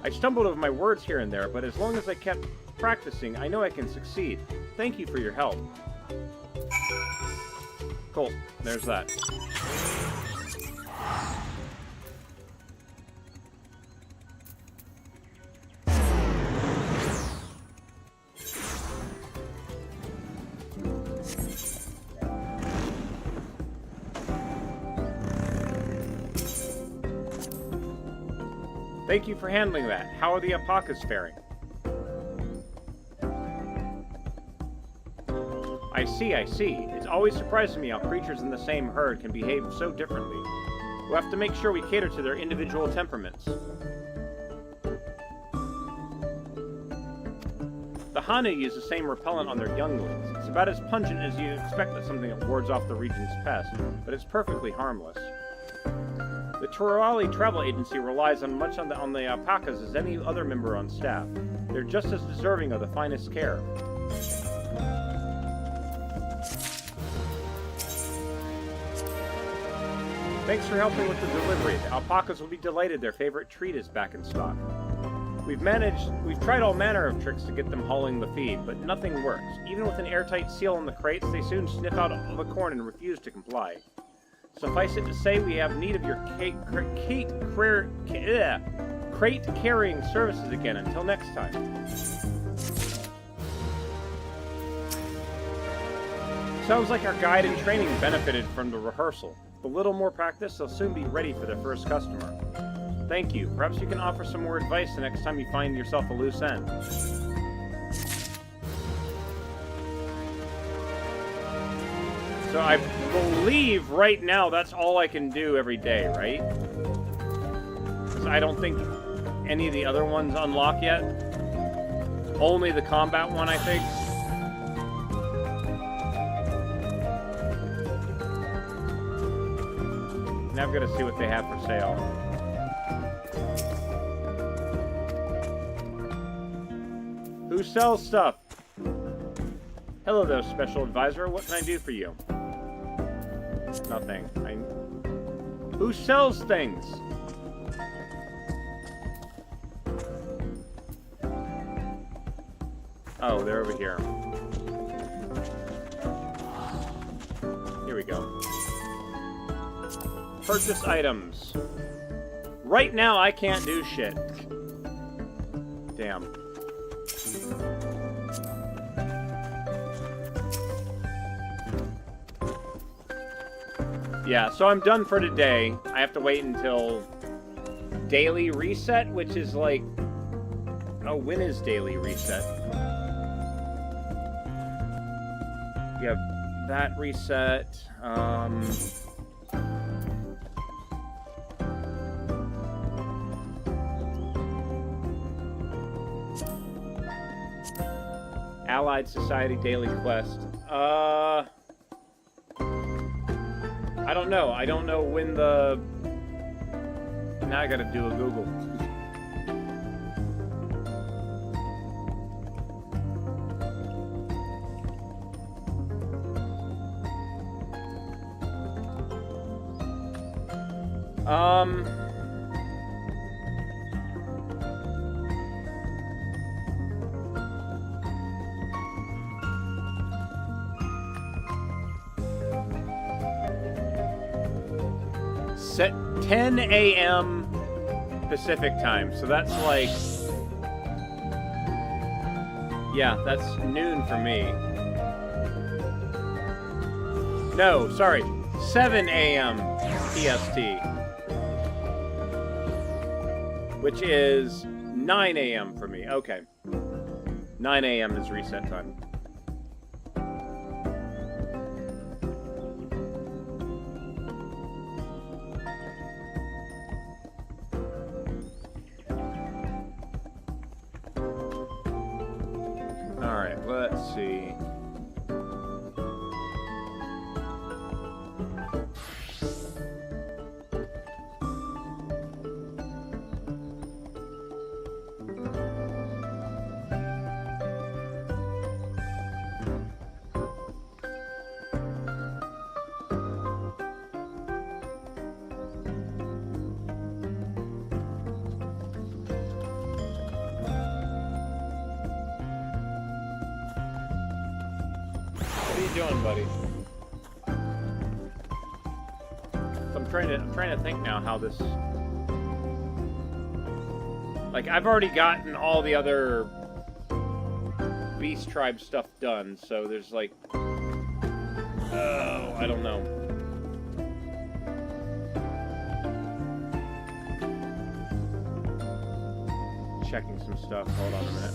I stumbled over my words here and there, but as long as I kept practicing, I know I can succeed. Thank you for your help. Cool. There's that. Thank you for handling that. How are the alpacas faring? I see. It's always surprising me how creatures in the same herd can behave so differently. We'll have to make sure we cater to their individual temperaments. The Hanu use the same repellent on their younglings. It's about as pungent as you'd expect of something that wards off the region's pest, but it's perfectly harmless. The Turali Travel Agency relies as much on the alpacas as any other member on staff. They're just as deserving of the finest care. Thanks for helping with the delivery. The alpacas will be delighted their favorite treat is back in stock. We've tried all manner of tricks to get them hauling the feed, but nothing works. Even with an airtight seal on the crates, they soon sniff out all the corn and refuse to comply. Suffice it to say, we have need of your crate carrying services again. Until next time. Sounds like our guide and training benefited from the rehearsal. With a little more practice, they'll soon be ready for their first customer. Thank you. Perhaps you can offer some more advice the next time you find yourself a loose end. So I believe right now that's all I can do every day, right? Because I don't think any of the other ones unlock yet. Only the combat one, I think. Now I've got to see what they have for sale. Who sells stuff? Hello there, special advisor. What can I do for you? Nothing. Who sells things? Oh, they're over here. Here we go. Purchase items. Right now, I can't do shit. Damn. Yeah, so I'm done for today. I have to wait until daily reset, which is like... Oh, when is daily reset? We have that reset. Allied Society Daily Quest. I don't know. I don't know when the... Now I gotta do a Google. Set 10 a.m. Pacific time, so that's like... Yeah, that's noon for me. No, sorry, 7 a.m. PST. Which is 9 a.m. for me. Okay. 9 a.m. is reset time. Alright, let's see. What are you doing, buddy? So I'm trying to think now how this... Like, I've already gotten all the other Beast Tribe stuff done, so there's like... Oh, I don't know. Checking some stuff. Hold on a minute.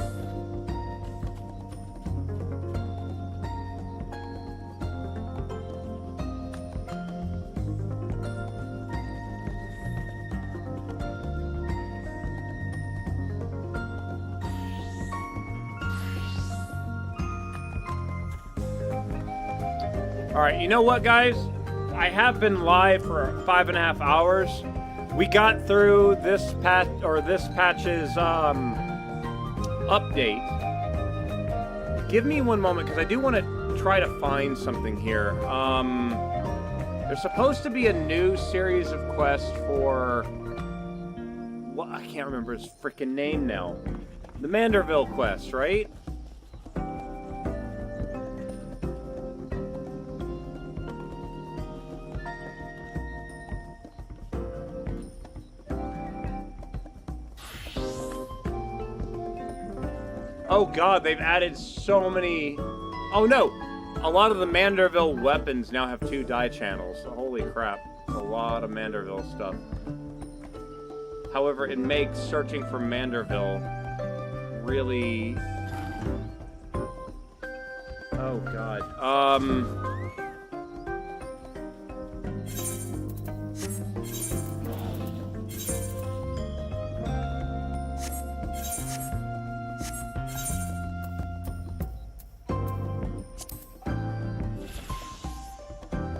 Alright, you know what, guys? I have been live for 5.5 hours. We got through this patch's update. Give me one moment, because I do want to try to find something here. There's supposed to be a new series of quests for... What? I can't remember his freaking name now. The Manderville quest, right? Oh god, they've added so many... Oh no! A lot of the Manderville weapons now have 2 die channels. Holy crap. A lot of Manderville stuff. However, it makes searching for Manderville really... Oh god.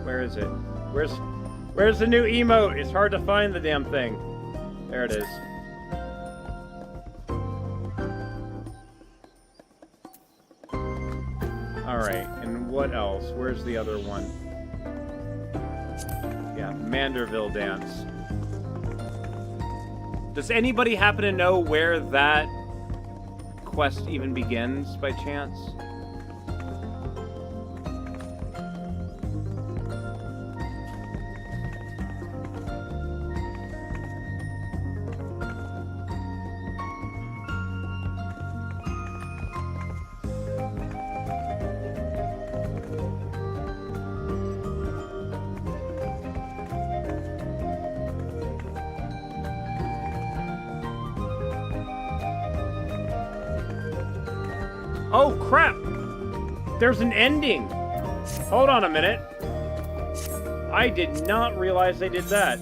Where is it? Where's... Where's the new emote? It's hard to find the damn thing. There it is. Alright, and what else? Where's the other one? Yeah, Manderville Dance. Does anybody happen to know where that quest even begins, by chance? Oh, crap! There's an ending! Hold on a minute. I did not realize they did that.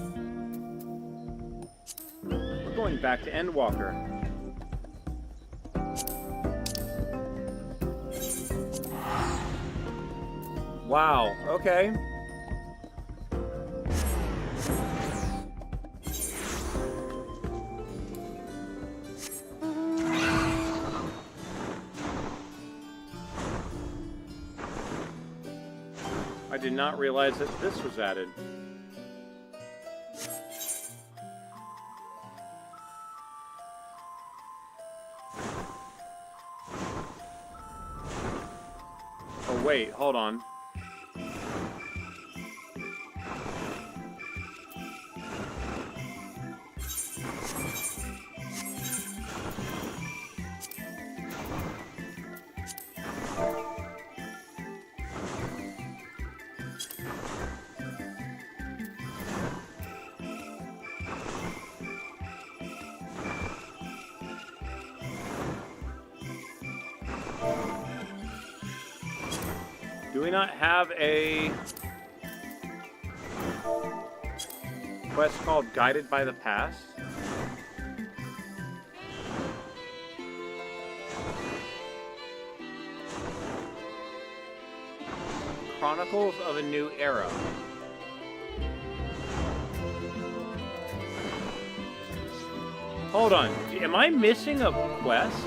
We're going back to Endwalker. Wow, okay. I did not realize that this was added. Oh wait, hold on. Do we not have a quest called Guided by the Past? Chronicles of a New Era. Hold on, am I missing a quest?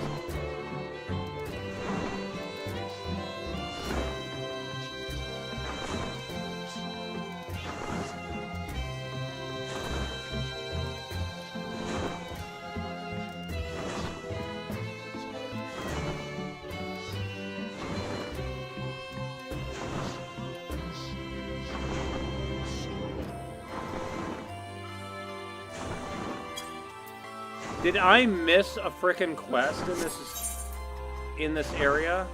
Did I miss a frickin' quest in this area?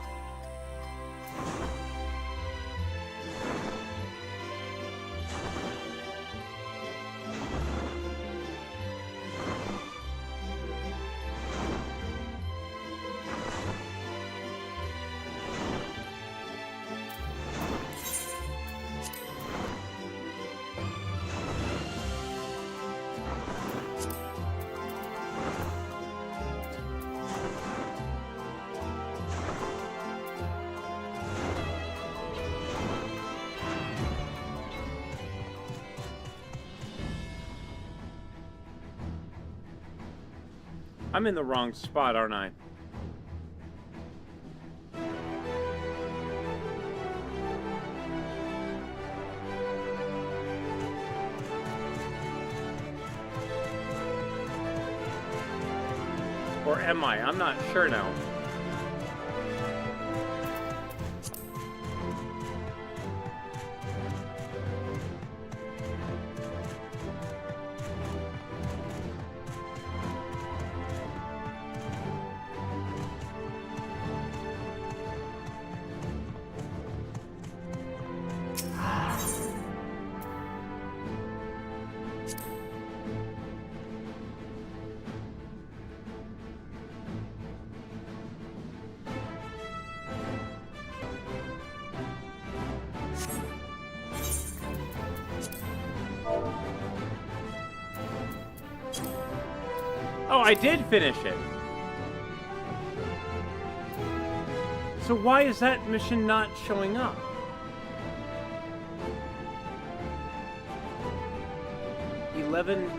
I'm in the wrong spot, aren't I? Or am I? I'm not sure now. Oh, I did finish it. So why is that mission not showing up? 11...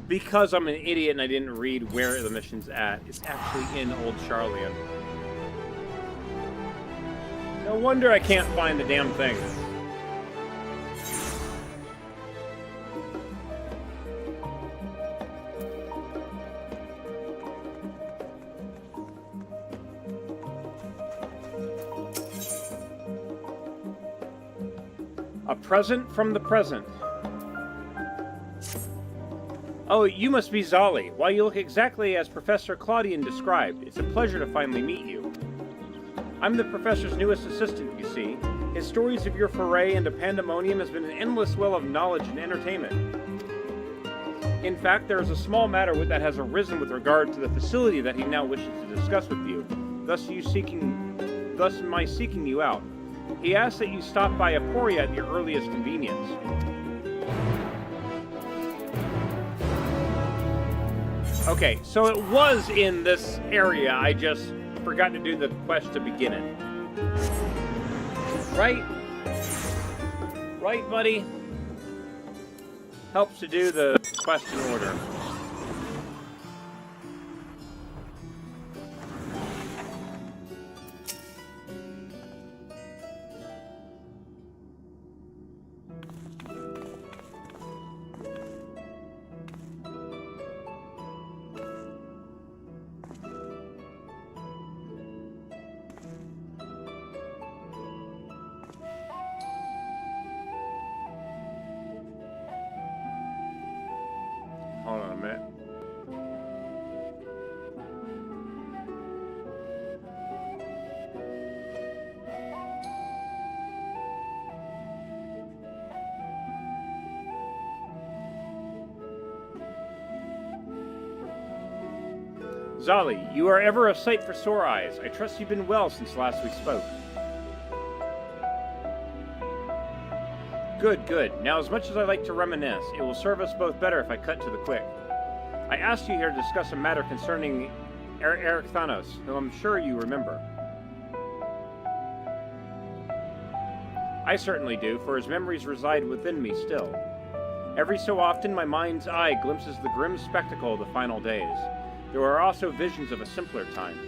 Because I'm an idiot and I didn't read where the mission's at, it's actually in Old Charlian. No wonder I can't find the damn thing. A present from the present. Oh, you must be Zali. Why, you look exactly as Professor Claudian described. It's a pleasure to finally meet you. I'm the professor's newest assistant, you see. His stories of your foray into Pandemonium has been an endless well of knowledge and entertainment. In fact, there is a small matter that has arisen with regard to the facility that he now wishes to discuss with you, thus my seeking you out. He asks that you stop by Aporia at your earliest convenience. Okay, so it was in this area, I just forgot to do the quest to begin it. Right? Right, buddy? Helps to do the quest in order. Hold on a minute. Zali, you are ever a sight for sore eyes. I trust you've been well since last we spoke. Good, good. Now, as much as I like to reminisce, it will serve us both better if I cut to the quick. I asked you here to discuss a matter concerning Eric Thanos, who I'm sure you remember. I certainly do, for his memories reside within me still. Every so often, my mind's eye glimpses the grim spectacle of the final days. There are also visions of a simpler time.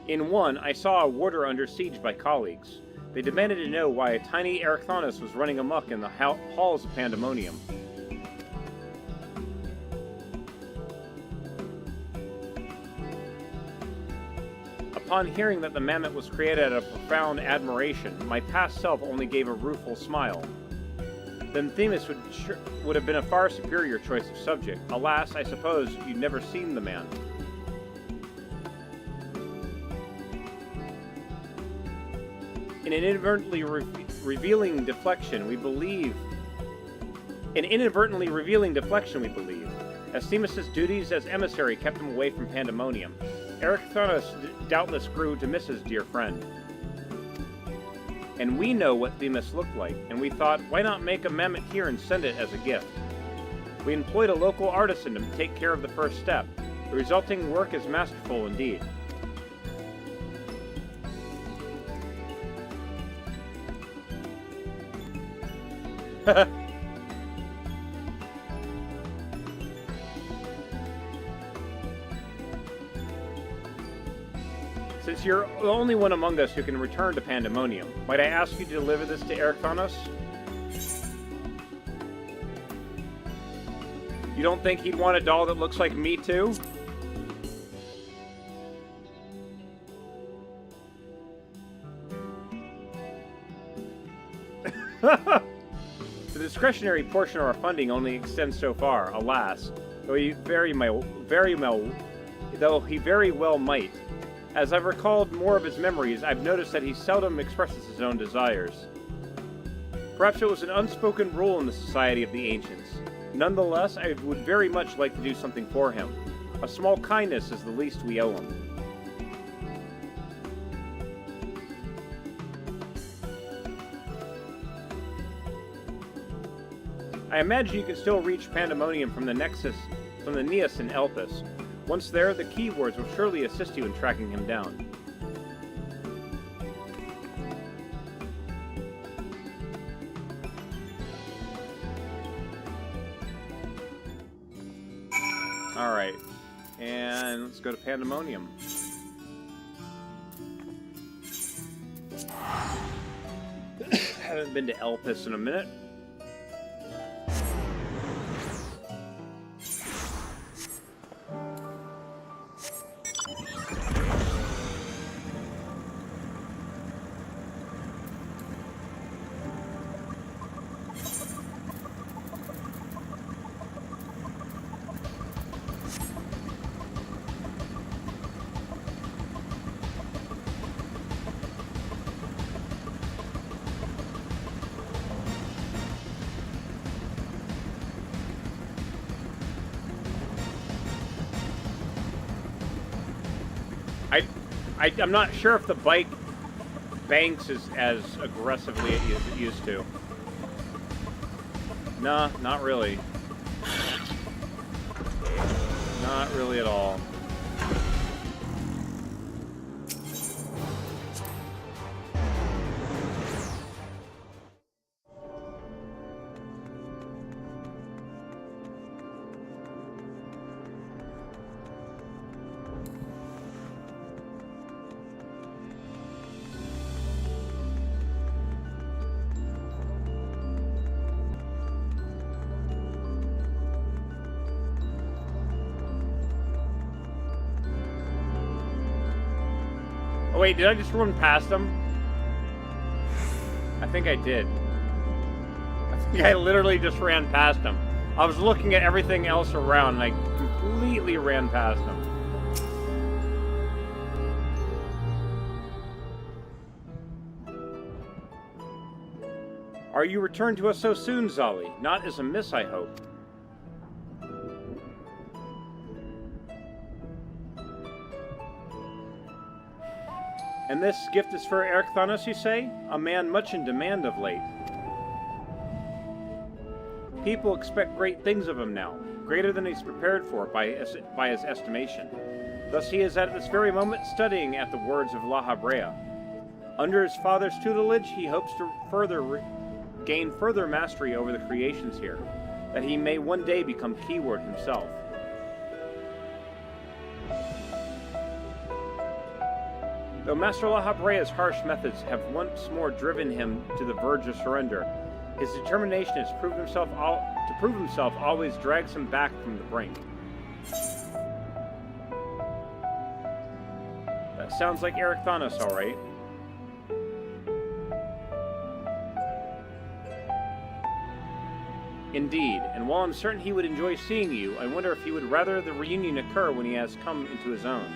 In one, I saw a warder under siege by colleagues. They demanded to know why a tiny Eric Thanos was running amok in the halls of Pandemonium. Upon hearing that the mammoth was created out of profound admiration, my past self only gave a rueful smile. Then Themis would have been a far superior choice of subject. Alas, I suppose you'd never seen the man. In an inadvertently revealing deflection, we believe. As Themis' duties as emissary kept him away from Pandemonium, Eric Thanos doubtless grew to miss his dear friend. And we know what Themis looked like, and we thought, why not make a mammoth here and send it as a gift? We employed a local artisan to take care of the first step. The resulting work is masterful indeed. Since you're the only one among us who can return to Pandemonium, might I ask you to deliver this to Eric Thanos? You don't think he'd want a doll that looks like me too? The discretionary portion of our funding only extends so far, alas, though he very well might. As I've recalled more of his memories, I've noticed that he seldom expresses his own desires. Perhaps it was an unspoken rule in the Society of the Ancients. Nonetheless, I would very much like to do something for him. A small kindness is the least we owe him. I imagine you can still reach Pandemonium from the Nexus, from the Neus in Elpis. Once there, the keywords will surely assist you in tracking him down. Alright, and let's go to Pandemonium. Haven't been to Elpis in a minute. I'm not sure if the bike banks as aggressively as it used to. Nah, not really. Not really at all. Wait, did I just run past him? I think I did. I think I literally just ran past him. I was looking at everything else around and I completely ran past him. Are you returned to us so soon, Zali? Not as a miss, I hope. And this gift is for Erchthanos, you say? A man much in demand of late. People expect great things of him now, greater than he's prepared for by his estimation. Thus he is at this very moment studying at the words of La Habrea. Under his father's tutelage, he hopes to gain further mastery over the creations here, that he may one day become Keyword himself. Though Master La Habrea's harsh methods have once more driven him to the verge of surrender, his determination to prove himself always drags him back from the brink. That sounds like Erchthanos, all right. Indeed, and while I'm certain he would enjoy seeing you, I wonder if he would rather the reunion occur when he has come into his own.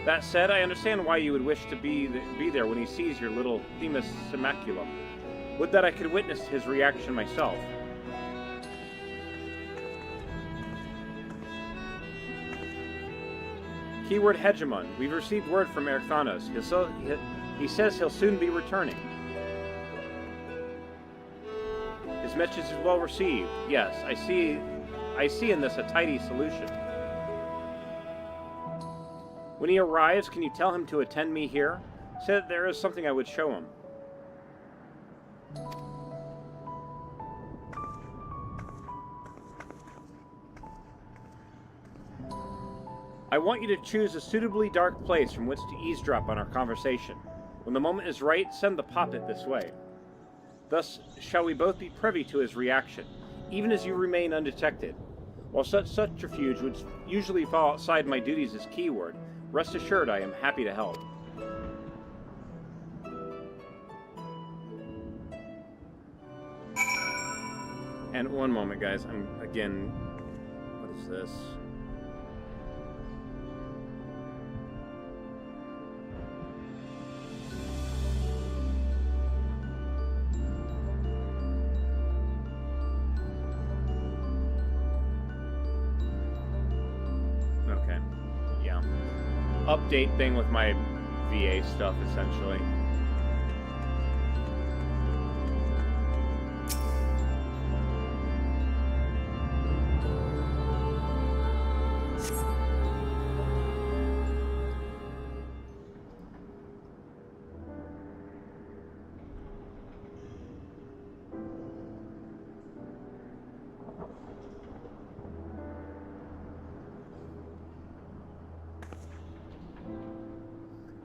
That said, I understand why you would wish to be there when he sees your little Themis Immaculum. Would that I could witness his reaction myself. Keyword Hegemon, we've received word from Erchthanos. He says he'll soon be returning. His message is well received. Yes, I see in this a tidy solution. When he arrives, can you tell him to attend me here? Say that there is something I would show him. I want you to choose a suitably dark place from which to eavesdrop on our conversation. When the moment is right, send the poppet this way. Thus shall we both be privy to his reaction, even as you remain undetected. While such subterfuge would usually fall outside my duties as Keyword, rest assured I am happy to help. And one moment, guys. What is this? Okay. Yeah. Update thing with my VA stuff, essentially.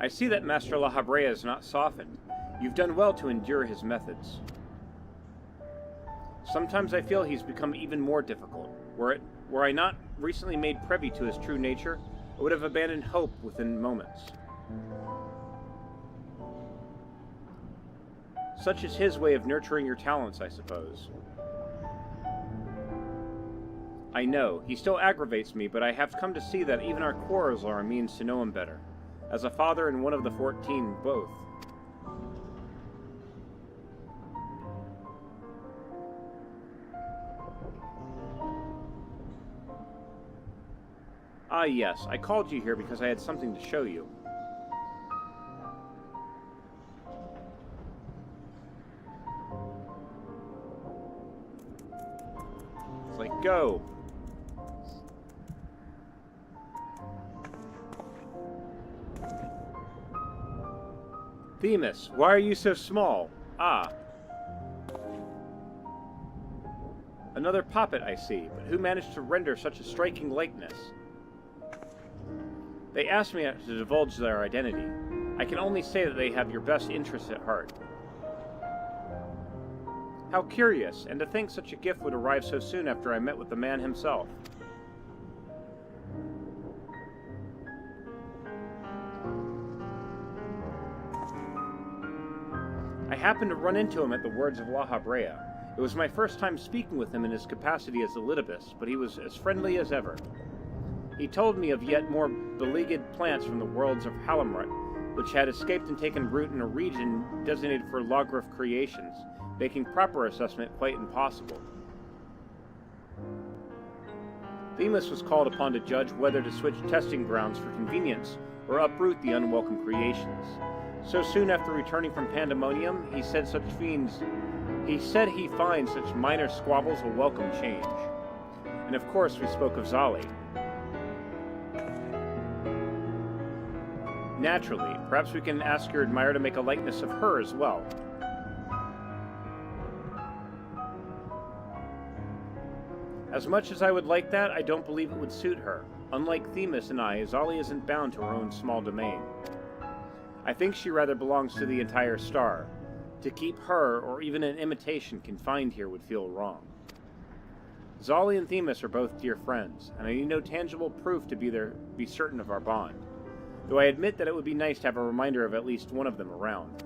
I see that Master La Habrea is not softened. You've done well to endure his methods. Sometimes I feel he's become even more difficult. Were I not recently made privy to his true nature, I would have abandoned hope within moments. Such is his way of nurturing your talents, I suppose. I know, he still aggravates me, but I have come to see that even our quarrels are a means to know him better. As a father and one of the 14, both. Ah, yes, I called you here because I had something to show you. It's like, go! Themis, why are you so small? Ah. Another puppet, I see, but who managed to render such a striking likeness? They asked me to divulge their identity. I can only say that they have your best interests at heart. How curious, and to think such a gift would arrive so soon after I met with the man himself. I happened to run into him at the words of La Habrea. It was my first time speaking with him in his capacity as Elidibus, but he was as friendly as ever. He told me of yet more beleaguered plants from the worlds of Halimrut, which had escaped and taken root in a region designated for Logrif creations, making proper assessment quite impossible. Themis was called upon to judge whether to switch testing grounds for convenience or uproot the unwelcome creations. So soon after returning from Pandemonium, he said he finds such minor squabbles a welcome change. And of course we spoke of Zali. Naturally, perhaps we can ask your admirer to make a likeness of her as well. As much as I would like that, I don't believe it would suit her. Unlike Themis and I, Zali isn't bound to her own small domain. I think she rather belongs to the entire star. To keep her, or even an imitation, confined here would feel wrong. Zali and Themis are both dear friends, and I need no tangible proof to be certain of our bond. Though I admit that it would be nice to have a reminder of at least one of them around.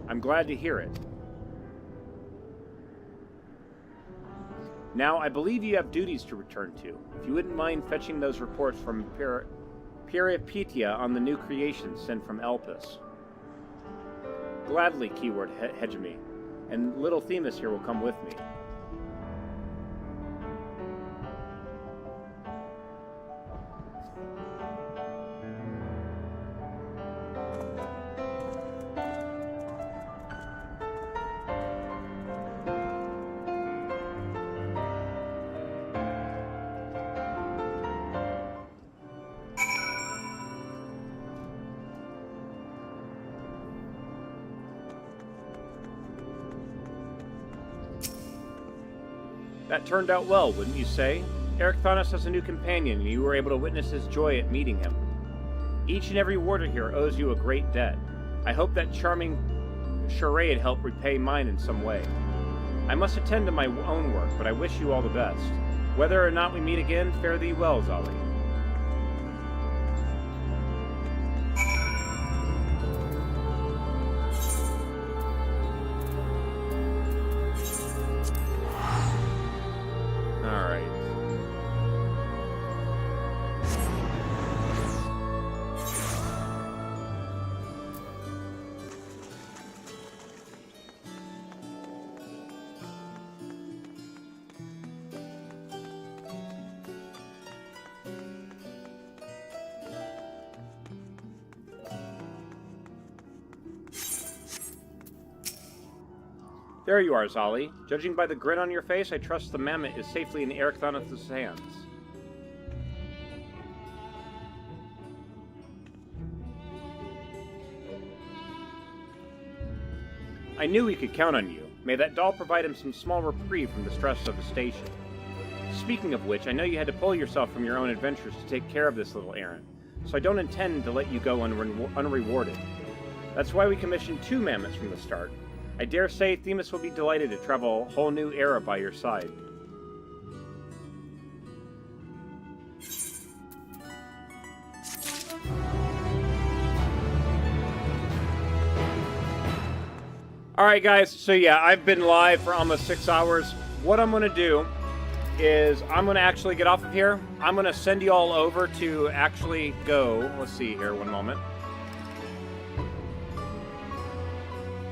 I'm glad to hear it. Now, I believe you have duties to return to. If you wouldn't mind fetching those reports from Peripetia on the new creations sent from Elpis. Gladly, keyword hegemony, and little Themis here will come with me. That turned out well, wouldn't you say? Ericthonus has a new companion, and you were able to witness his joy at meeting him. Each and every warder here owes you a great debt. I hope that charming charade helped repay mine in some way. I must attend to my own work, but I wish you all the best. Whether or not we meet again, fare thee well, Zali. There you are, Zali. Judging by the grin on your face, I trust the mammoth is safely in Ericthonus' hands. I knew we could count on you. May that doll provide him some small reprieve from the stress of the station. Speaking of which, I know you had to pull yourself from your own adventures to take care of this little errand. so I don't intend to let you go unrewarded. That's why we commissioned 2 mammoths from the start. I dare say Themis will be delighted to travel a whole new era by your side. Alright guys, so yeah, I've been live for almost 6 hours. What I'm going to do is I'm going to actually get off of here. I'm going to send you all over to actually go. Let's see here, one moment.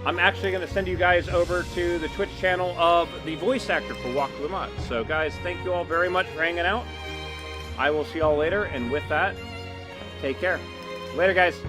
I'm actually going to send you guys over to the Twitch channel of the voice actor for Walk the Mud. So guys, thank you all very much for hanging out. I will see you all later, and with that, take care. Later guys.